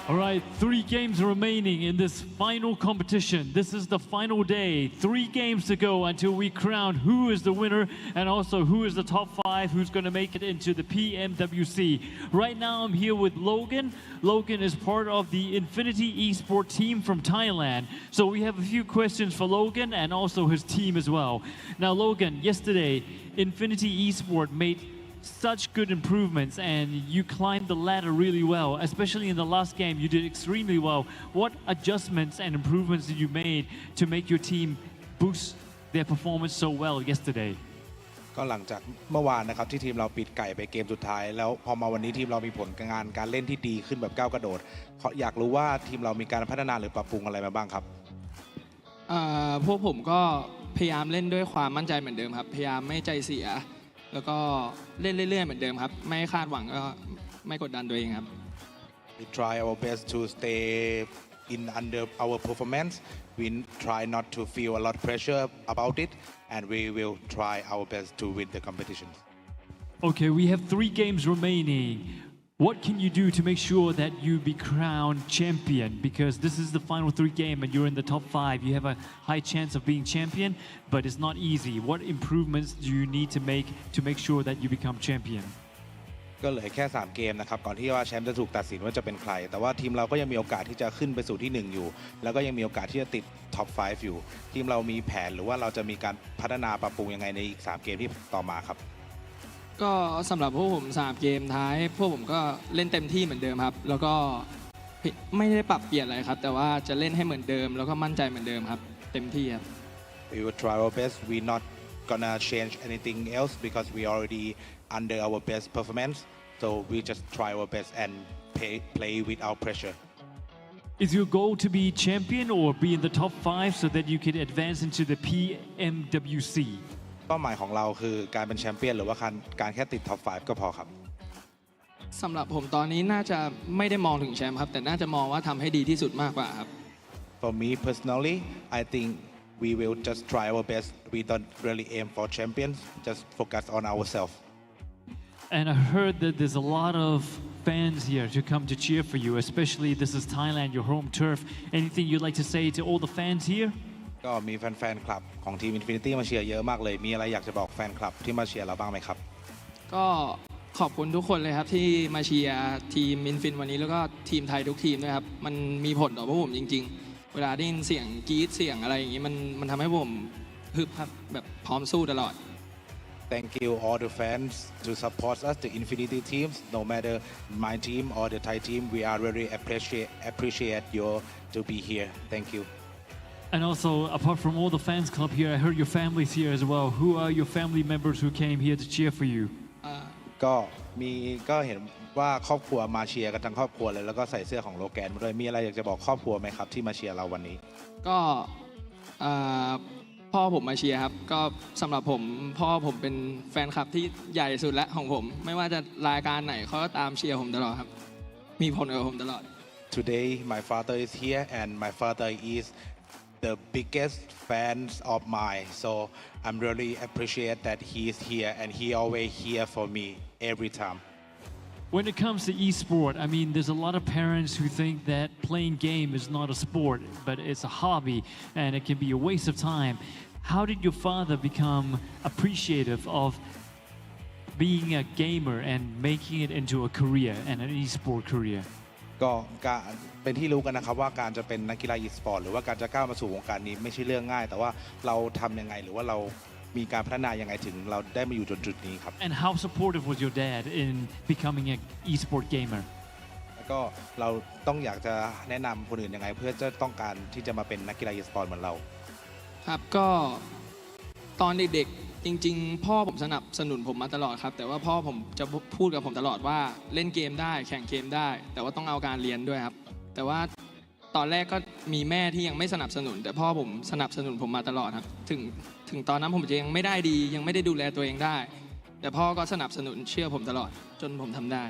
All right, 3 games remaining in this final competition. This is the final day. 3 games to go until we crown who is the winner and also who is the top 5, who's going to make it into the PMWC. Right now, I'm here with Logan. Logan is part of the Infinity Esports team from Thailand. So we have a few questions for Logan and also his team as well. Now, Logan, yesterday, Infinity Esports made such good improvements and you climbed the ladder really well, especially in the last game. You did extremely well. What adjustments and improvements did you make to make your team boost their performance so well yesterday? ก็หลังจากเมื่อวานนะครับที่ทีมเราปิดไก่ไปเกมสุดท้ายแล้วพอมาวันนี้ทีมเรามีผลงานการเล่นที่ดีขึ้นแบบก้าวกระโดดอยากรู้ว่าทีมเรามีการพัฒนาหรือปรับปรุงอะไรมาบ้างครับพวกผมก็พยายามเล่นด้วยความมั่นใจเหมือนเดิมครับพยายามไม่ใจเสียแล้วก็เล่นเรื่อยๆเหมือนเดิมครับไม่คาดหวังก็ไม่กดดันตัวเองครับ We try our best to stay in under our performance we try not to feel a lot of pressure about it, and we will try our best to win the competition. Okay, we have 3 games remaining. What can you do to make sure that you be crowned champion? Because this is the final 3 game and you're in the top 5. You have a high chance of being champion, but it's not easy. What improvements do you need to make sure that you become champion? ก็เหลือแค่3เกมนะครับก่อนที่ว่าแชมป์จะถูกตัดสินว่าจะเป็นใครแต่ว่าทีมเราก็ยังมีโอกาสที่จะขึ้นไปสู่ที่1อยู่แล้วก็ยังมีโอกาสที่จะติดท็อป5อยู่ทีมเรามีแผนหรือว่าเราจะมีการพัฒนาปรับปรุงยังไงในอีก3เกมที่ต่อมาครับก็สำหรับพวกผม3เกมท้ายพวกผมก็เล่นเต็มที่เหมือนเดิมครับแล้วก็ไม่ได้ปรับเปลี่ยนอะไรครับแต่ว่าจะเล่นให้เหมือนเดิมแล้วก็มั่นใจเหมือนเดิมครับเต็มที่ครับ We will try our best. We not gonna change anything else because we already under our best performance. So we just try our best and play without pressure. Is your goal to be champion or be in the top 5 so that you can advance into the PMWC? เป้าหมายของเราคือการเป็นแชมเปี้ยนหรือว่าการแค่ติดท็อป 5 ก็พอครับสำหรับผมตอนนี้น่าจะไม่ได้มองถึงแชมป์ครับแต่น่าจะมองว่าทำให้ดีที่สุดมากกว่าครับ For me personally, I think we will just try our best. We don't really aim for champions. Just focus on ourselves. And I heard that there's a lot of fans here to come to cheer for you, especially this is Thailand, your home turf. Anything you'd like to say to all the fans here? ก็มีแฟนๆคลับของทีม Infinity มาเชียร์เยอะมากเลยมีอะไรอยากจะบอกแฟนคลับที่มาเชียร์เราบ้างไหมครับก็ขอบคุณทุกคนเลยครับที่มาเชียร์ทีม Infin วันนี้แล้วก็ทีมไทยทุกทีมด้วยครับมันมีผลต่อพวกผมจริงๆเวลาได้ยินเสียงกรี๊ดเสียงอะไรอย่างนี้มันทำให้ผมฮึบครับแบบพร้อมสู้ตลอดThank you all the fans to support us, the Infinity teams. No matter my team or the Thai team, we are really appreciate you to be here. Thank you. And also, apart from all the fans club here, I heard your family's here as well. Who are your family members who came here to cheer for you? ก็เห็นว่าครอบครัวมาเชียร์กันทั้งครอบครัวเลยแล้วก็ใส่เสื้อของโลแกนมาด้วยมีอะไรอยากจะบอกครอบครัวไหมครับที่มาเชียร์เราวันนี้ก็พ่อผมมาเชียร์ครับก็สำหรับผมพ่อผมเป็นแฟนคลับที่ใหญ่สุดและของผมไม่ว่าจะรายการไหนเขาก็ตามเชียร์ผมตลอดครับมีผลกับผมตลอด Today my father is here and my father is the biggest fans of mine so I'm really appreciate that he is here and he always here for me every time When it comes to esport, I mean, there's a lot of parents who think that playing game is not a sport, but it's a hobby, and it can be a waste of time. How did your father become appreciative of being a gamer and making it into a career and an esport career? ก็เป็นที่รู้กันนะครับว่าการจะเป็นนักกีฬา e-sport หรือว่าการจะก้าวมาสู่วงการนี้ไม่ใช่เรื่องง่ายแต่ว่าเราทำยังไงหรือว่าเรามีการพัฒนายังไงถึงเราได้มาอยู่จุดนี้ครับ And how supportive was your dad in becoming an esport gamer? แล้วก็เราต้องอยากจะแนะนำคนอื่นยังไงเพื่อจะต้องการที่จะมาเป็นนักกีฬา e-sport เหมือนเราครับก็ตอนเด็กๆจริงๆพ่อผมสนับสนุนผมมาตลอดครับแต่ว่าพ่อผมจะพูดกับผมตลอดว่าเล่นเกมได้แข่งเกมได้แต่ว่าต้องเอาการเรียนด้วยครับแต่ว่าตอนแรกก็มีแม่ที่ยังไม่สนับสนุนแต่พ่อผมสนับสนุนผมมาตลอดครับถึงตอนนั้นผมจะยังไม่ได้ดียังไม่ได้ดูแลตัวเองได้แต่พ่อก็สนับสนุนเชื่อผมตลอดจนผมทำได้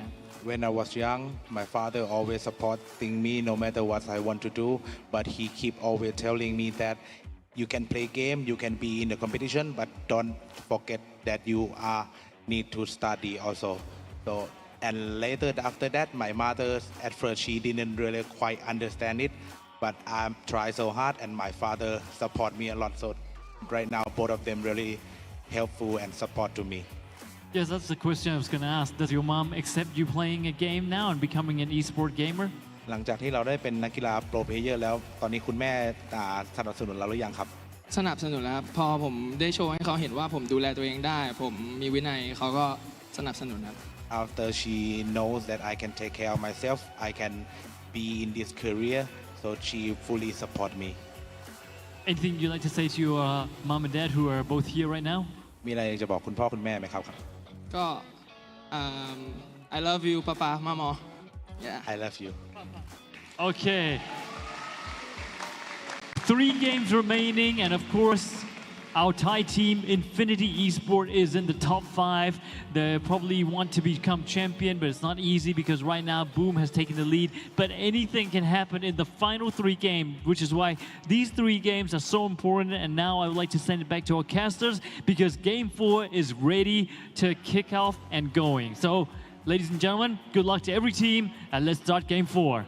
When I was young, my father always supporting me no matter what I want to do, but he keep always telling me that you can play game, you can be in the competition, but don't forget that you need to study also. So and later after that, my mother at first she didn't really quite understand it, but I try so hard and my father support me a lot. So right now, both of them really helpful and support to me. Yes, that's the question I was going to ask. Does your mom accept you playing a game now and becoming an esport gamer? หลังจากที่เราได้เป็นนักกีฬาโปรเพลเยอร์แล้วตอนนี้คุณแม่สนับสนุนเราหรือยังครับสนับสนุนแล้วพอผมได้โชว์ให้เขาเห็นว่าผมดูแลตัวเองได้ผมมีวินัยเขาก็สนับสนุนครับ After she knows that I can take care of myself, I can be in this career, so she fully support me. Anything you'd like to say to your mom and dad who are both here right now? มีอะไรจะบอกคุณพ่อคุณแม่ไหมครับก็ I love you ป๊าป๊ามาหมอ I love you. Okay. 3 games remaining, and of course, Our Thai team, Infinity Esports, is in the top 5. They probably want to become champion, but it's not easy because right now Boom has taken the lead. But anything can happen in the final 3 games, which is why these 3 games are so important. And now I would like to send it back to our casters because Game 4 is ready to kick off and going. So, ladies and gentlemen, good luck to every team, and let's start Game 4.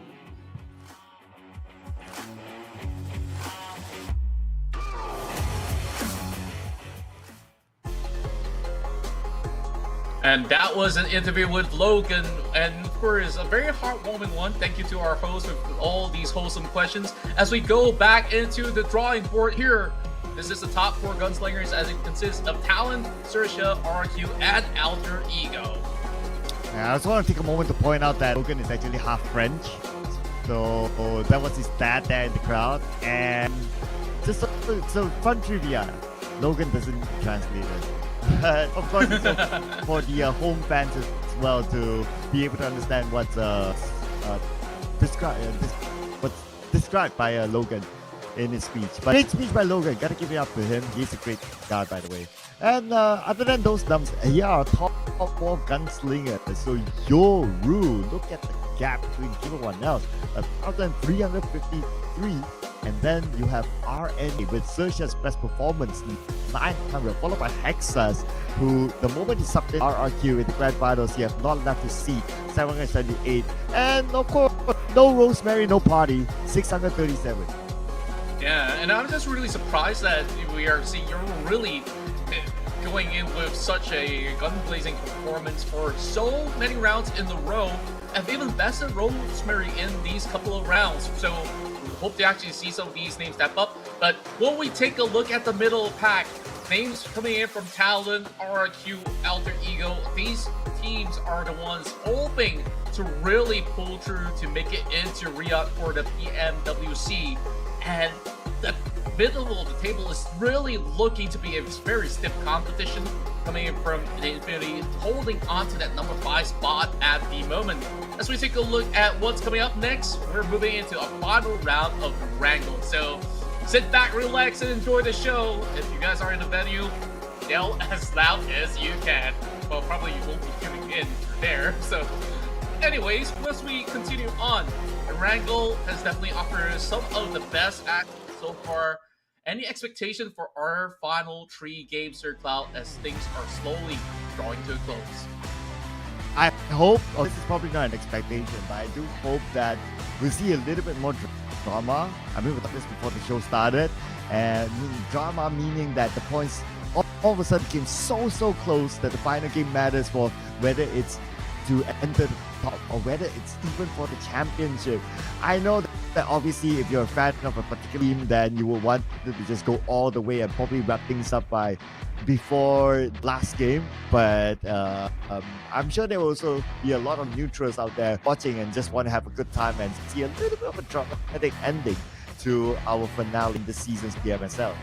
And that was an interview with Logan, and of course, a very heartwarming one. Thank you to our host with all these wholesome questions. As we go back into the drawing board here, this is the top 4 gunslingers as it consists of TALON, XERXIA, RRQ, and Alter Ego. I just want to take a moment to point out that Logan is actually half French. So that was his dad there in the crowd. And just so fun trivia, Logan doesn't translate it. Of course, it's for the home fans as well to be able to understand what's described by Logan in his speech. But great speech by Logan, gotta give it up to him. He's a great guy, by the way. And other than those numbers, here are top 4 gunslingers. So Yoru, look at the gap between everyone else. 1,353. And then you have RNA with XERXIA's best performance, 900, followed by Hexas, who the moment he subbed in RRQ in the grand finals, he has not left his seat, 778. And of course, no Rosemary, no party, 637. Yeah, and I'm just really surprised that we are seeing you're really going in with such a gun-blazing performance for so many rounds in the row, and they even bested Rosemary in these couple of rounds. So we hope to actually see some of these names step up. But when we take a look at the middle pack, names coming in from TALON, RRQ, Alter Ego, these teams are the ones hoping to really pull through to make it into Riyadh for the PMWC. And the middle of the table is really looking to be a very stiff competition coming in from the Infinity, holding on to that number 5 spot at the moment. As we take a look at what's coming up next, we're moving into a final round of Wrangle. So sit back, relax, and enjoy the show. If you guys are in the venue, yell as loud as you can. Well, probably you won't be tuning in if you're there. So anyways, as we continue on, Wrangle has definitely offered some of the best acts so far. Any expectation for our final 3 games, Sir Cloud, as things are slowly drawing to a close? I hope, this is probably not an expectation, but I do hope that we'll see a little bit more drama. I mean, we thought this before the show started, and drama meaning that the points all of a sudden came so close that the final game matters for whether it's to enter the top or whether it's even for the championship. I know that obviously if you're a fan of a particular team, then you will want to just go all the way and probably wrap things up by before last game, but I'm sure there will also be a lot of neutrals out there watching and just want to have a good time and see a little bit of a dramatic ending to our finale in this season's PMSL.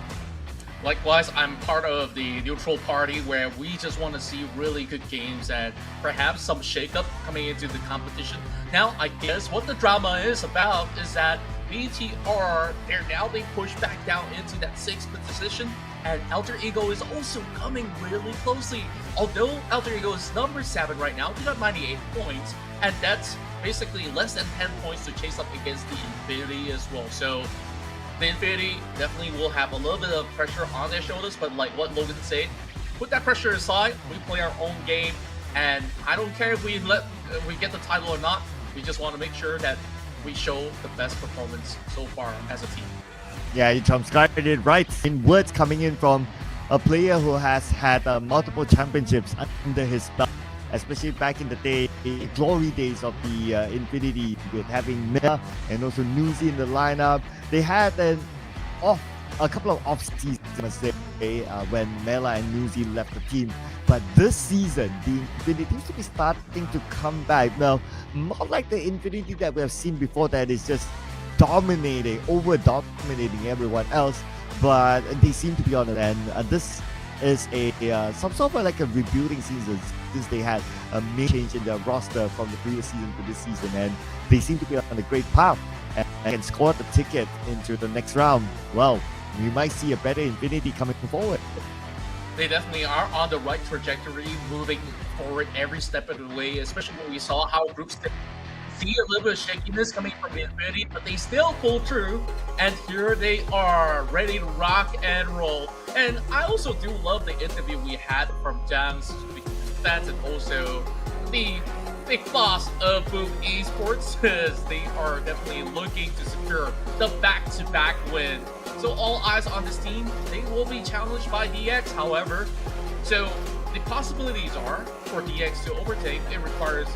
Likewise, I'm part of the neutral party where we just want to see really good games and perhaps some shakeup coming into the competition. Now, I guess what the drama is about is that BTR, they're now being pushed back down into that 6th position, and Alter Ego is also coming really closely. Although Alter Ego is number 7 right now, they got 98 points, and that's basically less than 10 points to chase up against the Infinity as well. So the Infinity definitely will have a little bit of pressure on their shoulders, but like what Logan said, put that pressure aside, we play our own game, and I don't care if we get the title or not, we just want to make sure that we show the best performance so far as a team. Yeah, you transcribed it right. In words coming in from a player who has had multiple championships under his belt, especially back in the day, the glory days of the Infinity, with having Mela and also Nuzi in the lineup. They had a couple of off seasons, I must say, when Mela and Nuzi left the team. But this season, the Infinity seems to be starting to come back. Now, not like the Infinity that we have seen before that is just over-dominating everyone else, but they seem to be on it. And this is some sort of like a rebuilding season since they had a major change in their roster from the previous season to this season, and they seem to be on a great path and can score the ticket into the next round. Well, we might see a better Infinity coming forward. They definitely are on the right trajectory, moving forward every step of the way, especially when we saw how groups see a little bit of shakiness coming from the Infinity, but they still pull through, and here they are, ready to rock and roll. And I also do love the interview we had from Jang's fans and also the big boss of Boom Esports, because they are definitely looking to secure the back-to-back win. So all eyes on this team. They will be challenged by DX, however. So the possibilities are for DX to overtake. It requires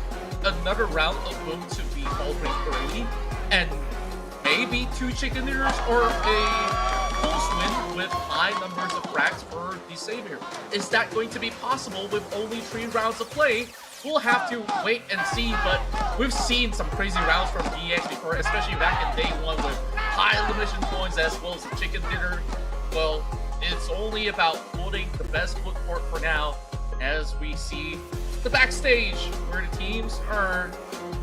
another round of Boom to be altering 3, and maybe 2 chicken dinners or a close win with high numbers of frags for the Savior. Is that going to be possible with only 3 rounds of play? We'll have to wait and see, but we've seen some crazy rounds from DX before, especially back in day 1 with high elimination points as well as the chicken dinner. Well, it's only about putting the best foot forward for now, as we see the backstage where the teams are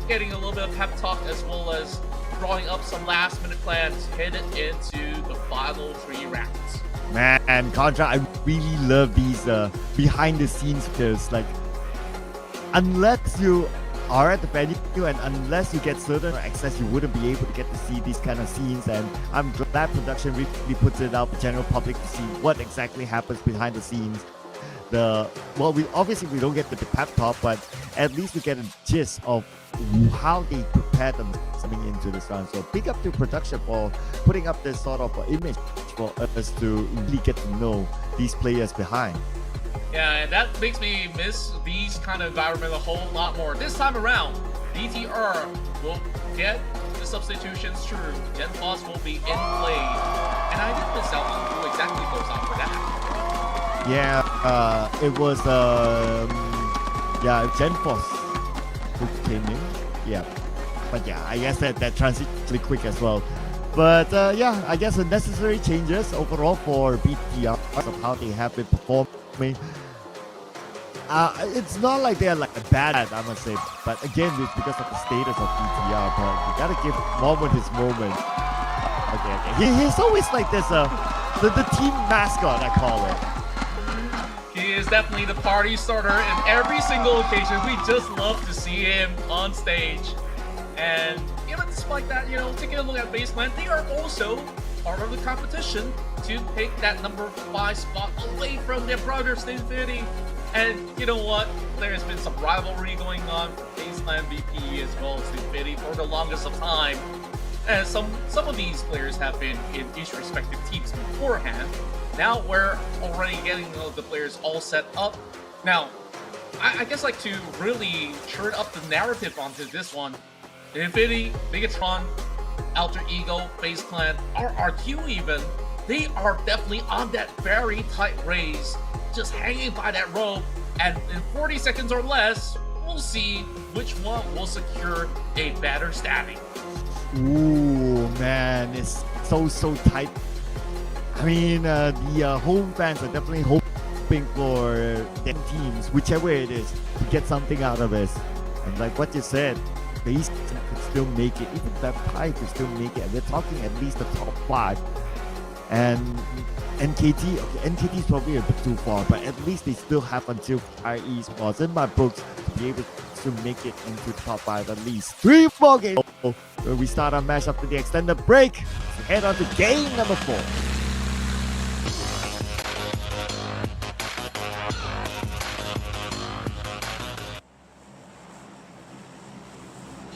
getting a little bit of pep talk as well as drawing up some last minute plans headed into the final 3 rounds. Man, Contra, I really love these behind the scenes videos. Like, unless you are at the venue and unless you get certain access, you wouldn't be able to get to see these kind of scenes. And I'm glad production really puts it out for general public to see what exactly happens behind the scenes. We obviously don't get the pep talk, but at least we get a gist of how they prepare them coming into this round. So big up to production for putting up this sort of image for us to really get to know these players behind. Yeah, and that makes me miss these kind of environment a whole lot more. This time around, DTR will get the substitutions through. GenFoss will be in play. And I didn't miss out on who exactly goes on for that. Yeah, it was GenFoss who came in. Yeah, but yeah, I guess that transition really quick as well. But yeah, I guess the necessary changes overall for BTR of how they have been performing. It's not like they're like bad, I must say, but again, it's because of the status of BTR. But you gotta give moment his moment. Okay. He's always like this. The team mascot, I call it. He is definitely the party starter in every single occasion. We just love to see him on stage. And even despite that, taking a look at FaZe Clan, they are also part of the competition to take that number 5 spot away from their brothers, Infinity. And you know what? There has been some rivalry going on for FaZe Clan VP as well as Infinity for the longest of time. And some of these players have been in each respective teams beforehand. Now we're already getting the players all set up. Now, I guess like to really turn up the narrative onto this one, Infinity, BIGETRON, Alter Ego, FaZe Clan, RRQ even, they are definitely on that very tight race, just hanging by that rope, and in 40 seconds or less, we'll see which one will secure a better standing. Ooh, man, it's so tight. I mean, the home fans are definitely hoping for their teams, whichever it is, to get something out of this. And like what you said, FaZe could still make it, even that Pi could still make it. And we're talking at least the top 5. And NKT, okay, NKT is probably a bit too far, but at least they still have until Fire Esports in my books to be able to make it into the top 5 at least. 3 more games where we start our match after the extended break. So head on to game number 4.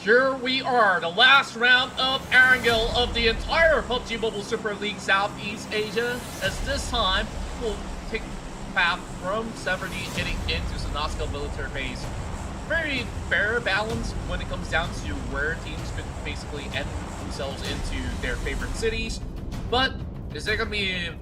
Here we are, the last round of Erangel of the entire PUBG Mobile Super League Southeast Asia, as this time we'll take the path from Severity heading into Sanaska military base. Very fair balance when it comes down to where teams could basically end themselves into their favorite cities, but is there going to be a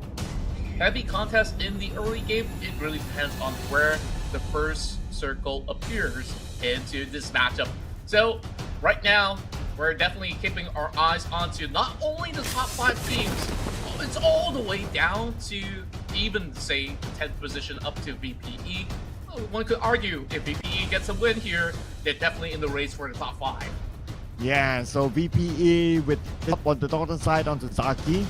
heavy contest in the early game? It really depends on where the first circle appears into this matchup. So right now, we're definitely keeping our eyes onto not only the top 5 teams, it's all the way down to even, say, 10th position up to VPE. One could argue if VPE gets a win here, they're definitely in the race for the top 5. Yeah, so VPE with up on the northern side onto Zaki.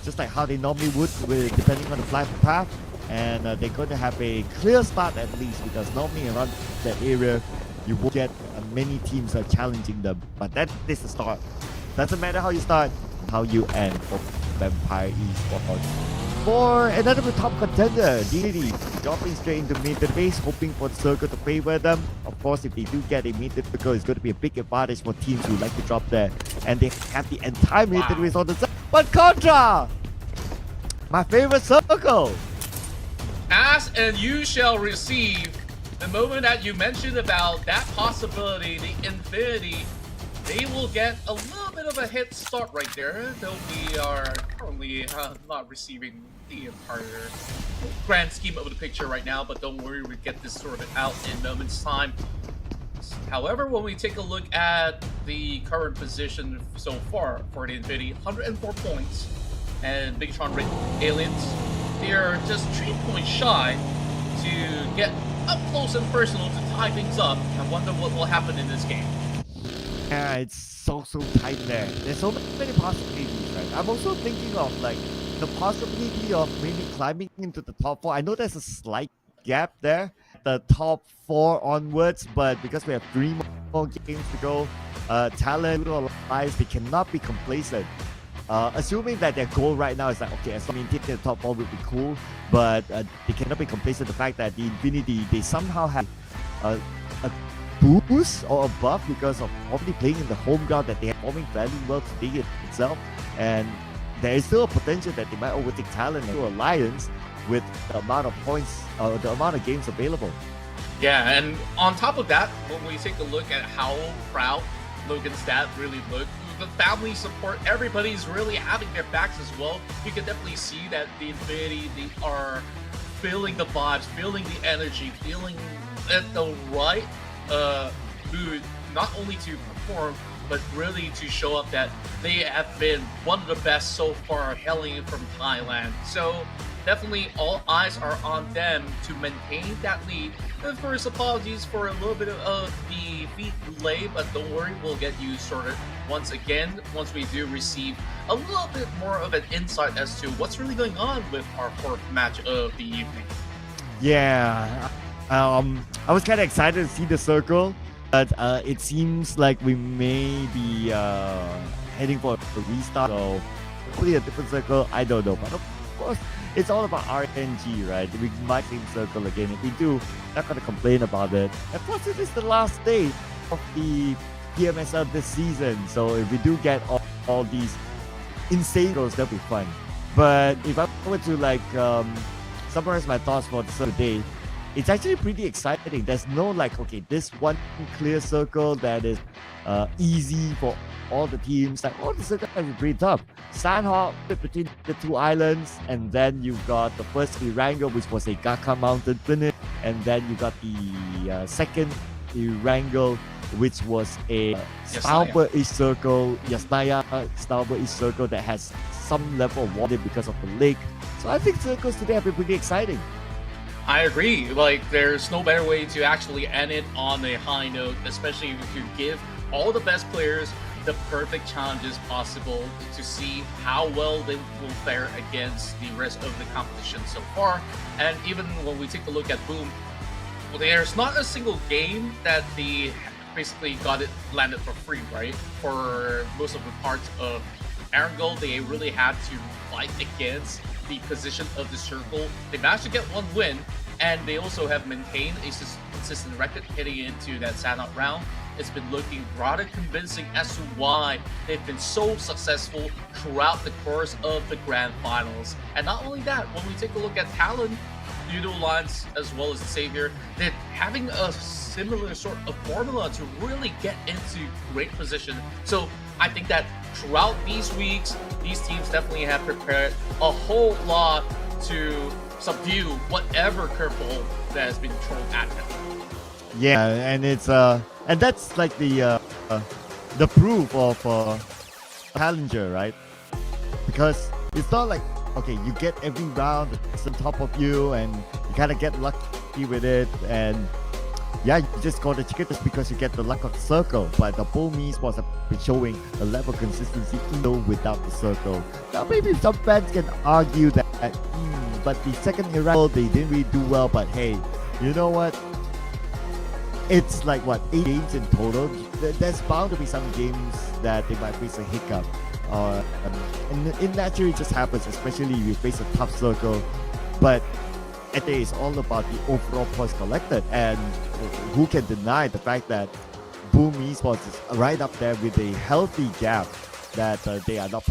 just like how they normally would, with depending on the flight path. And they're going to have a clear start at least, because normally around that area you will get many teams challenging them. But that is the start. Doesn't matter how you start, how you end for Vampire Esports. For another top contender, Infinity dropping straight into mid base, hoping for the circle to favor them. Of course, if they do get a mid circle, it's going to be a big advantage for teams who like to drop there. And they have the entire mid base on the side. But Contra! My favorite circle! Ask and you shall receive. The moment that you mentioned about that possibility, the Infinity, they will get a little bit of a head start right there, though we are currently not receiving the entire grand scheme of the picture right now, but don't worry, we get this sorted out in moments time. However, when we take a look at the current position so far for the Infinity, 104 points, and BIGETRON Aliens, they are just 3 points shy to get up close and personal to tie things up. I wonder what will happen in this game. Yeah, it's so tight there. There's so many possibilities, right? I'm also thinking of like the possibility of maybe climbing into the top 4. I know there's a slight gap there, the top 4 onwards, but because we have 3 more games to go, TALON Alliance, they cannot be complacent. Assuming that their goal right now is like, okay, as long as maintaining the top 4 would be cool, but they cannot be complacent the fact that the Infinity, they somehow have a boost or a buff because of already playing in the home ground, that they are performing very well today itself, and there is still a potential that they might overtake TALON and Alliance with the amount of points, the amount of games available. Yeah, and on top of that, when we take a look at how proud Logan's dad really looked, the family support, everybody's really having their backs as well. You can definitely see that the Infinity, they are feeling the vibes, feeling the energy, feeling the right mood, not only to perform, but really to show up that they have been one of the best so far hailing from Thailand. So definitely all eyes are on them to maintain that lead. And first, apologies for a little bit of the feet delay, but don't worry, we'll get you sorted once again once we do receive a little bit more of an insight as to what's really going on with our 4th match of the evening. Yeah, I was kind of excited to see the circle, but it seems like we may be heading for a restart, so hopefully a different circle, I don't know, but of course it's all about RNG, right? We might see the circle again. If we do, not gonna complain about it. And plus, it is the last day of the PMSL this season, so if we do get all these insane goals, that'll be fun. But if I were to like summarize my thoughts for the day, it's actually pretty exciting. There's no like, okay, this one clear circle that is easy for all the teams. Like all the circles are pretty tough. Sandhawk between the 2 islands, and then you got the first Erangel, which was a Gaka Mountain finish, and then you got the second Erangel, which was a Stauber-ish circle, Yasnaya Stauber-ish circle that has some level of water because of the lake. So I think circles today have been pretty exciting. I agree. Like, there's no better way to actually end it on a high note, especially if you give all the best players the perfect challenges possible to see how well they will fare against the rest of the competition so far. And even when we take a look at Boom, well, there's not a single game that they basically got it landed for free, right? For most of the parts of Erangel, they really had to fight against the position of the circle. They managed to get 1 win, and they also have maintained a consistent record heading into that Sanhok round. It's been looking rather convincing as to why they've been so successful throughout the course of the grand finals. And not only that, when we take a look at TALON, Infinity Alliance, as well as the Savior, they're having a similar sort of formula to really get into great position. So I think that throughout these weeks, these teams definitely have prepared a whole lot to subdue whatever curveball that has been thrown at them. Yeah, and it's and that's like the proof of challenger, right? Because it's not like, okay, you get every round it's on top of you and you kind of get lucky with it, and yeah, you just got the ticket just because you get the luck of the circle. But the PUBG Esports have been showing a level of consistency even without the circle. Now maybe some fans can argue that, but the second era they didn't really do well. But hey, you know what? It's like what, 8 games in total. There's bound to be some games that they might face a hiccup. And it naturally just happens, especially if you face a tough circle. But I think it's all about the overall points collected, and who can deny the fact that PUBG Esports is right up there with a healthy gap that they are not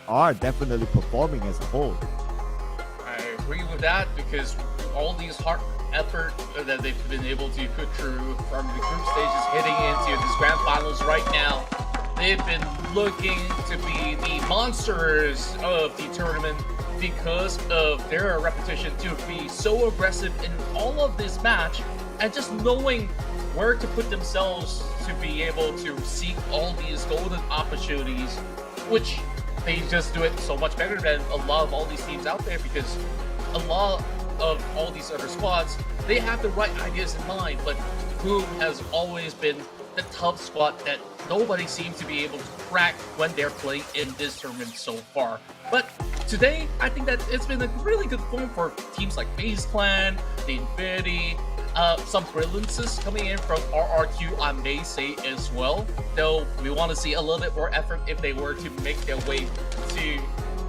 are definitely performing as a whole. I agree with that, because all these hard effort that they've been able to put through from the group stages heading into this grand finals right now, they've been looking to be the monsters of the tournament because of their reputation to be so aggressive in all of this match, and just knowing where to put themselves to be able to seek all these golden opportunities, which they just do it so much better than a lot of all these teams out there, because a lot of all these other squads, they have the right ideas in mind, but PUBG has always been the tough squad that nobody seems to be able to crack when they're playing in this tournament so far. But today, I think that it's been a really good form for teams like FaZe Clan, the Infinity, some brilliances coming in from RRQ, I may say as well. Though we want to see a little bit more effort if they were to make their way to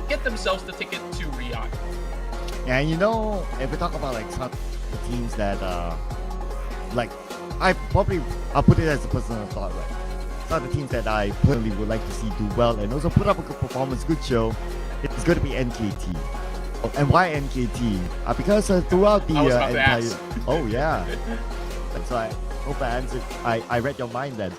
get themselves the ticket to Riyadh. Yeah, you know, if we talk about like some of the teams that like I'll put it as a personal thought, right? Some of the teams that I personally would like to see do well and also put up a good performance, good show, it's going to be NKT. And why NKT? Because throughout the entire... Oh yeah. So I hope I answered. I read your mind then.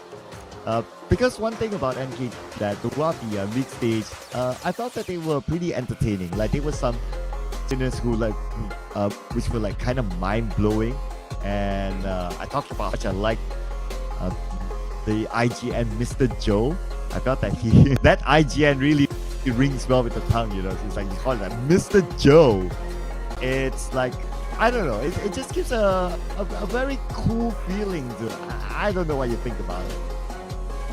Because one thing about NKT that throughout the league stage, I thought that they were pretty entertaining. Like there were some sinners who like, which were like kind of mind blowing, and I talked about how much I liked the IGN Mr. Joe. I felt that that IGN really rings well with the tongue, you know. So it's like you call it like Mr. Joe. It's like, I don't know. It just gives a very cool feeling to. I don't know what you think about it.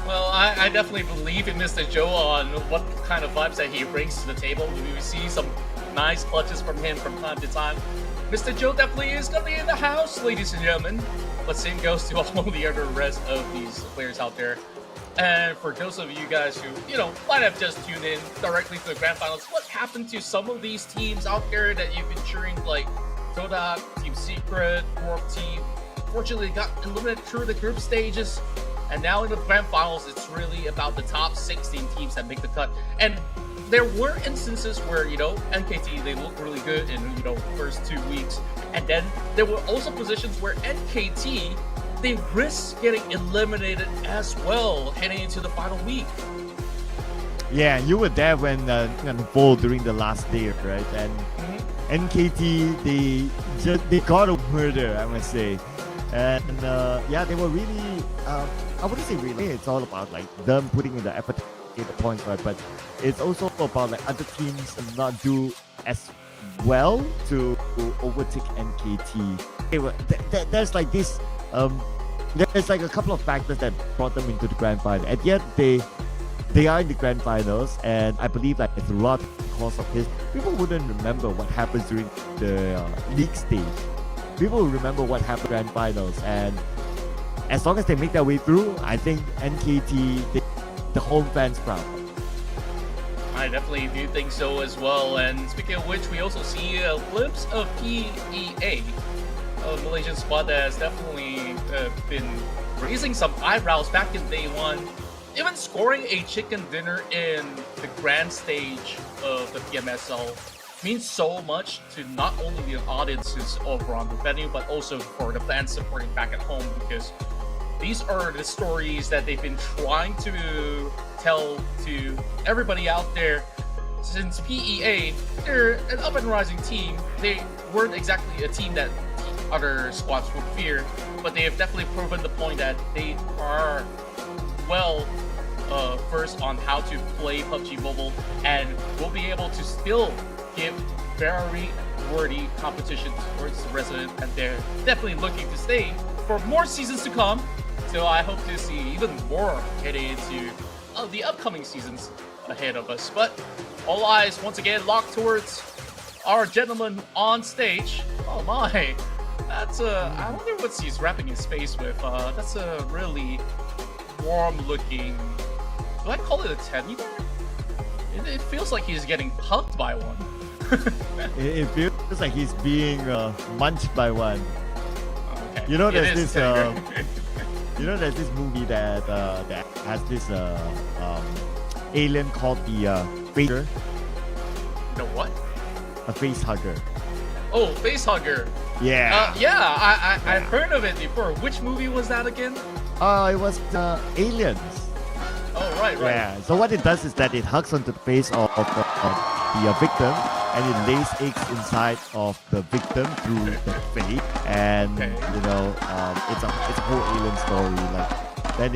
Well, I definitely believe in Mr. Joe on what kind of vibes that he brings to the table. We see some nice clutches from him from time to time. Mr. Joe definitely is going to be in the house, ladies and gentlemen. But same goes to all the other rest of these players out there. And for those of you guys who, you know, might have just tuned in directly to the grand finals, what happened to some of these teams out there that you've been cheering, like Todak, Team Secret, Warp Team? Fortunately, got eliminated through the group stages. And now in the grand finals, it's really about the top 16 teams that make the cut. And there were instances where, you know, NKT, they looked really good in, you know, first 2 weeks. And then there were also positions where NKT, they risk getting eliminated as well heading into the final week. Yeah, you were there when unfold during the last day, right? And NKT, they got a murder, I must say. And yeah, they were really, I wouldn't say really, it's all about like them putting in the effort to get the points, right? But it's also about like other teams not do as well to overtake NKT. There's like this, there's like a couple of factors that brought them into the grand final. And yet they are in the grand finals, and I believe that throughout the course of this, people wouldn't remember what happens during the league stage. People will remember what happened in grand finals, and as long as they make their way through, I think NKT, the home fans proud. I definitely do think so as well. And speaking of which, we also see a glimpse of PEA, a Malaysian squad that has definitely been raising some eyebrows back in day one, even scoring a chicken dinner in the grand stage of the PMSL. Means so much to not only the audiences over on the venue, but also for the fans supporting back at home, because these are the stories that they've been trying to tell to everybody out there. Since PEA, they're an up and rising team. They weren't exactly a team that other squads would fear, but they have definitely proven the point that they are well versed on how to play PUBG Mobile, and will be able to still give very worthy competition towards the resident, and they're definitely looking to stay for more seasons to come. So I hope to see even more heading into the upcoming seasons ahead of us. But all eyes once again locked towards our gentleman on stage. Oh my, that's I wonder what he's wrapping his face with. That's a really warm-looking. Do I call it a teddy bear? It feels like he's getting hugged by one. It feels like he's being munched by one. Okay. You know, there's is this. You know, there's this movie that has this alien called the Facer. The what? A face hugger. Oh, face hugger. Yeah. I've heard of it before. Which movie was that again? It was Aliens. Oh, right. Yeah. So what it does is that it hugs onto the face of the victim, and it lays eggs inside of the victim through the face, and you know, it's a whole alien story. Like then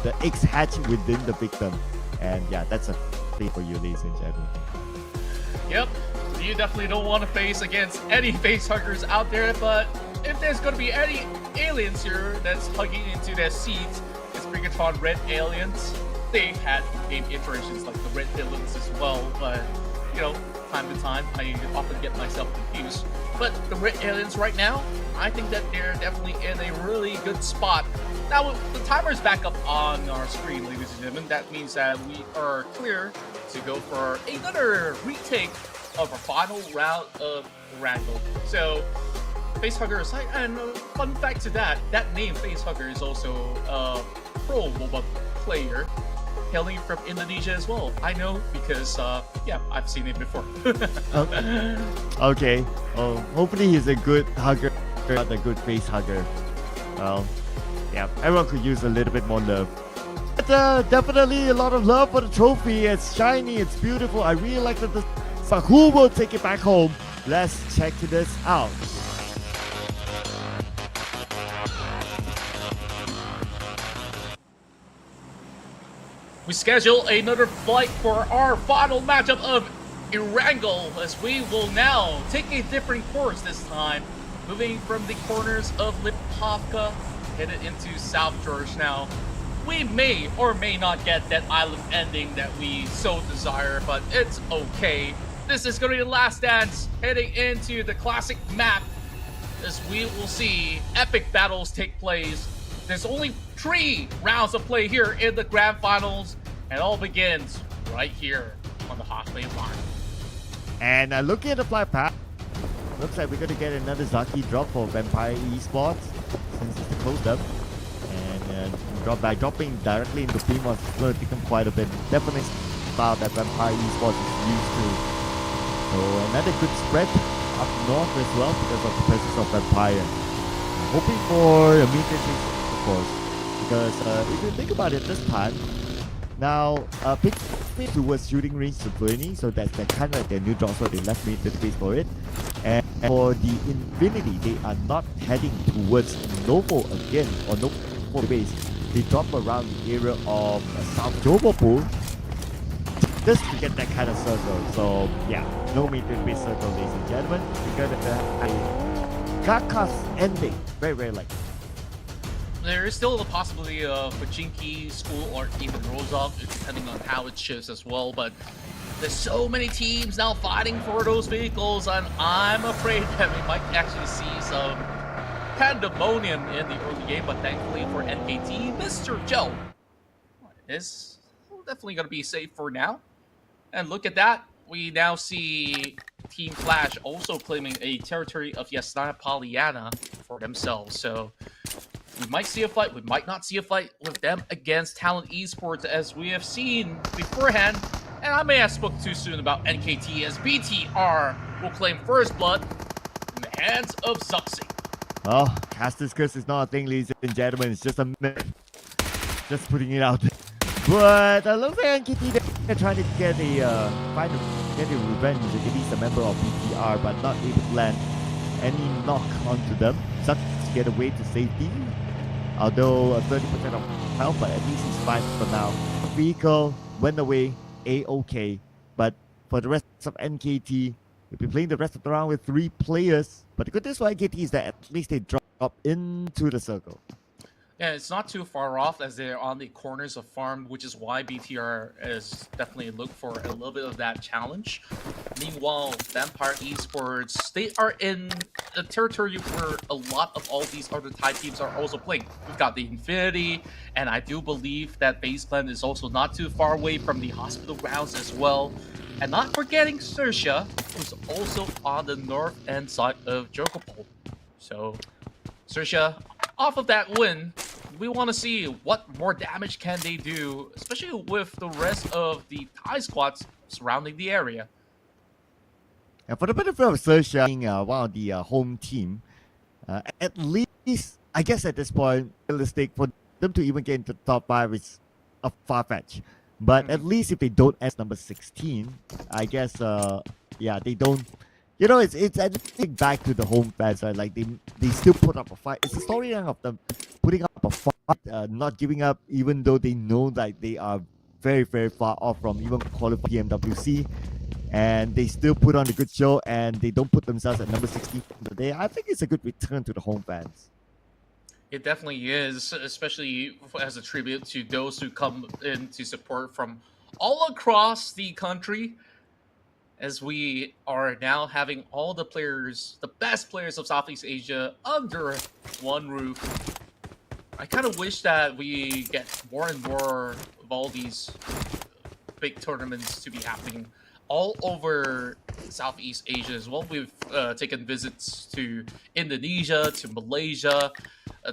the eggs hatch within the victim, and yeah, that's a thing for you, ladies and gentlemen. Yep. You definitely don't want to face against any face huggers out there, but if there's going to be any aliens here that's hugging into their seats, it's BIGETRON Red Aliens. They've had game iterations like the Red Villains as well, but you know, time to time, I often get myself confused. But the Red Aliens right now, I think that they're definitely in a really good spot. Now, the timer's back up on our screen, ladies and gentlemen. That means that we are clear to go for another retake of our final round of Wrangle. So, Facehugger aside, and fun fact to that name Facehugger is also a pro mobile player hailing from Indonesia as well. I know because, yeah, I've seen it before. Okay. Hopefully he's a good hugger, not a good face hugger. Well, yeah, everyone could use a little bit more love. But definitely a lot of love for the trophy. It's shiny, it's beautiful. I really like that. But who will take it back home? Let's check this out. We schedule another flight for our final matchup of Wrangle, as we will now take a different course this time, moving from the corners of Liptovka, headed into South George. Now, we may or may not get that island ending that we so desire, but it's okay. This is going to be the last dance, heading into the classic map, as we will see epic battles take place. There's only 3 rounds of play here in the grand finals, and it all begins right here on the halfway line. And looking at the flight path, looks like we're going to get another Zaki drop for Vampire Esports, since it's closed up. And by dropping directly into PMSL, it's going to take them quite a bit. Definitely style that Vampire Esports is used to. So another good spread up north as well because of the presence of Vampire. Hoping for a meet of course, because if you think about it this time, now PIGMY towards shooting range to 20, so that's kind of like their new drop, so they left me the space for it. And for the Infinity, they are not heading towards Novo again, or Novo base. They drop around the area of South Jobo Pool, just to get that kind of circle. So yeah, no meet-and-base circle, ladies and gentlemen. We're gonna have a Kakas ending, very, very likely. There is still the possibility of Pachinki, School, or even Rozov, depending on how it shifts as well. But there's so many teams now fighting for those vehicles, and I'm afraid that we might actually see some pandemonium in the early game. But thankfully for NKT, Mr. Joe is definitely going to be safe for now. And look at that. We now see Team Flash also claiming a territory of Yasna Polyana for themselves. So we might see a fight, we might not see a fight with them against TALON Esports, as we have seen beforehand. And I may have spoke too soon about NKT, as BTR will claim first blood in the hands of Zuxi. Oh, Caster's Curse is not a thing, ladies and gentlemen. It's just a myth. Just putting it out there. But it looks like NKT, they're trying to get get a revenge against a member of BTR, but not able to land any knock onto them. Such to get away to safety. Although 30% of health, but at least he's fine for now. Vehicle went away, A-OK. But for the rest of NKT, We'll be playing the rest of the round with 3 players. But the good news for IKT is that at least they drop into the circle. Yeah, it's not too far off as they're on the corners of farm, which is why BTR is definitely looking for a little bit of that challenge. Meanwhile, Vampire Esports, they are in a territory where a lot of all these other Thai teams are also playing. We've got the Infinity, and I do believe that FaZe Clan is also not too far away from the hospital grounds as well. And not forgetting XERXIA, who's also on the north end side of Jokopol. So, XERXIA, off of that win, we want to see what more damage can they do, especially with the rest of the Thai squads surrounding the area. And for the benefit of XERXIA being one of the home team, at least, I guess at this point, realistic for them to even get into the top 5 is a far-fetched. But at least if they don't end number 16, I guess, yeah, they don't. You know, it's I think back to the home fans, right? Like they still put up a fight. It's a storyline of them putting up a fight, not giving up, even though they know that they are very, very far off from even qualifying PMWC, and they still put on a good show, and they don't put themselves at number 16 today. I think it's a good return to the home fans. It definitely is, especially as a tribute to those who come in to support from all across the country. As we are now having all the players, the best players of Southeast Asia under one roof. I kind of wish that we get more and more of all these big tournaments to be happening all over Southeast Asia as well. We've taken visits to Indonesia, to Malaysia,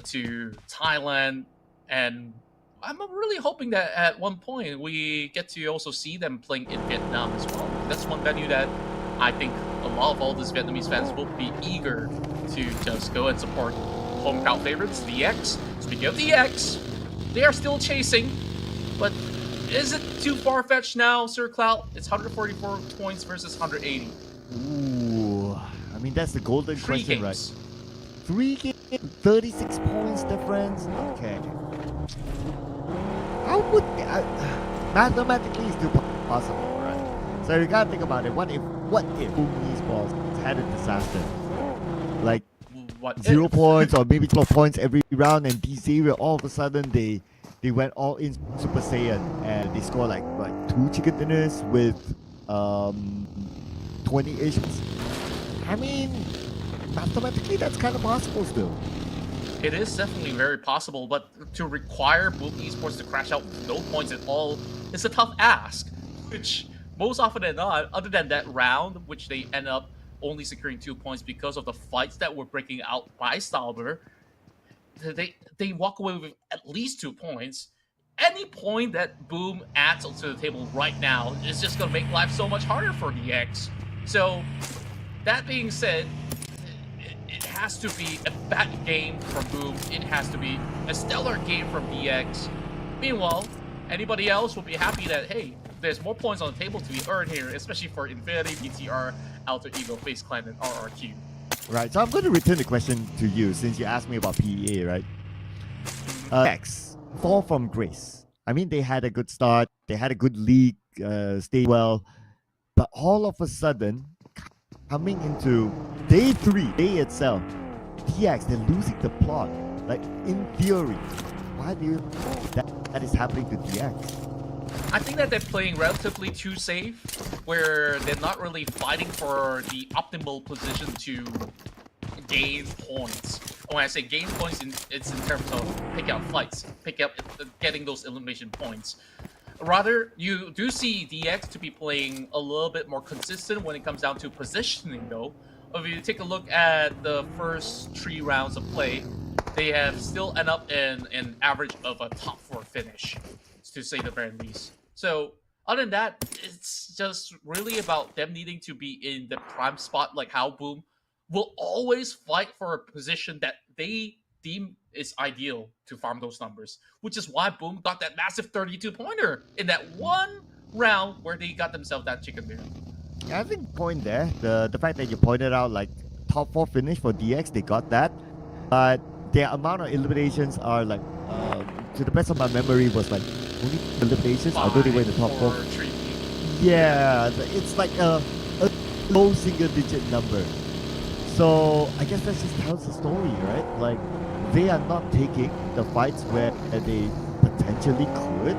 to Thailand, and I'm really hoping that at one point we get to also see them playing in Vietnam as well. That's one venue that I think a lot of all these Vietnamese fans will be eager to just go and support home crowd favorites, VX. Speaking of VX, they are still chasing, but is it too far-fetched now, Sir Clout? It's 144 points versus 180. Ooh, I mean, that's the golden 3 question, games. right? 3 games, 36 points difference. Okay. How would mathematically it's still possible, right? So you gotta think about it. What if PUBG Esports had a disaster? Like what 0 if? points or maybe 12 points every round, and DZ all of a sudden they went all in Super Saiyan and they scored like 2 chicken dinners with 20 Asians. I mean, mathematically that's kind of possible still. It is definitely very possible, but to require PUBG Esports to crash out with no points at all is a tough ask, which most often than not, other than that round, which they end up only securing 2 points because of the fights that were breaking out by Stalber, they walk away with at least 2 points. Any point that Boom adds to the table right now is just going to make life so much harder for DX. So, that being said, it has to be a bad game from Boom. It has to be a stellar game from DX. Meanwhile, anybody else will be happy that, hey, there's more points on the table to be earned here, especially for Infinity, BTR, Alter Ego, FaZe Clan, and RRQ. Right, so I'm going to return the question to you since you asked me about PEA, right? X, fall from grace. I mean, they had a good start, they had a good league, stayed well, but all of a sudden, coming into day 3, day itself, DX, they're losing the plot. Like, in theory, why do you think that is happening to DX? I think that they're playing relatively too safe, where they're not really fighting for the optimal position to gain points. When I say gain points, it's in terms of pick out fights, getting those elimination points. Rather, you do see DX to be playing a little bit more consistent when it comes down to positioning, though. If you take a look at the first 3 rounds of play, they have still end up in an average of a top 4 finish, to say the very least. So, other than that, it's just really about them needing to be in the prime spot, like how Boom will always fight for a position that they deem is ideal to farm those numbers, which is why Boom got that massive 32-pointer in that one round where they got themselves that chicken dinner. Yeah, I think point there, the fact that you pointed out like top 4 finish for DX, they got that, but their amount of eliminations are like, to the best of my memory, was like only eliminations, although they were in the top 4. 3. Yeah, it's like low single-digit number. So I guess that just tells the story, right? Like they are not taking the fights where they potentially could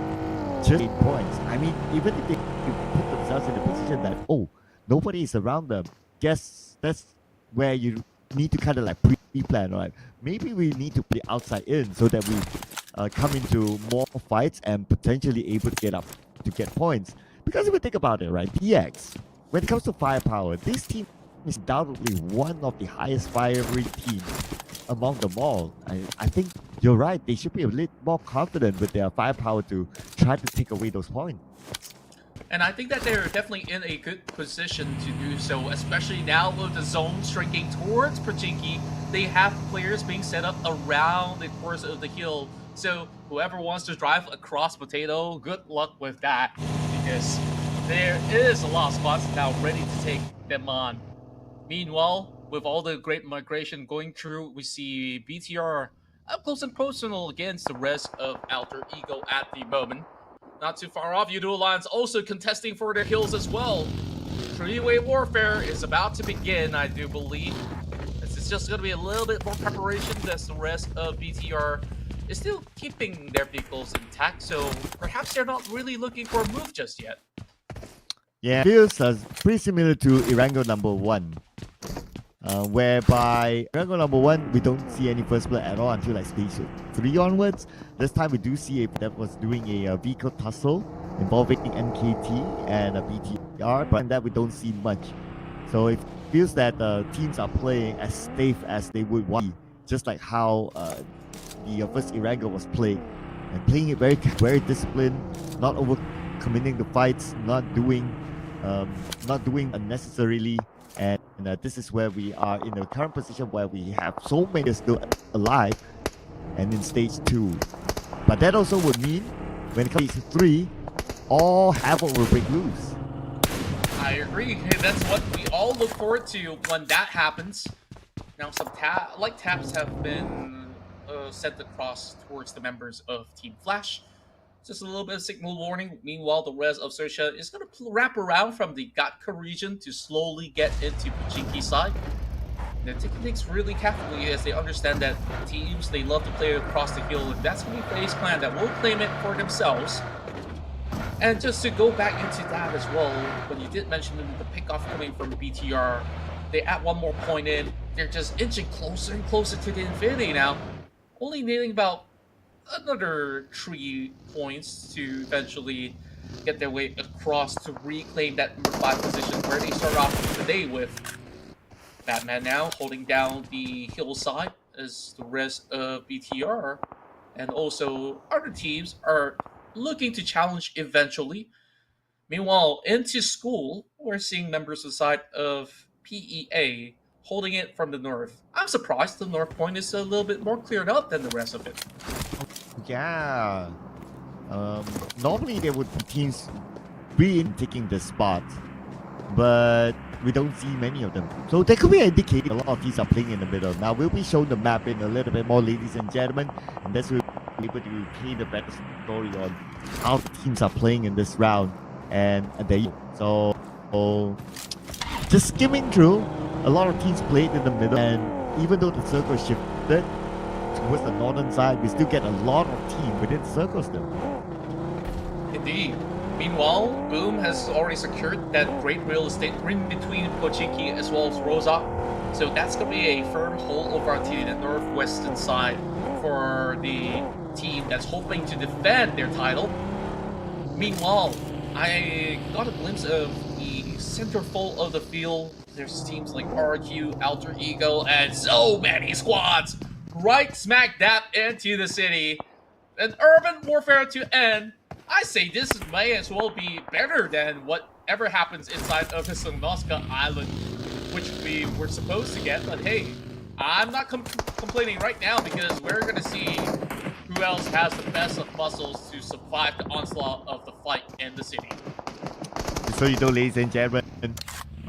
just 8 points. I mean, even if they put themselves in a position that nobody is around them, guess that's where you need to kind of like pre-plan, right? Maybe we need to play outside in so that we come into more fights and potentially able to get points. Because if we think about it, right, DX, when it comes to firepower, this team is undoubtedly one of the highest fiery teams among them all. I think you're right. They should be a little more confident with their firepower to try to take away those points. And I think that they're definitely in a good position to do so, especially now with the zone shrinking towards Pachinki. They have players being set up around the course of the hill. So whoever wants to drive across Potato, good luck with that, because there is a lot of spots now ready to take them on. Meanwhile, with all the great migration going through, we see BTR up close and personal against the rest of Alter Ego at the moment. Not too far off, Yudu Alliance also contesting for their kills as well. Three-way warfare is about to begin, I do believe. It's just going to be a little bit more preparation as the rest of BTR is still keeping their vehicles intact, so perhaps they're not really looking for a move just yet. Yeah, feels pretty similar to Irango number 1. Whereby Irango number 1, we don't see any first blood at all until like stage 3 onwards. This time we do see that was doing a vehicle tussle involving NKT and a BTR, but in that we don't see much. So it feels that teams are playing as safe as they would want, just like how the first Irango was played, and playing it very, very disciplined, not over-committing the fights, not doing unnecessarily. And this is where we are in the current position where we have so many still alive and in stage 2. But that also would mean when it comes to 3, all havoc will break loose. I agree. That's what we all look forward to when that happens. Now some taps have been sent across towards the members of Team Flash. Just a little bit of signal warning. Meanwhile, the rest of XERXIA is going to wrap around from the Gatka region to slowly get into Pachinki's side. They're taking things really carefully as they understand that teams, they love to play across the hill, and that's going to be FaZe Clan that will claim it for themselves. And just to go back into that as well, when you did mention the pickoff coming from BTR, they add one more point in. They're just inching closer and closer to the Infinity now, only needing about another 3 points to eventually get their way across to reclaim that number 5 position where they start off the day with. Batman now holding down the hillside as the rest of BTR and also other teams are looking to challenge eventually. Meanwhile, into school, we're seeing members of the side of PEA holding it from the north. I'm surprised the north point is a little bit more cleared up than the rest of it. Yeah. Normally there would be teams taking the spot, but we don't see many of them. So that could be an indicator a lot of teams are playing in the middle. Now we'll be showing the map in a little bit more, ladies and gentlemen, and that's will be able to paint a better story on how the teams are playing in this round. And there you go. So just skimming through, a lot of teams played in the middle, and even though the circle shifted towards the northern side, we still get a lot of teams within circles still. Indeed. Meanwhile, Boom has already secured that great real estate in between Pochinki as well as Rosa. So that's going to be a firm hold over to the northwestern side for the team that's hoping to defend their title. Meanwhile, I got a glimpse of the centerfold of the field. There's teams like RQ, Alter Ego, and so many squads right smack dab into the city. An urban warfare to end. I say this may as well be better than whatever happens inside of the Sonoska Island, which we were supposed to get. But hey, I'm not complaining right now because we're going to see who else has the best of muscles to survive the onslaught of the fight in the city. So you know, ladies and gentlemen,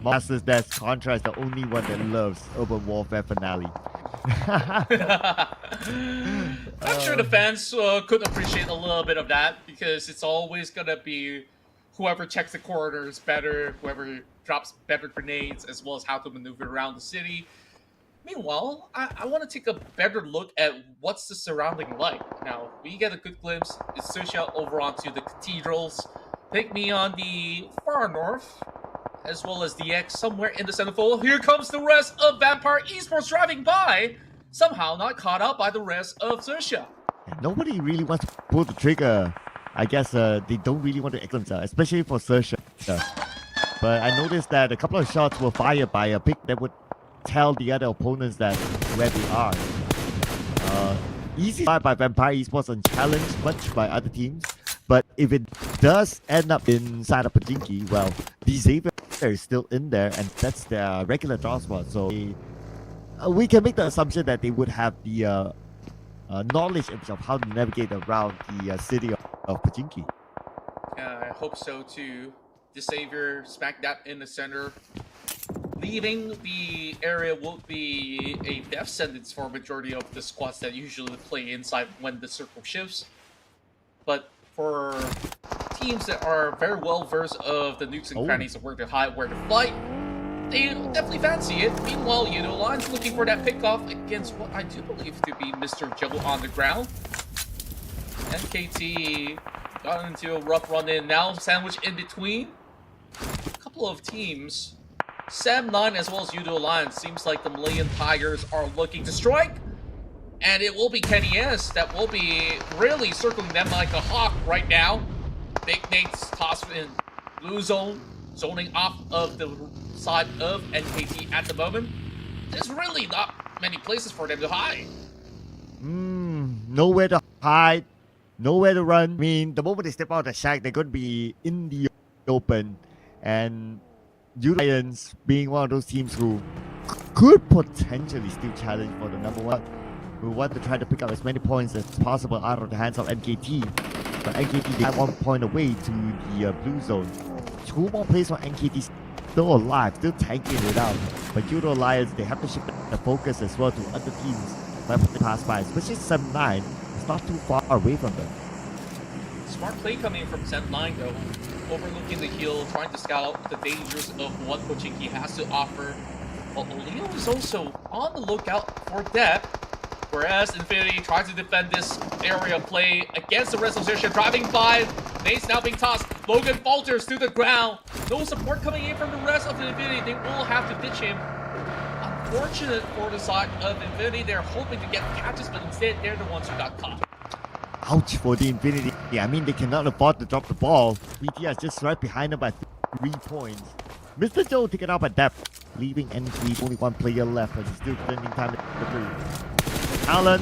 Masters Death Contra is the only one that loves Urban Warfare Finale. I'm sure the fans could appreciate a little bit of that because it's always gonna be whoever checks the corridors better, whoever drops better grenades, as well as how to maneuver around the city. Meanwhile, I want to take a better look at what's the surrounding like. Now, we get a good glimpse. It's SEA over onto the cathedrals. PIGMY on the far north, as well as DX somewhere in the centerfold. Here comes the rest of Vampire Esports driving by, somehow not caught up by the rest of SEA. Nobody really wants to pull the trigger. I guess they don't really want to excellence, especially for SEA. But I noticed that a couple of shots were fired by a pick that would tell the other opponents that where they are. Easy by Vampire Esports unchallenged much by other teams. But if it does end up inside of PUBG, well, the Xavier is still in there, and that's their regular draw spot. So we can make the assumption that they would have the knowledge of how to navigate around the city of PUBG. I hope so too. The Xavier smack dab in the center. Leaving the area will be a death sentence for a majority of the squads that usually play inside when the circle shifts. But for teams that are very well versed of the nooks and crannies of where to hide, where to fight, they definitely fancy it. Meanwhile, Line's looking for that pickoff against what I do believe to be Mr. Joe on the ground. NKT got into a rough run-in, now sandwiched in between a couple of teams. Sam9 as well as Alliance, seems like the Malayan Tigers are looking to strike. And it will be Kenny S that will be really circling them like a hawk right now. Big Nate's tossed in blue zone, zoning off of the side of NKT at the moment. There's really not many places for them to hide. Nowhere to hide, nowhere to run. I mean, the moment they step out of the shack, they're going to be in the open. And Alliance being one of those teams who could potentially still challenge for the number one. We want to try to pick up as many points as possible out of the hands of NKT. But NKT, they are 1 point away to the blue zone. 2 more players for NKT still alive, still tanking it out. But Judo Alliance, they have to shift the focus as well to other teams that they pass by, especially 7-9. It's not too far away from them. Smart play coming from Sam9 though. Overlooking the hill, trying to scout out the dangers of what Pochinki has to offer. But Leo is also on the lookout for depth. Whereas Infinity tries to defend this area play against the rest of SEA, driving by. Nate's now being tossed. Logan falters to the ground. No support coming in from the rest of Infinity. They will have to ditch him. Unfortunate for the side of Infinity. They're hoping to get catches, but instead they're the ones who got caught. Ouch for the Infinity. I mean, they cannot afford to drop the ball. BTS just right behind them by 3 points. Mr. Joe taken out by depth, leaving NK only 1 player left, and still spending time at the 3. TALON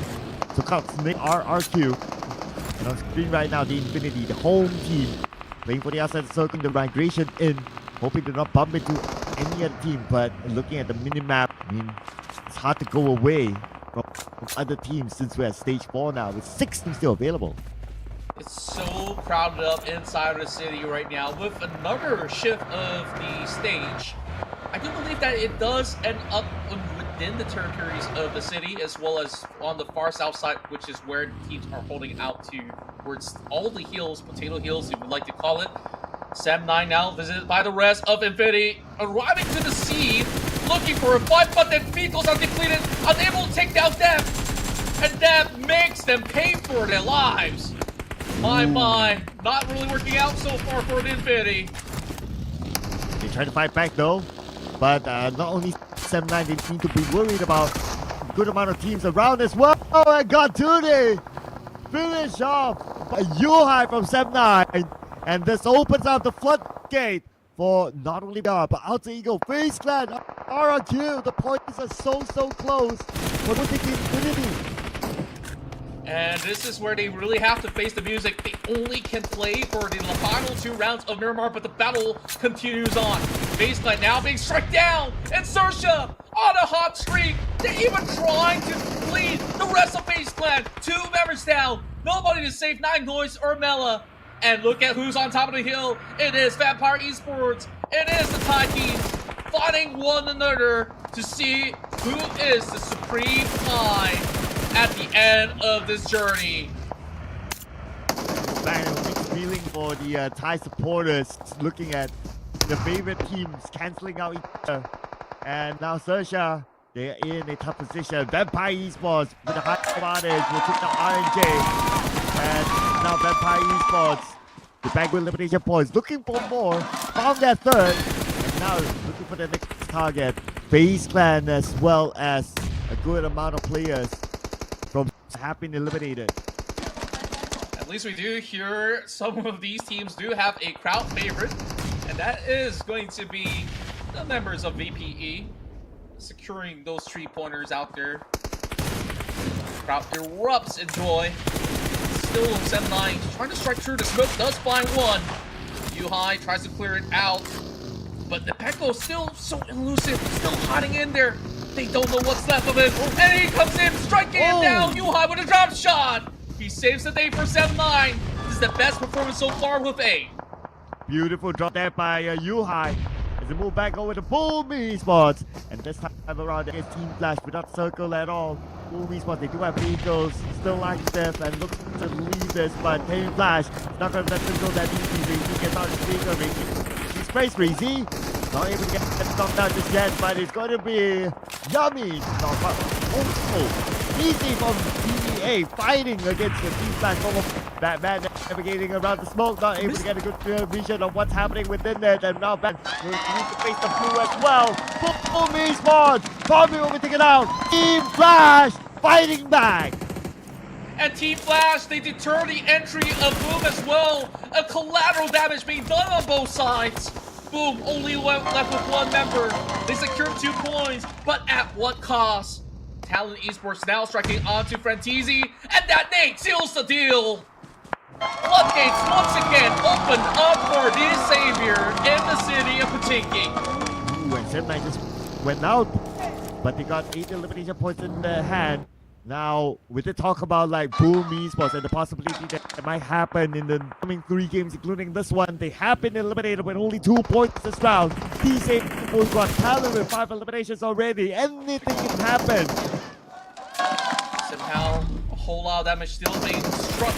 took out Snake RRQ. And on screen right now, the Infinity, the home team, playing for the outside circle, the migration in, hoping to not bump into any other team. But looking at the minimap, I mean, it's hard to go away from other teams since we're at stage 4 now, with 6 teams still available. It's so crowded up inside of the city right now with another shift of the stage. I do believe that it does end up within the territories of the city, as well as on the far south side, which is where the teams are holding out to, towards all the hills, potato hills, if you would like to call it. Sam9 now visited by the rest of Infinity, arriving to the scene, looking for a fight, but then vehicles are depleted, unable to take down them, and that makes them pay for their lives. My, not really working out so far for the Infinity. They try to fight back though, but not only 7-9, they need to be worried about a good amount of teams around as well. Oh, and Gatune finish off a U-high from 7-9, and this opens up the floodgate for not only BR, but Alter Ego, FaZe Clan, RRQ. The points are so close for the Infinity. And this is where they really have to face the music. They only can play for the final 2 rounds of Miramar, but the battle continues on. FaZe Clan now being struck down, and XERXIA on a hot streak. They're even trying to lead the rest of FaZe Clan. 2 members down, nobody to save 9 Noise or Mela. And look at who's on top of the hill. It is Vampire Esports. It is the Thai teams fighting one another to see who is the supreme Thai at the end of this journey. Man, a mixed feeling for the Thai supporters, looking at the favorite teams canceling out each other. And now XERXIA, they're in a tough position. Vampire Esports with a high advantage will take the RNJ. And now Vampire Esports, the back with elimination points, looking for more, found their third, and now looking for the next target. FaZe Clan as well as a good amount of players from have been eliminated. At least we do hear some of these teams do have a crowd favorite, and that is going to be the members of VPE securing those 3-pointers out there. Crowd erupts in joy. Still 7-9, trying to strike through the smoke, does find one. Yuhai tries to clear it out, but the Pekko still so elusive, still hiding in there. They don't know what's left of it, and he comes in, striking it down. Yuhai with a drop shot. He saves the day for 7-9. This is the best performance so far with 8. Beautiful drop there by Yuhai. As they move back over to PUBG Esports, and this time around against Team Flash without circle at all. PUBG Esports, they do have vehicles, still active, and looks to leave this, but Team Flash is not going to let them go that easy. He gets out of the vehicle. He's sprayed Breezy. Not able to get knocked out just yet, but it's going to be Yummy. Easy from DEA fighting against the Team Flash. Batman navigating around the smoke, not able to get a good vision of what's happening within there. And now Batman will need to face the blue as well. PUBG Esports, Bobby will be taken out. Team Flash fighting back. And Team Flash, they deter the entry of Boom as well. A collateral damage being done on both sides. Boom, only left with one member. They secured 2 points, but at what cost? TALON Esports now striking onto Frantisi, and that nade seals the deal. Floodgates once again opened up for the savior in the city of Pochinki. Ooh, and 7-9 just went out, but they got 8 elimination points in their hand. Now, with the talk about like Boom Esports and the possibility that might happen in the coming 3 games, including this one, they have been eliminated with only 2 points this round. These 8 people got TALON with 5 eliminations already. Anything can happen. Somehow, a whole lot of damage still being struck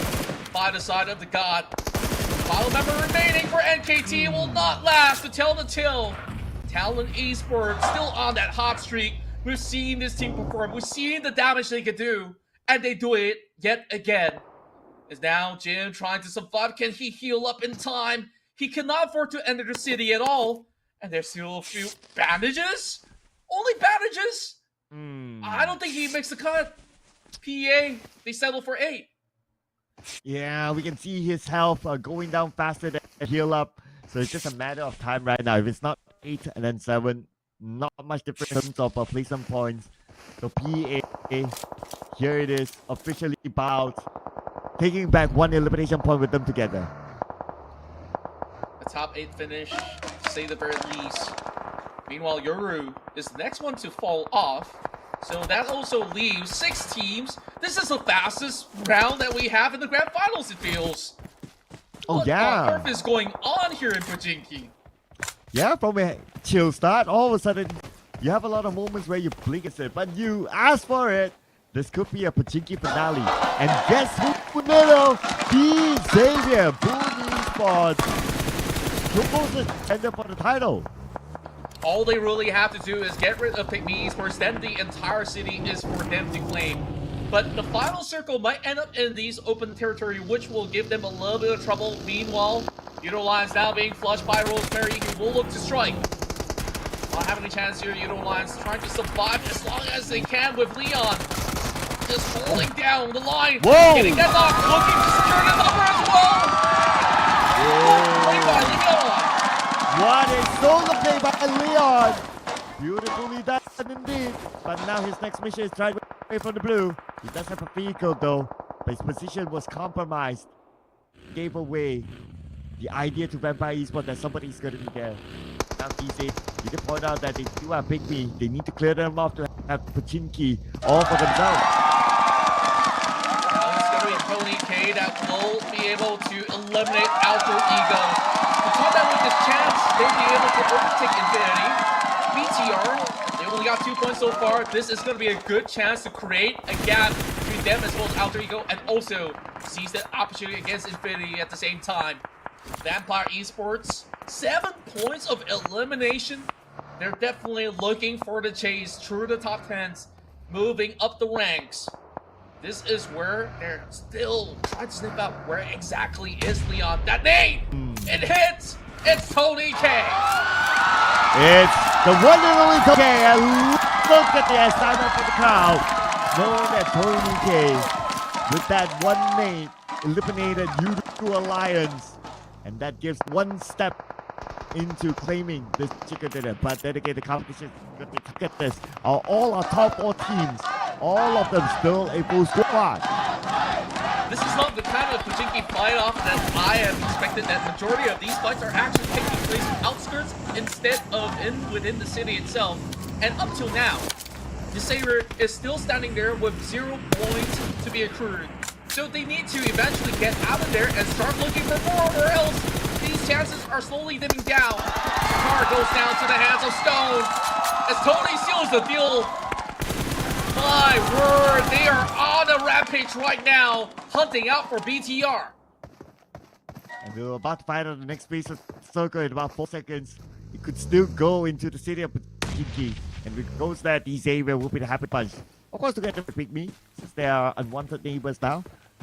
by the side of the god. Final member remaining for NKT will not last to tell the tale. TALON Esports still on that hot streak. We've seen this team perform. We've seen the damage they can do. And they do it yet again. Is now Jim trying to survive. Can he heal up in time? He cannot afford to enter the city at all. And there's still a few bandages? Only bandages? I don't think he makes the cut. PA, they settle for 8. Yeah, we can see his health going down faster than heal up. So it's just a matter of time right now. If it's not 8 and then 7, not much different in terms of placement points. So PA, here it is, officially bowed, taking back 1 elimination point with them together. A top 8 finish, to say the very least. Meanwhile, Yoru is the next one to fall off. So that also leaves 6 teams. This is the fastest round that we have in the grand finals, it feels. Oh, yeah. What on earth is going on here in Pochinki? Yeah, from a chill start, all of a sudden, you have a lot of moments where you blink and say, but you ask for it. This could be a Pochinki finale. And guess who know? The Xavier, Boom Esports, closest contender for the title. All they really have to do is get rid of PIGMY Esports, then the entire city is for them to claim. But the final circle might end up in these open territory, which will give them a little bit of trouble. Meanwhile, Utilize now being flushed by Rosemary, who will look to strike. Not having a chance here, Utilize trying to survive as long as they can with Leon. Just holding down the line. Whoa! Getting that knock, looking to secure the number as well. Play by Leon. What a solo play by Leon! Beautifully done indeed. But now his next mission is trying to away from the blue. He does have a vehicle though, but his position was compromised. Gave away the idea to Vampire Esports that somebody's going to be there. Now easy. You did point out that they do have PIGMY. They need to clear them off to have Pochinki all for themselves. It's going to be Tony K that will be able to eliminate Alter Ego. We thought that with this chance, they'd be able to overtake Infinity. BTR, they only got 2 points so far. This is going to be a good chance to create a gap between them as well as Alter Ego, and also seize the opportunity against Infinity at the same time. Vampire Esports 7 points of elimination. They're definitely looking for the chase through the top 10s, moving up the ranks. This is where they're still trying to sniff out where exactly is Leon. That name! It hits! It's Tony K! It's the one and only Tony K. And look at the assignment for the crowd. Knowing that Tony K, with that one name, eliminated U2 Alliance. And that gives one step into claiming this chicken dinner. But dedicated competition, look at this. All our top 4 teams, all of them still a full squad. This is not the kind of Pachinki fight-off that I have expected. That majority of these fights are actually taking place outskirts instead of within the city itself. And up till now, the Saber is still standing there with 0 points to be accrued. So they need to eventually get out of there and start looking for more, or else these chances are slowly dipping down. The car goes down to the hands of Stone as Tony seals the deal. My word, they are on a rampage right now, hunting out for BTR. And we're about to find out the next piece of circle in about 4 seconds. It could still go into the city of Pachinki. And if it goes there, the Xavier will be the happy bunch. Of course, together with PIGMY, since they are unwanted neighbors now.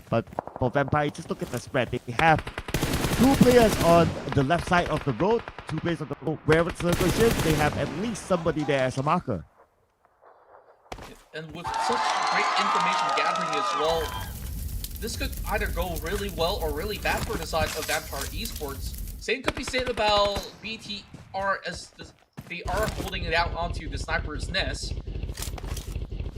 But for Vampire, just look at the spread. They have 2 players on the left side of the road, 2 players on the road. Wherever the circle shifts, they have at least somebody there as a marker. And with such great information gathering as well, this could either go really well or really bad for the side of Vampire Esports. Same could be said about BTR as they are holding it out onto the sniper's nest.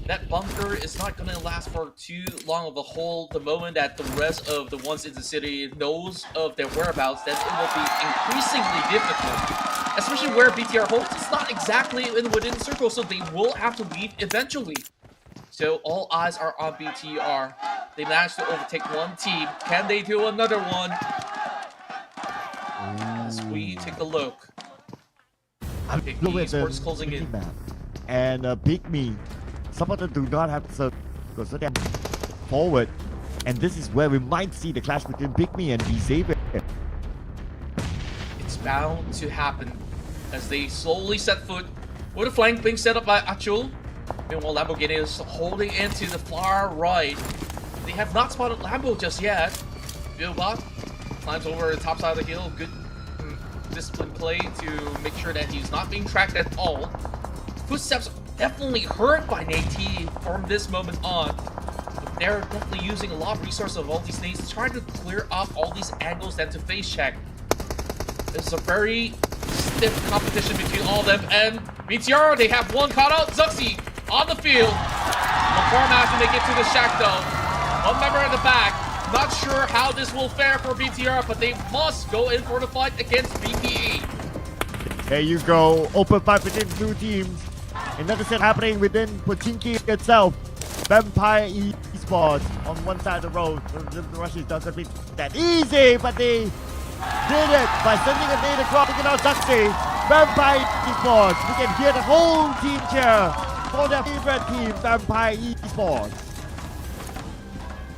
That bunker is not going to last for too long of a hold. The moment that the rest of the ones in the city knows of their whereabouts, then it will be increasingly difficult. Especially where BTR holds, it's not exactly within the circle, so they will have to leave eventually. So all eyes are on BTR. They managed to overtake one team. Can they do another one? As we take a look. PIGMY Esports closing in. And PIGMY, some of them do not have the circle, so they're forward. And this is where we might see the clash between PIGMY and Xavier. It's bound to happen as they slowly set foot with a flank being set up by IQOO. Meanwhile, Lamborghini is holding into the far right. They have not spotted Lambo just yet. Billbot climbs over the top side of the hill. Good disciplined play to make sure that he's not being tracked at all. Footsteps definitely heard by Nate from this moment on. But they're definitely using a lot of resources of all these nades, trying to clear off all these angles and to face check. It's a very stiff competition between all of them, and BTR, they have one caught out. XERXIA on the field. Before has to make it to the shack though. One member in the back. Not sure how this will fare for BTR, but they must go in for the fight against BPE. There you go. Open fight between 2 teams. Another set happening within Pachinki itself. Vampire Esports on one side of the road. The rush is not going to be that easy, but they did it by sending a nade across, taking out XERXIA. Vampire Esports. We can hear the whole team cheer for their favorite team, Vampire Esports.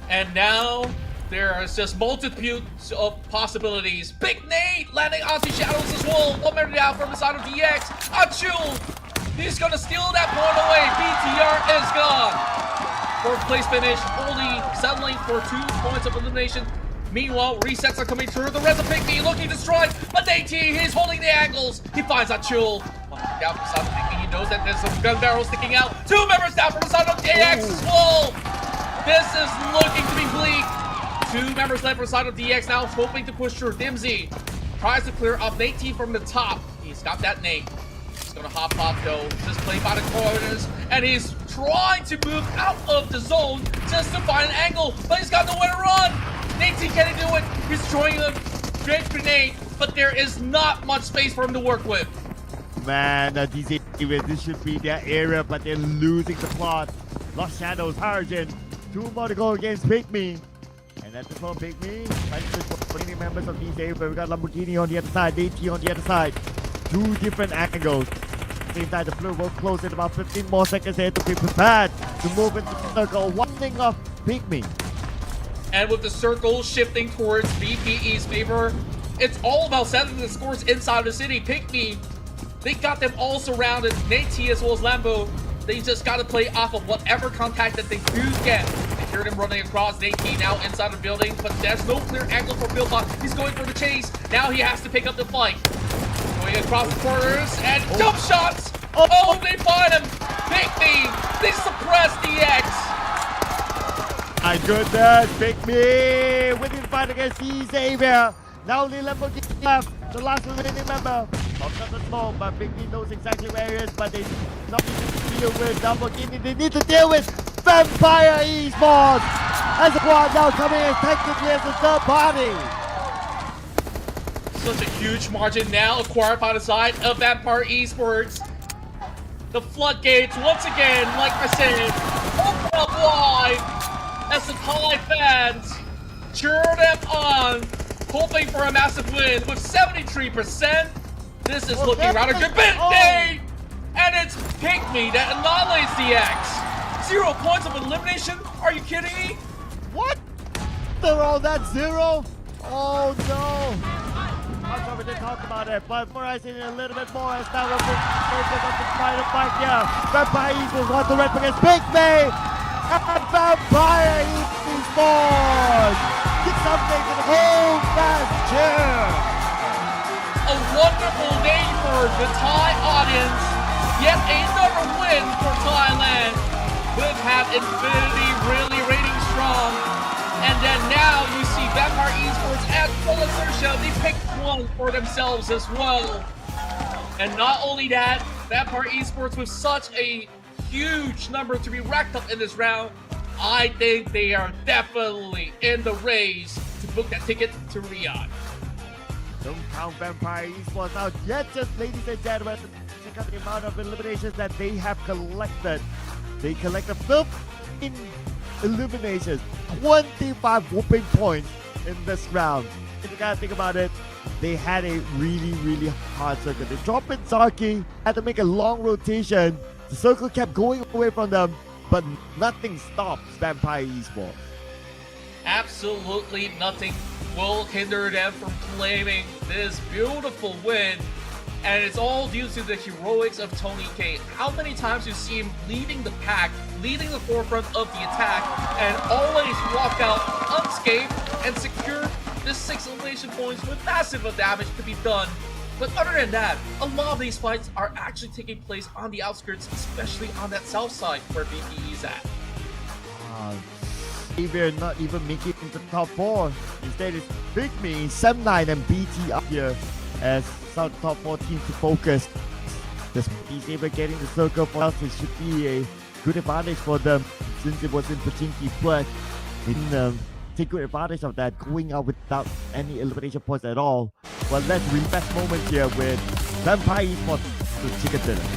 And now there is just multitudes of possibilities. Big nade landing onto Shadows as well. 1 minute down from the side of DX. IQOO, he's gonna steal that point away. BTR is gone. 4th place finish, only settling for 2 points of elimination. Meanwhile, resets are coming through. The rest of PIGMY looking to strike, but Nate, he's holding the angles. He finds IQOO. Down from the side of PIGMY, he knows that there's some gun barrels sticking out. 2 members down from the side of DX as well. This is looking to be bleak. 2 members left from the side of DX now, hoping to push through. Dimsy tries to clear up Nate from the top. He's got that Nate. He's gonna hop off though, just playing by the corners, and he's trying to move out of the zone just to find an angle, but he's got nowhere to run. Nate, can he do it? He's throwing a great grenade, but there is not much space for him to work with. Man, this should be their area, but they're losing the plot. Lost Shadows, Harjin. 2 more to go against PIGMY. And at this moment, PIGMY trying to for any members of these areas. We got Lamborghini on the other side, DT on the other side. 2 different angles. Same time, the blue will close in about 15 more seconds here to be prepared to move into the circle. One thing of PIGMY. And with the circle shifting towards BPE's favor, it's all about settling the scores inside the city. PIGMY, they got them all surrounded. Nate as well as Lambo, they just got to play off of whatever contact that they do get. You hear them running across. Nate now inside the building, but there's no clear angle for Billbot. He's going for the chase. Now he has to pick up the fight. Going across the corners and jump shots. Oh, they find him. PIGMY, they suppress the X. My goodness, PIGMY winning fight against Xavier. Now only Lamborghini left, the last remaining member. Not the smoke, but PIGMY knows exactly where he is, but they not need to deal with Lamborghini. They need to deal with Vampire Esports. As a squad now coming in technically as a third party. Such a huge margin now acquired by the side of Vampire Esports. The floodgates, once again, like I said, open up wide as the Thai fans cheer them on, hoping for a massive win with 73%. This is looking rather good. And it's PIGMY that annihilates the X. 0 points of elimination? Are you kidding me? What? They're all that 0? Oh no. I'm sorry we didn't talk about it, but summarizing it a little bit more as now we're focused on the final fight here. Vampire Esports want to rep against PIGMY and Vampire Esports. Get something to the whole fast cheer. A wonderful day for the Thai audience. Yet another win for Thailand. We've had Infinity really rating strong. And then now you see Vampire Esports and XERXIA, they picked one for themselves as well. And not only that, Vampire Esports with such a huge number to be racked up in this round, I think they are definitely in the race to book that ticket to Riyadh. Don't count Vampire Esports out yet, just ladies and gentlemen. Check out the amount of eliminations that they have collected. They collected 15 eliminations, 25 whooping points in this round. If you gotta think about it, they had a really hard circle. They dropped in Zarki, had to make a long rotation. The circle kept going away from them, but nothing stops Vampire Esports. Absolutely nothing will hinder them from claiming this beautiful win. And it's all due to the heroics of Tony K. How many times you see him leading the pack, leading the forefront of the attack, and always walk out unscathed and secure this 6 elimination points with massive damage to be done. But other than that, a lot of these fights are actually taking place on the outskirts, especially on that south side where VPE is at. Xavier not even making it into the top 4. Instead, it's PIGMY, Sem9, and BT up here as South top 4 teams to focus. This Xavier getting the circle for us, it should be a good advantage for them since it was in Pachinki, but they didn't take good advantage of that, going out without any elimination points at all. Well, let's rematch moment here with Vampire Esports to Chicken Dinner.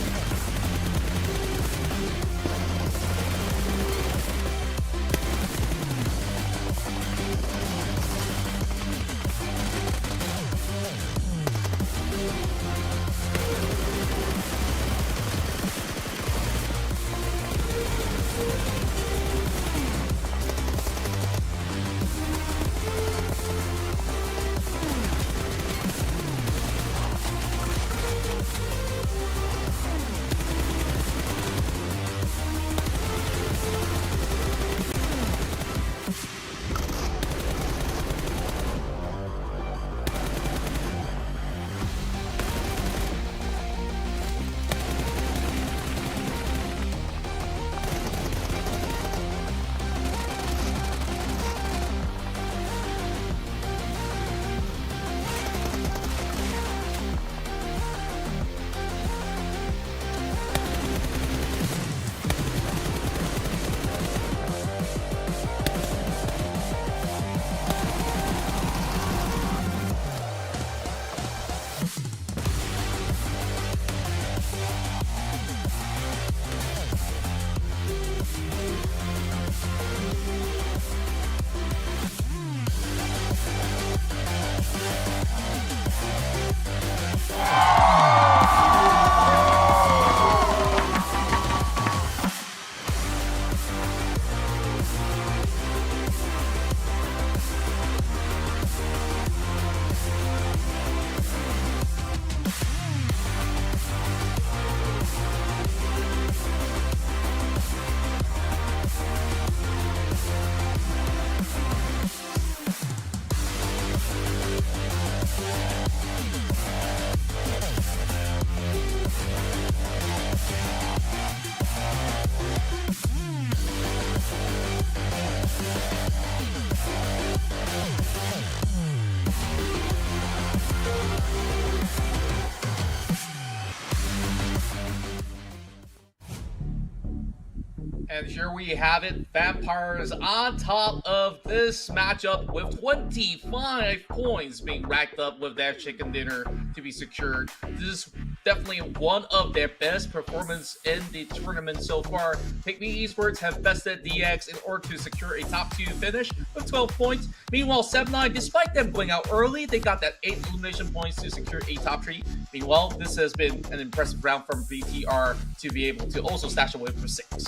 And here we have it. Vampires on top of this matchup with 25 points being racked up with their chicken dinner to be secured. This is definitely one of their best performance in the tournament so far. PIGMY Esports have bested DX in order to secure a top 2 finish with 12 points. Meanwhile, 7-9, despite them going out early, they got that 8 elimination points to secure a top 3. Meanwhile, this has been an impressive round from BTR to be able to also stash away for 6.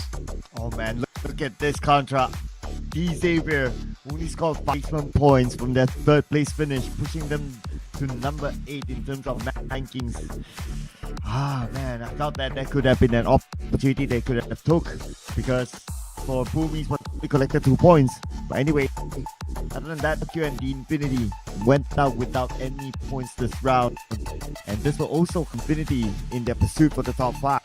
Oh man, look at this contra. Xavier only scored 5 points from their 3rd place finish, pushing them to number 8 in terms of rankings. Ah man, I thought that could have been an opportunity they could have took, because for Boomies they collected 2 points. But anyway, other than that, Q and the Infinity went out without any points this round, and this will also Infinity in their pursuit for the top 5.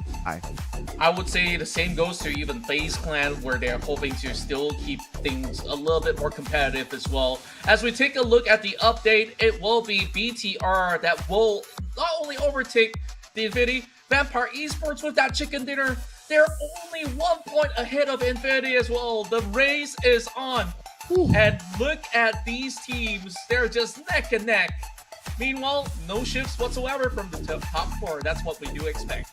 I would say the same goes to even FaZe Clan, where they're hoping to still keep things a little bit more competitive as well. As we take a look at the update, it will be BTR that will not only overtake the Infinity, Vampire Esports with that chicken dinner. They're only 1 point ahead of Infinity as well. The race is on. And look at these teams. They're just neck and neck. Meanwhile, no shifts whatsoever from the top 4. That's what we do expect.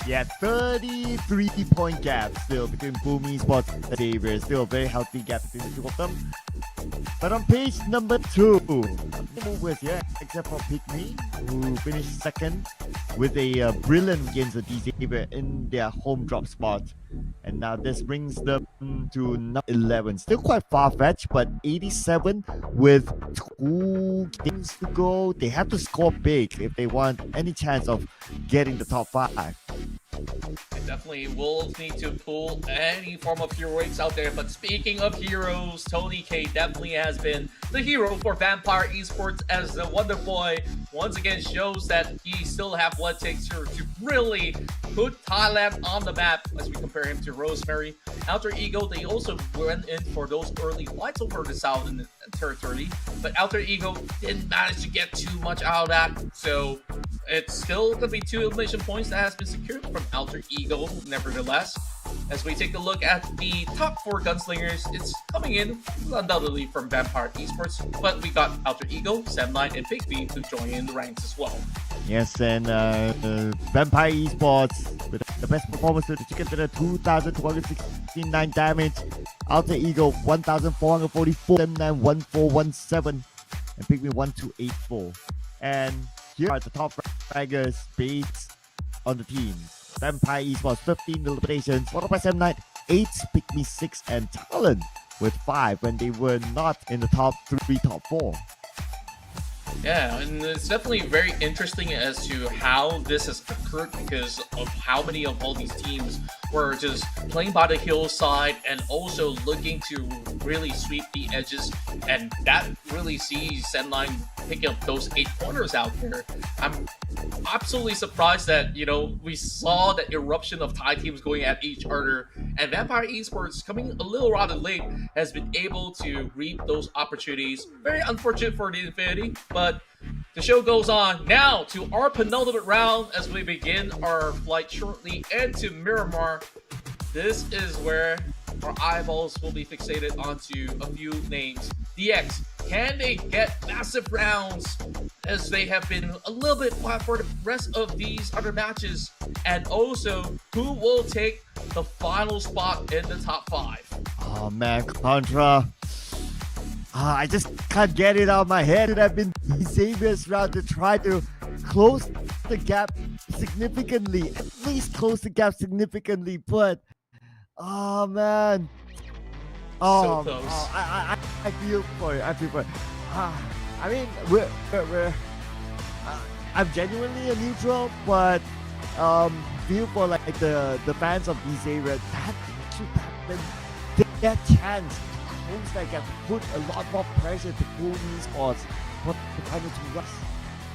Yeah, 33-point gap still between Boomies Esports and Xavier. Still a very healthy gap between the two of them. But on page number 2, no movers here except for PIGMY, who finished 2nd with a brilliant against the Xavier in their home drop spot. And now this brings them to number 11. Still quite far-fetched, but 87 with 2 games to go. They have to score big if they want any chance of getting the top 5. They definitely will need to pull any form of heroics out there. But speaking of heroes, Tony K definitely has been the hero for Vampire Esports, as the Wonder Boy once again shows that he still have what it takes to really put Thailand on the map as we compare him to Rosemary. Alter Ego, they also went in for those early fights over the southern territory, but Alter Ego didn't manage to get too much out of that. So it's still going to be 2 elimination points that has been secured from Alter Ego, nevertheless. As we take a look at the top 4 gunslingers, it's coming in undoubtedly from Vampire Esports, but we got Alter Ego, 7-9, and PIGMY to join in the ranks as well. Yes, and Vampire Esports with the best performance with the chicken dinner, 2,269 damage. Alter Ego, 1,444, 7-9, 1,417, and PIGMY 1,284. And here are the top fraggers based on the teams. Vampire Esports 15 eliminations, followed by 7-9, 8, PIGMY 6, and TALON with 5 when they were not in the top 3, top 4. Yeah, and it's definitely very interesting as to how this has occurred, because of how many of all these teams were just playing by the hillside and also looking to really sweep the edges, and that really sees Senline picking up those 8 corners out there. I'm absolutely surprised that, we saw that eruption of Thai teams going at each other, and Vampire Esports, coming a little rather late, has been able to reap those opportunities. Very unfortunate for the Infinity, but the show goes on. Now to our penultimate round as we begin our flight shortly into Miramar. This is where our eyeballs will be fixated onto a few names. DX, can they get massive rounds as they have been a little bit flat for the rest of these other matches? And also, who will take the final spot in the top 5? Oh man, Contra. I just can't get it out of my head. It would have been Xavier's round to try to close the gap significantly. At least close the gap significantly, but oh man. So close. I feel for it. I feel for it. I mean, I'm genuinely a neutral, but feel for like the fans of Xavier that should happen. Their chance to close that gap, put a lot more pressure to PUBG Esports for the final 2 runs.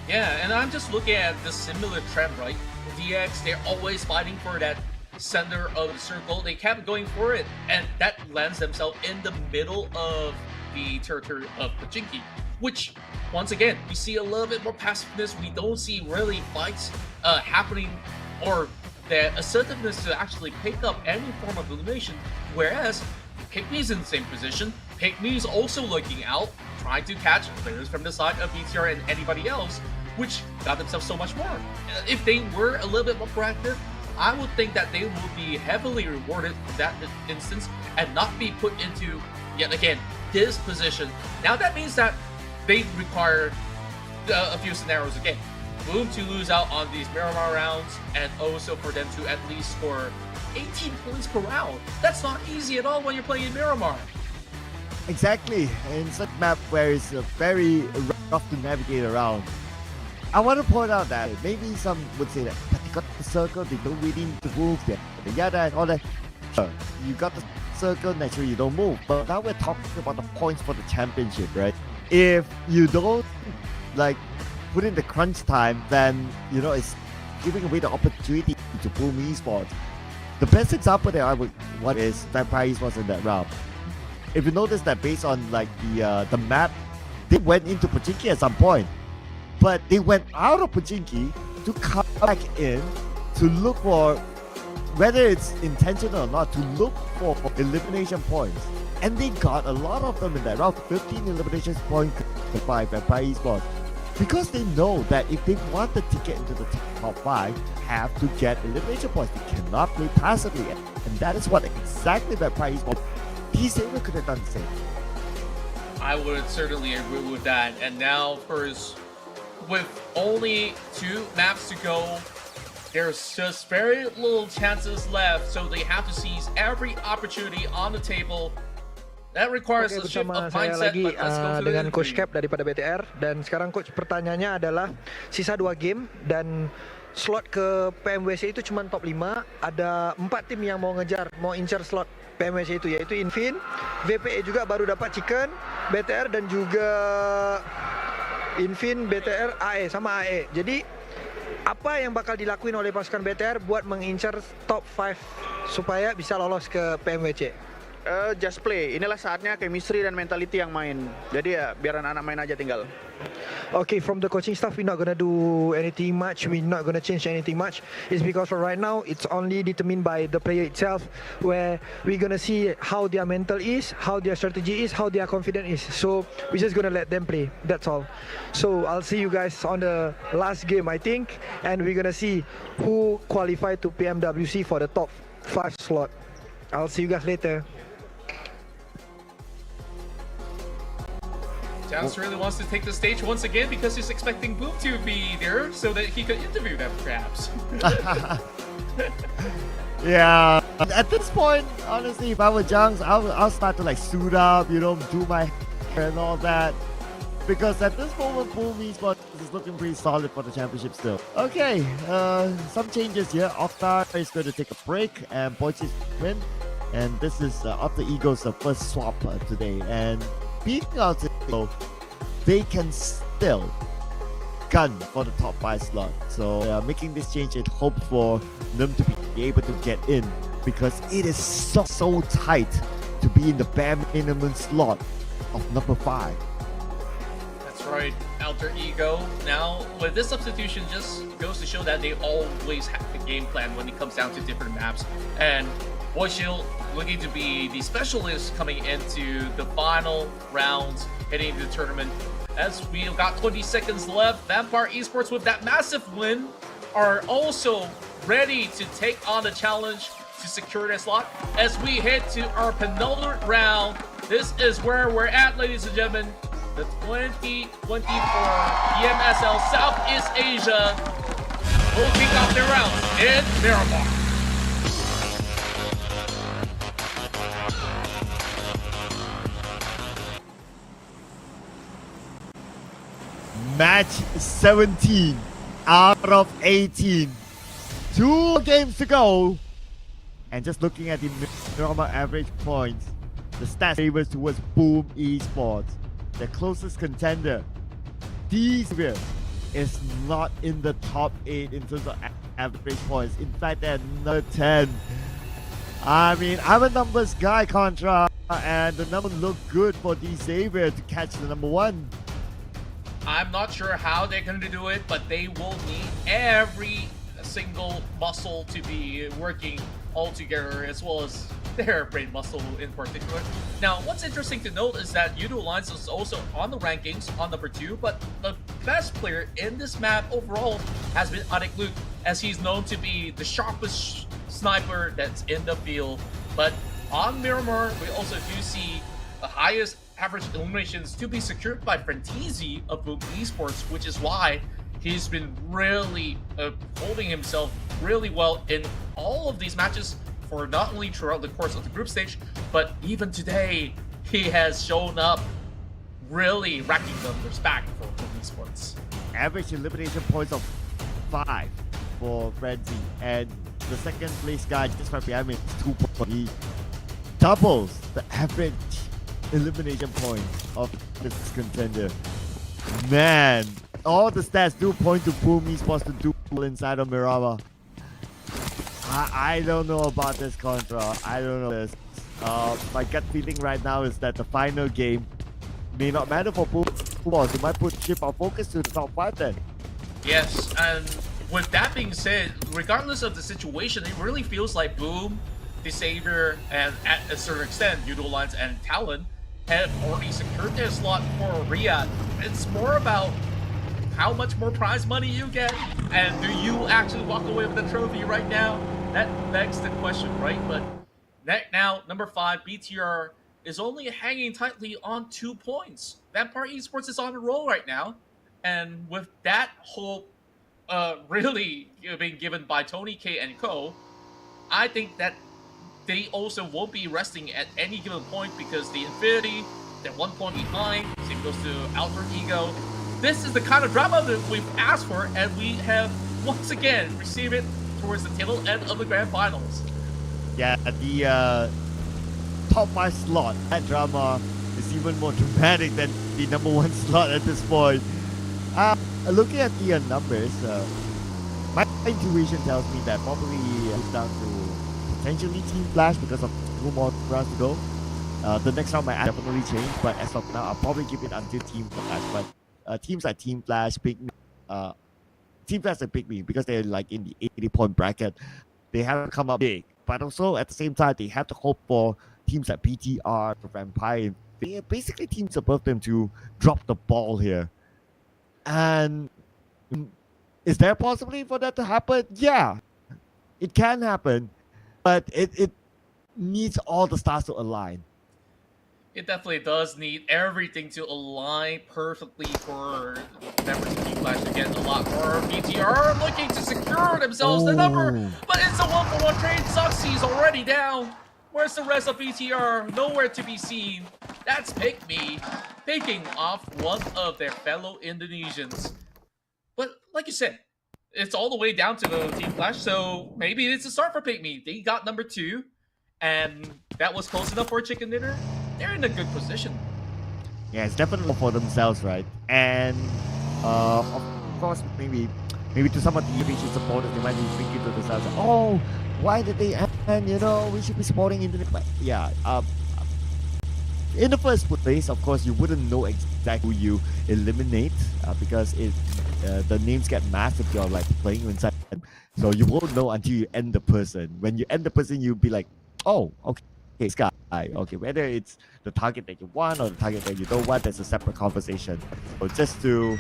Yeah, and I'm just looking at the similar trend, right? DX, they're always fighting for that center of the circle. They kept going for it, and that lands themselves in the middle of the territory of Pachinki, which, once again, we see a little bit more passiveness. We don't see really fights happening, or the assertiveness to actually pick up any form of elimination, whereas PIGMY's in the same position. PIGMY's also looking out, trying to catch players from the side of BTR and anybody else, which got themselves so much more. If they were a little bit more proactive, I would think that they will be heavily rewarded in that instance and not be put into, yet again, this position. Now that means that they require a few scenarios again. Boom to lose out on these Miramar rounds, and also for them to at least score 18 points per round. That's not easy at all when you're playing in Miramar. Exactly, in such map where it's very rough to navigate around. I want to point out that maybe some would say that they got the circle, they don't really need to move, the yada and all that. Sure, you got the circle, naturally you don't move. But now we're talking about the points for the championship, right? If you don't like put in the crunch time, then you know it's giving away the opportunity to boom esports. The best example that I would want is Vampire Esports in that round. If you notice that based on like the map, they went into Pochinki at some point, but they went out of Pochinki to come back in to look for, whether it's intentional or not, to look for elimination points. And they got a lot of them in that round. 15 elimination points by Vampire Esports. Because they know that if they want the ticket into the top 5, have to get elimination points. They cannot play passively. And that is what exactly Vampire Esports, XERXIA could have done the same. I would certainly agree with that. And now, first, with only 2 maps to go, there's just very little chances left. So they have to seize every opportunity on the table. That requires a shift of mindset, lagi but let's go to dengan the Coach Cap daripada BTR. Dan sekarang Coach, pertanyaannya adalah sisa 2 game dan slot ke PMWC itu cuma top 5. Ada 4 tim yang mau ngejar, mau incar slot PMWC itu, yaitu Infin, VPA juga baru dapat Chicken, BTR dan juga Infin, BTR, AE sama AE. Jadi apa yang bakal dilakuin oleh pasukan BTR buat mengincar top 5 supaya bisa lolos ke PMWC? Just play. Inilah saatnya chemistry dan mentality yang main. Jadi ya biar anak-anak main aja tinggal. Okay, from the coaching staff, we're not gonna do anything much. We're not gonna change anything much. It's because for right now, it's only determined by the player itself, where we're gonna see how their mental is, how their strategy is, how their confidence is. So we're just gonna let them play. That's all. So I'll see you guys on the last game, I think, and we're gonna see who qualified to PMWC for the top 5 slot. I'll see you guys later. Jans really wants to take the stage once again because he's expecting Boom to be there so that he could interview them, perhaps. Yeah, at this point, honestly, if I were Jungs, I'll start to like suit up, you know, do my hair and all that. Because at this moment, Boom Esports is looking pretty solid for the championship still. Okay, some changes here. Octar is going to take a break and Boyce is win. And this is Octar Eagles' first swap today. And beating out they can still gun for the top 5 slot. So making this change in hope for them to be able to get in, because it is so tight to be in the bare minimum slot of number 5. That's right, Alter Ego. Now, with this substitution, just goes to show that they always have a game plan when it comes down to different maps. And Boyshield looking to be the specialist coming into the final rounds, heading into the tournament. As we've got 20 seconds left, Vampire Esports with that massive win are also ready to take on the challenge to secure their slot. As we head to our penultimate round, this is where we're at, ladies and gentlemen. The 2024 PMSL Southeast Asia will kick off their round in Miramar. Match 17 out of 18. 2 games to go. And just looking at the normal average points, the stats favors towards Boom Esports. The closest contender, XERXIA, is not in the top 8 in terms of average points. In fact, they're number 10. I mean, I'm a numbers guy, Contra, and the numbers look good for XERXIA to catch the number 1. I'm not sure how they're going to do it, but they will need every single muscle to be working all together, as well as their brain muscle in particular. Now, what's interesting to note is that Yudo Alliance is also on the rankings on number 2, but the best player in this map overall has been IQOO, as he's known to be the sharpest sniper that's in the field. But on Miramar, we also do see the highest average eliminations to be secured by Frentizi of Boom Esports, which is why he's been really holding himself really well in all of these matches for not only throughout the course of the group stage, but even today, he has shown up really racking numbers back for Boom Esports. Average elimination points of 5 for Frenzy, and the second place guy just right behind me is 2 points. He doubles the average elimination points of this contender. Man, all the stats do point to Boom Esports to do well inside of Miramar. I don't know about this Contra. I don't know this. My gut feeling right now is that the final game may not matter for Boom Esports. They might shift our focus to the top 5 then. Yes, and with that being said, regardless of the situation, it really feels like Boom, the Savior, and at a certain extent, Yudo Alliance and Talon have already secured their slot for Riyadh. It's more about how much more prize money you get, and do you actually walk away with the trophy right now? That begs the question, right? But now, number 5, BTR, is only hanging tightly on 2 points. Vampire Esports is on a roll right now, and with that hope really being given by Tony K and Co, I think that they also won't be resting at any given point, because the Infinity, they're 1 point behind. Same goes to Alter Ego. This is the kind of drama that we've asked for, and we have once again received it towards the tail end of the grand finals. Yeah, the top 5 slot, that drama is even more dramatic than the number 1 slot at this point. Looking at the numbers, my intuition tells me that probably it's down to potentially Team Flash because of 2 more rounds to go. The next round might definitely change, but as of now, I'll probably keep it until Team Flash. But teams like Team Flash, PIGMY, Team Flash and PIGMY, because they're like in the 80-point bracket, they have to come up big. But also at the same time, they have to hope for teams like PTR, Vampire, basically teams above them to drop the ball here. And is there a possibility for that to happen? Yeah, it can happen, but it needs all the stars to align. It definitely does need everything to align perfectly for members of Team Flash to get a lot more. BTR looking to secure themselves the number, but it's a 1-for-1 trade. Zuxy's already down. Where's the rest of BTR? Nowhere to be seen. That's PIGMY picking off one of their fellow Indonesians. But like you said, it's all the way down to the Team Flash, so maybe it's a start for PIGMY. They got number 2, and that was close enough for a chicken dinner. They're in a good position. Yeah, it's definitely for themselves, right? And of course, maybe to some of the Indonesian supporters, they might be thinking to themselves, oh, why did they end? You know, we should be supporting Indonesia. But yeah, in the first place, of course, you wouldn't know exactly who you eliminate because the names get masked if you're like playing inside. So you won't know until you end the person. When you end the person, you'll be like, oh, okay, this guy. Okay, whether it's the target that you want or the target that you don't want, that's a separate conversation. So just to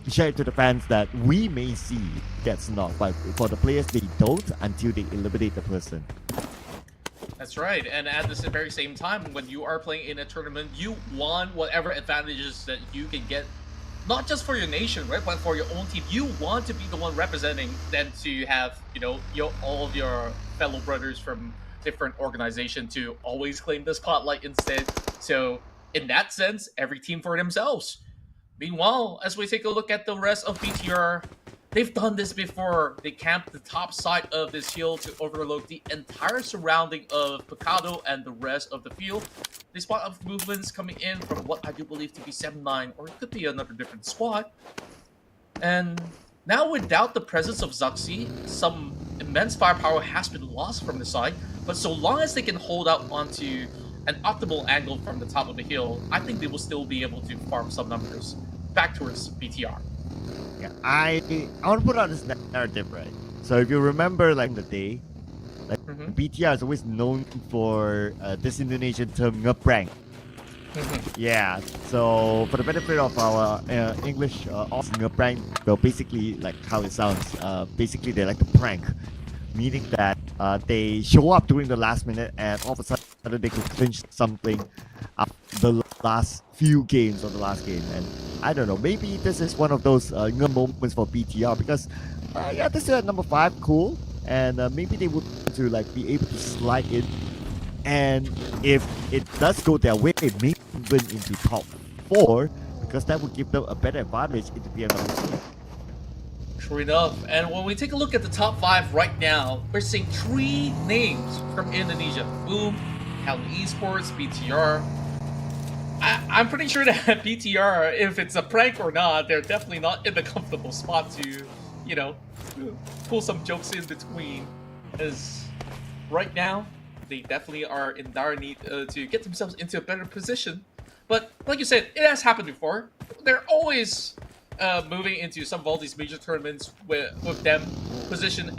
share it to the fans that we may see gets knocked, but for the players, they don't until they eliminate the person. That's right, and at the very same time, when you are playing in a tournament, you want whatever advantages that you can get, not just for your nation, right, but for your own team. You want to be the one representing, than to have, you know, all of your fellow brothers from different organization to always claim the spotlight instead. So in that sense, every team for themselves. Meanwhile, as we take a look at the rest of BTR, they've done this before. They camped the top side of this hill to overlook the entire surrounding of Picado and the rest of the field. They spot of movements coming in from what I do believe to be 7-9, or it could be another different squad. And now, without the presence of Zuxy, some immense firepower has been lost from the side, but so long as they can hold out onto an optimal angle from the top of the hill, I think they will still be able to farm some numbers back towards BTR. Yeah, I want to put out this narrative, right? So if you remember, like the day, like BTR is always known for this Indonesian term ngeprank. Yeah, so for the benefit of our English ngeprank, well, basically like how it sounds, basically they like to prank, meaning that they show up during the last minute and all of a sudden they could clinch something the last few games of the last game. And I don't know, maybe this is one of those moments for BTR because yeah, this is at number 5, cool, and maybe they would to like be able to slide in, and if it does go their way, it may even into top 4 because that would give them a better advantage into PMSL. True enough. And when we take a look at the top 5 right now, we're seeing 3 names from Indonesia: Boom, TALON Esports, BTR. I'm pretty sure that BTR, if it's a prank or not, they're definitely not in the comfortable spot to, you know, pull some jokes in between. As right now, they definitely are in dire need to get themselves into a better position. But like you said, it has happened before. They're always moving into some of all these major tournaments with them positioning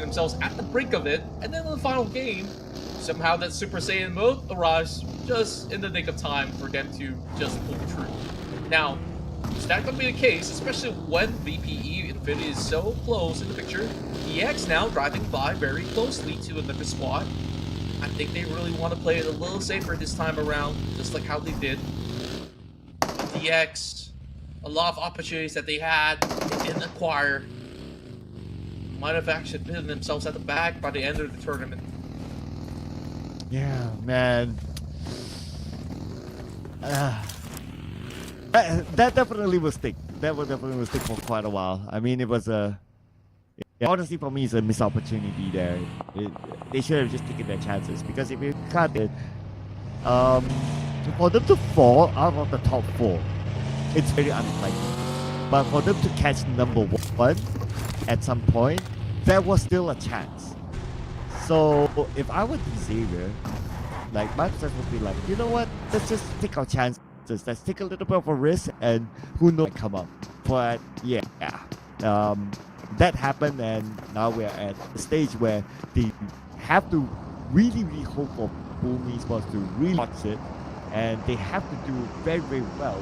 themselves at the brink of it, and then in the final game, somehow that Super Saiyan mode arrives just in the nick of time for them to just pull through. Now, is that going to be the case, especially when VPE Infinity is so close in the picture? EX now driving by very closely to another squad. I think they really want to play it a little safer this time around, just like how they did. DX, a lot of opportunities that they had, they didn't acquire. Might have actually bitten themselves at the back by the end of the tournament. Yeah, man. That definitely will stick. That will definitely stick for quite a while. I mean, it was honestly, for me, it's a missed opportunity there. They should have just taken their chances, because if you cut it, for them to fall out of the top 4, it's very unlikely. But for them to catch number 1 at some point, there was still a chance. So if I were the Xavier, like my process would be like, you know what? Let's just take our chances. Let's take a little bit of a risk, and who knows come up. But yeah, that happened, and now we're at the stage where they have to really hope for Boom Esports to really watch it, and they have to do very well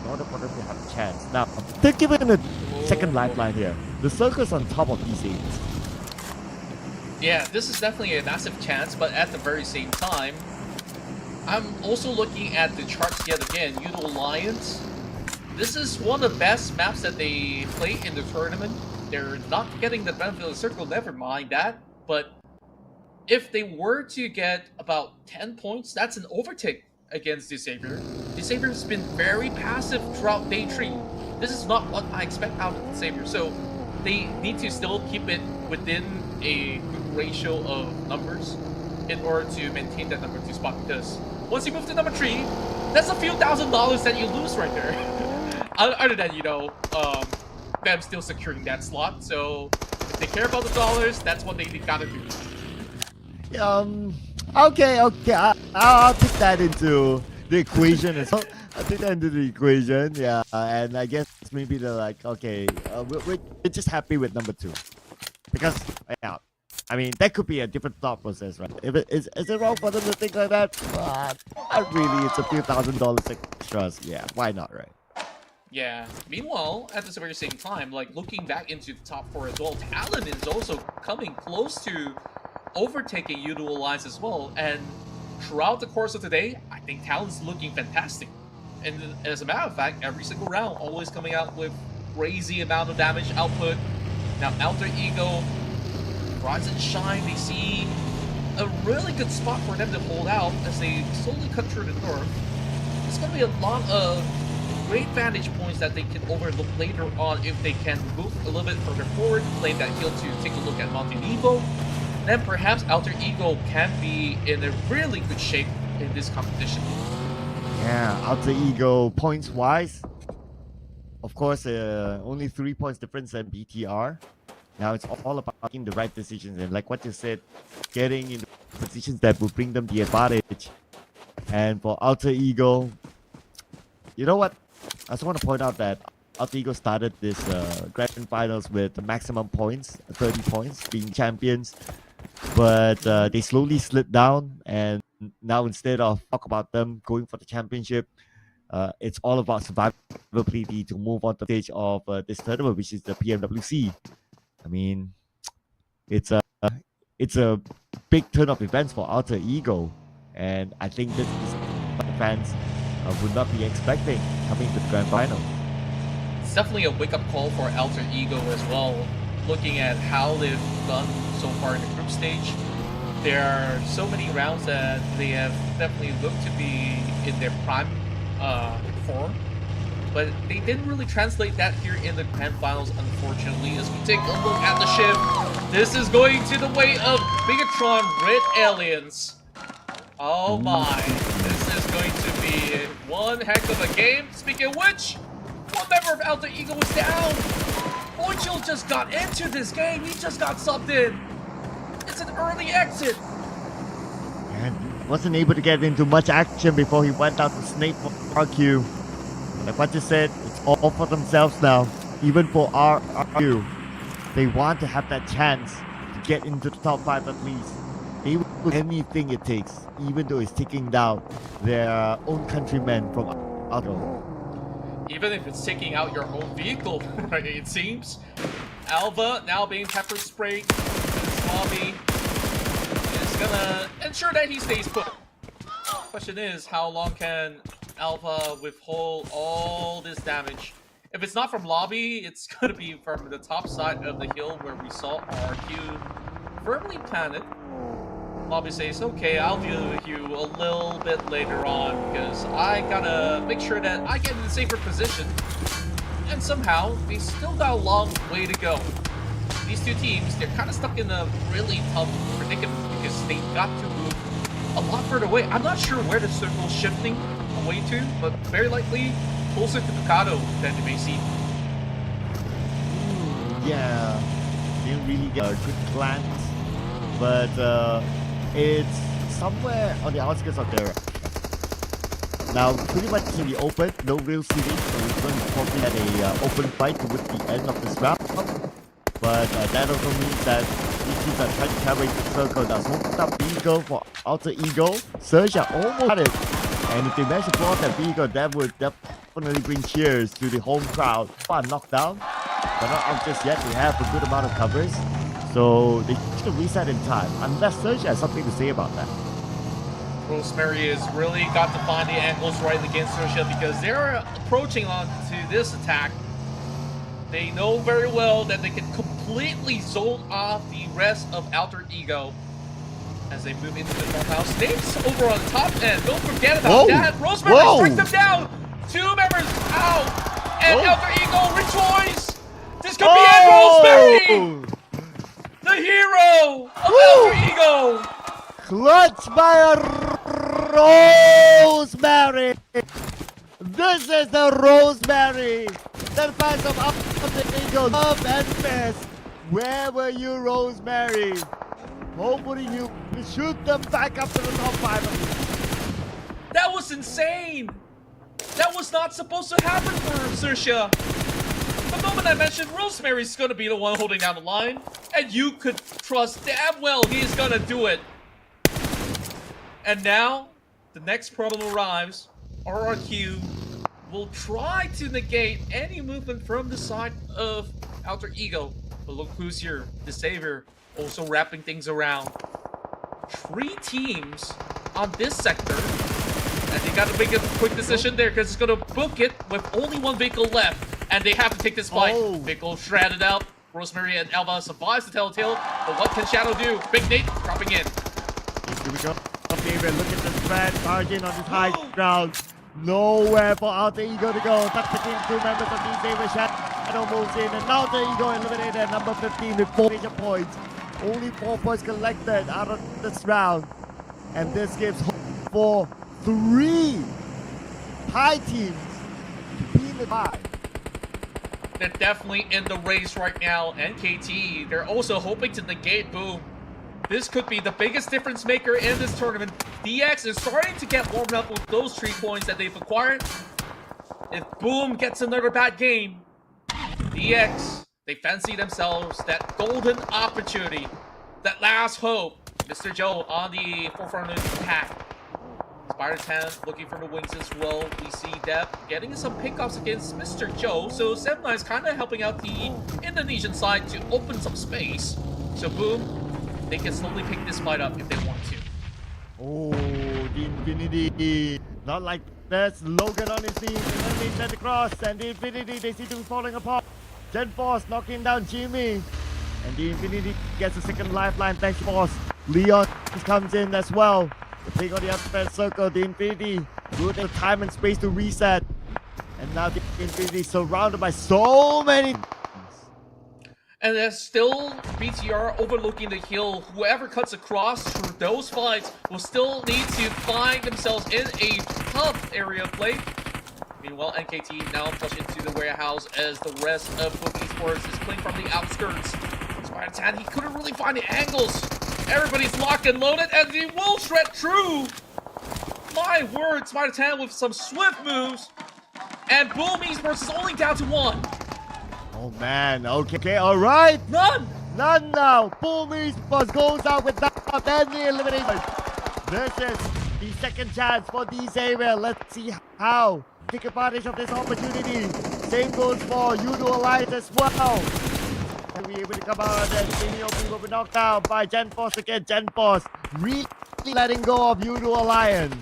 in order for them to have a chance. Now, they're given a second lifeline here. The circle's on top of these 8. Yeah, this is definitely a massive chance, but at the very same time, I'm also looking at the charts yet again. Udo Alliance, this is one of the best maps that they play in the tournament. They're not getting the benefit of the circle, never mind that, but if they were to get about 10 points, that's an overtake against the Savior. The Savior has been very passive throughout day 3. This is not what I expect out of the Savior, so they need to still keep it within a good ratio of numbers in order to maintain that number 2 spot, because once you move to number 3, that's a few $1,000s that you lose right there. Other than, you know, them still securing that slot. So if they care about the dollars, that's what they gotta do. Okay, I'll take that into the equation as well. I'll take that into the equation, yeah. And I guess maybe they're like, okay, we're just happy with number 2. Because, yeah, I mean, that could be a different thought process, right? Is it wrong for them to think like that? Not really, it's a few $1,000s extras. Yeah, why not, right? Yeah. Meanwhile, at the very same time, like looking back into the top 4 as well, TALON is also coming close to overtaking Udo Alliance as well. And throughout the course of the day, I think TALON's looking fantastic. And as a matter of fact, every single round always coming out with crazy amount of damage output. Now, Alter Ego, Rise and Shine, they see a really good spot for them to hold out as they slowly cut through the north. There's going to be a lot of great vantage points that they can overlook later on if they can move a little bit further forward, play that hill to take a look at Monte Evo. Then perhaps Alter Ego can be in a really good shape in this competition. Yeah, Alter Ego points-wise, of course, only 3 points difference than BTR. Now it's all about making the right decisions, and like what you said, getting into positions that will bring them the advantage. And for Alter Ego, you know what? I just want to point out that Alter Ego started this grand finals with the maximum points, 30 points, being champions. But they slowly slid down, and now instead of talk about them going for the championship, it's all about survivability to move on to the stage of this tournament, which is the PMWC. I mean, it's a big turn of events for Alter Ego, and I think this is what the fans would not be expecting coming to the grand final. It's definitely a wake-up call for Alter Ego as well, looking at how they've done so far in the group stage. There are so many rounds that they have definitely looked to be in their prime form, but they didn't really translate that here in the grand finals, unfortunately. As we take a look at the shift, this is going to the way of BIGETRON Red Aliens. Oh my, this is going to be one heck of a game. Speaking of which, one member of Alter Ego was down. Boychill just got into this game. He just got subbed in. It's an early exit. And wasn't able to get into much action before he went out to snake for RQ. Like what you said, it's all for themselves now. Even for RQ, they want to have that chance to get into the top 5 at least. They will do anything it takes, even though it's taking down their own countrymen from Auto. Even if it's taking out your own vehicle, right, it seems. Alva now being pepper sprayed. This lobby is gonna ensure that he stays put. Question is, how long can Alva withhold all this damage? If it's not from lobby, it's gonna be from the top side of the hill where we saw RQ firmly planted. Lobby says, okay, I'll deal with you a little bit later on because I gotta make sure that I get in a safer position. And somehow, they still got a long way to go. These two teams, they're kind of stuck in a really tough predicament because they got to move a lot further away. I'm not sure where the circle's shifting away to, but very likely closer to Ducato than you may see. Yeah, didn't really get a good glance, but it's somewhere on the outskirts of there. Now, pretty much in the open, no real city, so we're going to probably have a open fight towards the end of this round. But that also means that these teams are trying to carry the circle. Now, smoked up vehicle for Alter Ego. XERXIA almost had it. And if they manage to pull out that vehicle, that would definitely bring cheers to the home crowd. Knocked down, but not out just yet. They have a good amount of covers. So they should reset in time, unless XERXIA has something to say about that. Rosemary has really got to find the angles right against XERXIA because they're approaching onto this attack. They know very well that they can completely zone off the rest of Alter Ego as they move into the farmhouse. Snake's over on the top end. Don't forget about that. Rosemary strikes them down. 2 members out. And Alter Ego rejoice. This could be it, Rosemary! The hero of Alter Ego! Clutch by Rosemary! This is the Rosemary! The fans of Alter Ego love and miss! Where were you, Rosemary? Hopefully you shoot them back up to the top 5. That was insane! That was not supposed to happen for XERXIA. The moment I mentioned Rosemary's gonna be the one holding down the line, and you could trust damn well he's gonna do it. And now, the next problem arrives. RRQ will try to negate any movement from the side of Alter Ego. But look who's here, the savior, also wrapping things around. 3 teams on this sector, and they gotta make a quick decision there because it's gonna book it with only 1 vehicle left. And they have to take this fight. Vehicle shredded out. Rosemary and Alva survives the telltale. But what can Shadow do? Big Nate dropping in. Here we go. Favorite, look at the spread margin on this high ground. Nowhere for Alter Ego to go. Tucked between 2 members of the Saber. Shadow moves in, and Alter Ego eliminated at number 15 with 4 major points. Only 4 points collected out of this round. And this gives hope for 3 high teams to be in the 5. They're definitely in the race right now. And KT, they're also hoping to negate Boom. This could be the biggest difference maker in this tournament. DX is starting to get warmed up with those 3 points that they've acquired. If Boom gets another bad game, DX, they fancy themselves that golden opportunity, that last hope. Mr. Joe on the forefront of the attack. Spider-10 looking for the wings as well. We see Depp getting some pickoffs against Mr. Joe. So 7-9 is kind of helping out the Indonesian side to open some space. So Boom, they can slowly pick this fight up if they want to. Oh, the Infinity. Not like this. Logan on his knees. And then they send across. And the Infinity, they seem to be falling apart. Gen Force knocking down Jimmy. And the Infinity gets a second lifeline. Thanks, Force. Leon comes in as well. The pig on the outside circle. The Infinity good at time and space to reset. And now the Infinity surrounded by so many. And there's still BTR overlooking the hill. Whoever cuts across through those fights will still need to find themselves in a tough area of play. Meanwhile, NKT now pushed into the warehouse as the rest of PUBG Esports is playing from the outskirts. Spider-10, he couldn't really find the angles. Everybody's locked and loaded, and he will shred through. My word, Spider-10 with some swift moves. And Boom Esports is only down to 1. Oh man, okay, alright. None now. Boom Esports goes out without any elimination. This is the second chance for these area. Let's see how take advantage of this opportunity. Same goes for Yudo Alliance as well. And we able to come out of that. Sinio will be knocked out by Gen Force again. Gen Force really letting go of Yudo Alliance.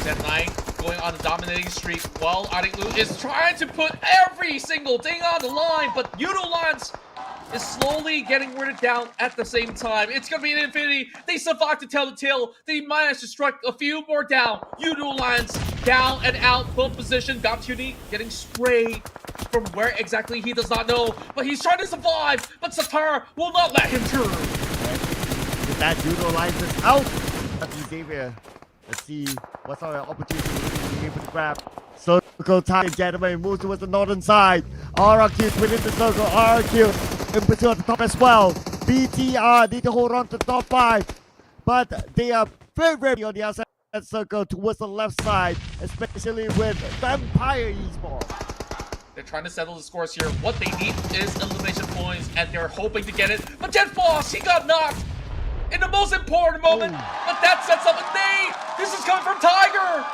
7-9 going on a dominating streak while IQOO is trying to put every single thing on the line, but Yudo Alliance is slowly getting weirded down at the same time. It's going to be an Infinity. They survived to tell the tale. They managed to strike a few more down. Yudo Alliance down and out, both position. Goptuni getting sprayed from where exactly he does not know, but he's trying to survive, but Satar will not let him through. With that, Yudo Alliance is out of Xavier. Let's see what's our opportunity to be able to grab. Circle time, gentlemen, moves towards the northern side. RRQ is within the circle. RRQ in pursuit at the top as well. BTR need to hold on to the top 5, but they are very on the outside circle towards the left side, especially with Vampire Esports. They're trying to settle the scores here. What they need is elimination points, and they're hoping to get it. But Gen Force, he got knocked in the most important moment. But that sets up a nade. This is coming from Tiger.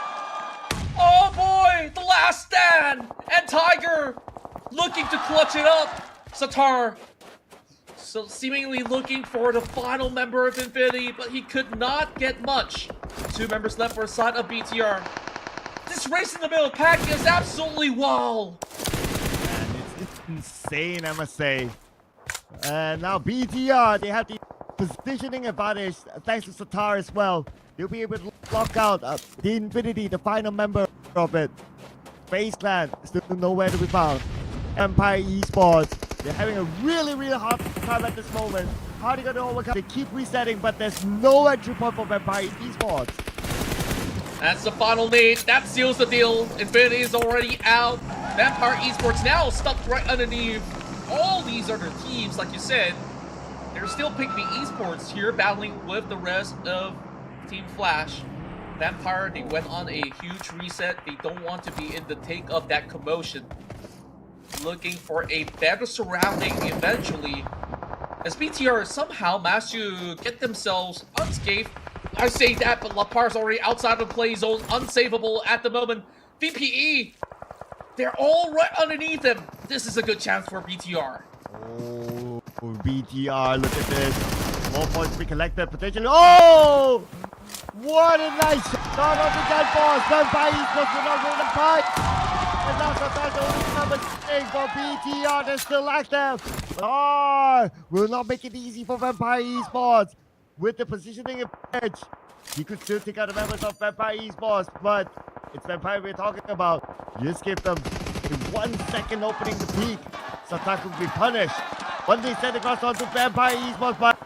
Oh boy, the last stand. And Tiger looking to clutch it up. Satar so seemingly looking for the final member of Infinity, but he could not get much. 2 members left for the side of BTR. This race in the middle pack is absolutely wild. And it's insane, I must say. And now BTR, they have the positioning advantage thanks to Satar as well. They'll be able to lock out the Infinity, the final member of it. FaZe Clan still nowhere to be found. Empire Esports, they're having a really hard time at this moment. How are they going to overcome? They keep resetting, but there's no entry point for Empire Esports. That's the final nade. That seals the deal. Infinity is already out. Vampire Esports now stuck right underneath all these other teams, like you said. There's still PIGMY Esports here battling with the rest of Team Flash. Vampire, they went on a huge reset. They don't want to be in the take of that commotion. Looking for a better surrounding eventually. As BTR somehow managed to get themselves unscathed. I say that, but Lapar's already outside of the play zone, unsavable at the moment. VPE, they're all right underneath them. This is a good chance for BTR. Oh, BTR, look at this. More points to be collected, potentially. Oh! What a nice shot of the Gen Force. Vampire Esports will not win the fight. And now sometimes the only number 6 for BTR. They're still active. Oh, will not make it easy for Vampire Esports. With the positioning edge, he could still take out the members of Vampire Esports, but it's Vampire we're talking about. Just give them 1 second opening the peak. Satar could be punished. One they send across onto Vampire Esports, but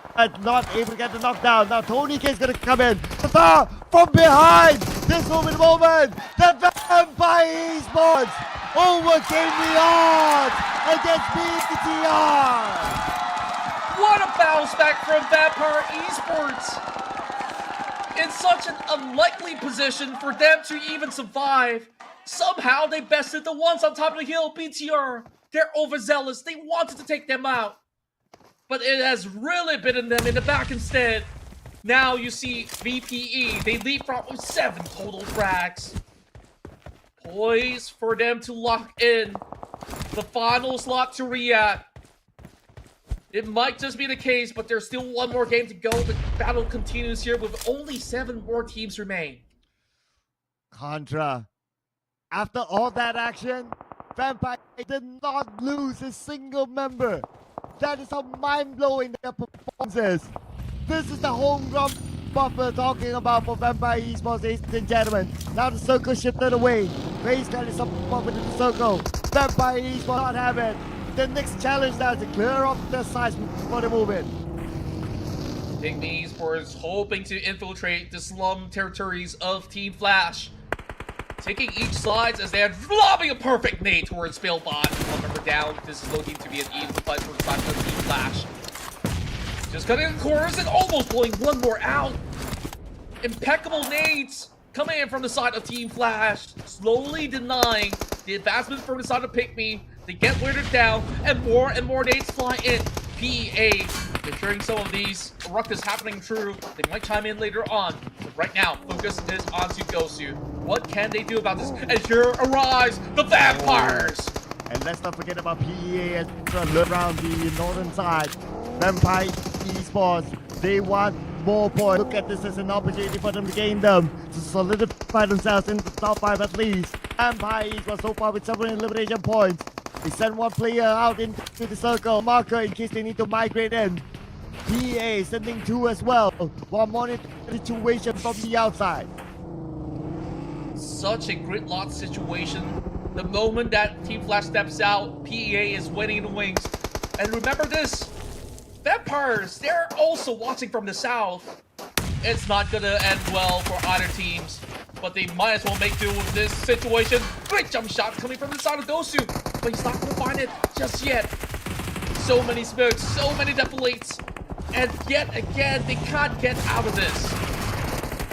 not able to get the knockdown. Now Tony K is going to come in. Satar from behind. This will be the moment. The Vampire Esports overcame the odds against BTR. What a bounce back from Vampire Esports! In such an unlikely position for them to even survive. Somehow they bested the ones on top of the hill, BTR. They're overzealous. They wanted to take them out. But it has really bitten them in the back instead. Now you see VPE. They leapfrog with 7 total frags. Poised for them to lock in the final slot to react. It might just be the case, but there's still one more game to go. The battle continues here with only 7 more teams remain. Contra. After all that action, Vampire did not lose a single member. That is how mind-blowing their performance is. This is the home run buffer talking about for Vampire Esports, ladies and gentlemen. Now the circle shifted away. FaZe Clan is up within the circle. Vampire Esports not have it. The next challenge now is to clear off their sides before they move in. PIGMY Esports hoping to infiltrate the slum territories of Team Flash. Taking each side as they are lobbing a perfect nade towards Spillbot. One member down. This is looking to be an even fight for the side of Team Flash. Just cutting the corners and almost pulling one more out. Impeccable nades coming in from the side of Team Flash. Slowly denying the advancement from the side of PIGMY. They get weirded down and more nades fly in. PEA ensuring some of these ruckus happening true. They might chime in later on. But right now, focus is onto Gosu. What can they do about this? And here arrives the Vampires! And let's not forget about PEA as they look around the northern side. Vampire Esports, they want more points. Look at this as an opportunity for them to gain them, to solidify themselves in the top 5 at least. Vampire Esports so far with several elimination points. They send one player out into the circle marker in case they need to migrate in. PA sending 2 as well, while monitoring the situation from the outside. Such a gridlock situation. The moment that Team Flash steps out, PEA is waiting in the wings. And remember this, Vampires, they're also watching from the south. It's not gonna end well for either teams, but they might as well make do with this situation. Great jump shot coming from the side of Gosu, but he's not gonna find it just yet. So many smokes, so many deflates, and yet again, they can't get out of this.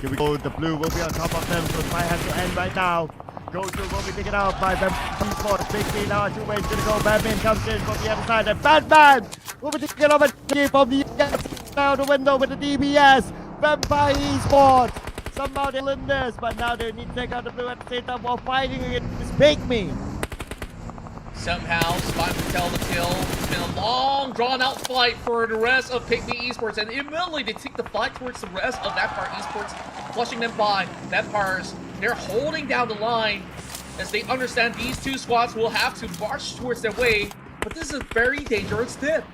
Here we go, the blue will be on top of them, so the fight has to end right now. Gosu will be taken out by Vampire Esports. PIGMY now 2 ways gonna go. Batman comes in from the other side, and Batman will be taken over from the out the window with the DBS. Vampire Esports, somehow they win this, but now they need to take out the blue at the same time while fighting against PIGMY. Somehow, surviving to tell the kill. It's been a long, drawn-out fight for the rest of PIGMY Esports, and immediately they take the fight towards the rest of Vampire Esports, flushing them by. Vampires, they're holding down the line as they understand these 2 squads will have to march towards their way, but this is a very dangerous tip.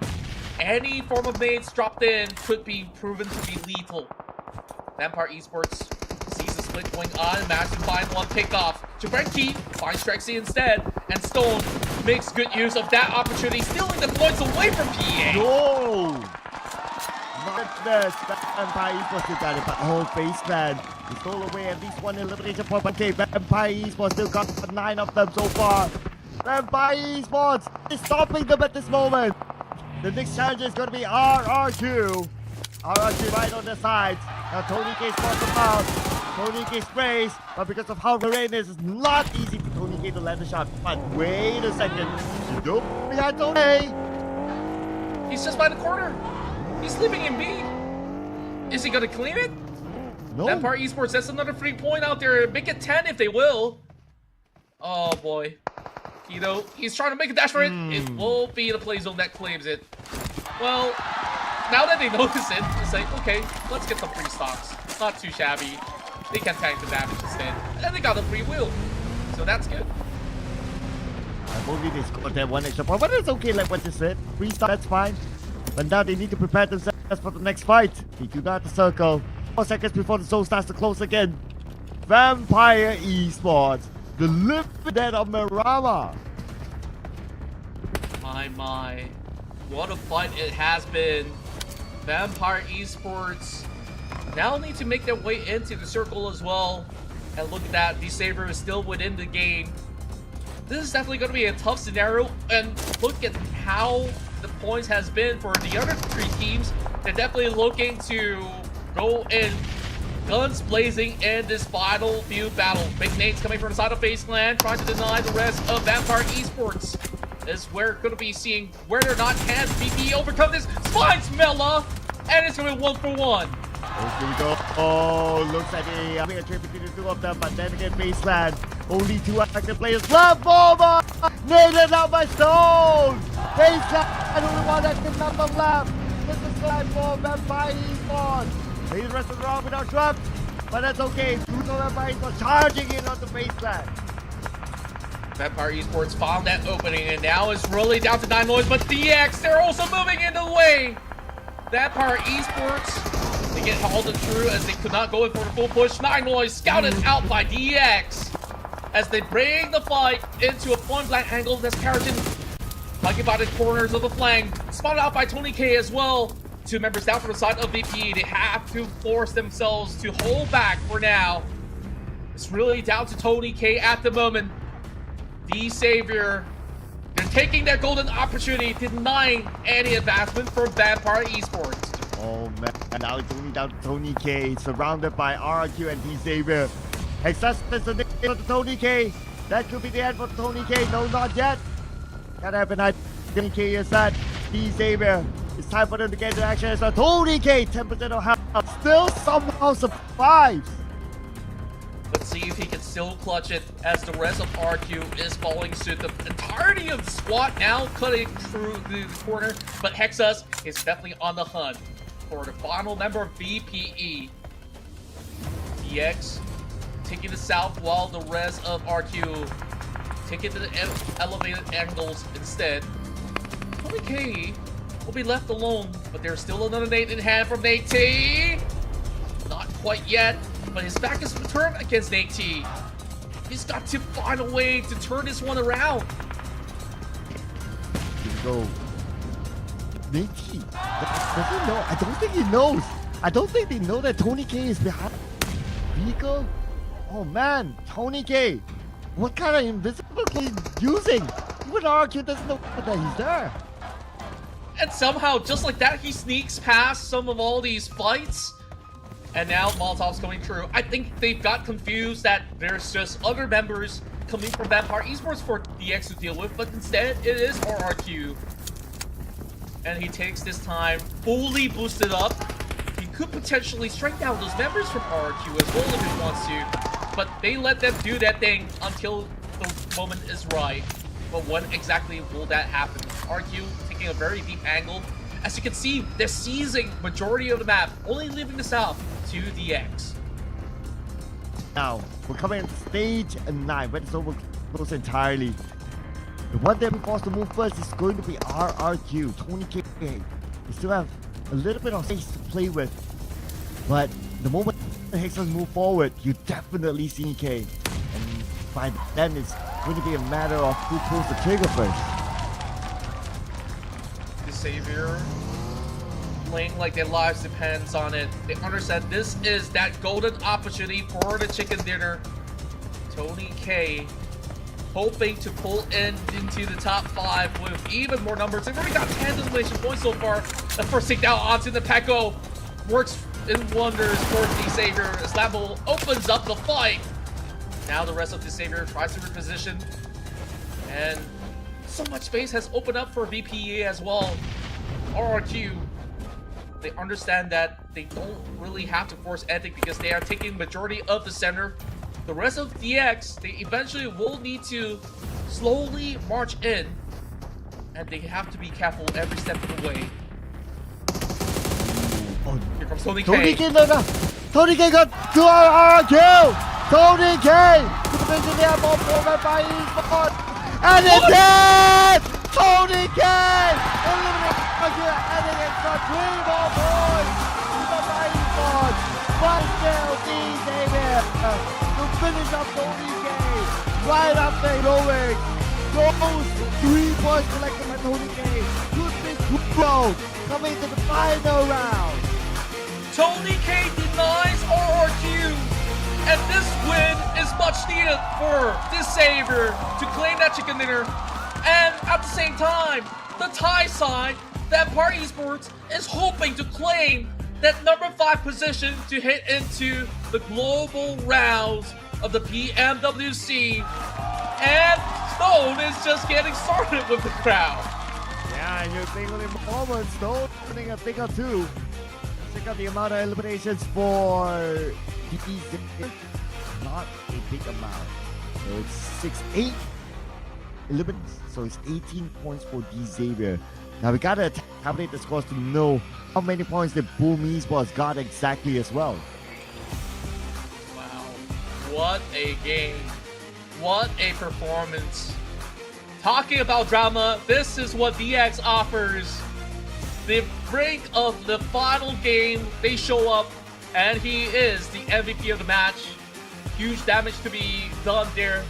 Any form of nades dropped in could be proven to be lethal. Vampire Esports sees the split going on, managed to find one pickoff. Jabrenki finds XERXIA instead, and Stone makes good use of that opportunity, stealing the points away from PA. No! Not this. Vampire Esports still got it, but whole FaZe Clan he stole away at least 1 elimination point. Okay, Vampire Esports still got 9 of them so far. Vampire Esports is stopping them at this moment. The next challenge is going to be RRQ. RRQ right on the sides. Now Tony K spots them out. Tony K sprays, but because of how the rain is, it's not easy for Tony K to land the shot. But wait a second. Nope, behind Tony. He's just by the corner. He's sleeping in B. Is he going to claim it? No. Vampire Esports, that's another free point out there. Make it 10 if they will. Oh boy. You know, he's trying to make a dash for it. It will be the play zone that claims it. Well, now that they notice it, it's like, okay, let's get some free stocks. It's not too shabby. They can tank the damage instead. And they got a free wheel. So that's good. If only they scored that 1 extra point, but it's okay, like what you said. Free stock, that's fine. But now they need to prepare themselves for the next fight. They do got the circle. 4 seconds before the zone starts to close again. Vampire Esports, the living dead of Mirama. My. What a fight it has been. Vampire Esports now need to make their way into the circle as well. And look at that, D-Saber is still within the game. This is definitely going to be a tough scenario. And look at how the points has been for the other 3 teams. They're definitely looking to go in Guns blazing in this final feud battle. Big nades coming from the side of FaZe Clan, trying to deny the rest of Vampire Esports. Is we're going to be seeing whether or not can VP overcome this. Finds Mela, and it's going to be 1-for-1. Here we go. Oh, looks like a big trip between the two of them, but then again, FaZe Clan. Only 2 active players left. Bomba! Nailed out by Stone! FaZe Clan, only 1 active number left. This is time for Vampire Esports. He's the rest of the round without traps, but that's okay. 2 Vampire Esports charging in on the FaZe Clan. Vampire Esports found that opening, and now it's really down to 9 Noise, but DX, they're also moving in the way. Vampire Esports, they get halted through as they could not go in for the full push. 9 Noise scouted out by DX as they bring the fight into a point-blank angle. That's Keratin talking about the corners of the flank. Spotted out by Tony K as well. 2 members down from the side of VP. They have to force themselves to hold back for now. It's really down to Tony K at the moment. The Savior, they're taking their golden opportunity, denying any advancement from Vampire Esports. Oh man, and now it's only down to Tony K, surrounded by RQ and D Savior. Existence of the Tony K. That could be the end for Tony K. No, not yet. Can't happen. Tony K is that. D Savior. It's time for them to get into action. It's a Tony K, 10% of health. Still somehow survives. Let's see if he can still clutch it as the rest of RQ is following suit. The entirety of the squad now cutting through the corner, but Hexus is definitely on the hunt for the final member of VPE. DX taking the south while the rest of RQ taking to the elevated angles instead. Tony K will be left alone, but there's still another nade in hand from Nate T. Not quite yet, but his back is turned against Nate T. He's got to find a way to turn this one around. Here we go. Nate T. Does he know? I don't think he knows. I don't think they know that Tony K is behind vehicle. Oh man, Tony K. What kind of invisible he's using? Even RQ doesn't know that he's there. And somehow, just like that, he sneaks past some of all these fights. And now Molotov's coming through. I think they've got confused that there's just other members coming from Vampire Esports for DX to deal with, but instead it is RRQ. And he takes this time fully boosted up. He could potentially strike down those members from RRQ as well if he wants to. But they let them do that thing until the moment is right. But when exactly will that happen? RQ taking a very deep angle. As you can see, they're seizing majority of the map, only leaving the south to DX. Now, we're coming into stage 9, when it's over close entirely. The one that we forced to move first is going to be RRQ, Tony K. We still have a little bit of space to play with, but the moment the Hexers move forward, you definitely see K. And by then, it's going to be a matter of who pulls the trigger first. The Savior playing like their lives depends on it. They understand this is that golden opportunity for the chicken dinner. Tony K hoping to pull into the top 5 with even more numbers. They've already got 10 elimination points so far. The first takedown onto the Pecco works in wonders for the Savior as Lambo opens up the fight. Now the rest of the Savior tries to reposition, and so much space has opened up for VPE as well. RRQ, they understand that they don't really have to force anything because they are taking majority of the center. The rest of DX, they eventually will need to slowly march in, and they have to be careful every step of the way. Oh, here comes Tony K. Tony K, no. Tony K got 2 RRQ! Tony K! To the position there, more forward by Esports! And it's dead! Tony K! Eliminate RRQ, and it gets got 3 more points! By Esports! But still, D David to finish up Tony K! Right after heroic! Those 3 points collected by Tony K! Could be crucial coming to the final round! Tony K denies RRQ, and this win is much needed for this Savior to claim that chicken dinner. And at the same time, the Thai side, Vampire Esports, is hoping to claim that number 5 position to hit into the global rounds of the PMWC. And Stone is just getting started with the crowd. Yeah, you're thinking in moments, Stone winning a thing or two. Check out the amount of eliminations for DZ. Not a big amount. So it's 6-8 eliminations. So it's 18 points for D Xavier. Now we gotta tabulate the scores to know how many points the PUBGM Esports got exactly as well. Wow, what a game. What a performance. Talking about drama, this is what DX offers. The brink of the final game, they show up, and he is the MVP of the match. Huge damage to be done there.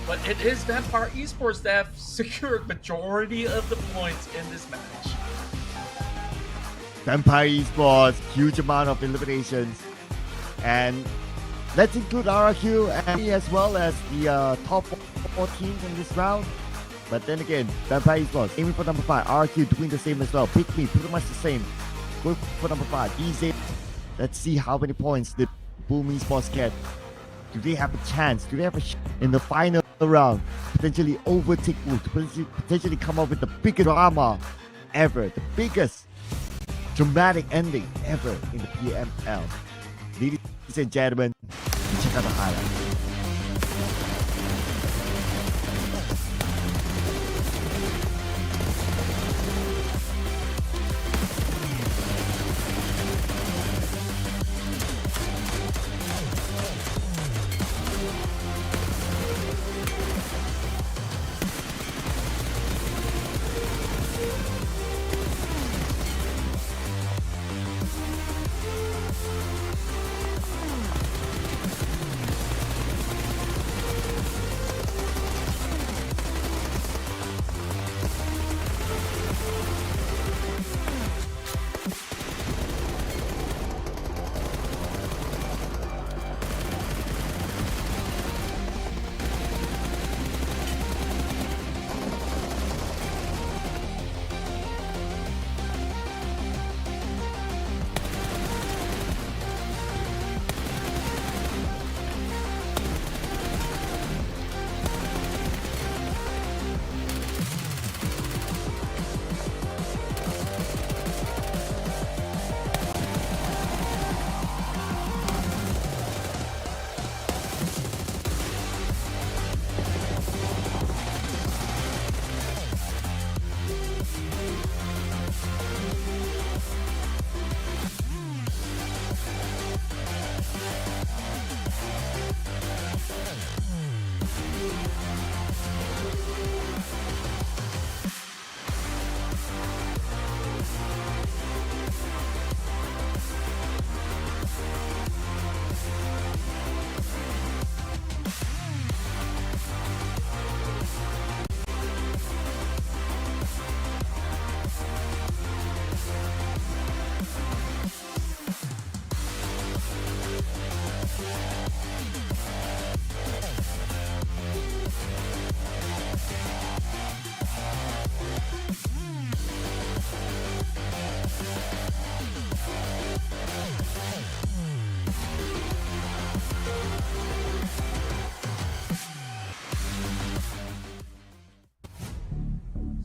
But it is Vampire Esports that have secured majority of the points in this match. Vampire Esports, huge amount of eliminations. And let's include RRQ and me as well as the top 4 teams in this round. But then again, Vampire Esports aiming for number 5. RRQ doing the same as well. PIGMY pretty much the same. Going for number 5. DZ. Let's see how many points the PUBGM Esports get. Do they have a chance? Do they have a in the final round? Potentially overtake Wolf. Potentially come up with the biggest drama ever. The biggest dramatic ending ever in the PML. Ladies and gentlemen, check out the highlights.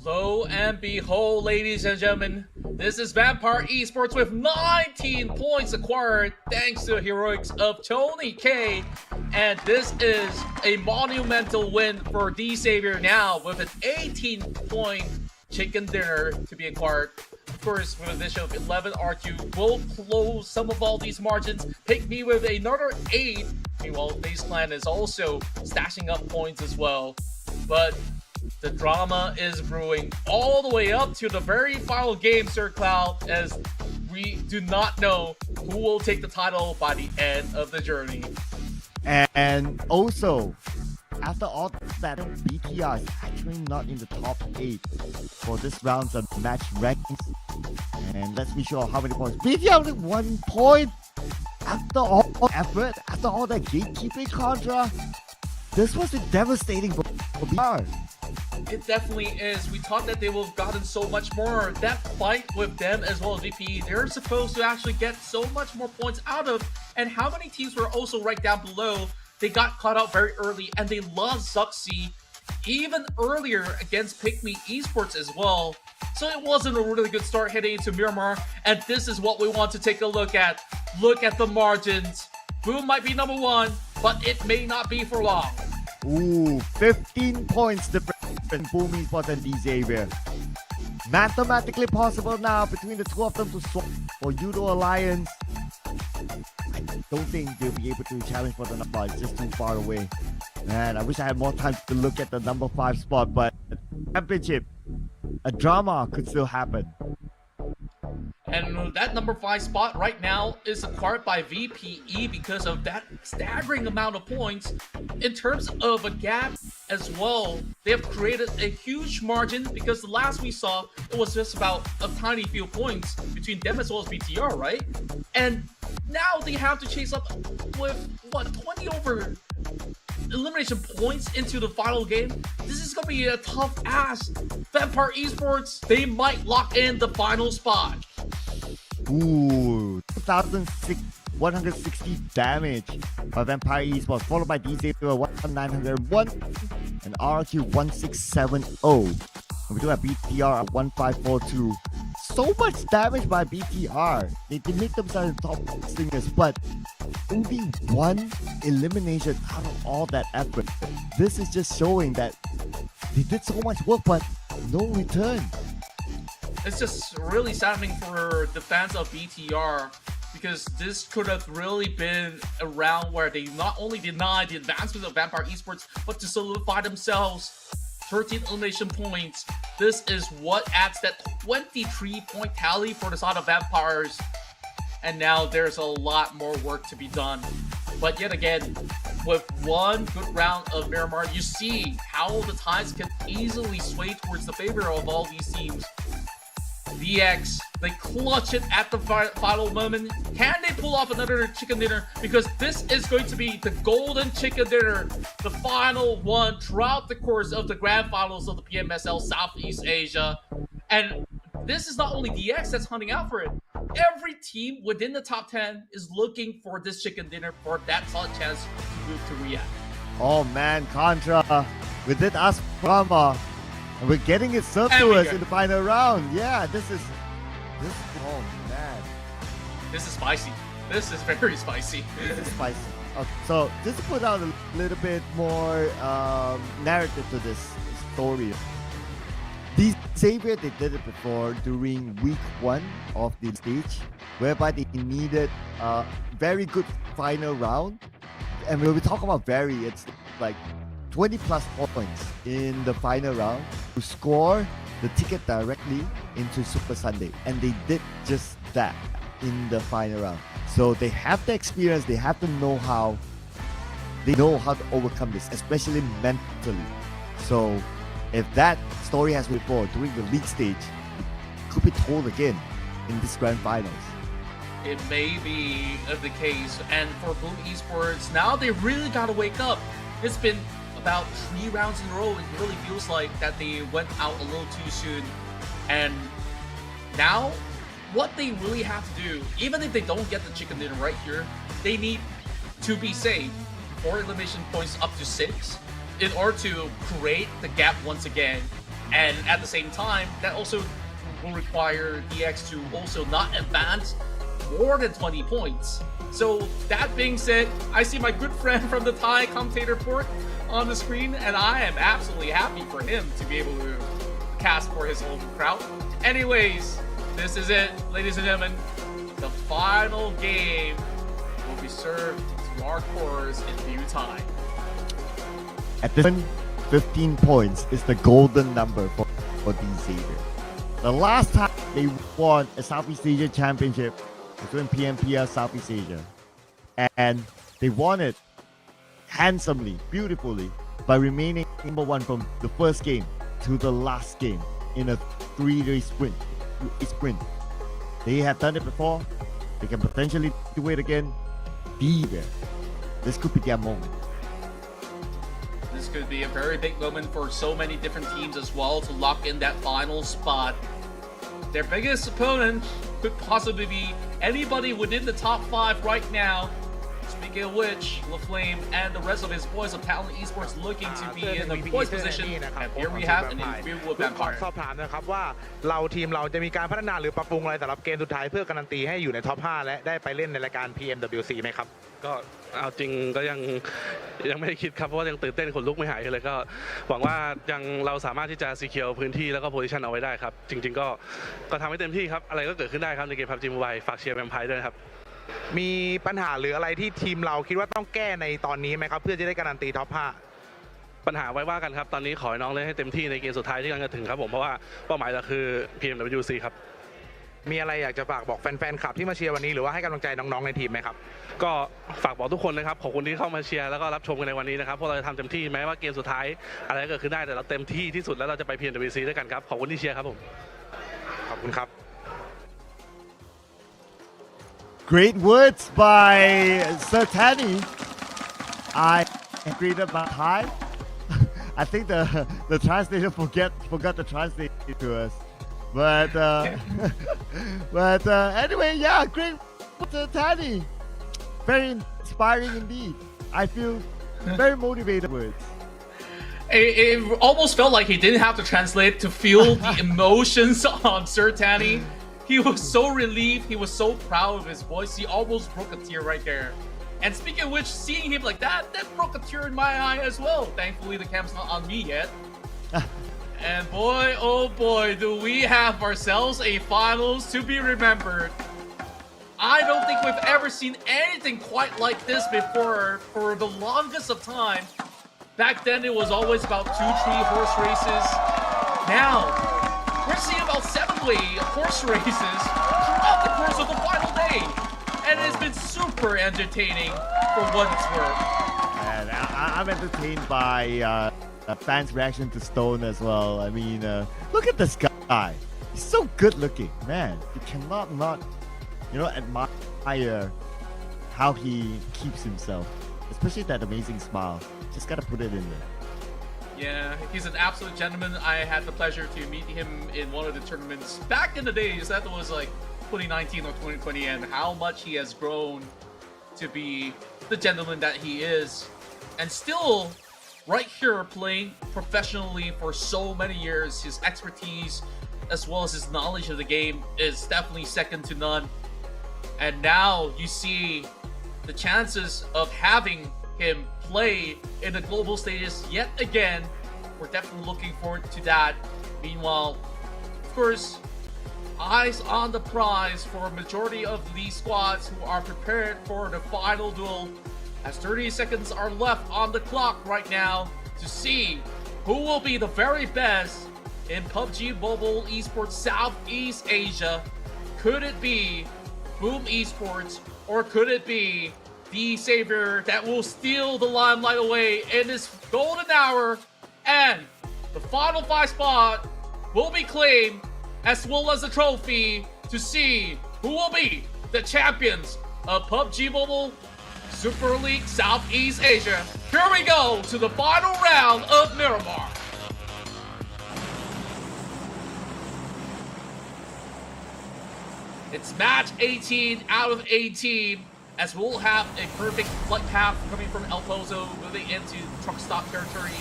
Lo and behold, ladies and gentlemen, this is Vampire Esports with 19 points acquired thanks to the heroics of Tony K. And this is a monumental win for D Xavier now with an 18-point chicken dinner to be acquired. Of course, with an addition of 11, RQ will close some of all these margins. PIGMY with another 8. Meanwhile, FaZe Clan is also stashing up points as well. But the drama is brewing all the way up to the very final game, Sir Cloud, as we do not know who will take the title by the end of the journey. And also, after all that, BTR is actually not in the top 8 for this round's of match rankings. And let's be sure how many points. BTR only 1 point after all effort, after all that gatekeeping contra. This was devastating for BTR. It definitely is. We thought that they would have gotten so much more. That fight with them as well as VPE, they're supposed to actually get so much more points out of. And how many teams were also right down below? They got caught out very early and they lost XERXIA even earlier against PIGMY Esports as well. So it wasn't a really good start heading into Miramar. And this is what we want to take a look at. Look at the margins. Boom might be number one, but it may not be for long. Ooh, 15 points difference in Boom Esports and Xavier. Mathematically possible now between the two of them to swap for Judo Alliance. I don't think they'll be able to challenge for the number 5. It's just too far away. Man, I wish I had more time to look at the number 5 spot, but championship, a drama could still happen. And that number 5 spot right now is acquired by VPE because of that staggering amount of points. In terms of a gap as well, they have created a huge margin because the last we saw, it was just about a tiny few points between them as well as BTR, right? And now they have to chase up with, what, 20 over elimination points into the final game. This is going to be a tough ask. Vampire Esports, they might lock in the final spot. Ooh, 160 damage by Vampire Esports, followed by DZ 1901 and RQ 1670. And we do have BTR at 1542. So much damage by BTR. They make themselves top singers, but only one elimination out of all that effort. This is just showing that they did so much work, but no return. It's just really saddening for the fans of BTR because this could have really been a round where they not only denied the advancement of Vampire Esports, but to solidify themselves 13 elimination points. This is what adds that 23-point tally for the side of Vampires. And now there's a lot more work to be done. But yet again, with one good round of Miramar, you see how the tides can easily sway towards the favor of all these teams. VX, they clutch it at the final moment. Can they pull off another chicken dinner? Because this is going to be the golden chicken dinner, the final one throughout the course of the grand finals of the PMSL Southeast Asia. And this is not only DX that's hunting out for it. Every team within the top 10 is looking for this chicken dinner for that solid chance to move to Riyadh. Oh man, Contra, we did ask drama. And we're getting it served to us in the final round. Yeah, this is, oh man. This is spicy. This is very spicy. This is spicy. Okay, so just to put out a little bit more narrative to this story. These Xavier, they did it before during week 1 of the stage, whereby they needed a very good final round. And when we talk about very, it's like 20 plus points in the final round to score the ticket directly into Super Sunday. And they did just that in the final round. So they have the experience, they have the know-how. They know how to overcome this, especially mentally. So if that story has been before during the league stage, it could be told again in this grand finals. It may be the case. And for Boom Esports, now they really got to wake up. It's been about 3 rounds in a row. It really feels like that they went out a little too soon. And now, what they really have to do, even if they don't get the chicken dinner right here, they need to be safe. 4 elimination points up to 6 in order to create the gap once again. And at the same time, that also will require DX to also not advance more than 20 points. So that being said, I see my good friend from the Thai commentator port on the screen, and I am absolutely happy for him to be able to cast for his home crowd. Anyways, this is it, ladies and gentlemen. The final game will be served to our course in due time. At this point, 15 points is the golden number for these Xavier. The last time they won a Southeast Asia Championship was in PMPL Southeast Asia. And they won it handsomely, beautifully, by remaining number 1 from the first game to the last game in a 3-day sprint. They have done it before. They can potentially do it again. Be there. This could be their moment. This could be a very big moment for so many different teams as well to lock in that final spot. Their biggest opponent could possibly be anybody within the top 5 right now. Speaking of which, LaFlame and the rest of his boys of Talon Esports looking to be in the voice position. And here we have an Imperial World ขอ Vampire. สอบถามนะครับว่าทีมเราจะมีการพัฒนาหรือปรับปรุงอะไรสำหรับเกมสุดท้ายเพื่อการันตีให้อยู่ในท็อป 5 และได้ไปเล่นในรายการ PMWC ไหมครับ ก็เอาจริงก็ยังไม่ได้คิดครับเพราะว่ายังตื่นเต้นขนลุกไม่หายเลยก็หวังว่ายังเราสามารถที่จะซีเคียวพื้นที่แล้วก็โพซิชันเอาไว้ได้ครับจริงๆก็ทำให้เต็มที่ครับอะไรก็เกิดขึ้นได้ครับในเกม PUBG Mobile ฝากเชียร์แวมไพร์ด้วยครับมีปัญหาหรืออะไรที่ทีมเราคิดว่าต้องแก้ในตอนนี้ไหมครับเพื่อจะได้การันตีท็อป 5 ปัญหาไว้ว่ากันครับตอนนี้ขอให้น้องเล่นให้เต็มที่ในเกมสุดท้ายที่กำลังจะถึงครับผมเพราะว่าเป้าหมายเราคือ PMWC ครับมีอะไรอยากจะฝากบอกแฟนๆคลับที่มาเชียร์วันนี้หรือว่าให้กำลังใจน้องๆในทีมไหมครับก็ฝากบอกทุกคนนะครับขอบคุณที่เข้ามาเชียร์แล้วก็รับชมกันในวันนี้นะครับพวกเราจะทำเต็มที่แม้ว่าเกมสุดท้ายอะไรก็เกิดขึ้นได้แต่เราเต็มที่ที่สุดแล้วเราจะไป PMWC ด้วยกันครับขอบคุณที่เชียร์ครับผมขอบคุณครับ Great words by Sir Tanny. I agree with my Thai. I think the translator forgot to translate it to us. But anyway, yeah, great Sir Tanny. Very inspiring indeed. I feel very motivated words. It almost felt like he didn't have to translate to feel the emotions on Sir Tanny. He was so relieved, he was so proud of his voice, he almost broke a tear right there. And speaking of which, seeing him like that broke a tear in my eye as well. Thankfully, the cam's not on me yet. And boy, oh boy, do we have ourselves a finals to be remembered. I don't think we've ever seen anything quite like this before for the longest of time. Back then, it was always about 2-3 horse races. Now, we're seeing about 7-way horse races throughout the course of the final day. And it's been super entertaining for what it's worth. And I'm entertained by fans' reaction to Stone as well. I mean, look at this guy. He's so good looking, man. You cannot not, admire how he keeps himself. Especially that amazing smile. Just gotta put it in there. Yeah, he's an absolute gentleman. I had the pleasure to meet him in one of the tournaments back in the days. That was like 2019 or 2020, and how much he has grown to be the gentleman that he is. And still, right here playing professionally for so many years, his expertise as well as his knowledge of the game is definitely second to none. And now you see the chances of having him play in the global stages yet again. We're definitely looking forward to that. Meanwhile, of course, eyes on the prize for a majority of these squads who are prepared for the final duel, as 30 seconds are left on the clock right now to see who will be the very best in PUBG Mobile Esports Southeast Asia. Could it be Boom Esports, or could it be the savior that will steal the limelight away in this golden hour? And the final 5 spot will be claimed, as well as the trophy, to see who will be the champions of PUBG Mobile Super League Southeast Asia. Here we go to the final round of Miramar. It's match 18 out of 18, as we'll have a perfect flight path coming from El Pozo moving into truck stop territory.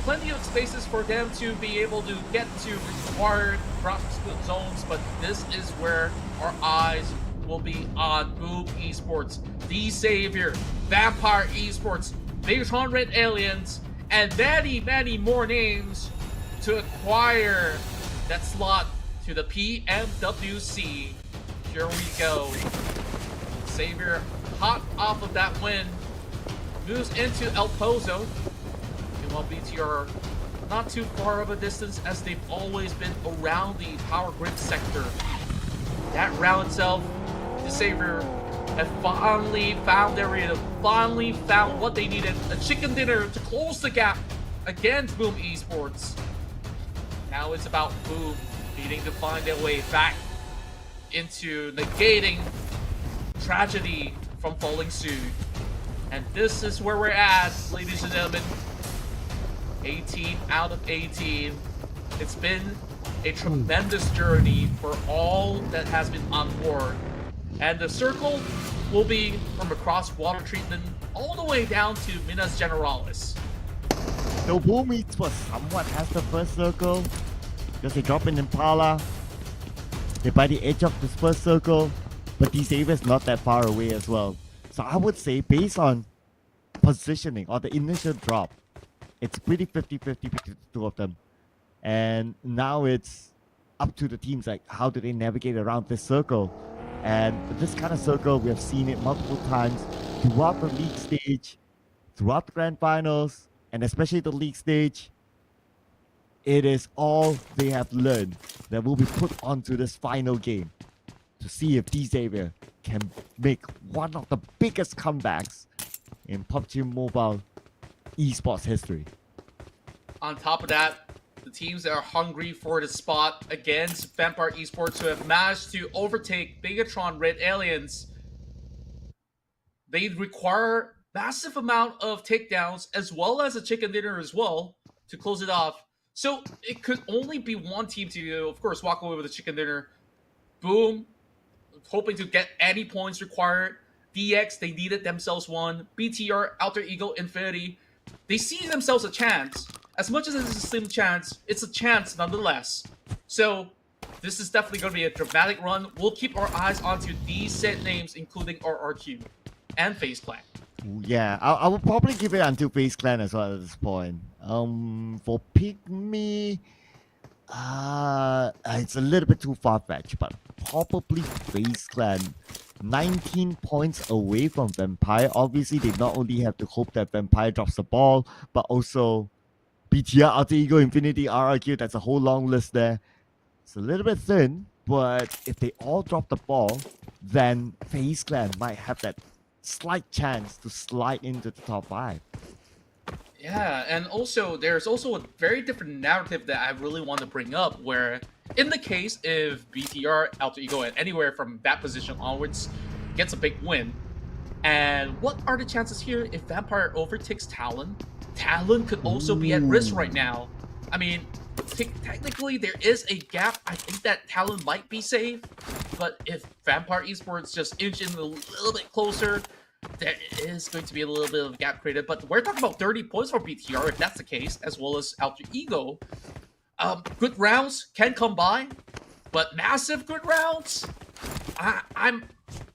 Plenty of spaces for them to be able to get to required drop zones, but this is where our eyes will be on Boom Esports, the Savior, Vampire Esports, BIGETRON Red Aliens, and many, many more names to acquire that slot to the PMWC. Here we go. Savior, hot off of that win, moves into El Pozo. Meanwhile, BT are not too far of a distance, as they've always been around the power grid sector. That round itself, the Savior have finally found their rhythm, finally found what they needed, a chicken dinner to close the gap against Boom Esports. Now it's about Boom needing to find their way back into negating tragedy from falling soon. And this is where we're at, ladies and gentlemen. 18 out of 18. It's been a tremendous journey for all that has been on board. And the circle will be from across water treatment all the way down to Minas Generalis. The Boom Esports somewhat has the first circle because they drop in Impala. They're by the edge of this first circle, but these areas not that far away as well. So I would say based on positioning or the initial drop, it's pretty 50-50 between the two of them. And now it's up to the teams, like how do they navigate around this circle. And this kind of circle, we have seen it multiple times throughout the league stage, throughout the grand finals, and especially the league stage. It is all they have learned that will be put onto this final game to see if these area can make one of the biggest comebacks in PUBG Mobile esports history. On top of that, the teams that are hungry for the spot against Vampire Esports, who have managed to overtake BIGETRON Red Aliens, they require massive amount of takedowns as well as a chicken dinner as well to close it off. So it could only be one team to, of course, walk away with a chicken dinner. Boom, hoping to get any points required. DX, they needed themselves one. BTR, Alter Ego, Infinity, they see themselves a chance. As much as it is a slim chance, it's a chance nonetheless. So this is definitely going to be a dramatic run. We'll keep our eyes onto these set names, including RRQ and FaZe Clan. Yeah, I will probably give it until FaZe Clan as well at this point. For PIGMY, it's a little bit too far-fetched, but probably FaZe Clan. 19 points away from Vampire. Obviously, they not only have to hope that Vampire drops the ball, but also BTR, Alter Ego, Infinity, RRQ. That's a whole long list there. It's a little bit thin, but if they all drop the ball, then FaZe Clan might have that slight chance to slide into the top 5. Yeah, and also there's also a very different narrative that I really want to bring up, where in the case if BTR, Alter Ego, and anywhere from that position onwards gets a big win, and what are the chances here if Vampire overtakes TALON? TALON could also be at risk right now. I mean, technically there is a gap. I think that TALON might be safe, but if Vampire Esports just inch in a little bit closer, there is going to be a little bit of a gap created. But we're talking about 30 points for BTR if that's the case, as well as Alter Ego. Good rounds can come by, but massive good rounds, I'm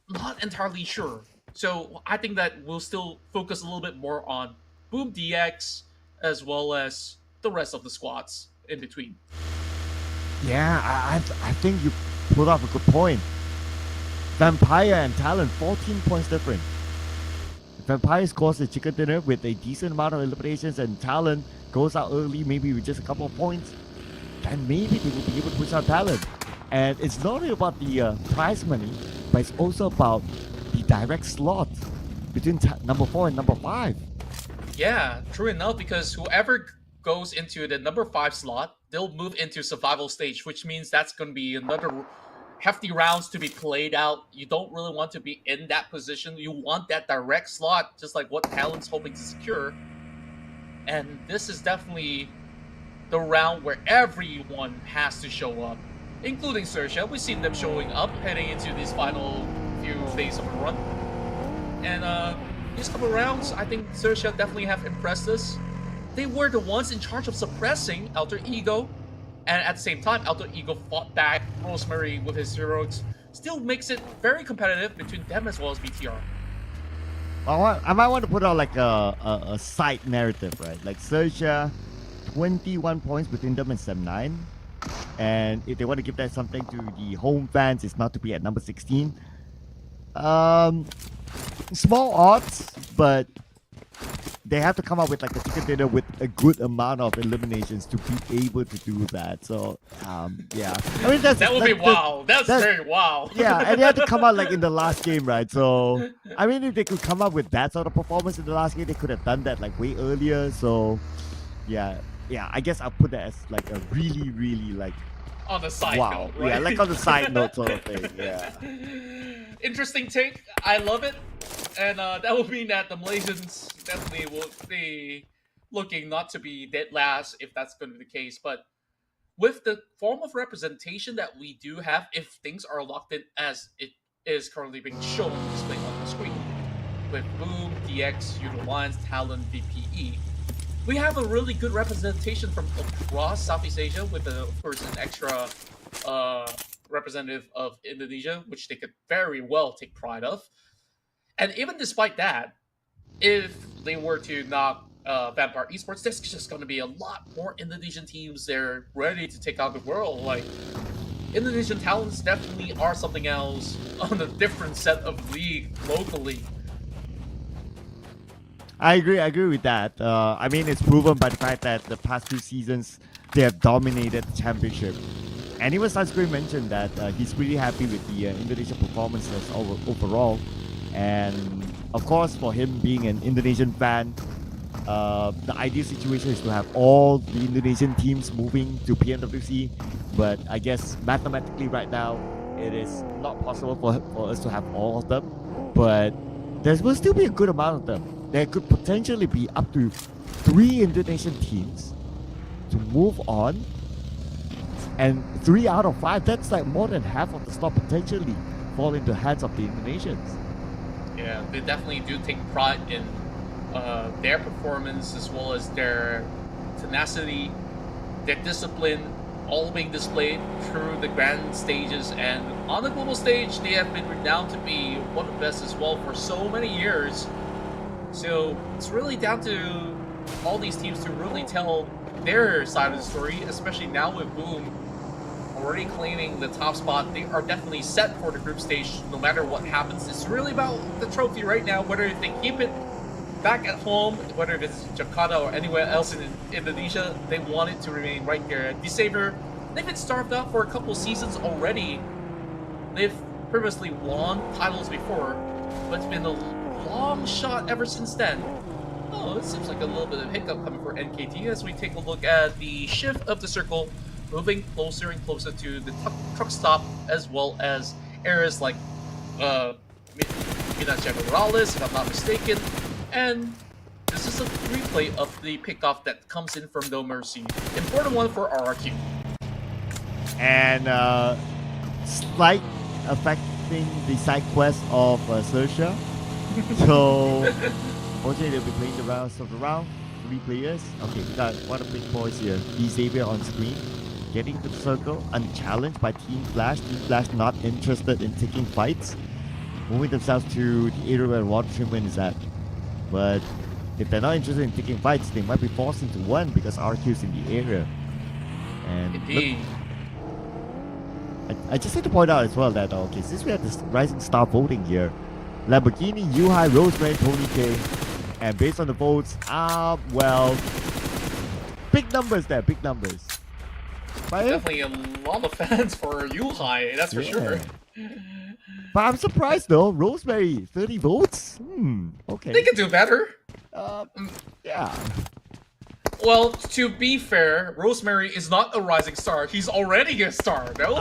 not entirely sure. So I think that we'll still focus a little bit more on Boom DX as well as the rest of the squads in between. Yeah, I think you put up a good point. Vampire and TALON, 14 points different. Vampire scores a chicken dinner with a decent amount of eliminations, and TALON goes out early, maybe with just a couple of points, then maybe they will be able to push out TALON. And it's not only about the prize money, but it's also about the direct slot between number 4 and number 5. Yeah, true enough, because whoever goes into the number 5 slot, they'll move into survival stage, which means that's going to be another hefty rounds to be played out. You don't really want to be in that position. You want that direct slot, just like what TALON's hoping to secure. And this is definitely the round where everyone has to show up, including XERXIA. We've seen them showing up heading into these final few days of the run. And these couple rounds, I think XERXIA definitely have impressed us. They were the ones in charge of suppressing Alter Ego, and at the same time, Alter Ego fought back Rosemary with his heroics. Still makes it very competitive between them as well as BTR. I might want to put out like a side narrative, right? Like XERXIA, 21 points between them and Sem9. And if they want to give that something to the home fans, it's not to be at number 16. Small odds, but they have to come up with like a chicken dinner with a good amount of eliminations to be able to do that. So, yeah. I mean, that would be wow. That's very wow. Yeah, and they had to come out like in the last game, right? So, I mean, if they could come up with that sort of performance in the last game, they could have done that like way earlier. So, yeah, I guess I'll put that as like a really, really like on the side wow. note, right? Yeah, like on the side note sort of thing. Yeah. Interesting take. I love it. And that will mean that the Malaysians definitely looking not to be dead last if that's going to be the case. But with the form of representation that we do have, if things are locked in as it is currently being shown displayed on the screen, with Boom, DX, Alliance, Talon, VPE, we have a really good representation from across Southeast Asia with, of course, an extra representative of Indonesia, which they could very well take pride of. And even despite that, if they were to knock Vampire Esports, there's just going to be a lot more Indonesian teams there ready to take out the world. Like, Indonesian talents definitely are something else on a different set of league locally. I agree with that. I mean, it's proven by the fact that the past 2 seasons, they have dominated the championship. And even Sunscreen mentioned that he's really happy with the Indonesian performances overall. And of course, for him being an Indonesian fan, the ideal situation is to have all the Indonesian teams moving to PMWC. But I guess mathematically right now, it is not possible for us to have all of them. But there will still be a good amount of them. There could potentially be up to 3 Indonesian teams to move on. And 3 out of 5, that's like more than half of the slot potentially fall into the hands of the Indonesians. Yeah, they definitely do take pride in their performance as well as their tenacity, their discipline, all being displayed through the grand stages. And on the global stage, they have been renowned to be one of the best as well for so many years. So it's really down to all these teams to really tell their side of the story, especially now with Boom already claiming the top spot. They are definitely set for the group stage no matter what happens. It's really about the trophy right now, whether they keep it back at home, whether it's Jakarta or anywhere else in Indonesia, they want it to remain right there. D-Saber, they've been starved out for a couple seasons already. They've previously won titles before, but it's been a long shot ever since then. Oh, it seems like a little bit of hiccup coming for NKT as we take a look at the shift of the circle, moving closer and closer to the truck stop, as well as areas like Minas Gerais, if I'm not mistaken. And this is a replay of the pickoff that comes in from No Mercy. Important one for RRQ. And slight affecting the side quest of XERXIA. So, unfortunately, they'll be playing the rounds of the round. 3 players. Okay, we got one of the big boys here. D-Saber on screen. Getting to the circle, unchallenged by Team Flash. Team Flash not interested in taking fights. Moving themselves to the area where water treatment is at. But if they're not interested in taking fights, they might be forced into one because RQ is in the area. And look, I just need to point out as well that, okay, since we have this Rising Star voting here, Lamborghini, Yuhai, Rosemary, Tony K, and based on the votes, well, big numbers there, big numbers. Definitely a lot of fans for Yuhai, that's for sure. But I'm surprised though, Rosemary, 30 votes? Okay. They could do better. Yeah. Well, to be fair, Rosemary is not a rising star. He's already a star, no?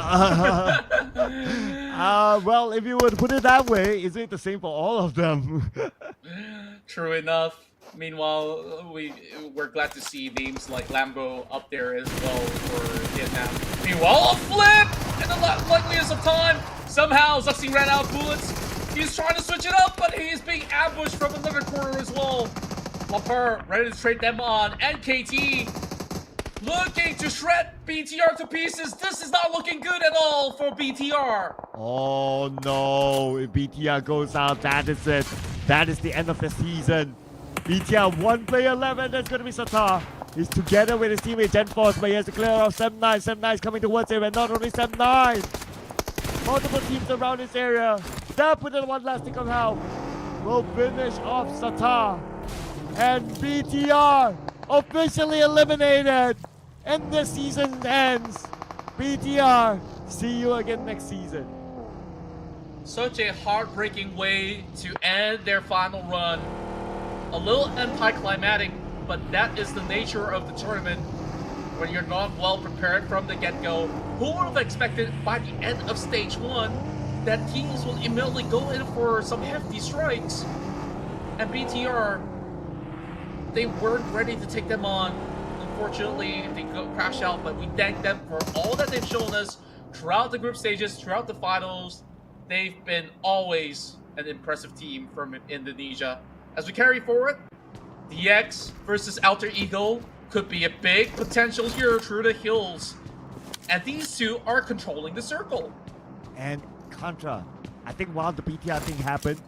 Well, if you would put it that way, is it the same for all of them? True enough. Meanwhile, we're glad to see names like Lambo up there as well for Vietnam. Meanwhile, a flip! In the likeliest of time, somehow Zuxing ran out of bullets. He's trying to switch it up, but he is being ambushed from another corner as well. Lapar ready to trade them on. NKT looking to shred BTR to pieces. This is not looking good at all for BTR. Oh no, if BTR goes out, that is it. That is the end of the season. BTR, 1 player left, and that's going to be Satar. He's together with his teammate Gen Force, but he has to clear off Sem9. Sem9 is coming towards him, and not only Sem9. Multiple teams around this area. That with the one last tick of hell will finish off Satar. And BTR officially eliminated. And the season ends. BTR, see you again next season. Such a heartbreaking way to end their final run. A little anticlimactic, but that is the nature of the tournament. When you're not well prepared from the get-go, who would have expected by the end of stage 1 that teams will immediately go in for some hefty strikes? And BTR they weren't ready to take them on. Unfortunately, they crash out, but we thank them for all that they've shown us throughout the group stages, throughout the finals. They've been always an impressive team from Indonesia. As we carry forward, DX versus Alter Ego could be a big potential here through the hills. And these two are controlling the circle. And Contra, I think while the BTR thing happened,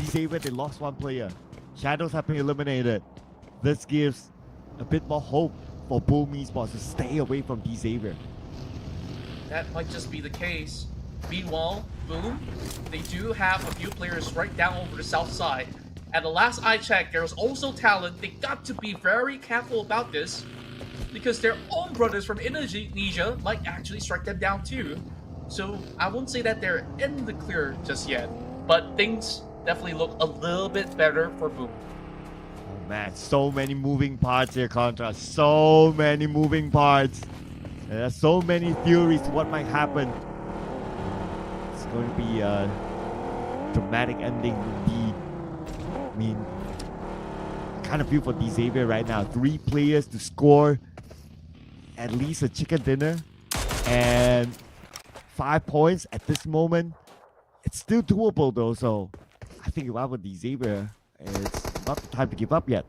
Xavier, they lost one player. Shadows have been eliminated. This gives a bit more hope for Boom Esports to stay away from Xavier. That might just be the case. Meanwhile, Boom, they do have a few players right down over the south side. At the last I checked, there's also TALON. They got to be very careful about this because their own brothers from Indonesia might actually strike them down too. So I won't say that they're in the clear just yet, but things definitely look a little bit better for Boom. Oh man, so many moving parts here, Contra. So many moving parts. There are so many theories to what might happen. It's going to be a dramatic ending indeed. I mean, kind of feel for Xavier right now. 3 players to score at least a chicken dinner and 5 points at this moment. It's still doable though, so I think if I were Xavier, it's not the time to give up yet.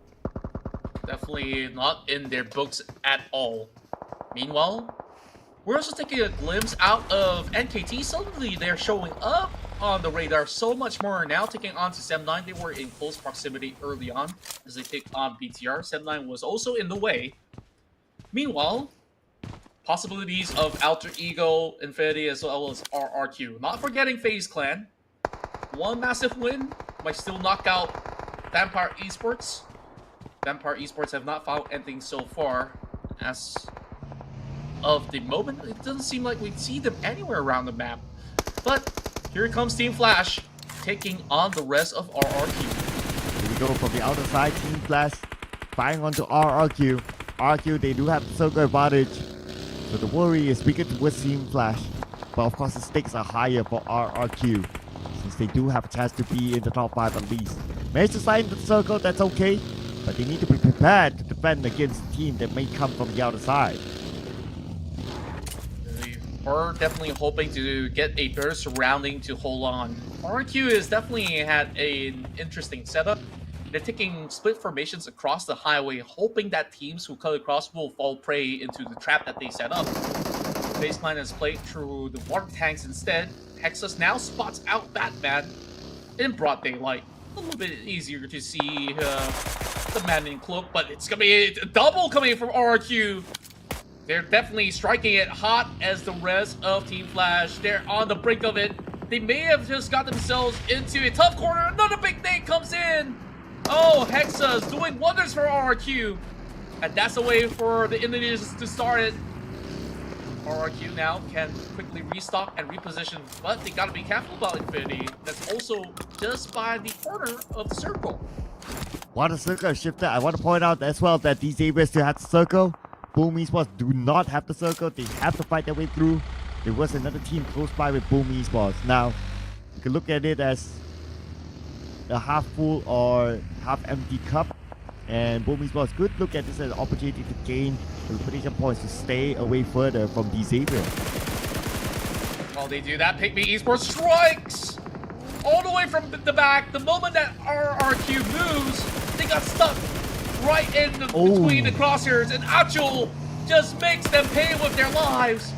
Definitely not in their books at all. Meanwhile, we're also taking a glimpse out of NKT. Suddenly they're showing up on the radar so much more now, taking on to Sem9. They were in close proximity early on as they take on BTR. Sem9 was also in the way. Meanwhile, possibilities of Alter Ego, Infinity, as well as RRQ. Not forgetting FaZe Clan. One massive win might still knock out Vampire Esports. Vampire Esports have not found anything so far. As of the moment, it doesn't seem like we'd see them anywhere around the map. But here comes Team Flash, taking on the rest of RRQ. Here we go from the outer side, Team Flash firing onto RRQ. RRQ, they do have the circle advantage. So the worry is bigger towards Team Flash. But of course the stakes are higher for RRQ, since they do have a chance to be in the top 5 at least. Manage to slide into the circle, that's okay. But they need to be prepared to defend against a team that may come from the outer side. We're definitely hoping to get a better surrounding to hold on. RQ has definitely had an interesting setup. They're taking split formations across the highway, hoping that teams who cut across will fall prey into the trap that they set up. FaZe Clan has played through the water tanks instead. Hexus now spots out Batman in broad daylight. A little bit easier to see the man in cloak, but it's gonna be a double coming from RQ. They're definitely striking it hot as the rest of Team Flash. They're on the brink of it. They may have just got themselves into a tough corner. Another big thing comes in. Oh, Hexa's doing wonders for RRQ. And that's the way for the Indonesians to start it. RRQ now can quickly restock and reposition, but they gotta be careful about Infinity. That's also just by the corner of the circle. While the circle is shifted, I want to point out as well that these Xavier still has the circle. Boom Esports do not have the circle. They have to fight their way through. There was another team close by with Boom Esports. Now, you can look at it as a half full or half empty cup. And Boom Esports could look at this as an opportunity to gain elimination points to stay away further from the Xavier. While they do that, PIGMY Esports strikes all the way from the back. The moment that RRQ moves, they got stuck right in between the crosshairs, and Achul just makes them pay with their lives.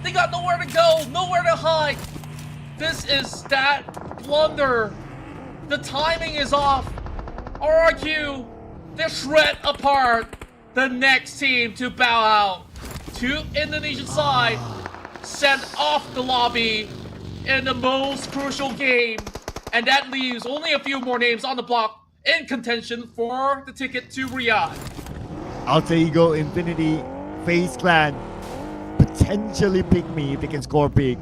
They got nowhere to go, nowhere to hide. This is that blunder. The timing is off. RRQ, they shred apart the next team to bow out. To Indonesian side, sent off the lobby in the most crucial game. And that leaves only a few more names on the block in contention for the ticket to Riyadh. Alter Ego, Infinity, FaZe Clan, potentially PIGMY if they can score big.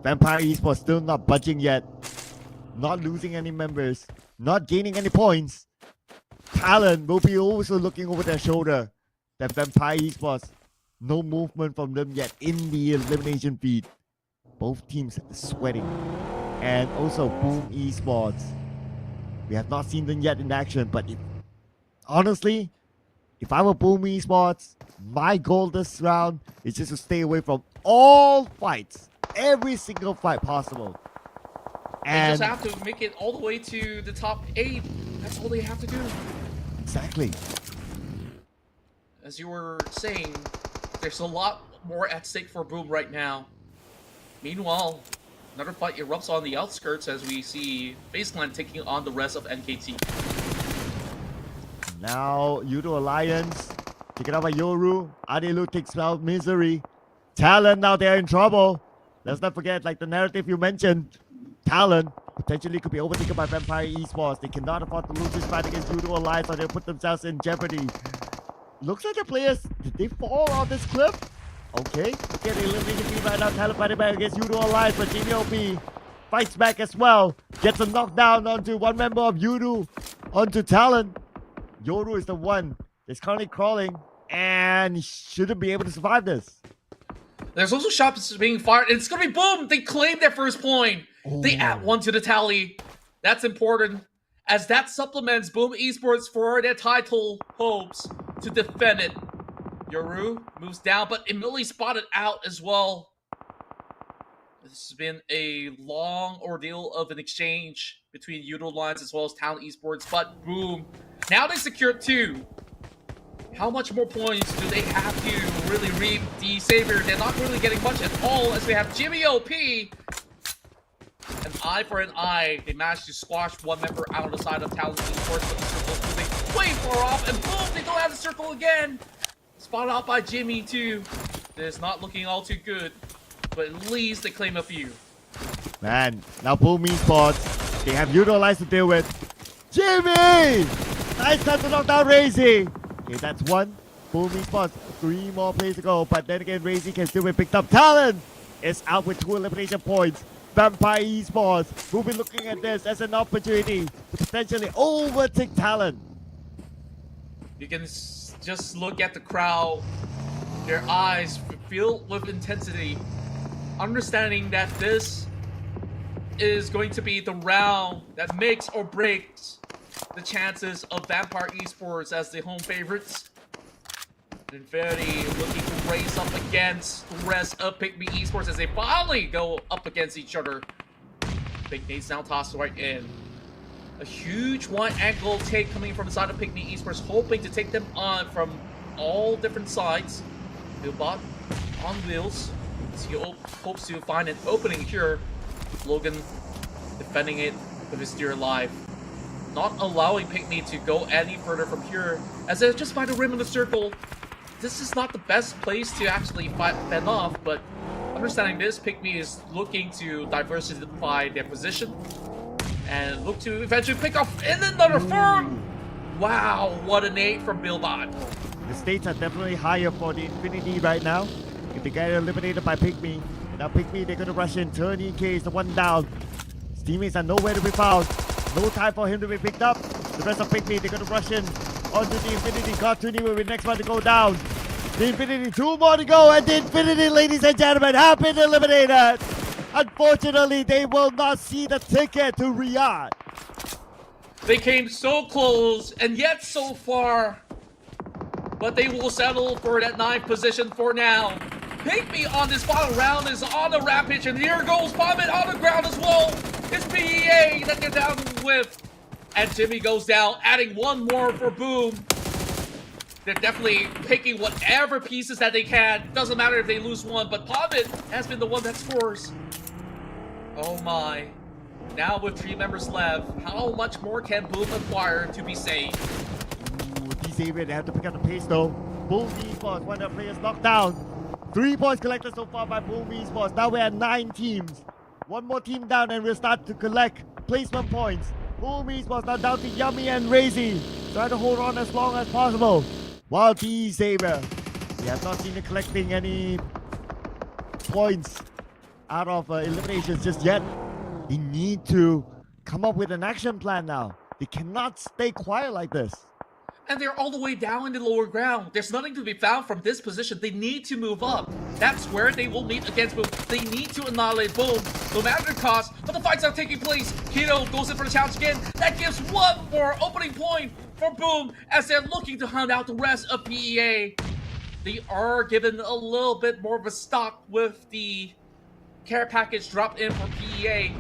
Vampire Esports still not budging yet. Not losing any members, not gaining any points. TALON will be also looking over their shoulder. That Vampire Esports, no movement from them yet in the elimination feed. Both teams sweating. And also Boom Esports. We have not seen them yet in action, but if honestly, if I were PUBG Esports, my goal this round is just to stay away from all fights, every single fight possible. They And just have to make it all the way to the top 8. That's all they have to do. exactly. As you were saying, there's a lot more at stake for Boom right now. Meanwhile, another fight erupts on the outskirts as we see FaZe Clan taking on the rest of NKT. Now, Yudo Alliance, taken out by Yoru. Adilu takes out Misery. Talon, now they're in trouble. Let's not forget, like the narrative you mentioned, Talon potentially could be overtaken by Vampire Esports. They cannot afford to lose this fight against Yudo Alliance or they'll put themselves in jeopardy. Looks like the players, did they fall on this cliff? Okay, look at the elimination team right now. Talon fighting back against Yudo Alliance, but Jimmy OP fights back as well. Gets a knockdown onto one member of Yudo, onto Talon. Yoru is the one that's currently crawling and shouldn't be able to survive this. There's also shots being fired, and it's gonna be Boom! They claim their first point. They add 1 to the tally. That's important, as that supplements Boom Esports for their title hopes to defend it. Yoru moves down, but immediately spotted out as well. This has been a long ordeal of an exchange between Yudo Alliance as well as Talon Esports, but Boom, now they secured 2. How much more points do they have to really reap the savior? They're not really getting much at all as we have Jimmy OP. An eye for an eye. They managed to squash one member out of the side of Talon Esports, but the circle is moving way far off, and boom, they don't have the circle again. Spotted out by Jimmy too. It's not looking all too good, but at least they claim a few. Man, now PUBG Esports, they have Yudo Alliance to deal with. Jimmy! Nice time to knock down Razy. Okay, that's 1. PUBG Esports, 3 more plays to go, but then again, Razy can still be picked up. Talon is out with 2 elimination points. Vampire Esports will be looking at this as an opportunity to potentially overtake Talon. You can just look at the crowd, their eyes filled with intensity, understanding that this is going to be the round that makes or breaks the chances of Vampire Esports as the home favorites. Infinity looking to race up against the rest of PIGMY Esports as they finally go up against each other. Big Nate's now tossed right in. A huge wide angle take coming from the side of PIGMY Esports, hoping to take them on from all different sides. Billbot on wheels. He hopes to find an opening here. Logan defending it with his dear life. Not allowing PIGMY to go any further from here, as they're just by the rim of the circle. This is not the best place to actually fend off, but understanding this, PIGMY is looking to diversify their position and look to eventually pick off in another firm. Wow, what a nade from Billbot. The stakes are definitely higher for the Infinity right now. If they get eliminated by PIGMY, now PIGMY, they're going to rush in. Turn EK is the one down. His teammates are nowhere to be found. No time for him to be picked up. The rest of PIGMY, they're going to rush in onto the Infinity. Cartoony will be the next one to go down. The Infinity, 2 more to go, and the Infinity, ladies and gentlemen, have been eliminated. Unfortunately, they will not see the ticket to Riyadh. They came so close and yet so far, but they will settle for that 9th position for now. PIGMY on this final round is on the rampage, and here goes Vomit on the ground as well. It's PEA that they're down with, and Jimmy goes down, adding 1 more for Boom. They're definitely picking whatever pieces that they can. Doesn't matter if they lose 1, but Vomit has been the one that scores. Oh my. Now with 3 members left, how much more can Boom acquire to be safe? Xavier, they have to pick up the pace though. PUBG Esports, one of the players knocked down. 3 points collected so far by PUBG Esports. Now we're at 9 teams. 1 more team down and we'll start to collect placement points. PUBG Esports now down to Yummy and Razy. Try to hold on as long as possible. While Xavier, we have not seen him collecting any points out of eliminations just yet. They need to come up with an action plan now. They cannot stay quiet like this. And they're all the way down in the lower ground. There's nothing to be found from this position. They need to move up. That's where they will meet against Boom. They need to annihilate Boom, no matter the cost. But the fights are taking place. Kito goes in for the challenge again. That gives 1 more opening point for Boom as they're looking to hunt out the rest of PEA. They are given a little bit more of a stock with the care package dropped in for PEA.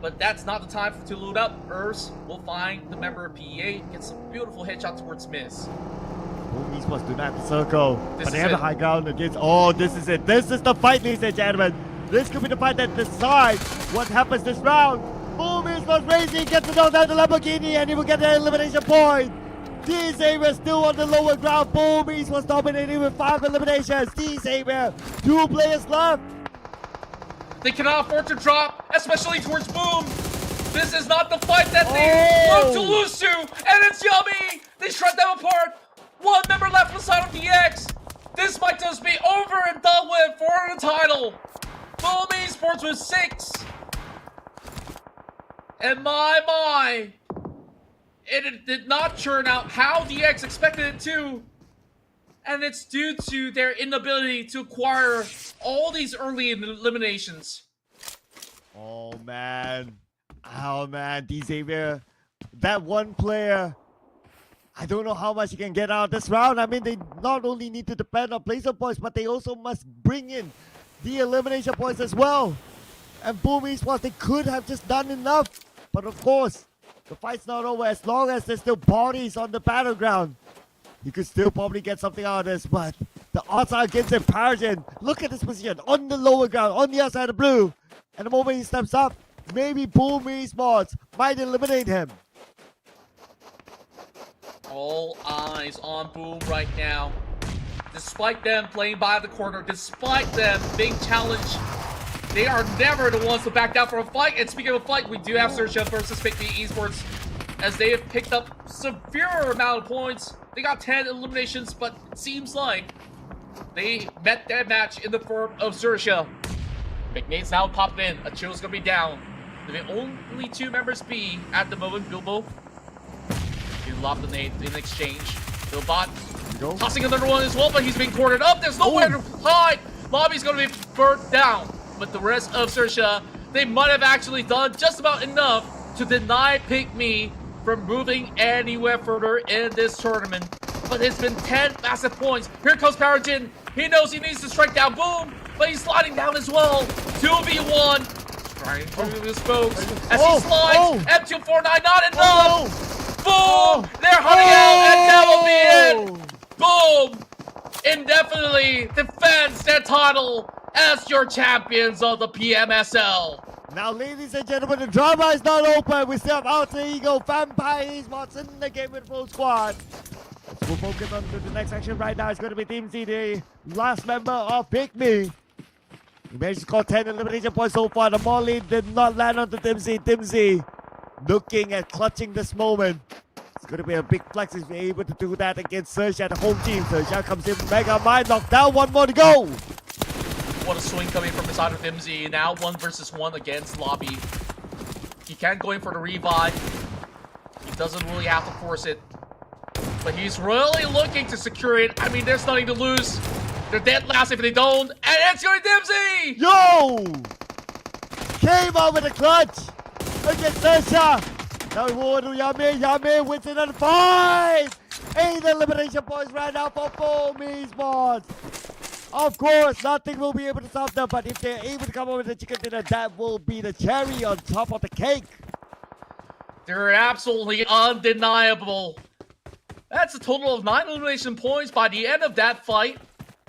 But that's not the time to loot up. Urs will find the member of PEA, get some beautiful headshot towards Miss. Boom Esports do not have the circle, This but they is have the it. high ground against. Oh, this is it. This is the fight, ladies and gentlemen. This could be the fight that decides what happens this round. Boom Esports Racing gets to knock down the Lamborghini and he will get the elimination point. Xavier still on the lower ground. Boom Esports dominating with 5 eliminations. Xavier, 2 players left. They cannot afford to drop, especially towards Boom. This is not the fight that they love to lose to, and it's Yummy. They shred them apart. 1 member left inside of DX. This might just be over and done with for the title. Boom Esports with 6. And my, it did not turn out how DX expected it to. And it's due to their inability to acquire all these early eliminations. Oh man, Xavier, that one player, I don't know how much he can get out of this round. I mean, they not only need to depend on placer points, but they also must bring in the elimination points as well. And Boom Esports, they could have just done enough. But of course, the fight's not over as long as there's still bodies on the battleground. You could still probably get something out of this, but the odds are against him. Parajin, look at this position on the lower ground, on the outside of blue. And the moment he steps up, maybe Boom Esports might eliminate him. All eyes on Boom right now. Despite them playing by the corner, despite them being challenged, they are never the ones to back down from a fight. And speaking of a fight, we do have XERXIA versus PIGMY Esports, as they have picked up severe amount of points. They got 10 eliminations, but it seems like they met their match in the form of XERXIA. McNate's now popped in. Achille's gonna be down. The only 2 members be at the moment. Bilbo, he lobbed the nade in exchange. Billbot tossing another one as well, but he's being cornered up. There's nowhere to hide. Lobby's gonna be burnt down. But the rest of XERXIA, they might have actually done just about enough to deny PIGMY from moving anywhere further in this tournament. But it's been 10 massive points. Here comes Parajin. He knows he needs to strike down Boom, but he's sliding down as well. 2v1. Trying through the spokes as he slides. M249, not enough. Boom! They're hunting out, and that will be it. Boom! Indefinitely defends their title as your champions of the PMSL. Now, ladies and gentlemen, the drama is not open. We still have Alter Ego, Vampire Esports in the game with full squad. We'll focus on to the next section right now. It's going to be Team Z, the last member of PIGMY. He managed to score 10 elimination points so far. The Molly did not land on the Team Z. Team Z looking at clutching this moment. It's going to be a big flex if you're able to do that against XERXIA, the home team. XERXIA comes in, Mega Mind knocked down, 1 more to go. What a swing coming from the side of Dimsy. Now 1 versus 1 against Lobby. He can't go in for the revive. He doesn't really have to force it. But he's really looking to secure it. I mean, there's nothing to lose. They're dead last if they don't. And it's going to Dimsy! Yo! Came out with a clutch against XERXIA. Now we move to Yame. Yame wins another 5. 8 elimination points right now for Boom Esports. Of course, nothing will be able to stop them, but if they're able to come up with the chicken dinner, that will be the cherry on top of the cake. They're absolutely undeniable. That's a total of 9 elimination points by the end of that fight.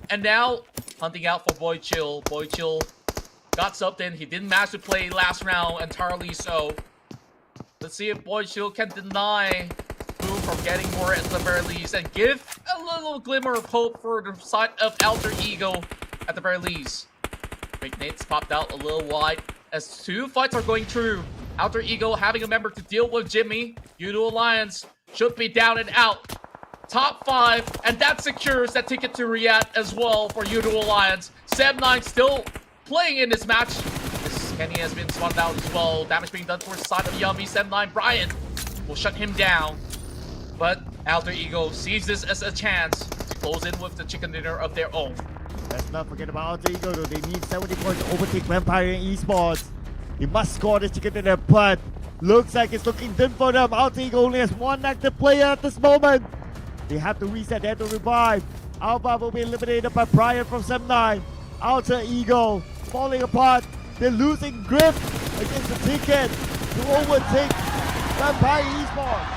And now, hunting out for Boy Chill. Boy Chill got subbed in. He didn't manage to play last round entirely, so let's see if Boy Chill can deny Boom from getting more at the very least and give a little glimmer of hope for the side of Alter Ego at the very least. Big Nate's popped out a little wide as 2 fights are going through. Alter Ego having a member to deal with Jimmy. IQOO Alliance should be down and out. Top 5, and that secures that ticket to Riyadh as well for IQOO Alliance. Seb9 still playing in this match. This Kenny has been spotted out as well. Damage being done towards the side of Yummy. Seb9 Brian will shut him down. But Alter Ego sees this as a chance to close in with the chicken dinner of their own. Let's not forget about Alter Ego though. They need 70 points to overtake Vampire Esports. He must score this chicken dinner, but Looks like it's looking dim for them. Alter Ego only has one active player at this moment. They have to reset, they have to revive. Alpha will be eliminated by Brian from Sem9. Alter Ego falling apart. They're losing grip against the ticket to overtake Vampire Esports.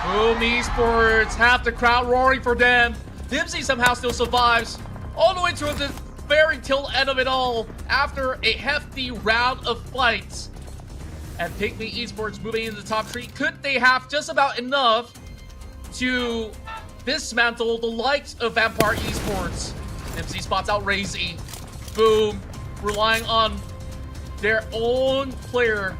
Boom Esports have the crowd roaring for them. Dipsy somehow still survives all the way to the very tail end of it all after a hefty round of fights. And PIGMY Esports moving into the top 3. Could they have just about enough to dismantle the likes of Vampire Esports? Dipsy spots out Razy. Boom, relying on their own player.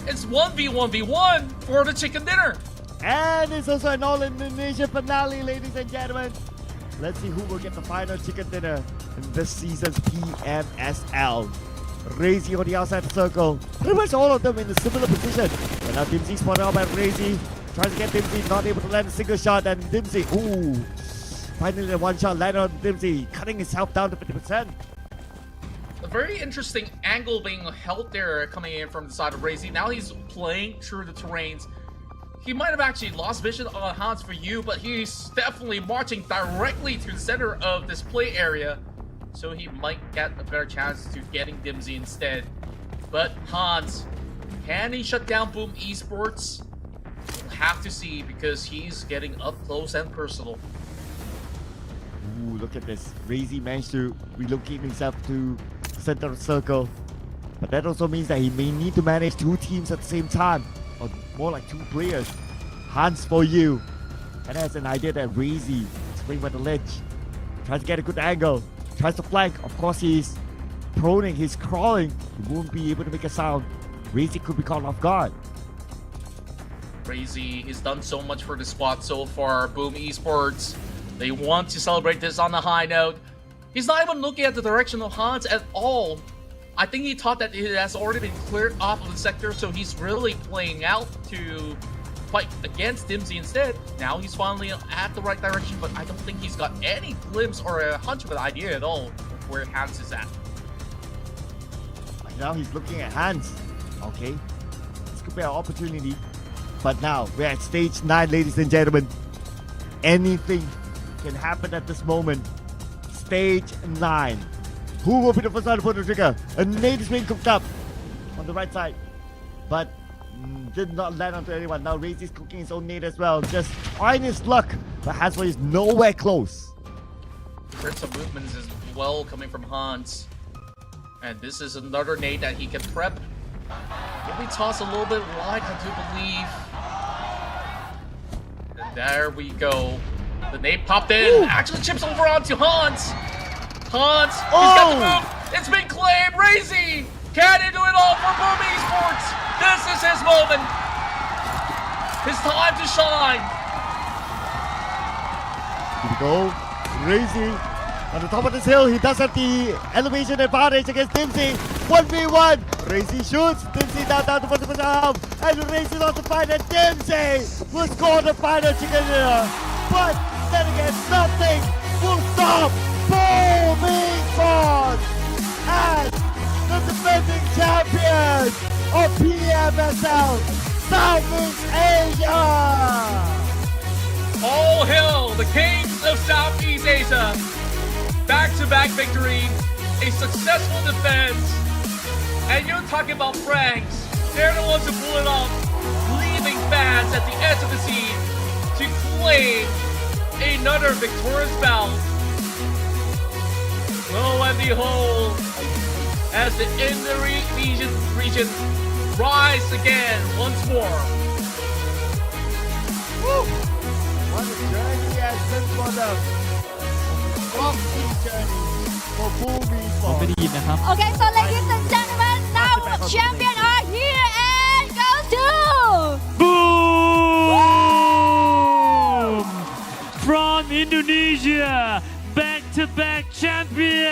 It's 1v1v1 for the chicken dinner. And it's also an all-Indonesia finale, ladies and gentlemen. Let's see who will get the final chicken dinner in this season's PMSL. Razy on the outside circle. Pretty much all of them in a similar position. But now Dimsy spotted out by Razy. Tries to get Dimsy, not able to land a single shot. And Dimsy, ooh. Finally the one shot landed on Dimsy, cutting himself down to 50%. A very interesting angle being held there coming in from the side of Razy. Now he's playing through the terrains. He might have actually lost vision on Hans for you, but he's definitely marching directly to the center of this play area. So he might get a better chance to getting Dimsy instead. But Hans, can he shut down Boom Esports? We'll have to see because he's getting up close and personal. Ooh, look at this. Razy managed to relocate himself to center of the circle. But that also means that he may need to manage two teams at the same time. Or more like two players. Hans for you. And has an idea that Razy is playing by the ledge. Tries to get a good angle. Tries to flank. Of course he's proning, he's crawling. He won't be able to make a sound. Razy could be caught off guard. Razy, he's done so much for the squad so far. Boom Esports, they want to celebrate this on a high note. He's not even looking at the direction of Hans at all. I think he thought that it has already been cleared off of the sector, so he's really playing out to fight against Dimsy instead. Now he's finally at the right direction, but I don't think he's got any glimpse or a hunch of an idea at all of where Hans is at. Now he's looking at Hans. Okay, this could be an opportunity. But now we're at stage 9, ladies and gentlemen. Anything can happen at this moment. Stage 9. Who will be the first one to pull the trigger? A nade is being cooked up on the right side, but did not land onto anyone. Now Razy is cooking his own nade as well, just trying his luck, but Hansel is nowhere close. Heard some movements as well coming from Hans, and this is another nade that he can prep. Maybe toss a little bit wide, I do believe. And there we go. The nade popped in, actually chips over onto Hans. Hans, he's got the move. It's been claimed. Razy, can he do it all for Boom Esports? This is his moment. His time to shine. Here we go. Razy on the top of this hill. He does have the elevation advantage against Dimsy. 1v1. Razy shoots. Dimsy down to the arm. And Razy on the fight. And Dimsy will score the final chicken dinner. But then again, nothing will stop Boom Esports as the defending champions of PMSL Southeast Asia. All hail the kings of Southeast Asia. Back-to-back victory, a successful defense, and you're talking about Franks. They're the ones who pull it off, leaving fans at the edge of the seat to claim another victorious bout. Lo and behold, as the Infinity region rise again once more. Woo! What a journey has been for them. Boxing journey for Boom Esports. Okay, so ladies and gentlemen, now champion are here and goes to Boom! From Indonesia, back-to-back champions!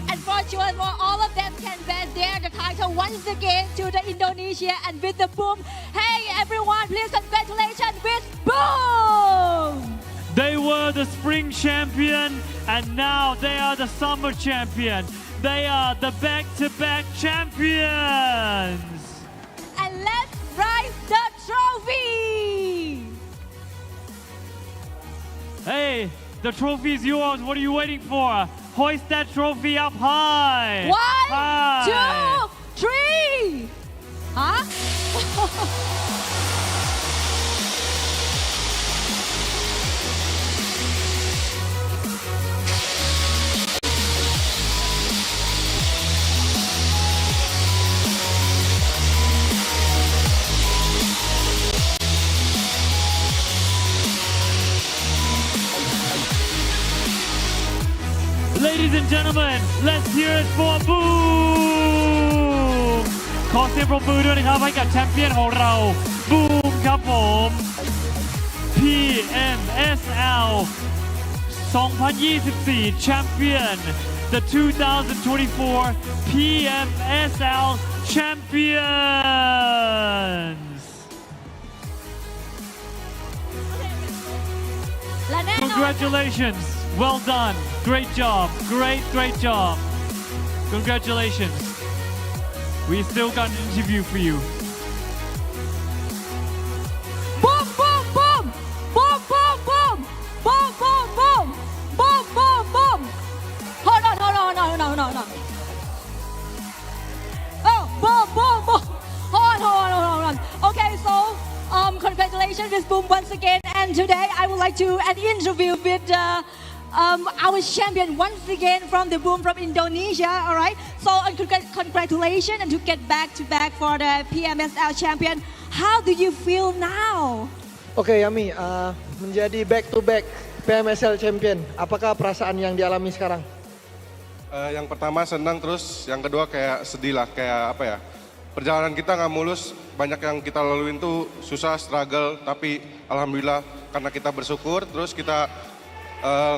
And for sure, all of them can bear the title once again to the Indonesia and with the Boom. Hey everyone, please congratulations with Boom! They were the spring champion and now they are the summer champion. They are the back-to-back champions! trophy. Hey, the trophy is yours. What are you waiting for? Hoist that trophy up high. 1, 2, 3. Huh? Ladies and gentlemen, let's hear it for Boom ขอเสียงปรบมือด้วยนะครับให้กับแชมเปี้ยนของเรา Boom ครับผม PMSL 2024 Champion the 2024 PMSL Champions Congratulations well done great job great job congratulations we still got an interview for you Boom, boom, boom. Boom, boom, boom. Boom, boom, boom. Boom, boom, boom. Hold on. Oh, boom, boom, boom. Hold on. Okay, so congratulations, Miss Boom, once again. And today I would like to an interview with our champion once again from the Boom from Indonesia. All right. So congratulations and to get back to back for the PMSL champion. How do you feel now? Oke, Yami, menjadi back to back PMSL Champion, apakah perasaan yang dialami sekarang? Yang pertama senang, terus yang kedua kayak sedih lah, kayak apa ya, perjalanan kita nggak mulus, banyak yang kita laluin tuh susah, struggle, tapi alhamdulillah karena kita bersyukur, terus kita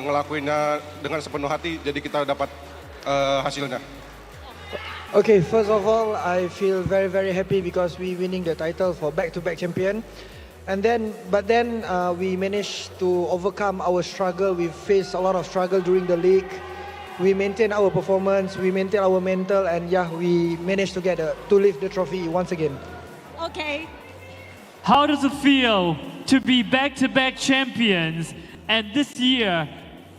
ngelakuinnya dengan sepenuh hati, jadi kita dapat hasilnya. Okay, first of all, I feel very happy because we winning the title for back-to-back champion. But then we managed to overcome our struggle. We faced a lot of struggle during the league. We maintain our performance, we maintain our mental, and yeah, we managed to lift the trophy once again. Okay. How does it feel to be back-to-back champions? And this year,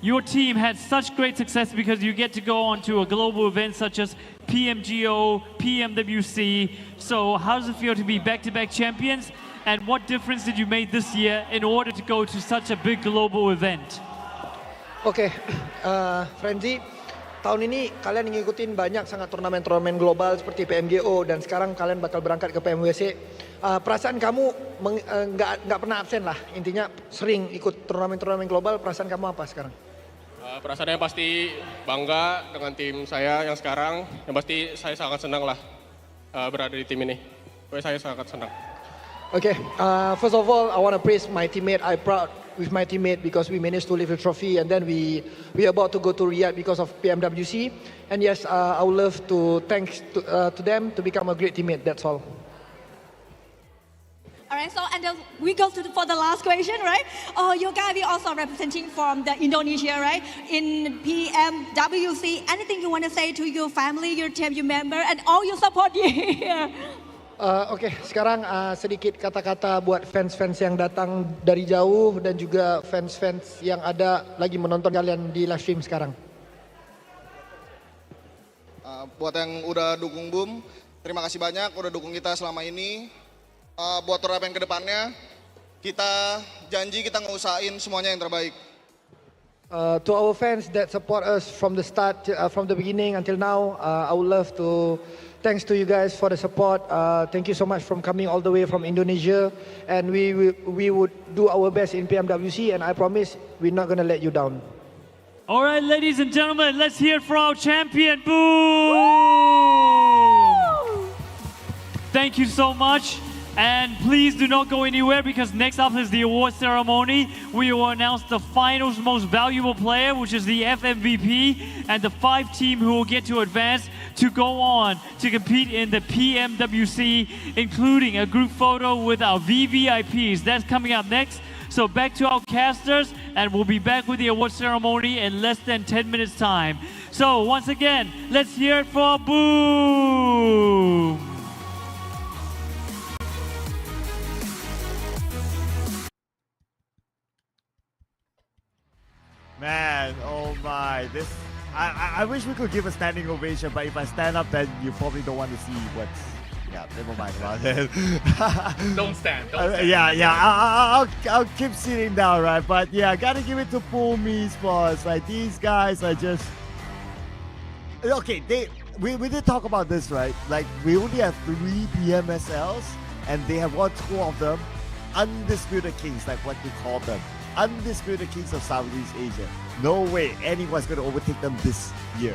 your team had such great success because you get to go on to a global event such as PMGO, PMWC. So how does it feel to be back-to-back champions? And what difference did you make this year in order to go to such a big global event? Oke, Frenzy, tahun ini kalian ngikutin banyak sangat turnamen-turnamen global seperti PMGO dan sekarang kalian bakal berangkat ke PMWC. Perasaan kamu nggak pernah absen lah, intinya sering ikut turnamen-turnamen global. Perasaan kamu apa sekarang? Perasaannya pasti bangga dengan tim saya yang sekarang. Yang pasti saya sangat senang lah berada di tim ini. Saya sangat senang. Okay, first of all, I want to praise my teammate. I'm proud with my teammate because we managed to lift the trophy, and then we about to go to Riyadh because of PMWC. And yes, I would love to thanks to them to become a great teammate. That's all. All right, so and then we go for the last question, right? Oh, you guys are also representing from the Indonesia, right? In PMWC, anything you want to say to your family, your team, your member, and all your support here? Oke, sekarang sedikit kata-kata buat fans-fans yang datang dari jauh dan juga fans-fans yang ada lagi menonton kalian di live stream sekarang. Buat yang udah dukung Boom, terima kasih banyak udah dukung kita selama ini. Buat turnamen kedepannya, kita janji kita ngusahain semuanya yang terbaik. To our fans that support us from the start, from the beginning until now, I would love to thanks to you guys for the support. Thank you so much from coming all the way from Indonesia, and we would do our best in PMWC, and I promise we're not gonna let you down. All right, ladies and gentlemen, let's hear it for our champion, Boom! Thank you so much. And please do not go anywhere because next up is the award ceremony. We will announce the finals most valuable player, which is the FMVP, and the 5 team who will get to advance to go on to compete in the PMWC, including a group photo with our VVIPs. That's coming up next. So back to our casters, and we'll be back with the award ceremony in less than 10 minutes time. So once again, let's hear it for Boom! Man, oh my, this. I wish we could give a standing ovation, but if I stand up, then you probably don't want to see what's. Yeah, never mind about it. Don't stand. Don't stand. I'll keep sitting down, right? But yeah, gotta give it to PMSL Esports. Like these guys are just. Okay, we did talk about this, right? Like we only have 3 PMSLs, and they have won 2 of them. Undisputed kings, like what we call them. Undisputed kings of Southeast Asia. No way anyone's going to overtake them this year.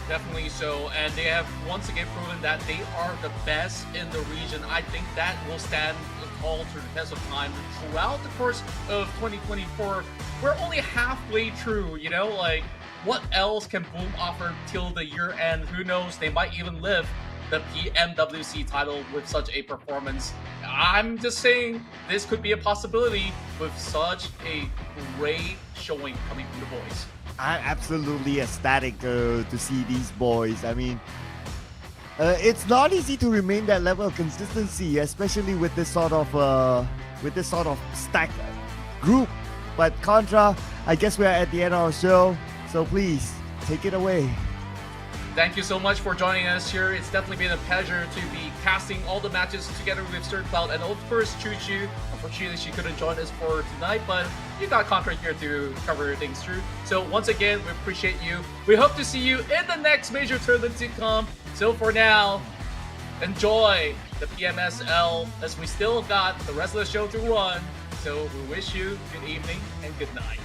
Definitely so, and they have once again proven that they are the best in the region. I think that will stand tall to the test of time throughout the course of 2024. We're only halfway through, you know, like what else can Boom offer till the year end? Who knows? They might even live the PMWC title with such a performance. I'm just saying this could be a possibility with such a great showing coming from the boys. I'm absolutely ecstatic to see these boys. I mean, it's not easy to remain that level of consistency, especially with this sort of stacked group. But Contra, I guess we're at the end of our show, so please take it away. Thank you so much for joining us here. It's definitely been a pleasure to be casting all the matches together with SirCloud and of course Choo Choo. Unfortunately, she couldn't join us for tonight, but you got Contra here to cover things through. So once again, we appreciate you. We hope to see you in the next major tournament to come. So for now, enjoy the PMSL as we still got the rest of the show to run. So we wish you good evening and good night.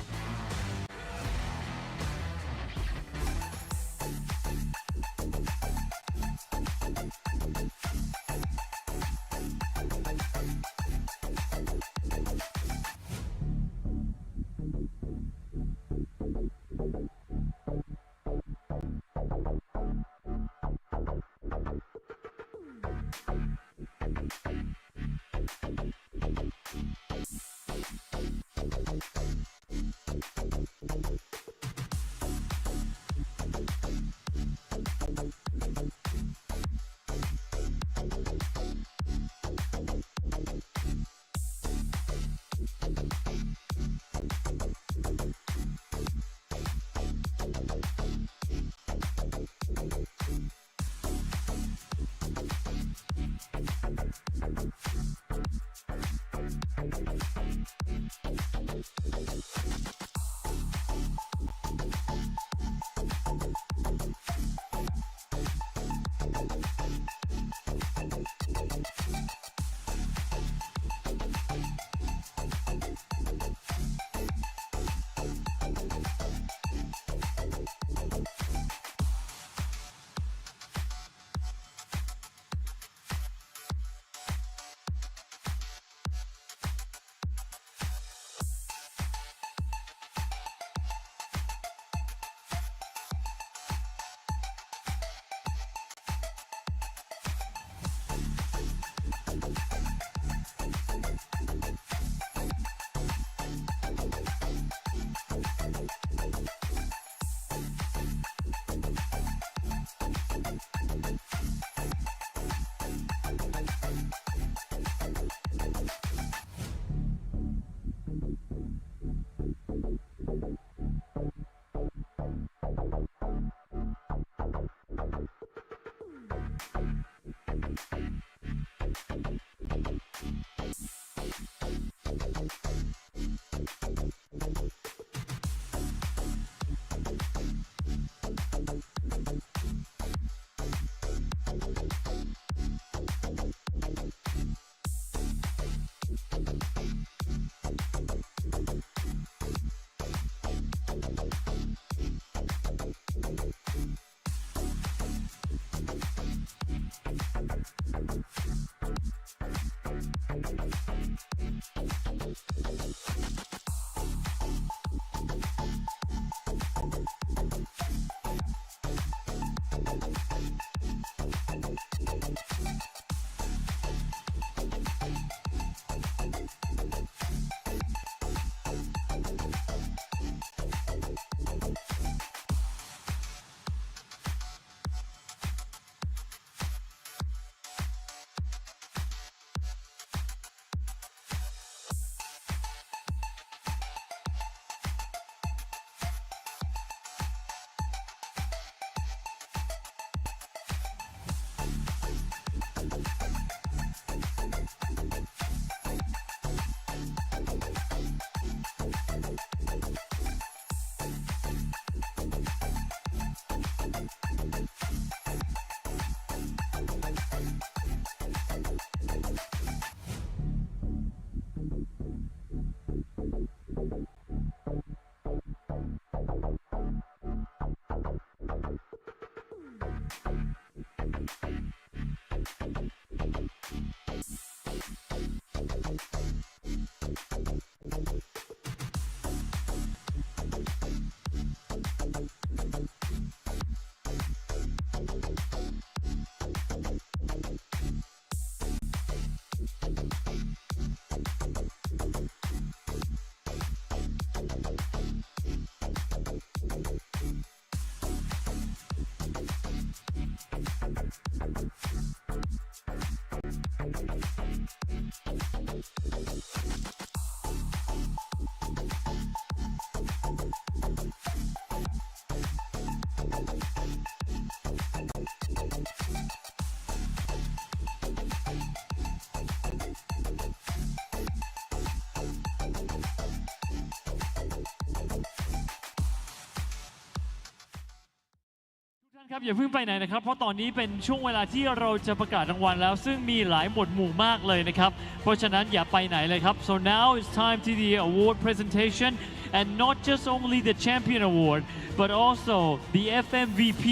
ครับอย่าเพิ่งไปไหนนะครับเพราะตอนนี้เป็นช่วงเวลาที่เราจะประกาศรางวัลแล้วซึ่งมีหลายหมวดหมู่มากเลยนะครับเพราะฉะนั้นอย่าไปไหนเลยครับ so now it's time to the award presentation and not just only the champion award but also the FMVP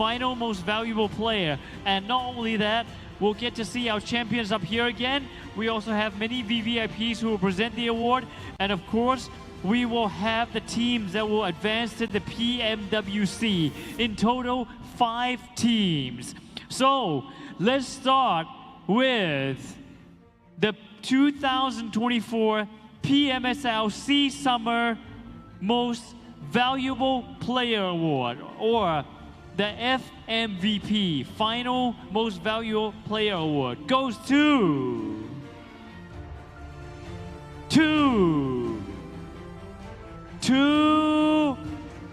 final most valuable player and not only that we'll get to see our champions up here again we also have many VVIPs who will present the award and of course we will have the teams that will advance to the PMWC. In total, 5 teams. So, let's start with the 2024 PMSL SEA Summer Most Valuable Player Award, or the FMVP, Final Most Valuable Player Award, goes to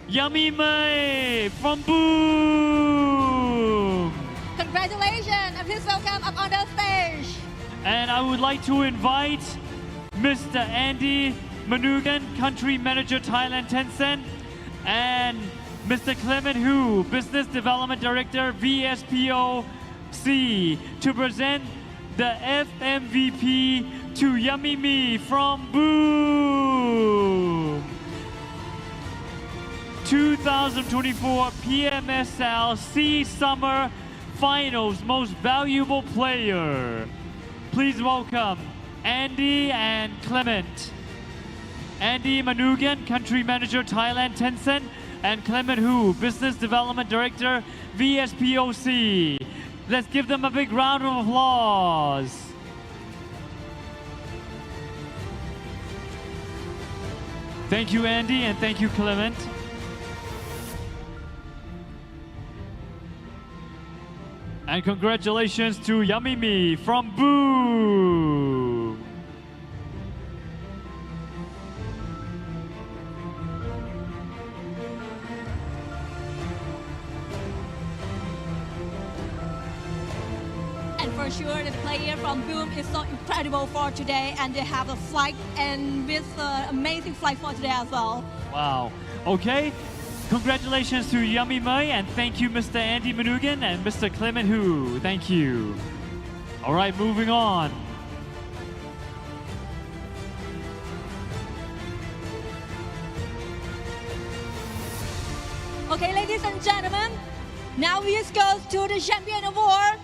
Yummy May from Boom. Congratulations and please welcome up on the stage. And I would like to invite Mr. Andy Manugan, Country Manager Thailand Tencent, and Mr. Clement Hu, Business Development Director VSPOC, to present the FMVP to Yummy Me from Boom. 2024 PMSL SEA Summer Finals Most Valuable Player. Please welcome Andy and Clement. Andy Manugan, Country Manager Thailand Tencent, and Clement Hu, Business Development Director VSPOC. Let's give them a big round of applause. Thank you, Andy, and thank you, Clement. And congratulations to Yummy Me from Boom. And for sure, the player from Boom is so incredible for today, and they have a flight and with amazing flight for today as well. Wow. Okay. Congratulations to Yummy May, and thank you, Mr. Andy Manugan and Mr. Clement Hu. Thank you. All right, moving on. Okay, ladies and gentlemen, now we go to the Champion Award.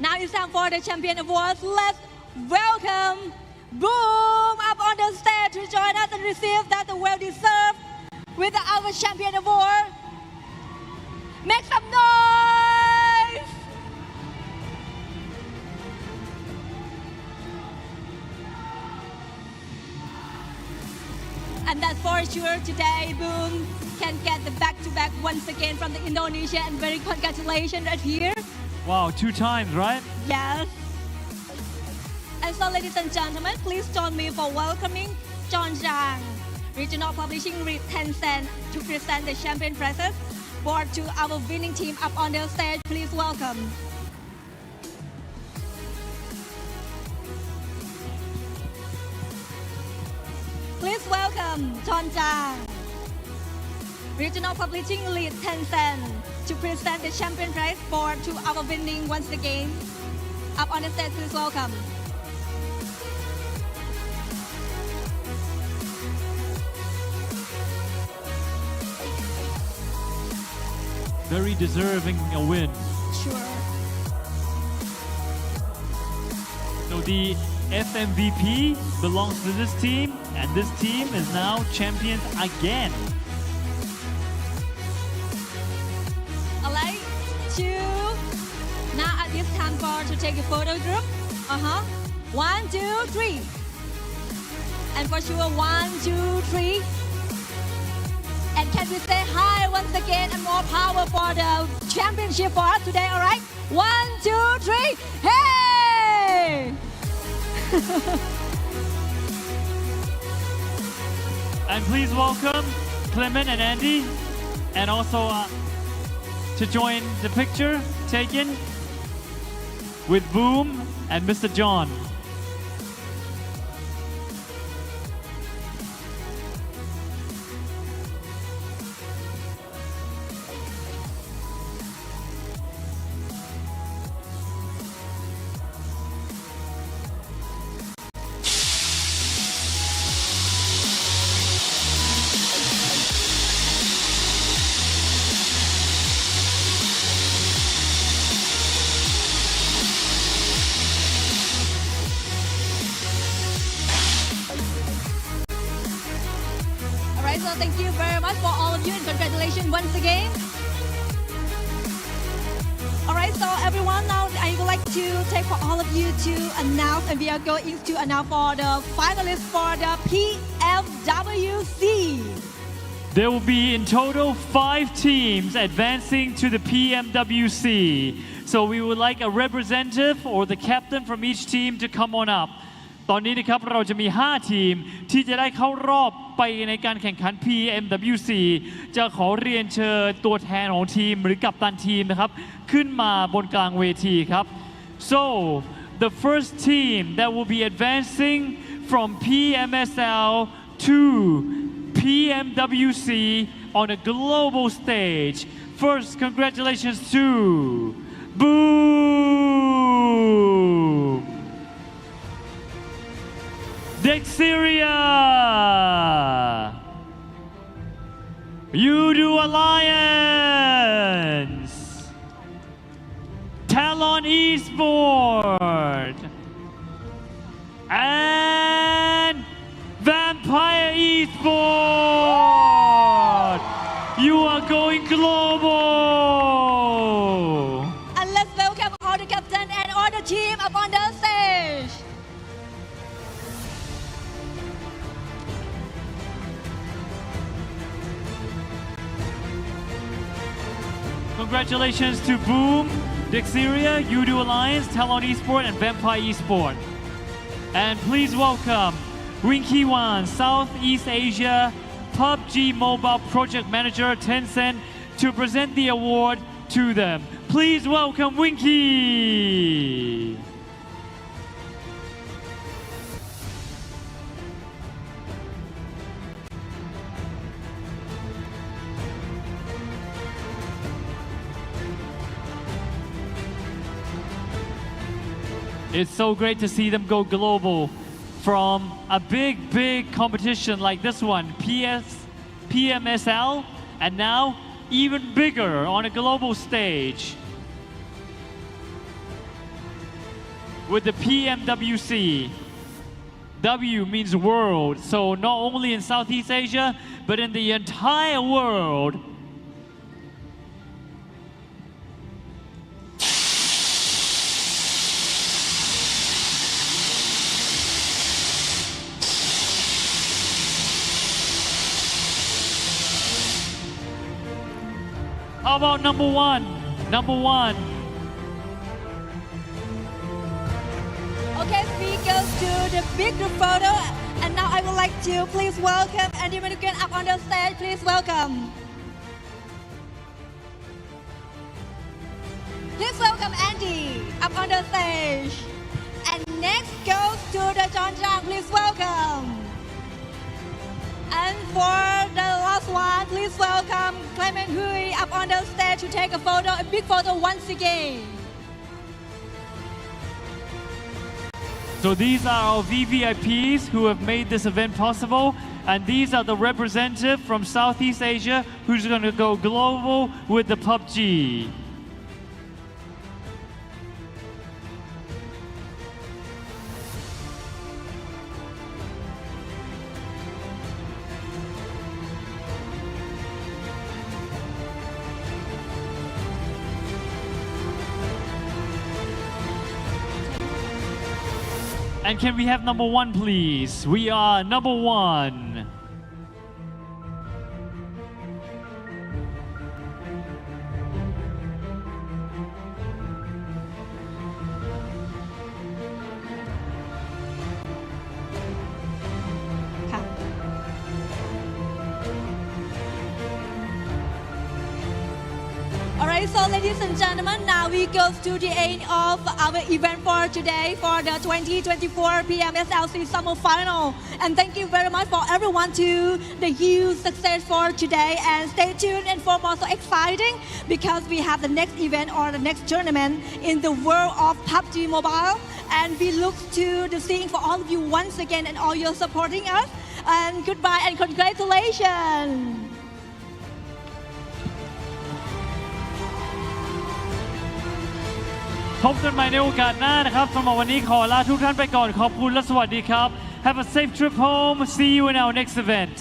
Now it's time for the Champion Awards. Let's welcome Boom up on the stage to join us and receive that well-deserved with our Champion Award. Make some noise! And that's for sure today, Boom can get the back-to-back once again from the Indonesia, and very congratulations right here. Wow, 2 times, right? Yes. And so, ladies and gentlemen, please join me for welcoming John Zhang, Regional Publishing Lead Tencent, to present the champion prizes brought to our winning team up on the stage. Please welcome. Please welcome John Jang, Regional Publishing Lead Tencent, to present the champion prize to our winning once again. Up on the stage, please welcome. Very deserving a win. Sure. So the FMVP belongs to this team, and this team is now champions again. Alright, now at this time to take a photo group. 1, 2, 3. And for sure, 1, 2, 3. And can we say hi once again and more power for the championship for us today, alright? 1, 2, 3, hey! And please welcome Clement and Andy, and also to join the picture taken with Boom and Mr. John. Alright, so thank you very much for all of you and congratulations once again. Alright, so everyone, now I would like to take for all of you to announce, and we are going to announce for the finalists for the PMWC. There will be in total 5 teams advancing to the PMWC. So we would like a representative or the captain from each team to come on up. ตอนนี้นะครับเราจะมี 5 ทีมที่จะได้เข้ารอบไปในการแข่งขัน PMWC จะขอเรียนเชิญตัวแทนของทีมหรือกัปตันทีมนะครับขึ้นมาบนกลางเวทีครับ So the first team that will be advancing from PMSL to PMWC on a global stage. First, congratulations to Boom! XERXIA! IQOO Alliance! TALON Esports! And Vampire Esports! You are going global! And let's welcome all the captain and all the team up on the stage. Congratulations to Boom, XERXIA, IQOO Alliance, TALON Esports, and Vampire Esports. And please welcome Winky Wan, Southeast Asia PUBG Mobile Project Manager, Tencent, to present the award to them. Please welcome Winky. It's so great to see them go global from a big competition like this one, PMSL, and now even bigger on a global stage with the PMWC. W means world, so not only in Southeast Asia, but in the entire world. How about number one? Number one. Okay, we go to the big group photo. And now I would like to please welcome Andy Manukian up on the stage. Please welcome. Please welcome Andy up on the stage. And next goes to the John Zhang. Please welcome. And for the last one, please welcome Clement Hui up on the stage to take a photo, a big photo once again. So these are our VVIPs who have made this event possible, and these are the representatives from Southeast Asia who's going to go global with the PUBG. And can we have number one, please? We are number one. Alright, so ladies and gentlemen, now we go to the end of our event for today for the 2024 PMSL SEA Summer Final. And thank you very much for everyone to the huge success for today. And stay tuned and for more so exciting because we have the next event or the next tournament in the world of PUBG Mobile. And we look to the seeing for all of you once again and all your supporting us. And goodbye and congratulations. พบกันใหม่ในโอกาสหน้านะครับสำหรับวันนี้ขอลาทุกท่านไปก่อนขอบคุณและสวัสดีครับ Have a safe trip home. See you in our next event.